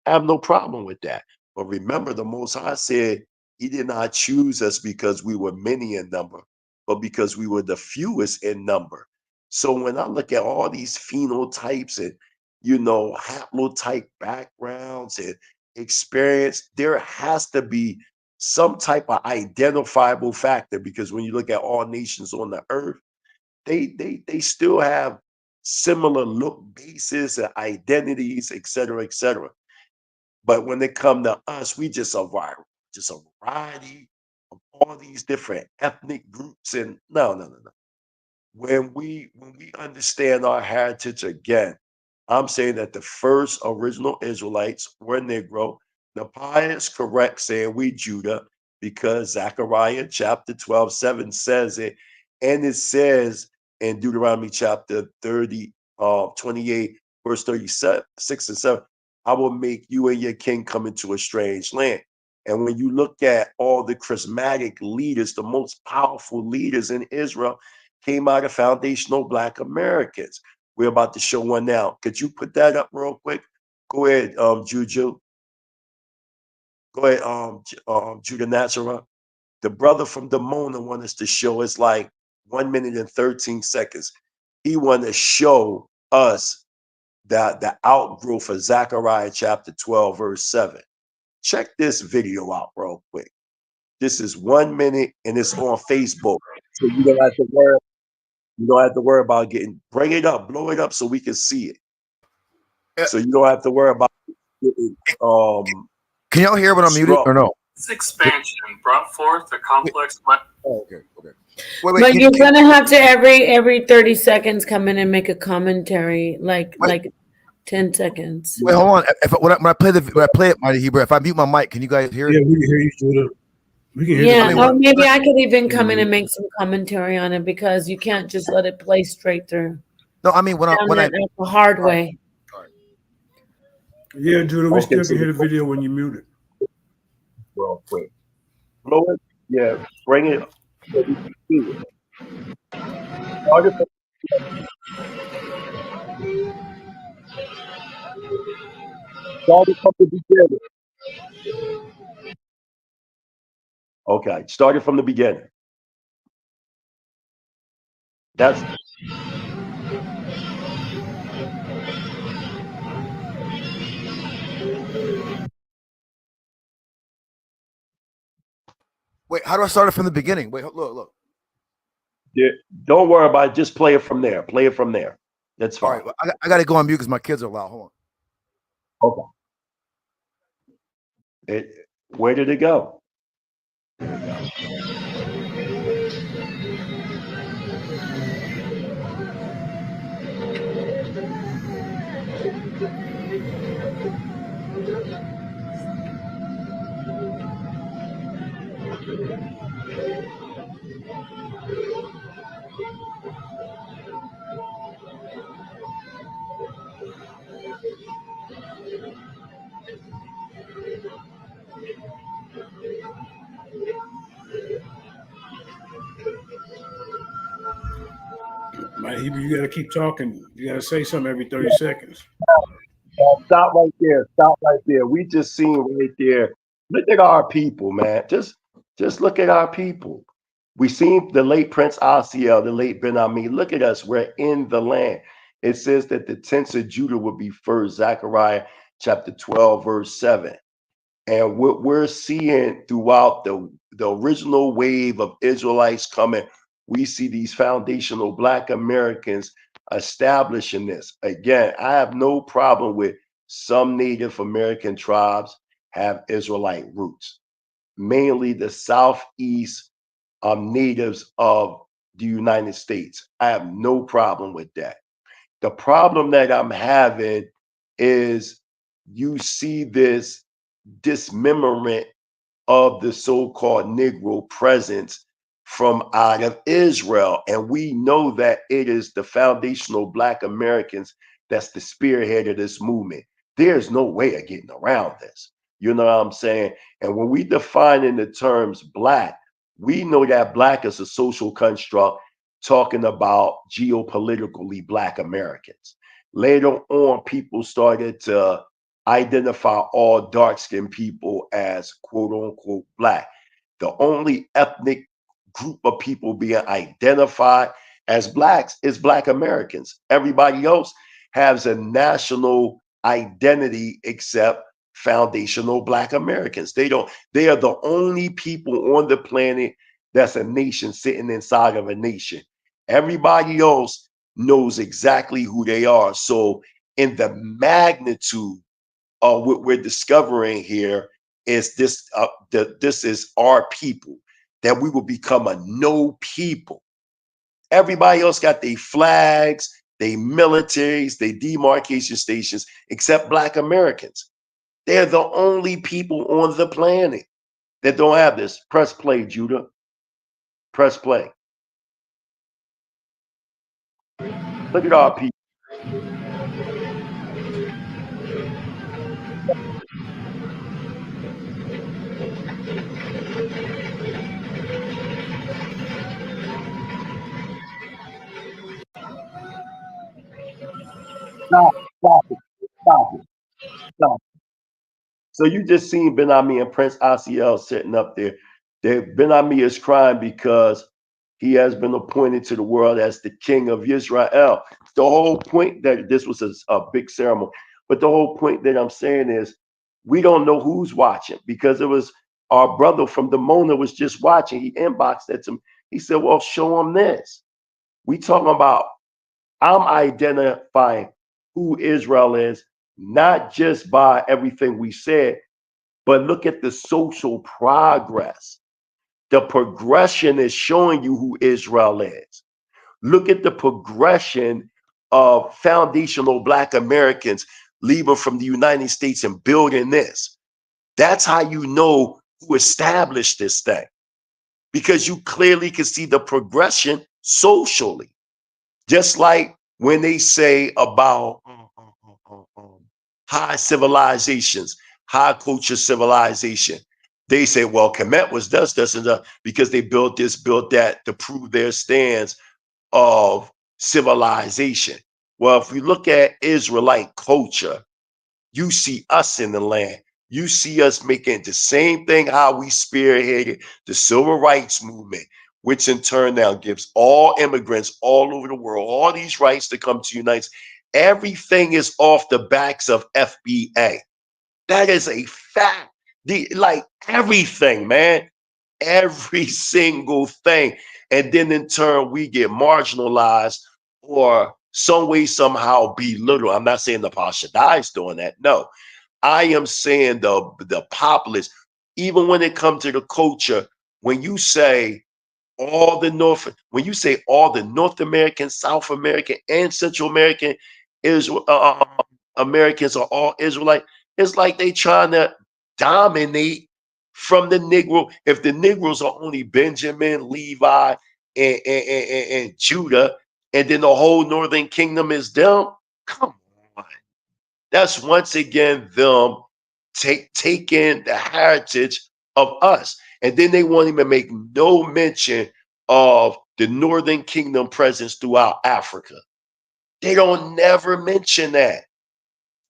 I have no problem with that. But remember, the Most High said He did not choose us because we were many in number, but because we were the fewest in number. So when I look at all these phenotypes and haplotype backgrounds and experience, there has to be some type of identifiable factor, because when you look at all nations on the earth, they still have similar look bases and identities, et cetera, et cetera. But when it come to us, we just a variety of all these different ethnic groups. And no. When we understand our heritage again, I'm saying that the first original Israelites were Negro. Napai is correct saying we Judah, because Zechariah chapter 12:7 says it, and it says in Deuteronomy chapter 28, verse 36 and 7, I will make you and your king come into a strange land. And when you look at all the charismatic leaders, the most powerful leaders in Israel came out of foundational Black Americans. We're about to show one now. Could you put that up real quick? Go ahead, Juju. Go ahead, Judah Nazareth. The brother from Demona wanted us to show it's like 1 minute and 13 seconds. He wanted to show us that the outgrowth of Zechariah chapter 12, verse 7. Check this video out real quick. This is 1 minute and it's on Facebook. So you don't have to worry. You don't have to worry about bring it up, blow it up so we can see it. So you don't have to worry about getting, Can y'all hear when I'm muted or no? This expansion brought forth a complex. Okay. Wait, but you're gonna have to every 30 seconds come in and make a commentary, like 10 seconds. Wait, hold on. When I play it, Mighty Hebrew, if I mute my mic, can you guys hear it? Yeah, we can hear you, Judah. We can hear you. Or maybe I could even come in and make some commentary on it, because you can't just let it play straight through. No, I mean the hard way. Yeah, Judah, we still can hear the video when you mute it. Real quick. Blow it. Yeah, bring it up so we can see it. Started from the beginning. Okay, started from the beginning. That's Wait, how do I start it from the beginning? Wait, look. Yeah, don't worry about it. Just play it from there. Play it from there. That's fine. All right, I got to go on mute because my kids are loud. Hold on. Okay. Where did it go? You got to keep talking. You got to say something every 30 seconds. Stop right there. Stop right there. We just seen right there. Look at our people, man. Just look at our people. We seen the late Prince Asiel, the late Ben Ami. Look at us. We're in the land. It says that the tents of Judah would be first. Zechariah chapter 12, verse 7. And what we're seeing throughout the original wave of Israelites coming, we see these foundational Black Americans establishing this. Again, I have no problem with some Native American tribes have Israelite roots, mainly the Southeast natives of the United States. I have no problem with that. The problem that I'm having is you see this dismemberment of the so-called Negro presence from out of Israel. And we know that it is the foundational Black Americans that's the spearhead of this movement. There's no way of getting around this. You know what I'm saying? And when we define in the terms Black, we know that Black is a social construct talking about geopolitically Black Americans. Later on, people started to identify all dark-skinned people as quote unquote Black. The only ethnic group of people being identified as Blacks is Black Americans. Everybody else has a national identity except foundational Black Americans. They are the only people on the planet that's a nation sitting inside of a nation. Everybody else knows exactly who they are. So in the magnitude what we're discovering here is this this is our people, that we will become a no people. Everybody else got their flags, their militaries, their demarcation stations, except Black Americans. They're the only people on the planet that don't have this. Press play, Judah. Press play. Look at our people. Stop it. Stop it. Stop it. So you just seen Ben Ami and Prince Asiel sitting up there. Ben Ami is crying because he has been appointed to the world as the king of Israel. The whole point that this was a big ceremony, but the whole point that I'm saying is we don't know who's watching, because it was our brother from the Mona was just watching. He inboxed it to me. He said, well, show him this. We talking about, I'm identifying who Israel is, not just by everything we said, but look at the social progress. The progression is showing you who Israel is. Look at the progression of foundational Black Americans leaving from the United States and building this. That's how you know who established this thing, because you clearly can see the progression socially. Just like when they say about high civilizations, high culture civilization, they say, well, Kemet was this, and that, because they built this, built that to prove their stance of civilization. Well, if we look at Israelite culture, you see us in the land. You see us making the same thing how we spearheaded the civil rights movement, which in turn now gives all immigrants all over the world all these rights to come to the United States. Everything is off the backs of FBA. That is a fact. Like everything, man. Every single thing. And then in turn, we get marginalized or some way, somehow belittled. I'm not saying the Pashadai is doing that. No, I am saying the populace, even when it comes to the culture, when you say all the North American, South American, and Central American Americans are all Israelite, it's like they trying to dominate from the Negro. If the Negroes are only Benjamin, Levi, and Judah, and then the whole Northern Kingdom is them, come on. That's once again them taking the heritage of us. And then they won't even make no mention of the Northern Kingdom presence throughout Africa. They don't never mention that.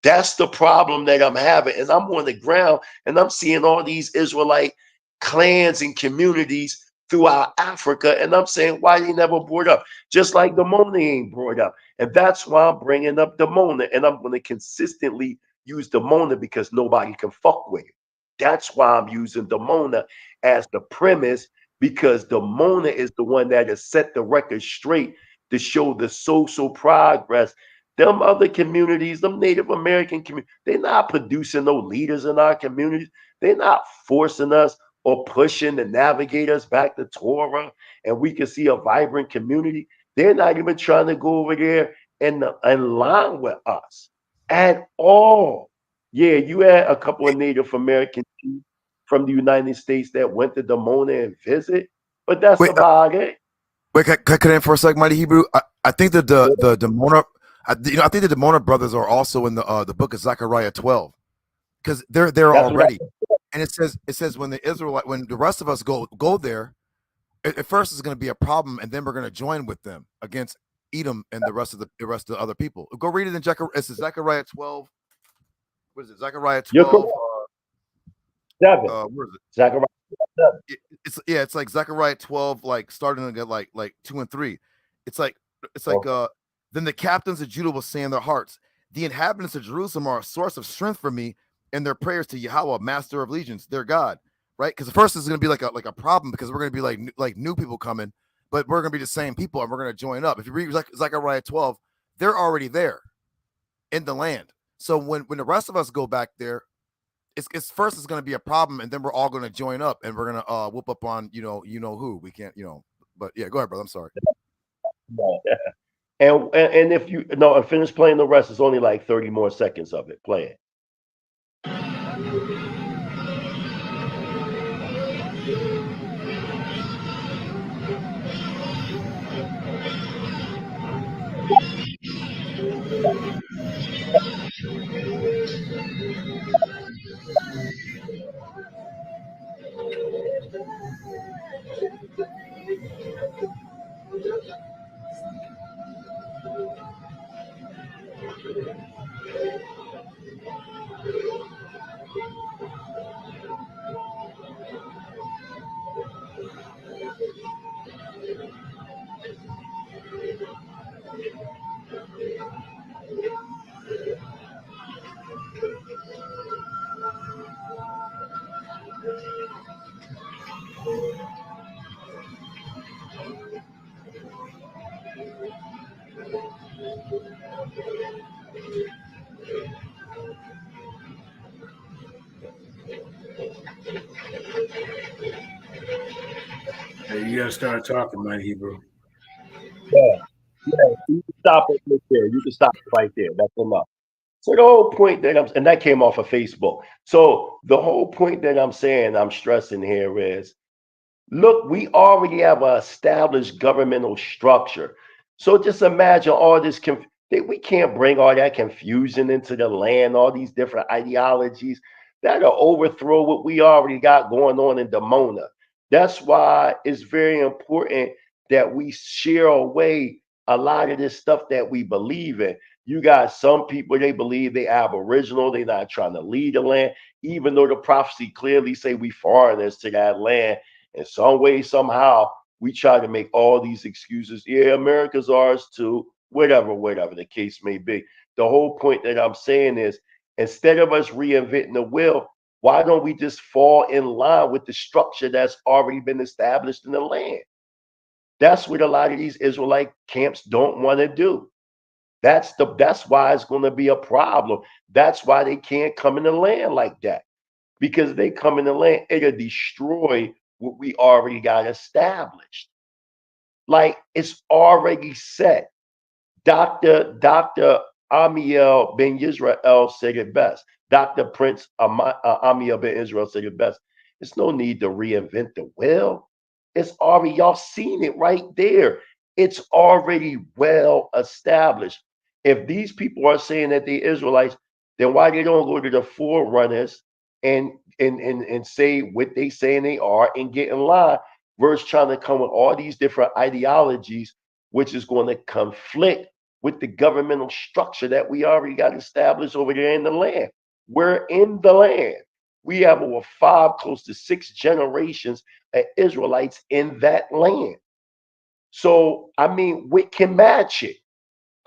That's the problem that I'm having. And I'm on the ground and I'm seeing all these Israelite clans and communities throughout Africa. And I'm saying, why they never brought up? Just like the Mona ain't brought up. And that's why I'm bringing up the Mona. And I'm going to consistently use the Mona because nobody can fuck with it. That's why I'm using the Mona as the premise, because the Mona is the one that has set the record straight to show the social progress. Them other communities, them Native American communities, they're not producing no leaders in our communities. They're not forcing us or pushing to navigate us back to Torah, and we can see a vibrant community. They're not even trying to go over there and line with us at all. Yeah, you had a couple of Native American chiefs from the United States that went to Demona and visit, but that's about it. Wait, can I cut in for a second, Mighty Hebrew? I think that the Demona, I think the Demona brothers are also in the book of Zechariah 12, because they're there already. And it says when the rest of us go there, at first it's going to be a problem, and then we're going to join with them against Edom and the rest of the other people. Go read it in Zechariah 12. What is it? Zechariah 12. 7. Where is it? Zechariah 7. It's like Zechariah 12, like starting to get like 2 and 3. It's like then the captains of Judah will say in their hearts, the inhabitants of Jerusalem are a source of strength for me, and their prayers to Yahweh, master of legions, their God. Right? Because the first is going to be like a problem, because we're going to be like new people coming, but we're going to be the same people, and we're going to join up. If you read Zechariah 12, they're already there in the land. So when the rest of us go back there, it's first it's going to be a problem, and then we're all going to join up, and we're going to whoop up on you know who. We can't, but yeah, go ahead, brother. I'm sorry. And if you and finish playing the rest, it's only like 30 more seconds of it. Play it. Hey, you gotta start talking, my Hebrew. Yeah, you can stop it right there. You can stop it right there. That's enough. So the whole point and that came off of Facebook. So the whole point that I'm saying, I'm stressing here is, look, we already have an established governmental structure. So just imagine all this. We can't bring all that confusion into the land, all these different ideologies that'll overthrow what we already got going on in Demona. That's why it's very important that we share away a lot of this stuff that we believe in. You got some people, they believe they aboriginal, they're not trying to lead the land, even though the prophecy clearly say we foreigners to that land. In some way, somehow, we try to make all these excuses. Yeah, America's ours too, whatever the case may be. The whole point that I'm saying is, instead of us reinventing the wheel, why don't we just fall in line with the structure that's already been established in the land? That's what a lot of these Israelite camps don't want to do. That's why it's going to be a problem. That's why they can't come in the land like that. Because they come in the land, it'll destroy what we already got established. Like, it's already set. Dr. Amiel Ben Israel said it best. Dr. Prince Amiel Ben Israel said it best. There's no need to reinvent the wheel. It's already, y'all seen it right there. It's already well established. If these people are saying that they're Israelites, then why they don't go to the forerunners and say what they saying they are and get in line? versus trying to come with all these different ideologies, which is going to conflict with the governmental structure that we already got established over there in the land. We're in the land. We have over 5, close to 6 generations of Israelites in that land. So, I mean, we can match it.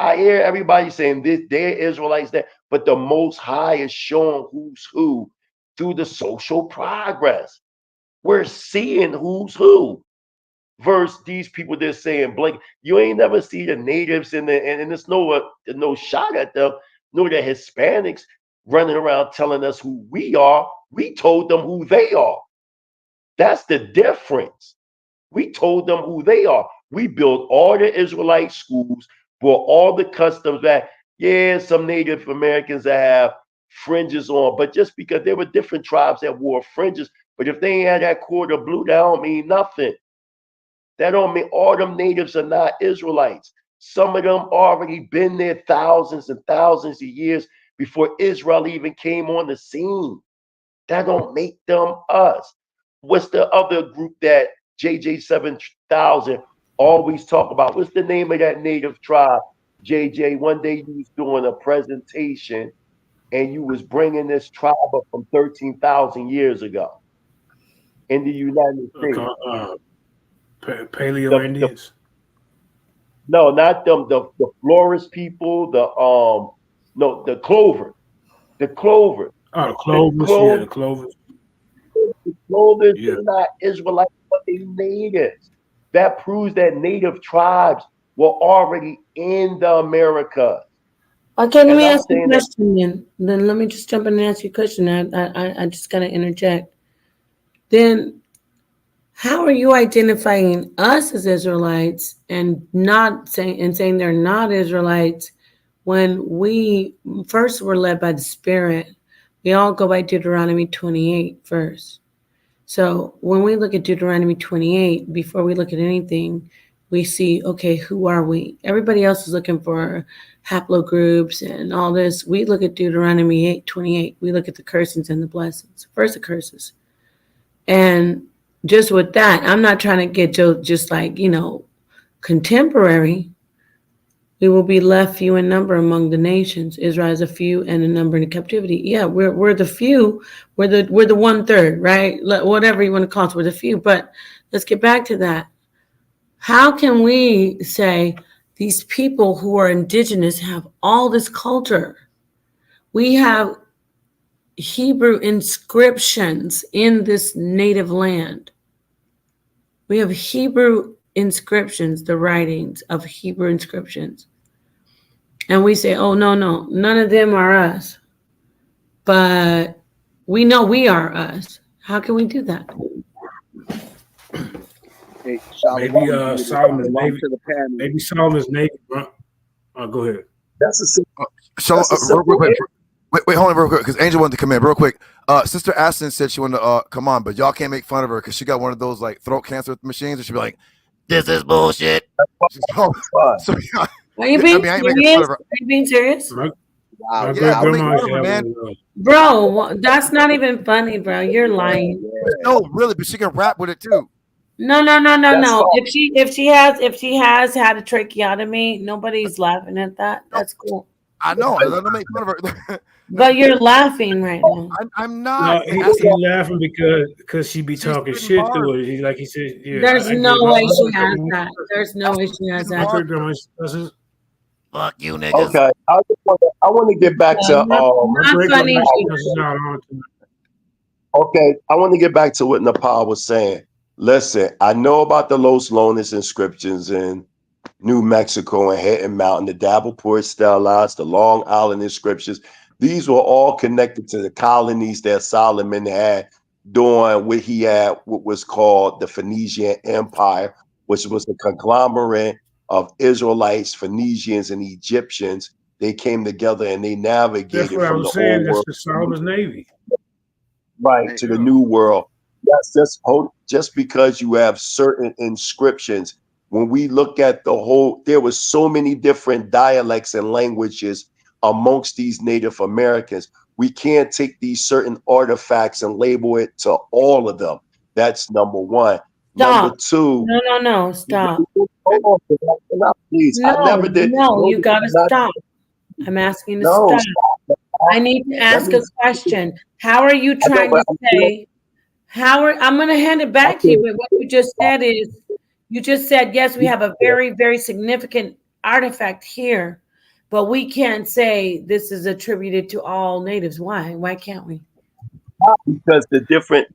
I hear everybody saying this, they're Israelites, that, but the Most High is showing who's who through the social progress. We're seeing who's who. Versus these people they're saying blank. You ain't never see the natives and there's no shot at them, nor the Hispanics running around telling us who we are. We told them who they are. That's the difference. We told them who they are. We built all the Israelite schools, brought all the customs back. Yeah, some Native Americans that have fringes on, but just because there were different tribes that wore fringes, but if they ain't had that cord of blue, that don't mean nothing. That don't mean all them natives are not Israelites. Some of them already been there thousands and thousands of years before Israel even came on the scene. That don't make them us. What's the other group that JJ 7000 always talk about? What's the name of that native tribe? JJ, one day you was doing a presentation and you was bringing this tribe up from 13,000 years ago in the United States. Paleo Indians. No, not them. The florist people. The clover. The clover. Oh, the clovers. Yeah, the clovers. The clovers, they're not Israelites, but they natives. That proves that native tribes were already in the Americas. Okay, let me ask you a question then. Let me just jump in and ask you a question. I just gotta interject. Then how are you identifying us as Israelites and saying they're not Israelites when we first were led by the Spirit? We all go by Deuteronomy 28 first. So when we look at Deuteronomy 28, before we look at anything, we see, okay, who are we? Everybody else is looking for haplogroups and all this. We look at Deuteronomy 8:28. We look at the cursings and the blessings. First the curses. And just with that, I'm not trying to get just like, contemporary. We will be left few in number among the nations. Israel is a few and a number in captivity. Yeah, we're the few. We're the 1/3, right? Whatever you want to call it, we're the few. But let's get back to that. How can we say these people who are indigenous have all this culture? We have Hebrew inscriptions in this native land. We have Hebrew inscriptions, the writings of Hebrew inscriptions. And we say, oh, no, none of them are us. But we know we are us. How can we do that? Hey, maybe Solomon's Navy. Maybe Solomon's Navy. Go ahead. That's real quick. Wait, hold on real quick, because Angel wanted to come in real quick. Sister Ashton said she wanted to come on, but y'all can't make fun of her because she got one of those like throat cancer machines, and she'll be like, "This is bullshit." Are you being serious? Are you being serious? Wow, yeah, man. Bro, that's not even funny, bro. You're lying. No, really, but she can rap with it too. No. If she has had a tracheotomy, nobody's laughing at that. That's cool. I know. I don't make fun of her. But you're laughing right now. I'm not. No, he's laughing because she be talking shit to her. Like he said, yeah. There's no way she has that. There's no way she has that. Fuck you, niggas. Okay, I want to get back to Okay, I want to get back to what Nepal was saying. Listen, I know about the Los Lones inscriptions in New Mexico and Hidden Mountain, the Davenport stelas, the Long Island inscriptions. These were all connected to the colonies that Solomon had during what was called the Phoenician Empire, which was a conglomerate of Israelites, Phoenicians, and Egyptians. They came together and they navigated from the old world. That's the Solomon's Navy. Right, to the new world. Yes, just because you have certain inscriptions, when we look at there was so many different dialects and languages amongst these Native Americans. We can't take these certain artifacts and label it to all of them. That's number one. Number two. No. Stop. Hold on, please. No, I never did. you gotta stop. I'm asking to stop. I need to ask a question. How are you trying to say? I'm going to hand it back to you. But what you just said is, you just said, yes, we have a very, very significant artifact here, but we can't say this is attributed to all natives. Why? Why can't we? Because the different,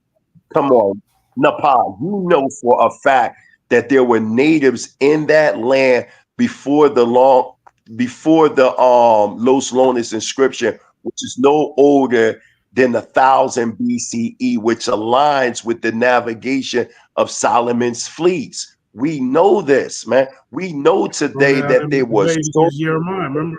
come on, Nepal, you know for a fact that there were natives in that land before the Los Lonis inscription, which is no older than 1000 BCE, which aligns with the navigation of Solomon's fleets. We know this, man. We know today that there was Jeremiah, remember?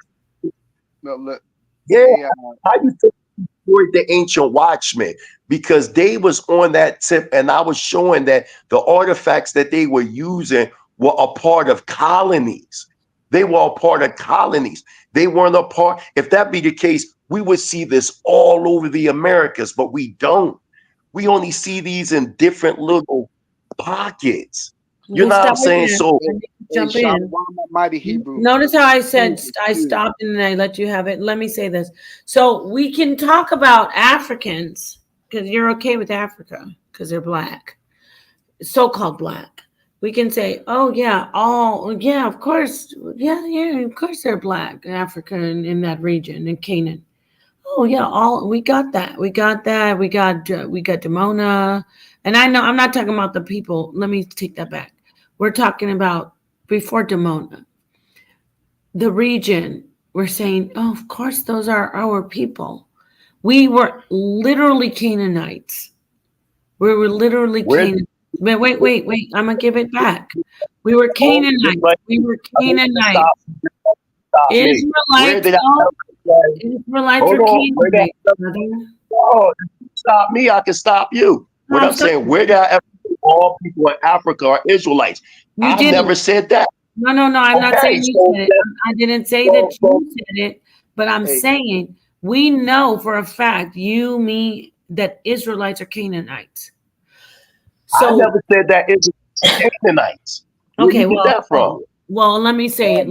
How you destroyed the ancient watchmen? Because they was on that tip, and I was showing that the artifacts that they were using were a part of colonies. They were a part of colonies. They weren't a part. If that be the case, we would see this all over the Americas, but we don't. We only see these in different little pockets. You know what I'm saying? So jump in. Mighty Hebrew. Notice how I said I stopped and then I let you have it. Let me say this. So we can talk about Africans because you're okay with Africa because they're black, so-called black. We can say, oh yeah, of course, of course they're black, Africa in that region in Canaan. Oh yeah, we got that. We got Dimona, and I know I'm not talking about the people. Let me take that back. We're talking about before Dimona, the region. We're saying, oh, of course, those are our people. We were literally Canaanites. We were literally Canaanites. Wait. I'm gonna give it back. We were Canaanites. Israelites. Israelites are Canaanites. Oh, stop me, I can stop you. What I'm saying, where did I ever say all people in Africa are Israelites? I never said that. No, I'm not saying you said it. I didn't say that you said it, but I'm saying we know for a fact, that Israelites are Canaanites. So I never said that Israelites are Canaanites. Okay, well, let me say it.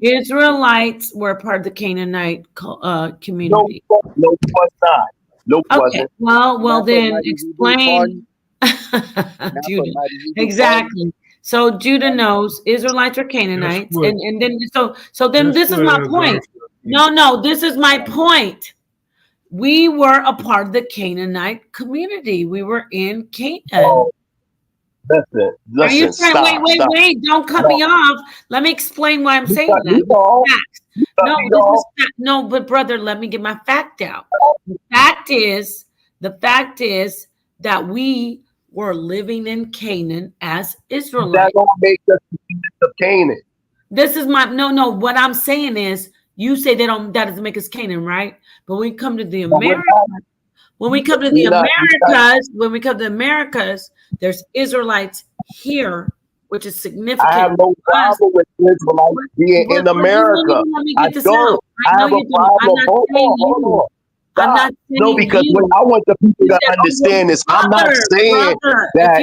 Israelites were part of the Canaanite community. No, was not. No, okay. Well, then explain. Judah. Exactly. So Judah knows Israelites are Canaanites, and then then this is my point. No, this is my point. We were a part of the Canaanite community. We were in Canaan. Listen, stop. Wait, don't cut me off. Let me explain why I'm saying that. But brother, let me get my fact out. The fact is that we were living in Canaan as Israelites. That don't make us of Canaan. This is no. What I'm saying is, you say that doesn't make us Canaan, right? But when we come to the Americas, when we come to the Americas, there's Israelites here, which is significant. I have no problem with Israelites being in America. I don't. I have a problem. Hold on. I'm not saying no, because when I want the people to understand this, I'm not saying that.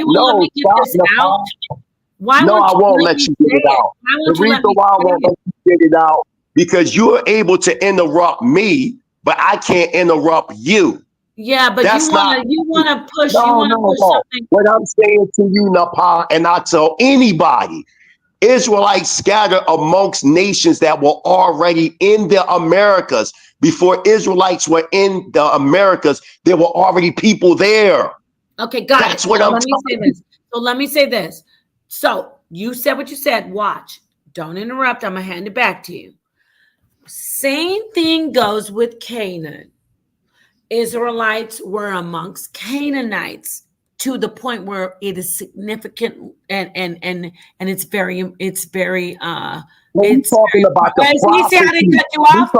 No, I won't let you get it out. The reason why I won't let you get it out, because you're able to interrupt me, but I can't interrupt you. Yeah, but you want to push something. What I'm saying to you, Nepal, and I tell anybody, Israelites scatter amongst nations that were already in the Americas. Before Israelites were in the Americas, there were already people there. Okay, got it. That's what I'm saying. So let me say this. So you said what you said. Watch. Don't interrupt. I'm going to hand it back to you. Same thing goes with Canaan. Israelites were amongst Canaanites to the point where it is significant and it's very it's talking about the prophecy. I didn't cut you off.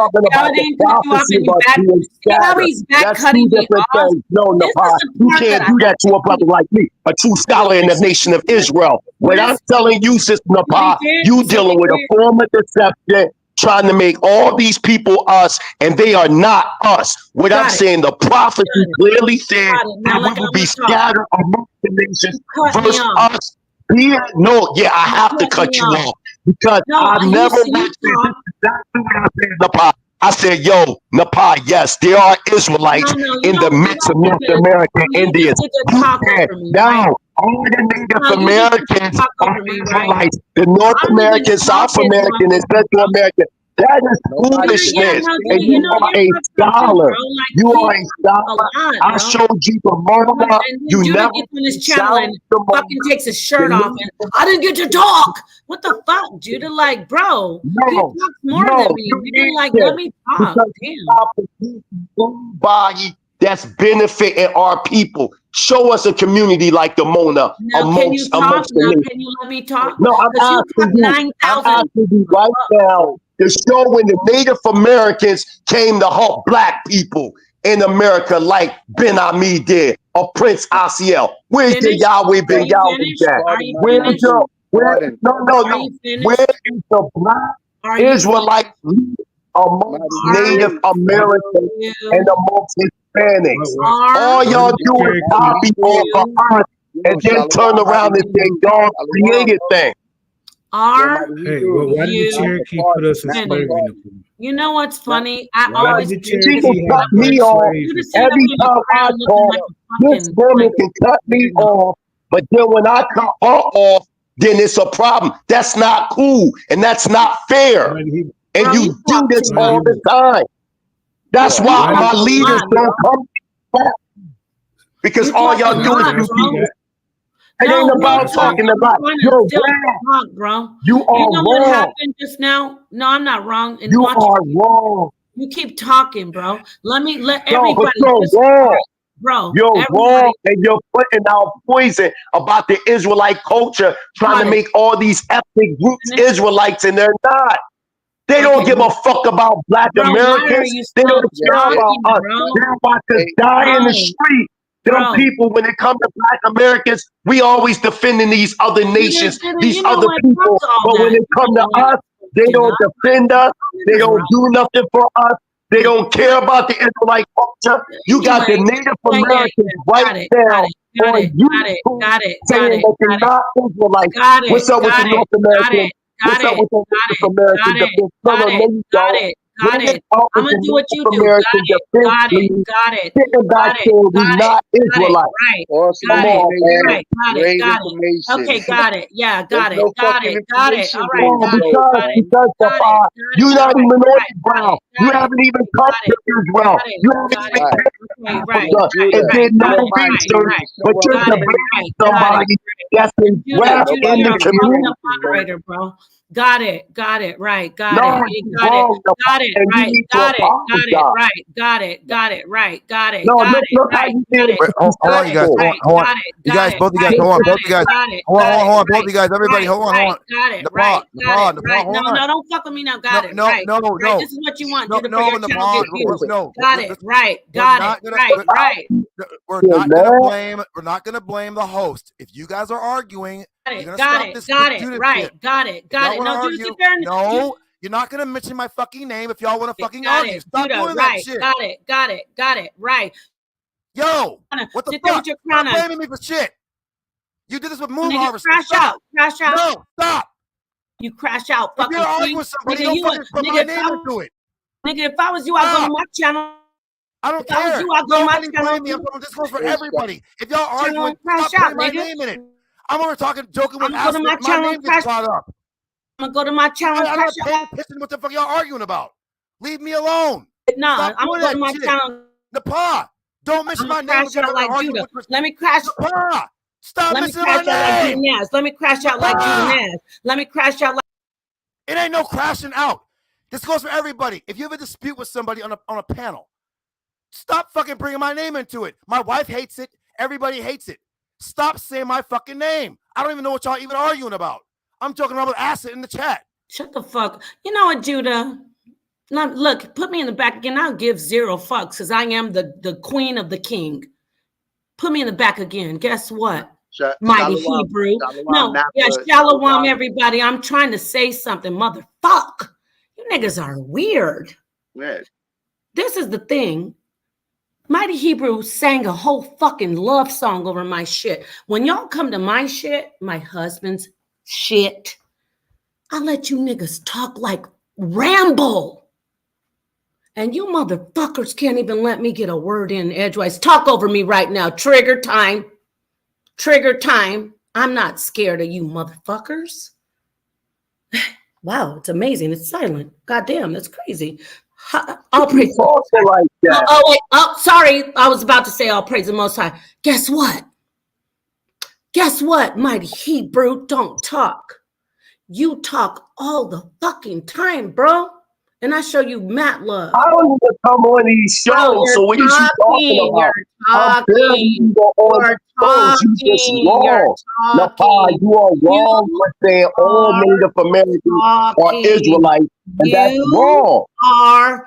He's back cutting me off. No, Nepal, you can't do that to a brother like me, a true scholar in the nation of Israel. When I'm telling you, Sister Nepal, you dealing with a form of deception trying to make all these people us, and they are not us. What I'm saying, the prophecy clearly said that we will be scattered among the nations versus us. I have to cut you off because I've never watched Nepal. I said, yo, Nepal, yes, there are Israelites in the mix of North American Indians. You said, no, all the Native Americans are Israelites. The North American, South American, and Central American. That is foolishness. And you are a scholar. You are a scholar. I showed you the Mona. You never gets on this channel and fucking takes his shirt off and I didn't get to talk. What the fuck, Judah? Like, bro, he talks more than me. You didn't like let me talk. Damn. Somebody that's benefiting our people. Show us a community like the Mona amongst the Can you let me talk? No, I'm asking you right now to show when the Native Americans came to help black people in America like Ben Ami did, or Prince Asiel. Where's the Yahweh Ben Yahweh at? Where's the where is the black Israelite amongst Native Americans and amongst Hispanics? All y'all do is copy off of us and then turn around and say God created things. Why did the Cherokee put us in slavery? You know what's funny? I always she can cut me off every time I talk. This woman can cut me off, but then when I cut her off, then it's a problem. That's not cool and that's not fair. And you do this all the time. That's why my leaders don't come back. Because all y'all do is it ain't about talking about you're wrong, bro. You are wrong. What happened just now? No, I'm not wrong. And you are wrong. You keep talking, bro. Let everybody. Bro, you're wrong, and you're putting out poison about the Israelite culture, trying to make all these ethnic groups Israelites, and they're not. They don't give a fuck about black Americans. They don't care about us. They're about to die in the street. Them people, when it comes to black Americans, we always defending these other nations, these other people. But when it comes to us, they don't defend us. They don't do nothing for us. They don't care about the Israelite culture. You got the Native Americans right there on YouTube saying that they're not Israelites. What's up with the North Americans? What's up with the North Americans? Got it. I'm gonna do what you do. Got it. We're not Israelites. Got it. Okay, got it. Yeah, got it. All right, because you're not even on the ground. You haven't even come to Israel. You haven't even and did no research, but you're debating somebody that's been wrapped in the community. Moderator, bro. Got it. Right. Got it. Right. Got it. Hold on, you guys. Hold on. You guys, both of you guys. Hold on, both of you guys. Hold on. Both of you guys. Everybody, hold on. Got it. Right. No, don't fuck with me now. Got it. No. This is what you want. Got it. We're not gonna blame the host. If you guys are arguing, Got it. Right. Got it. No, you're not gonna mention my fucking name if y'all want to fucking argue. Stop doing that shit. Got it. Right. Yo, what the fuck? You're blaming me for shit. You did this with Moon Harvest. Crash out. No, stop. You crash out. If you're arguing with somebody, don't fucking put my name into it. Nigga, if I was you, I'd go to my channel. I don't care. Nobody blame me. This goes for everybody. If y'all arguing, stop putting my name in it. I'm over joking with Ashley. My name gets brought up. I'm gonna go to my channel. I'm not paying attention to what the fuck y'all arguing about. Leave me alone. No, I'm gonna go to my channel. Nepal, don't mention my name. Let me crash. Nepal, stop mentioning my name. Let me crash out like Judah. Let me crash out like. It ain't no crashing out. This goes for everybody. If you have a dispute with somebody on a panel, stop fucking bringing my name into it. My wife hates it. Everybody hates it. Stop saying my fucking name. I don't even know what y'all even arguing about. I'm joking around with Acid in the chat. Shut the fuck. You know what, Judah? Now, look, put me in the back again. I'll give 0 fucks because I am the queen of the king. Put me in the back again. Guess what? Mighty Hebrew. Shalom, everybody. I'm trying to say something, motherfuck. You niggas are weird. Weird. This is the thing. Mighty Hebrew sang a whole fucking love song over my shit. When y'all come to my shit, my husband's shit, I let you niggas talk like Rambo. And you motherfuckers can't even let me get a word in edgewise. Talk over me right now. Trigger time. Trigger time. I'm not scared of you motherfuckers. Wow, it's amazing. It's silent. Goddamn, that's crazy. I'll praise the Most High. Like that. Oh, wait. Oh, sorry. I was about to say I'll praise the Most High. Guess what? Guess what, Mighty Hebrew? Don't talk. You talk all the fucking time, bro. And I show you Matt love. I don't even come on these shows, so what is you talking about? I'm barely even on shows. You just wrong. Napal, you are wrong for saying all Native Americans are Israelites, and that's wrong.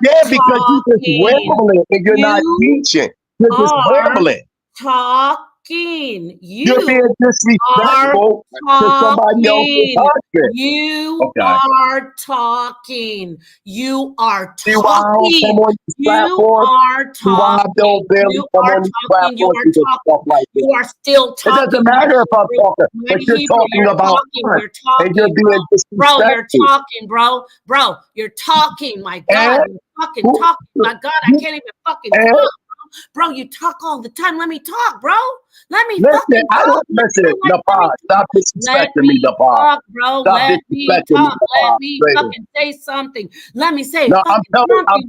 Yeah, because you just rambling and you're not teaching. You're just rambling. You're being disrespectful to somebody else's husband. You are talking. You are talking. You are talking. You are talking. You are still talking. It doesn't matter if I'm talking, but you're talking about you're talking, and you're being disrespectful. Bro, you're talking, bro. Bro, you're talking. My God, you're fucking talking. My God, I can't even fucking talk. Bro, you talk all the time. Let me talk, bro. Let me fucking talk. I don't listen. Napal, stop disrespecting me, Napal. Bro, let me talk. Let me fucking say something. Let me say I'm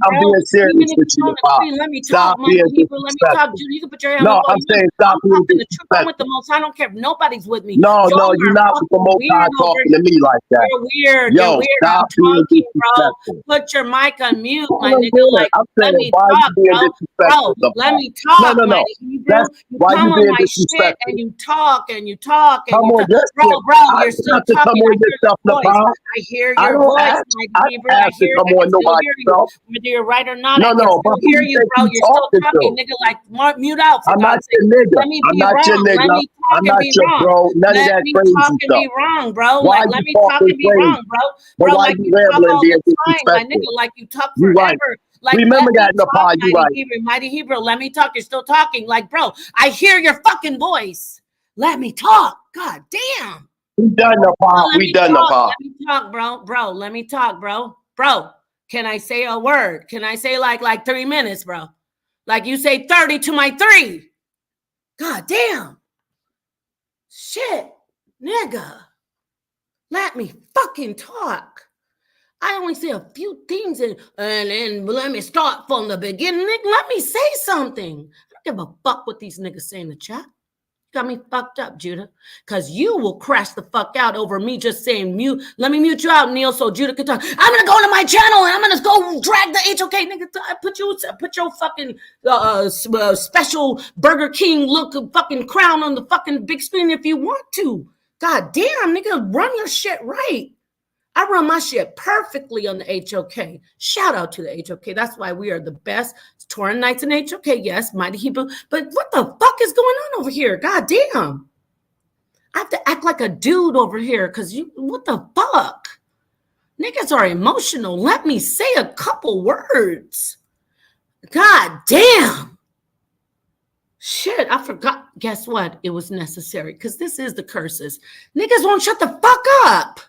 being serious with you, Napal. Let me talk, Mighty Hebrew. Let me talk. You can put your hand up. I'm saying stop being disrespectful. I'm with the Most. I don't care if nobody's with me. No, you're not with the Most High talking to me like that. You're weird. Yo, you're weird. stop I'm talking, bro. Put your mic on mute, my nigga. Like, let me talk, bro. Let me talk, Mighty Hebrew. You come on my shit and you talk and you talk and you talk. Bro, you're still talking. I hear your voice, Mighty Hebrew. I hear you. Whether you're right or not, I can still hear you, bro. You're still talking, nigga. Like, mute out for God's sake. Let me be wrong. Let me talk and be wrong. Let me talk and be wrong, bro. Like, let me talk and be wrong, bro. Bro, like you talk all the time, my nigga. Like you talk forever. Like, remember that, Napal, you right. Mighty Hebrew, let me talk. You're still talking. Like, bro, I hear your fucking voice. Let me talk. God damn. We done, Napal. We done, Napal. Let me talk, bro. Bro, let me talk, bro. Bro, can I say a word? Can I say like 3 minutes, bro? Like you say 30 to my 3. God damn. Shit, nigga. Let me fucking talk. I only say a few things and let me start from the beginning. Let me say something. I don't give a fuck what these niggas say in the chat. Got me fucked up, Judah. Because you will crash the fuck out over me just saying mute. Let me mute you out, Neil, so Judah can talk. I'm going to go to my channel and I'm going to go drag the H0LY nigga. Put your fucking special Burger King look fucking crown on the fucking big screen if you want to. God damn, nigga, run your shit right. I run my shit perfectly on the H0LY. Shout out to the H0LY. That's why we are the best. It's Torah Nights and H0LY. Yes, Mighty Hebrew. But what the fuck is going on over here? God damn. I have to act like a dude over here because what the fuck? Niggas are emotional. Let me say a couple words. God damn. Shit, I forgot. Guess what? It was necessary because this is the curses. Niggas won't shut the fuck up.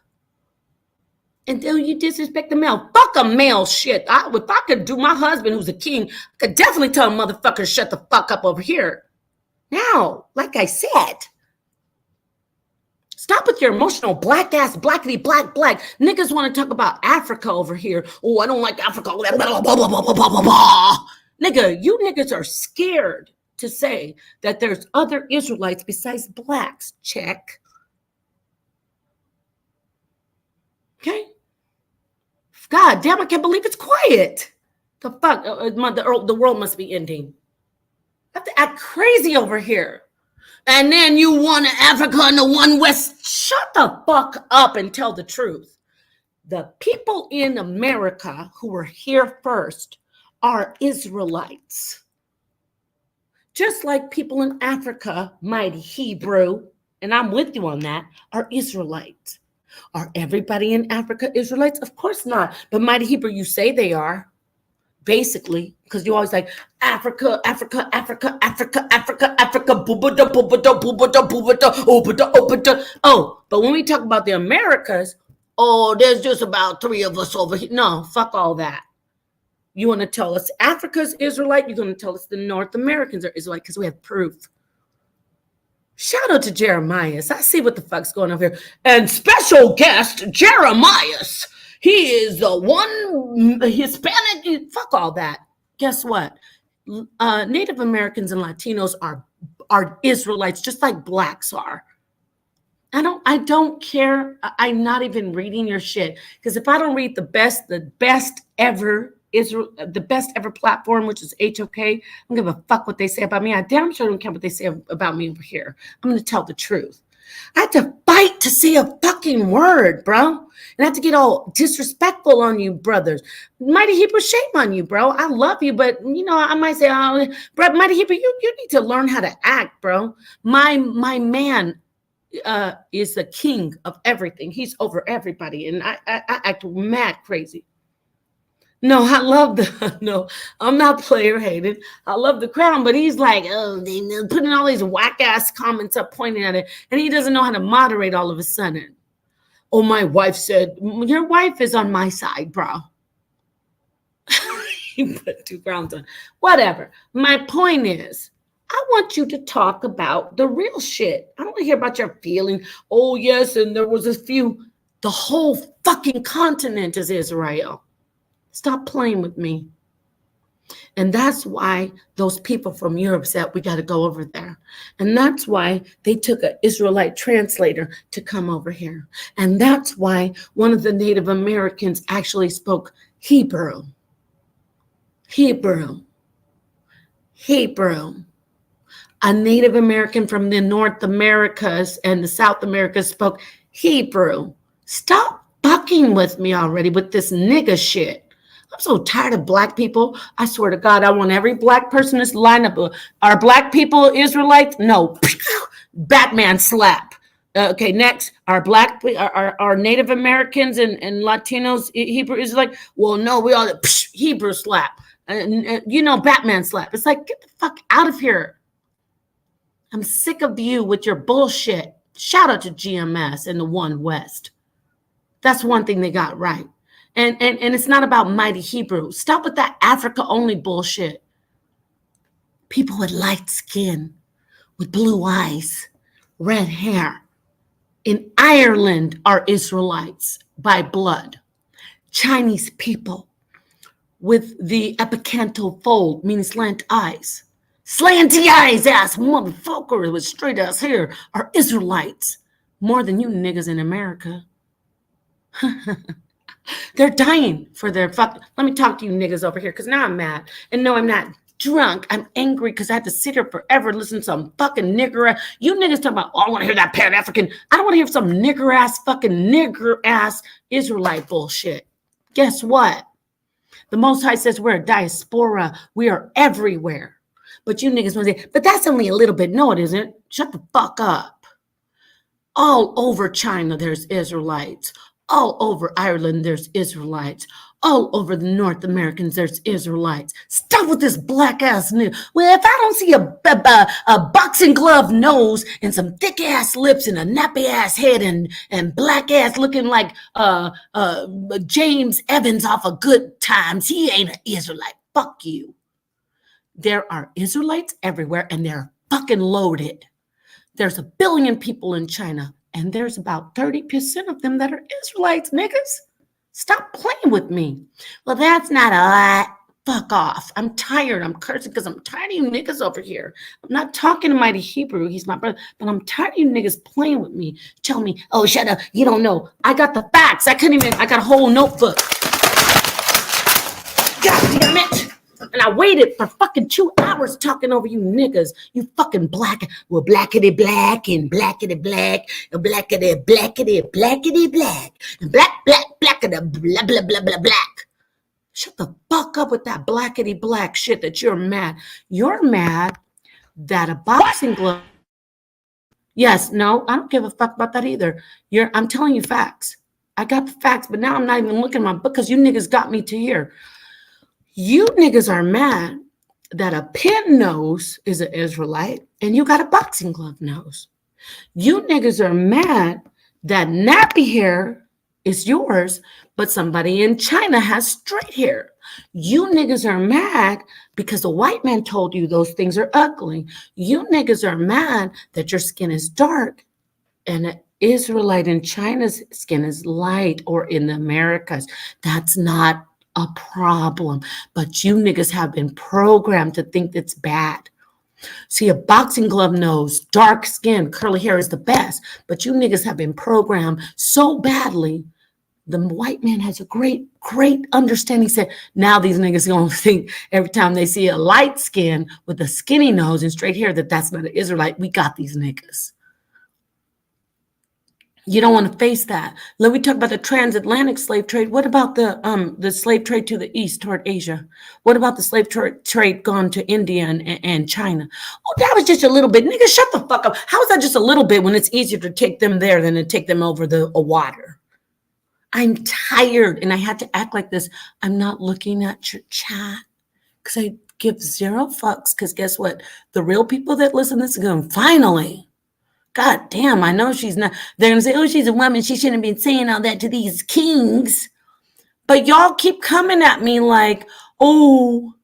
Until you disrespect the male. Fuck a male shit. If I could do my husband, who's a king, I could definitely tell a motherfucker shut the fuck up over here. Now, like I said, stop with your emotional black ass, blackity black. Niggas want to talk about Africa over here. Oh, I don't like Africa. Blah, blah, blah, blah, blah, blah, blah. Nigga, you niggas are scared to say that there's other Israelites besides blacks. Check. Okay? God damn, I can't believe it's quiet. The fuck? The world must be ending. I have to act crazy over here. And then you want Africa and the one West. Shut the fuck up and tell the truth. The people in America who were here first are Israelites. Just like people in Africa, Mighty Hebrew, and I'm with you on that, are Israelites. Are everybody in Africa Israelites? Of course not. But Mighty Hebrew, you say they are, basically, because you always like Africa, Africa, Africa, Africa, Africa, Africa, boobada, boobada, boobada, boobada, obada, obada. Oh, but when we talk about the Americas, oh, there's just about 3 of us over here. No, fuck all that. You want to tell us Africa's Israelite? You're going to tell us the North Americans are Israelite because we have proof. Shout out to Jeremiah. I see what the fuck's going on here. And special guest, Jeremiah. He is the one Hispanic. Fuck all that. Guess what? Native Americans and Latinos are Israelites, just like blacks are. I don't care. I'm not even reading your shit. Because if I don't read the best ever the best ever platform, which is H0LY, I don't give a fuck what they say about me. I damn sure don't care what they say about me over here. I'm going to tell the truth. I had to fight to say a fucking word, bro. And I have to get all disrespectful on you, brothers. Mighty Hebrew, shame on you, bro. I love you, but, I might say, oh, bro, Mighty Hebrew, you need to learn how to act, bro. My man is the king of everything. He's over everybody, and I act mad crazy. No, I love no, I'm not player hated. I love the crown, but he's like, oh, they putting all these whack ass comments up, pointing at it, and he doesn't know how to moderate all of a sudden. Oh, my wife said, your wife is on my side, bro. He put 2 crowns on. Whatever. My point is, I want you to talk about the real shit. I don't want to hear about your feeling. Oh, yes, and there was a few. The whole fucking continent is Israel. Stop playing with me. And that's why those people from Europe said, we got to go over there. And that's why they took an Israelite translator to come over here. And that's why one of the Native Americans actually spoke Hebrew. Hebrew. A Native American from the North Americas and the South Americas spoke Hebrew. Stop fucking with me already with this nigga shit. I'm so tired of black people. I swear to God, I want every black person in this lineup. Are black people Israelites? No. Batman slap. Okay, next. Are Native Americans and Latinos Hebrew Israelite? Well, no, we all Hebrew slap. Batman slap. It's like, get the fuck out of here. I'm sick of you with your bullshit. Shout out to GMS and the One West. That's one thing they got right. And it's not about Mighty Hebrew. Stop with that Africa only bullshit. People with light skin, with blue eyes, red hair. In Ireland are Israelites by blood. Chinese people with the epicantal fold, meaning slant eyes. Slanty eyes ass motherfucker with straight ass hair are Israelites. More than you niggas in America. They're dying for their fuck. Let me talk to you niggas over here, because now I'm mad. And no, I'm not drunk. I'm angry because I had to sit here forever listening to some fucking nigger. You niggas talking about, oh, I want to hear that Pan-African. I don't want to hear some nigger ass Israelite bullshit. Guess what? The Most High says we're a diaspora. We are everywhere. But you niggas want to say, but that's only a little bit. No, it isn't. Shut the fuck up. All over China, there's Israelites. All over Ireland, there's Israelites. All over the North Americans, there's Israelites. Stop with this black ass nigga. Well, if I don't see a boxing glove nose and some thick ass lips and a nappy ass head and black ass looking like James Evans off of Good Times, he ain't an Israelite. Fuck you. There are Israelites everywhere, and they're fucking loaded. There's 1 billion people in China. And there's about 30% of them that are Israelites, niggas. Stop playing with me. Well, that's not a lot. Fuck off. I'm tired. I'm cursing because I'm tired of you niggas over here. I'm not talking to Mighty Hebrew. He's my brother. But I'm tired of you niggas playing with me. Tell me, oh, shut up. You don't know. I got the facts. I got a whole notebook. God damn it. And I waited for fucking 2 hours talking over you niggas. You fucking black. Well, blackity black and blackity black and blackity blackity blackity black and blackity blah blah blah blah black. Shut the fuck up with that blackity black shit that you're mad. You're mad that a boxing glove. Yes, no, I don't give a fuck about that either. I'm telling you facts. I got the facts, but now I'm not even looking at my book because you niggas got me to here. You niggas are mad that a pin nose is an Israelite and you got a boxing glove nose. You niggas are mad that nappy hair is yours, but somebody in China has straight hair. You niggas are mad because the white man told you those things are ugly. You niggas are mad that your skin is dark and an Israelite in China's skin is light, or in the Americas. That's not a problem. But you niggas have been programmed to think that's bad. See, a boxing glove nose, dark skin, curly hair is the best. But you niggas have been programmed so badly. The white man has a great understanding. Said, now these niggas gonna think every time they see a light skin with a skinny nose and straight hair that that's not an Israelite. We got these niggas. You don't want to face that. Let me talk about the transatlantic slave trade. What about the slave trade to the east toward Asia? What about the slave trade gone to India and China? Oh, that was just a little bit. Nigga, shut the fuck up. How is that just a little bit when it's easier to take them there than to take them over the water? I'm tired, and I had to act like this. I'm not looking at your chat because I give zero fucks, because guess what? The real people that listen to this are going, finally. God damn, I know she's not. They're going to say, oh, she's a woman. She shouldn't have been saying all that to these kings. But y'all keep coming at me like, oh,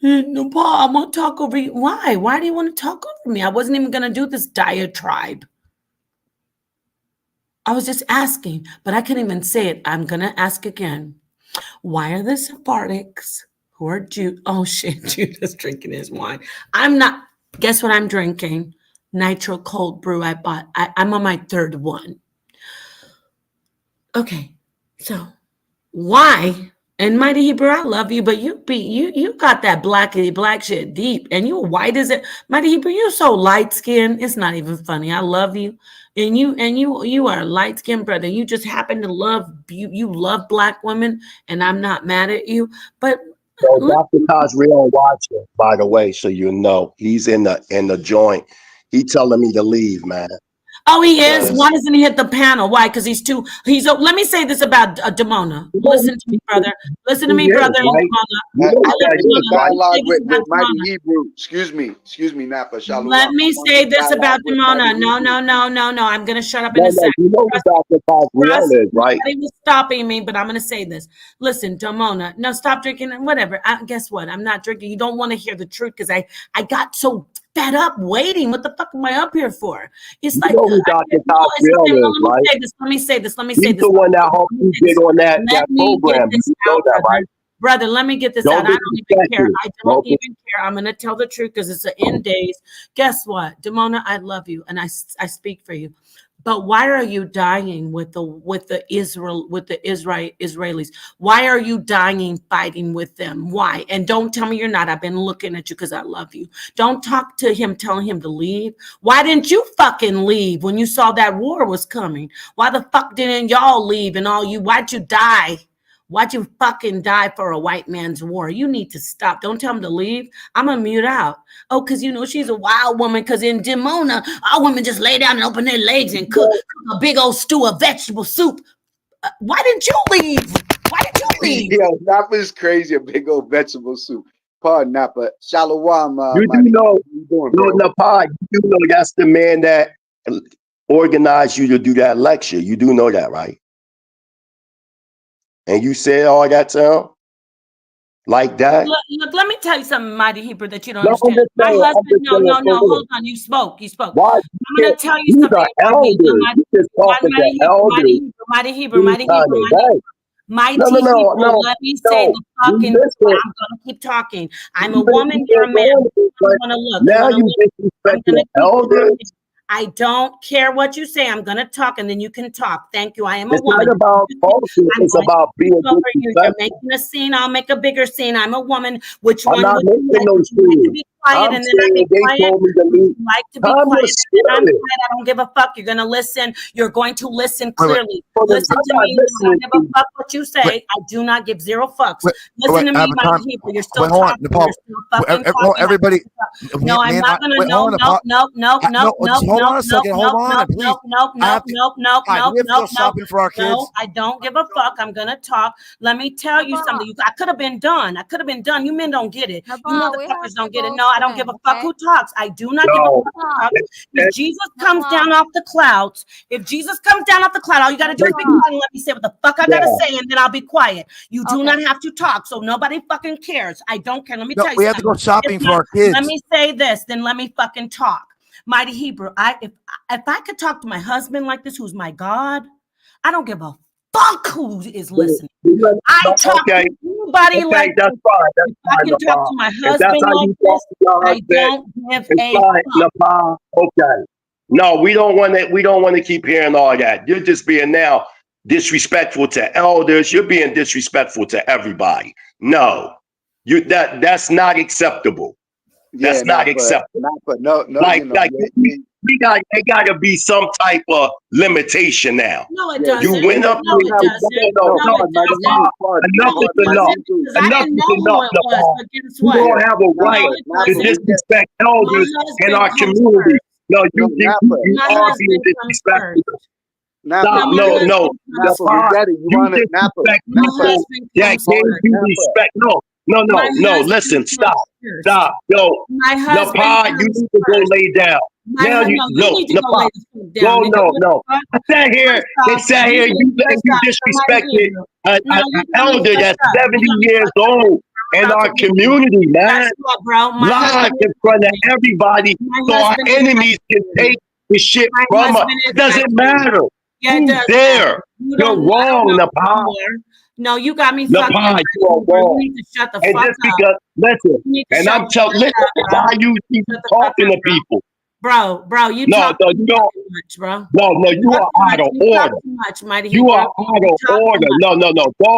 no, Paul, I want to talk over you. Why? Why do you want to talk over me? I wasn't even going to do this diatribe. I was just asking, but I couldn't even say it. I'm going to ask again. Why are the Sephardics who are Jew? Oh, shit, Judah's drinking his wine. I'm not. Guess what I'm drinking? Nitro cold brew I bought. I'm on my third one. Okay, so why? And Mighty Hebrew, I love you, but you got that black shit deep, and you white as it. Mighty Hebrew, you're so light skinned. It's not even funny. I love you, and you are a light skinned brother. You just happen to love you love black women, and I'm not mad at you, but. So Dr. Tazaryach watching, by the way, so you know, he's in the joint. He telling me to leave, man. Oh, he is? Why doesn't he hit the panel? Why? Because let me say this about Damona. Listen to me, brother. Listen to me, brother. I dialogue with Mighty Hebrew. Excuse me, Napa. Shalom. Let me say this about Damona. No. I'm going to shut up in a second. You know who Dr. Tazaryach is, right? Nobody was stopping me, but I'm going to say this. Listen, Damona, no, stop drinking. Whatever. Guess what? I'm not drinking. You don't want to hear the truth because I got so fed up waiting. What the fuck am I up here for? It's like, Dr. Tazaryach is, Let me say this. He's the one that helped you get on that program. You know that, right? Brother, let me get this out. I don't even care. I don't even care. I'm going to tell the truth because it's the end days. Guess what? Damona, I love you and I speak for you. But why are you dying with the Israelis? Why are you dying fighting with them? Why? And don't tell me you're not. I've been looking at you because I love you. Don't talk to him telling him to leave. Why didn't you fucking leave when you saw that war was coming? Why the fuck didn't y'all leave and all you? Why'd you die? Why'd you fucking die for a white man's war? You need to stop. Don't tell him to leave. I'm going to mute out. Oh, because, she's a wild woman. Because in Dimona, our women just lay down and open their legs and cook a big old stew of vegetable soup. Why didn't you leave? Why did you leave? Yo, Napa's crazy. A big old vegetable soup. Pardon, Napa. Shalom. You do know, Napa, you do know that's the man that organized you to do that lecture. You do know that, right? And you said all that to him? Like that? Look, let me tell you something, Mighty Hebrew, that you don't understand. My husband, no, hold on. You spoke. Why? I'm going to tell you something. Mighty Hebrew. Let me say the fucking. I'm going to keep talking. I'm a woman, you're a man. Now you disrespect the elders. I don't care what you say. I'm going to talk, and then you can talk. Thank you. I am a woman. It's not about culture. It's about being You're making a scene. I'll make a bigger scene. I'm a woman. Which I'm one? not making no scene. quiet, and then I be quiet. You like to be quiet, and then I'm quiet. I don't give a fuck. You're gonna listen. You're going to listen clearly. Listen to me. I don't give a fuck what you say. I do not give zero fucks. Listen to me, my people. You're still talking. You're still fucking talking. Everybody. No, I'm not gonna. No. Hold on a second. Hold on, please. No. We have to go shopping for our kids. No, I don't give a fuck. I'm gonna talk. Let me tell you something. I could have been done. You men don't get it. You motherfuckers don't get it. No, I don't give a fuck who talks. I do not give a fuck who talks. If Jesus comes down off the clouds, all you gotta do is be quiet and let me say what the fuck I gotta say, and then I'll be quiet. You do not have to talk, so nobody fucking cares. I don't care. Let me tell you. We have to go shopping for our kids. Let me say this, then let me fucking talk. Mighty Hebrew, if I could talk to my husband like this, who's my God, I don't give a fuck who is listening. I talk to anybody like that's this. fine. That's if I can talk to my husband like this, I don't give a fuck. Okay. No, we don't want to. We don't want to keep hearing all that. You're just being now disrespectful to elders. You're being disrespectful to everybody. No, that's not acceptable. That's not acceptable. No, like they got to be some type of limitation now. No, it doesn't. You went up. No, it doesn't. Enough is enough. Enough is enough. You don't have a right to disrespect elders in our community. No, you are being disrespectful. Stop. No. No. Listen, stop. Yo, Napa, you need to go lay down. Now no. I sat here. You disrespected an elder that's 70 years old in our community, man. Live in front of everybody, so our enemies can take the shit from us. It doesn't matter. Who's there? You're wrong, Napa. No, you got me fucked up. You are wrong. You need to shut the and fuck up. Listen, and I'm telling you, why you keep talking to people. Bro, you talk too much, bro. No, you are out of order. You are out of order. No.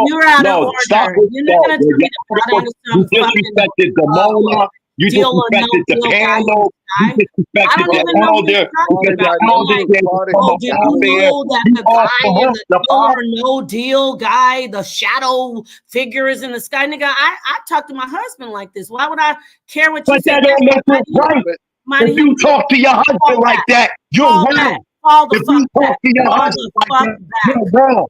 You're out of order. Stop with that. You disrespected the Mona. You disrespected the panel. You disrespected the elder. Because the elder said, do you know that the guy in the deal or no deal guy, the shadow figure is in the sky? Nigga, I talk to my husband like this. Why would I care what you say? But that don't make it right. If you talk to your husband like that, you're wrong. If you talk to your husband like that, you're wrong.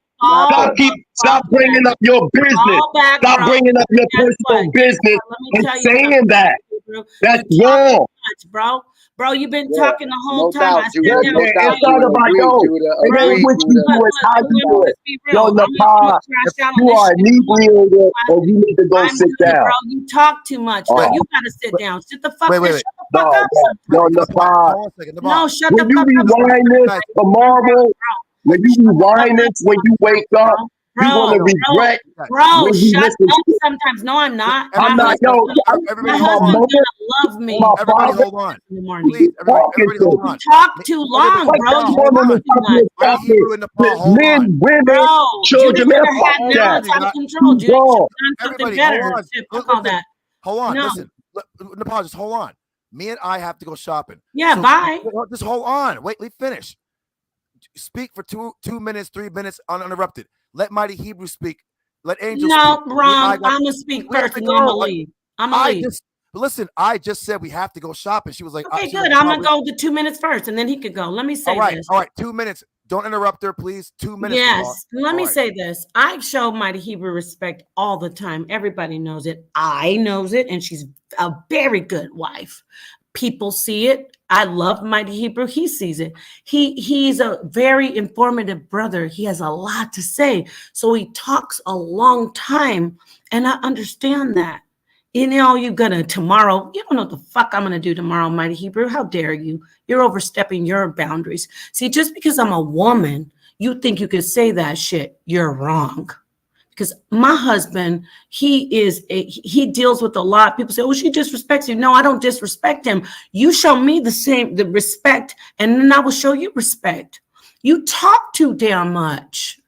Stop bringing up your business. Stop bringing up your personal business and saying that. That's wrong. Bro, you've been talking the whole time. It's not about you. It ain't what you do, it's how you do it. Yo, Napa, if you are inebriated, or you need to go sit down. Bro, you talk too much. No, you gotta sit down. Sit the fuck up. No, Napa. No, shut the fuck up. When you rewind this tomorrow, when you rewind this, when you wake up, you're gonna regret. Bro, shut up sometimes. No, I'm not. I'm not. Yo, my husband's gonna love me. Everybody hold on. Please, everybody hold on. You talk too long, bro. You talk too much. Men, women, children, man, fuck that. Everybody, hold on. Hold on, listen. Nepal, just hold on. Me and I have to go shopping. Yeah, bye. Just hold on. Wait, let me finish. Speak for 2 minutes, 3 minutes uninterrupted. Let Mighty Hebrew speak. Let Angel speak. No, wrong. I'm going to speak first and then I'm going to leave. I'm going to leave. Listen, I just said we have to go shopping. She was like, okay, good. I'm going to go the 2 minutes first and then he could go. Let me say this. All right. 2 minutes. Don't interrupt her, please. 2 minutes. Yes. Let me say this. I show Mighty Hebrew respect all the time. Everybody knows it. I knows it. And she's a very good wife. People see it. I love Mighty Hebrew. He sees it. He's a very informative brother. He has a lot to say. So he talks a long time. And I understand that. You know, you're gonna tomorrow. You don't know what the fuck I'm gonna do tomorrow, Mighty Hebrew. How dare you? You're overstepping your boundaries. See, just because I'm a woman, you think you could say that shit. You're wrong. Because my husband, he deals with a lot. People say, oh, she disrespects you. No, I don't disrespect him. You show me the respect, and then I will show you respect. You talk too damn much.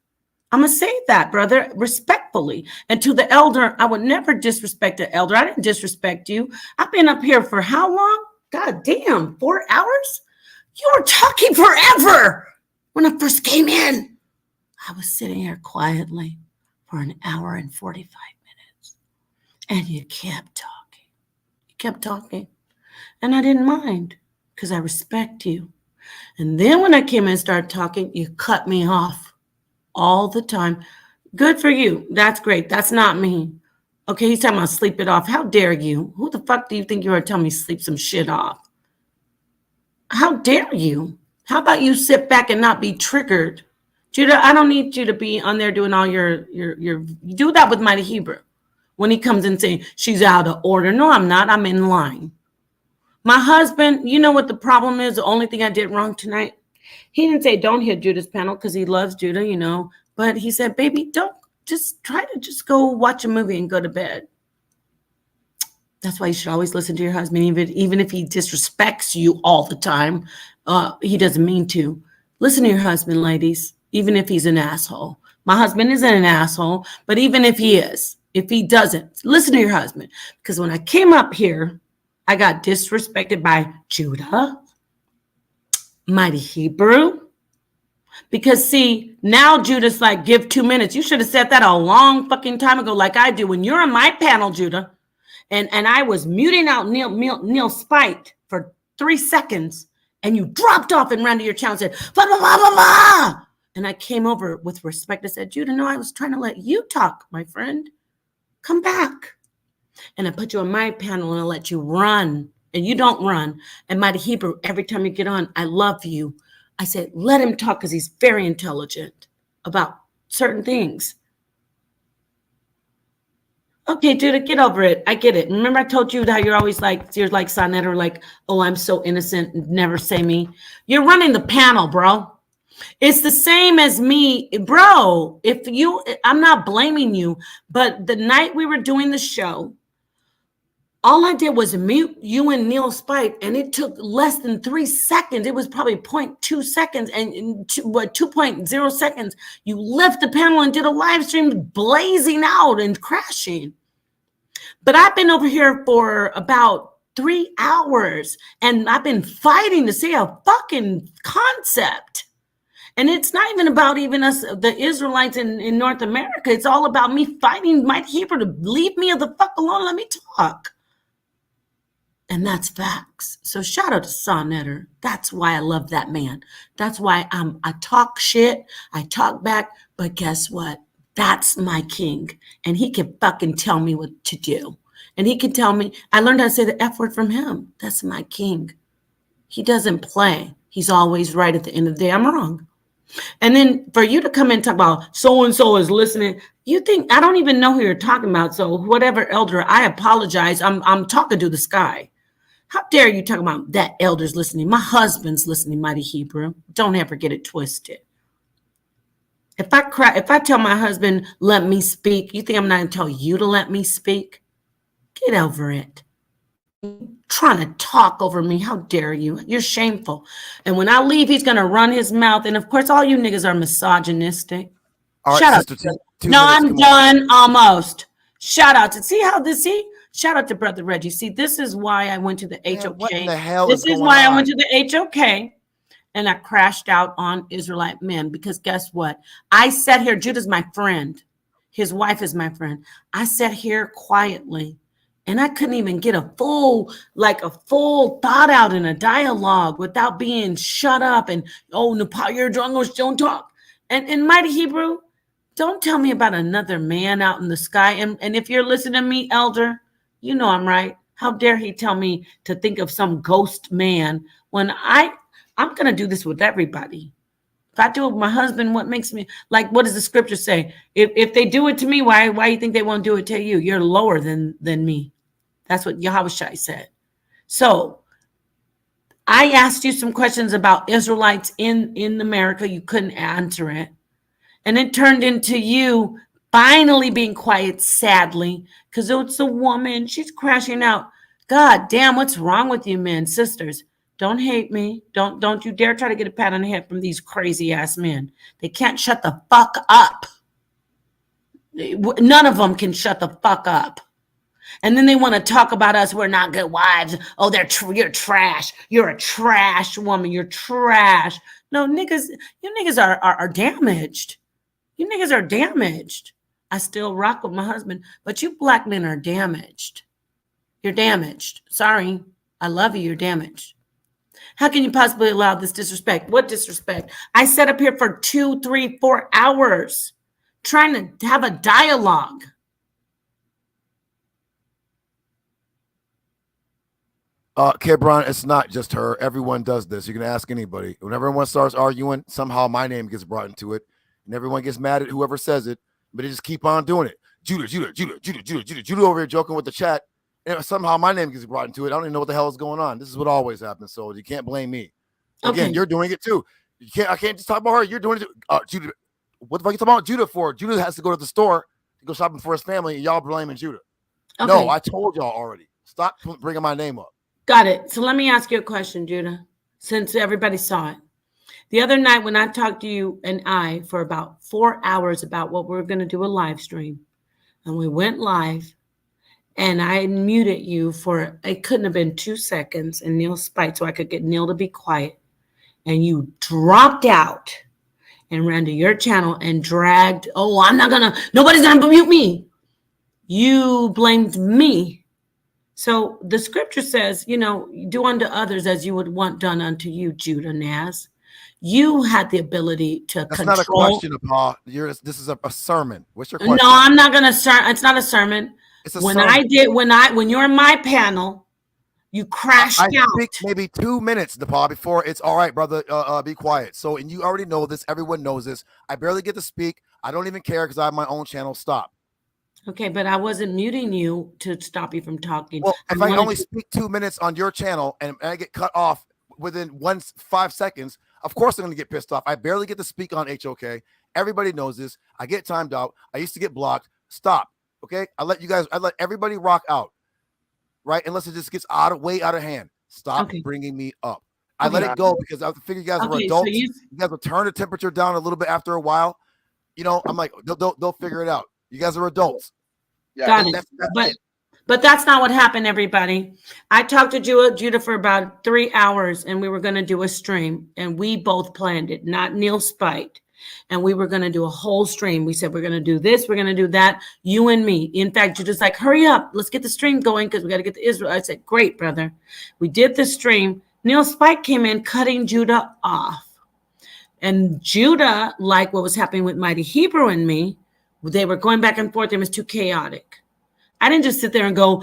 I'm going to say that, brother, respectfully. And to the elder, I would never disrespect the elder. I didn't disrespect you. I've been up here for how long? God damn, 4 hours? You were talking forever. When I first came in, I was sitting here quietly for an hour and 45 minutes. And you kept talking. You kept talking. And I didn't mind because I respect you. And then when I came in and started talking, you cut me off all the time. Good for you. That's great. That's not me. Okay, he's talking about sleep it off. How dare you? Who the fuck do you think you are telling me sleep some shit off? How dare you? How about you sit back and not be triggered? Judah, I don't need you to be on there doing all your you do that with Mighty Hebrew. When he comes in saying she's out of order. No, I'm not. I'm in line. My husband, you know what the problem is? The only thing I did wrong tonight? He didn't say don't hit Judah's panel because he loves Judah, you know. But he said, baby, don't just try to just go watch a movie and go to bed. That's why you should always listen to your husband, even if he disrespects you all the time. He doesn't mean to. Listen to your husband, ladies, even if he's an asshole. My husband isn't an asshole, but even if he is, if he doesn't, listen to your husband. Because when I came up here, I got disrespected by Judah, Mighty Hebrew. Because see, now Judah's like, give 2 minutes. You should have said that a long fucking time ago, like I do. When you're on my panel, Judah, and I was muting out Neil Spite for 3 seconds, and you dropped off and ran to your channel and said, blah, blah, blah, blah, blah. And I came over with respect. I said, Judah, no, I was trying to let you talk, my friend. Come back. And I put you on my panel and I let you run. And you don't run. And Mighty Hebrew, every time you get on, I love you. I said, let him talk because he's very intelligent about certain things. Okay, Judah, get over it. I get it. Remember I told you how you're always like, you're like Sonnet or like, oh, I'm so innocent. Never say me. You're running the panel, bro. It's the same as me, bro. I'm not blaming you, but the night we were doing the show, all I did was mute you and Neil Spite, and it took less than 3 seconds. It was probably 0.2 seconds, and 2.0 seconds. You left the panel and did a live stream blazing out and crashing. But I've been over here for about 3 hours, and I've been fighting to say a fucking concept. And it's not even about even us, the Israelites in North America. It's all about me fighting Mighty Hebrew to leave me the fuck alone. Let me talk. And that's facts. So shout out to Sonnetter. That's why I love that man. That's why I talk shit. I talk back. But guess what? That's my king. And he can fucking tell me what to do. And he can tell me. I learned how to say the F word from him. That's my king. He doesn't play. He's always right at the end of the day. I'm wrong. And then for you to come in and talk about so-and-so is listening, you think I don't even know who you're talking about. So whatever elder, I apologize. I'm talking to the sky. How dare you talk about that elder's listening? My husband's listening, Mighty Hebrew. Don't ever get it twisted. If I tell my husband, let me speak, you think I'm not going to tell you to let me speak? Get over it. Trying to talk over me. How dare you? You're shameful. And when I leave, he's going to run his mouth. And of course, all you niggas are misogynistic. All right, Shout out. sister, No, I'm done almost. Shout out to shout out to Brother Reggie. See, this is why I went to the HOK. What in the hell This is going why on? I went to the HOK and I crashed out on Israelite men because guess what? I sat here. Judah's my friend. His wife is my friend. I sat here quietly and I couldn't even get a full thought out in a dialogue without being shut up and, oh, Nepal, you're drunk, don't talk. And Mighty Hebrew, don't tell me about another man out in the sky. And if you're listening to me, elder, you know I'm right. How dare he tell me to think of some ghost man when I'm going to do this with everybody. If I do it with my husband, what makes me, like, what does the scripture say? If they do it to me, why do you think they won't do it to you? You're lower than me. That's what H0LY said. So I asked you some questions about Israelites in America. You couldn't answer it. And it turned into you finally being quiet, sadly, because it's a woman. She's crashing out. God damn, what's wrong with you, men, sisters? Don't hate me. Don't you dare try to get a pat on the head from these crazy ass men. They can't shut the fuck up. None of them can shut the fuck up. And then they want to talk about us. We're not good wives. Oh, you're trash. You're a trash woman. You're trash. No, niggas, you niggas are damaged. You niggas are damaged. I still rock with my husband, but you black men are damaged. You're damaged. Sorry. I love you. You're damaged. How can you possibly allow this disrespect? What disrespect? I sat up here for 2, 3, 4 hours trying to have a dialogue. Kebron, it's not just her. Everyone does this. You can ask anybody. When everyone starts arguing, somehow my name gets brought into it, and everyone gets mad at whoever says it, but they just keep on doing it. Judah over here joking with the chat, and somehow my name gets brought into it. I don't even know what the hell is going on. This is what always happens, so you can't blame me. Again, You're doing it too. I can't just talk about her. You're doing it too. Judah, what the fuck are you talking about Judah for? Judah has to go to the store to go shopping for his family, and y'all blaming Judah. Okay. No, I told y'all already. Stop bringing my name up. Got it. So let me ask you a question, Judah, since everybody saw it. The other night when I talked to you and I for about 4 hours about what we were going to do a live stream, and we went live, and I muted you for, it couldn't have been 2 seconds, and Neil spiked so I could get Neil to be quiet, and you dropped out and ran to your channel and dragged, nobody's going to mute me. You blamed me. So the scripture says, do unto others as you would want done unto you, Judah Naz. You had the ability to That's control. That's not a question, Paul. This is a sermon. What's your question? No, I'm not going to sermon. It's not a sermon. It's a sermon. When you're in my panel, you crashed out. Speak maybe 2 minutes, DePaul, before it's all right, brother. Be quiet. So, and you already know this. Everyone knows this. I barely get to speak. I don't even care because I have my own channel. Stop. Okay, but I wasn't muting you to stop you from talking. Well, if I only speak 2 minutes on your channel and I get cut off within 5 seconds, of course I'm going to get pissed off. I barely get to speak on HOK. Everybody knows this. I get timed out. I used to get blocked. Stop. Okay, I let everybody rock out, right? Unless it just gets way out of hand. Stop bringing me up. I let it go because I figure you guys were adults. So you guys will turn the temperature down a little bit after a while. I'm like, they'll figure it out. You guys are adults. Yeah, got it. But that's not what happened, everybody. I talked to Judah for about 3 hours, and we were going to do a stream, and we both planned it, not Neil spiked. And we were going to do a whole stream. We said, we're going to do this, we're going to do that, you and me. In fact, Judah's like, hurry up, let's get the stream going because we got to get to Israel. I said, great, brother. We did the stream. Neil Spike came in cutting Judah off. And Judah, like what was happening with Mighty Hebrew and me, they were going back and forth. It was too chaotic. I didn't just sit there and go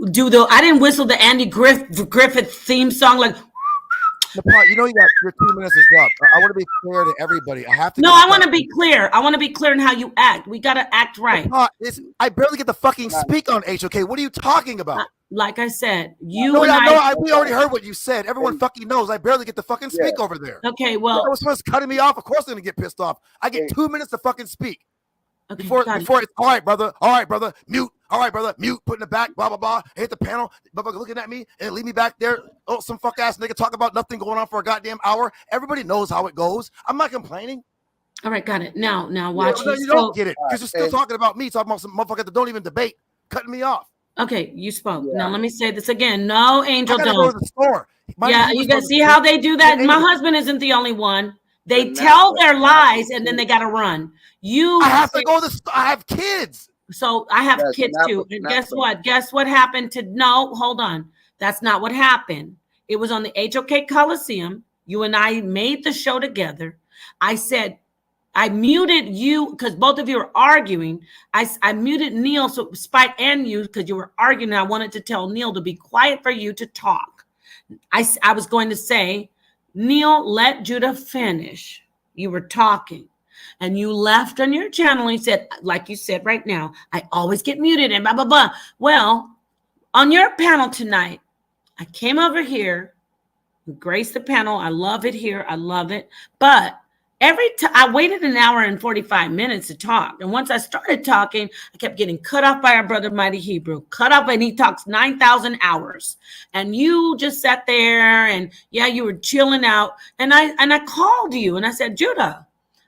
I didn't whistle the Andy Griffith theme song like. You know, your 2 minutes is up. I want to be clear to everybody. I want to be clear. I want to be clear in how you act. We got to act right. I barely get to fucking speak on HOK. What are you talking about? Like I said, we already heard what you said. Everyone fucking knows I barely get to fucking speak over there. Okay, well. Someone's cutting me off. Of course they're going to get pissed off. I get 2 minutes to fucking speak. Okay, before it's all right, brother, mute, all right, brother, mute, put in the back, blah, blah, blah, hit the panel, motherfucker looking at me and leave me back there. Oh, some fuck ass nigga talk about nothing going on for a goddamn hour. Everybody knows how it goes. I'm not complaining. All right, got it. Now watch. No, you don't get it because you're still talking about me, talking about some motherfucker that don't even debate, cutting me off. Okay, you spoke. Yeah. Now let me say this again. No, Angel, don't. Go to the store. You guys see how they do that? My husband isn't the only one. They tell their lies and then they got to run. I have to go to the store. I have kids. So I have kids too. And guess what? Guess what happened no, hold on. That's not what happened. It was on the HOK Coliseum. You and I made the show together. I said, I muted you because both of you are arguing. I muted Neil, so Spike and you, because you were arguing. I wanted to tell Neil to be quiet for you to talk. I was going to say, Neil, let Judah finish. You were talking. And you left on your channel and you said, like you said right now, I always get muted and blah, blah, blah. Well, on your panel tonight, I came over here, graced the panel. I love it here. I love it. But every time I waited an hour and 45 minutes to talk. And once I started talking, I kept getting cut off by our brother, Mighty Hebrew, cut off, and he talks 9,000 hours. And you just sat there and you were chilling out. And I called you and I said, Judah,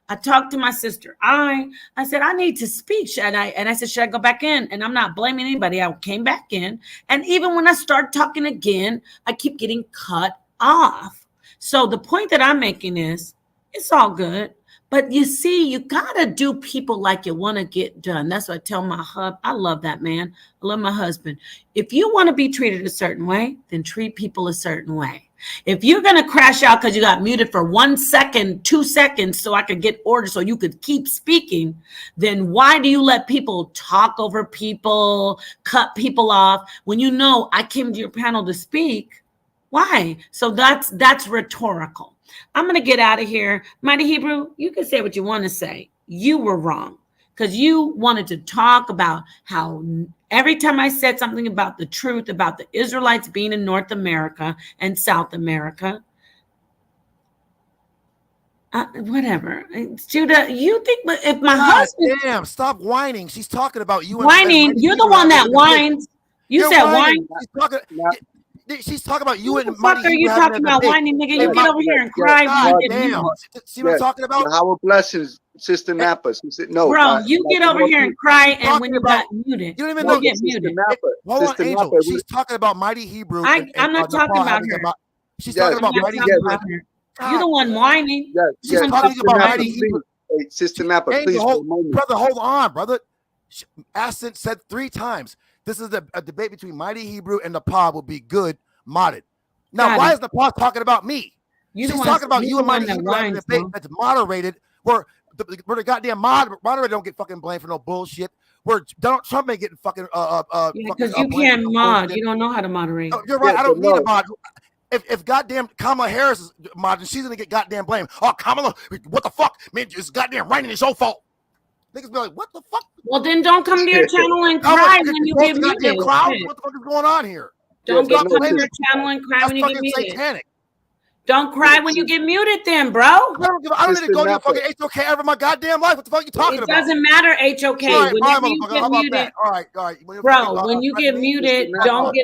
I talked to my sister. I said, I need to speak. And I said, should I go back in? And I'm not blaming anybody. I came back in. And even when I start talking again, I keep getting cut off. So the point that I'm making is, it's all good. But you see, you got to do people like you want to get done. That's what I tell my hub. I love that man. I love my husband. If you want to be treated a certain way, then treat people a certain way. If you're going to crash out because you got muted for 1 second, 2 seconds, so I could get orders so you could keep speaking, then why do you let people talk over people, cut people off when you know I came to your panel to speak? Why? So that's rhetorical. I'm going to get out of here. Mighty Hebrew, you can say what you want to say. You were wrong because you wanted to talk about how every time I said something about the truth, about the Israelites being in North America and South America, whatever. Judah, you think if my husband... Damn, stop whining. She's talking about you. Whining? You're the one that whines. You said whine. She's talking about you and what the fuck are you talking about, whining, nigga? You get over here and cry. Damn. See what I'm talking about? Our blessings, Sister Napa. No, bro, you get over here and cry, and when you got muted, you don't even know. Get muted. Hold on, Angel. She's talking about Mighty Hebrew. I'm not talking about her. She's talking about Mighty Hebrew. You're the one whining. She's talking about Mighty Hebrew. Sister Napa, please. Brother, hold on, brother. Accent said 3 times. This is a debate between Mighty Hebrew and the pod will be good, modded. Now, why is the pod talking about me? She's talking about you and Mighty Hebrew having a debate that's moderated, where the goddamn moderator don't get fucking blamed for no bullshit. Where Donald Trump ain't getting fucking because you can't mod. You don't know how to moderate. No, you're right. I don't need a mod. If goddamn Kamala Harris is modding, she's gonna get goddamn blamed. Oh, Kamala, what the fuck? Man, it's goddamn raining. It's your fault. Niggas be like, what the fuck? Well, then don't come to your channel and cry when you get muted. What the fuck is going on here? Don't come to your channel and cry when you get muted. Satanic. Don't cry when you get muted then, bro. I don't need to go to fucking HOK ever in my goddamn life. What the fuck are you talking about? It doesn't matter, HOK. Whenever you get muted, all right. Bro, when you get muted, don't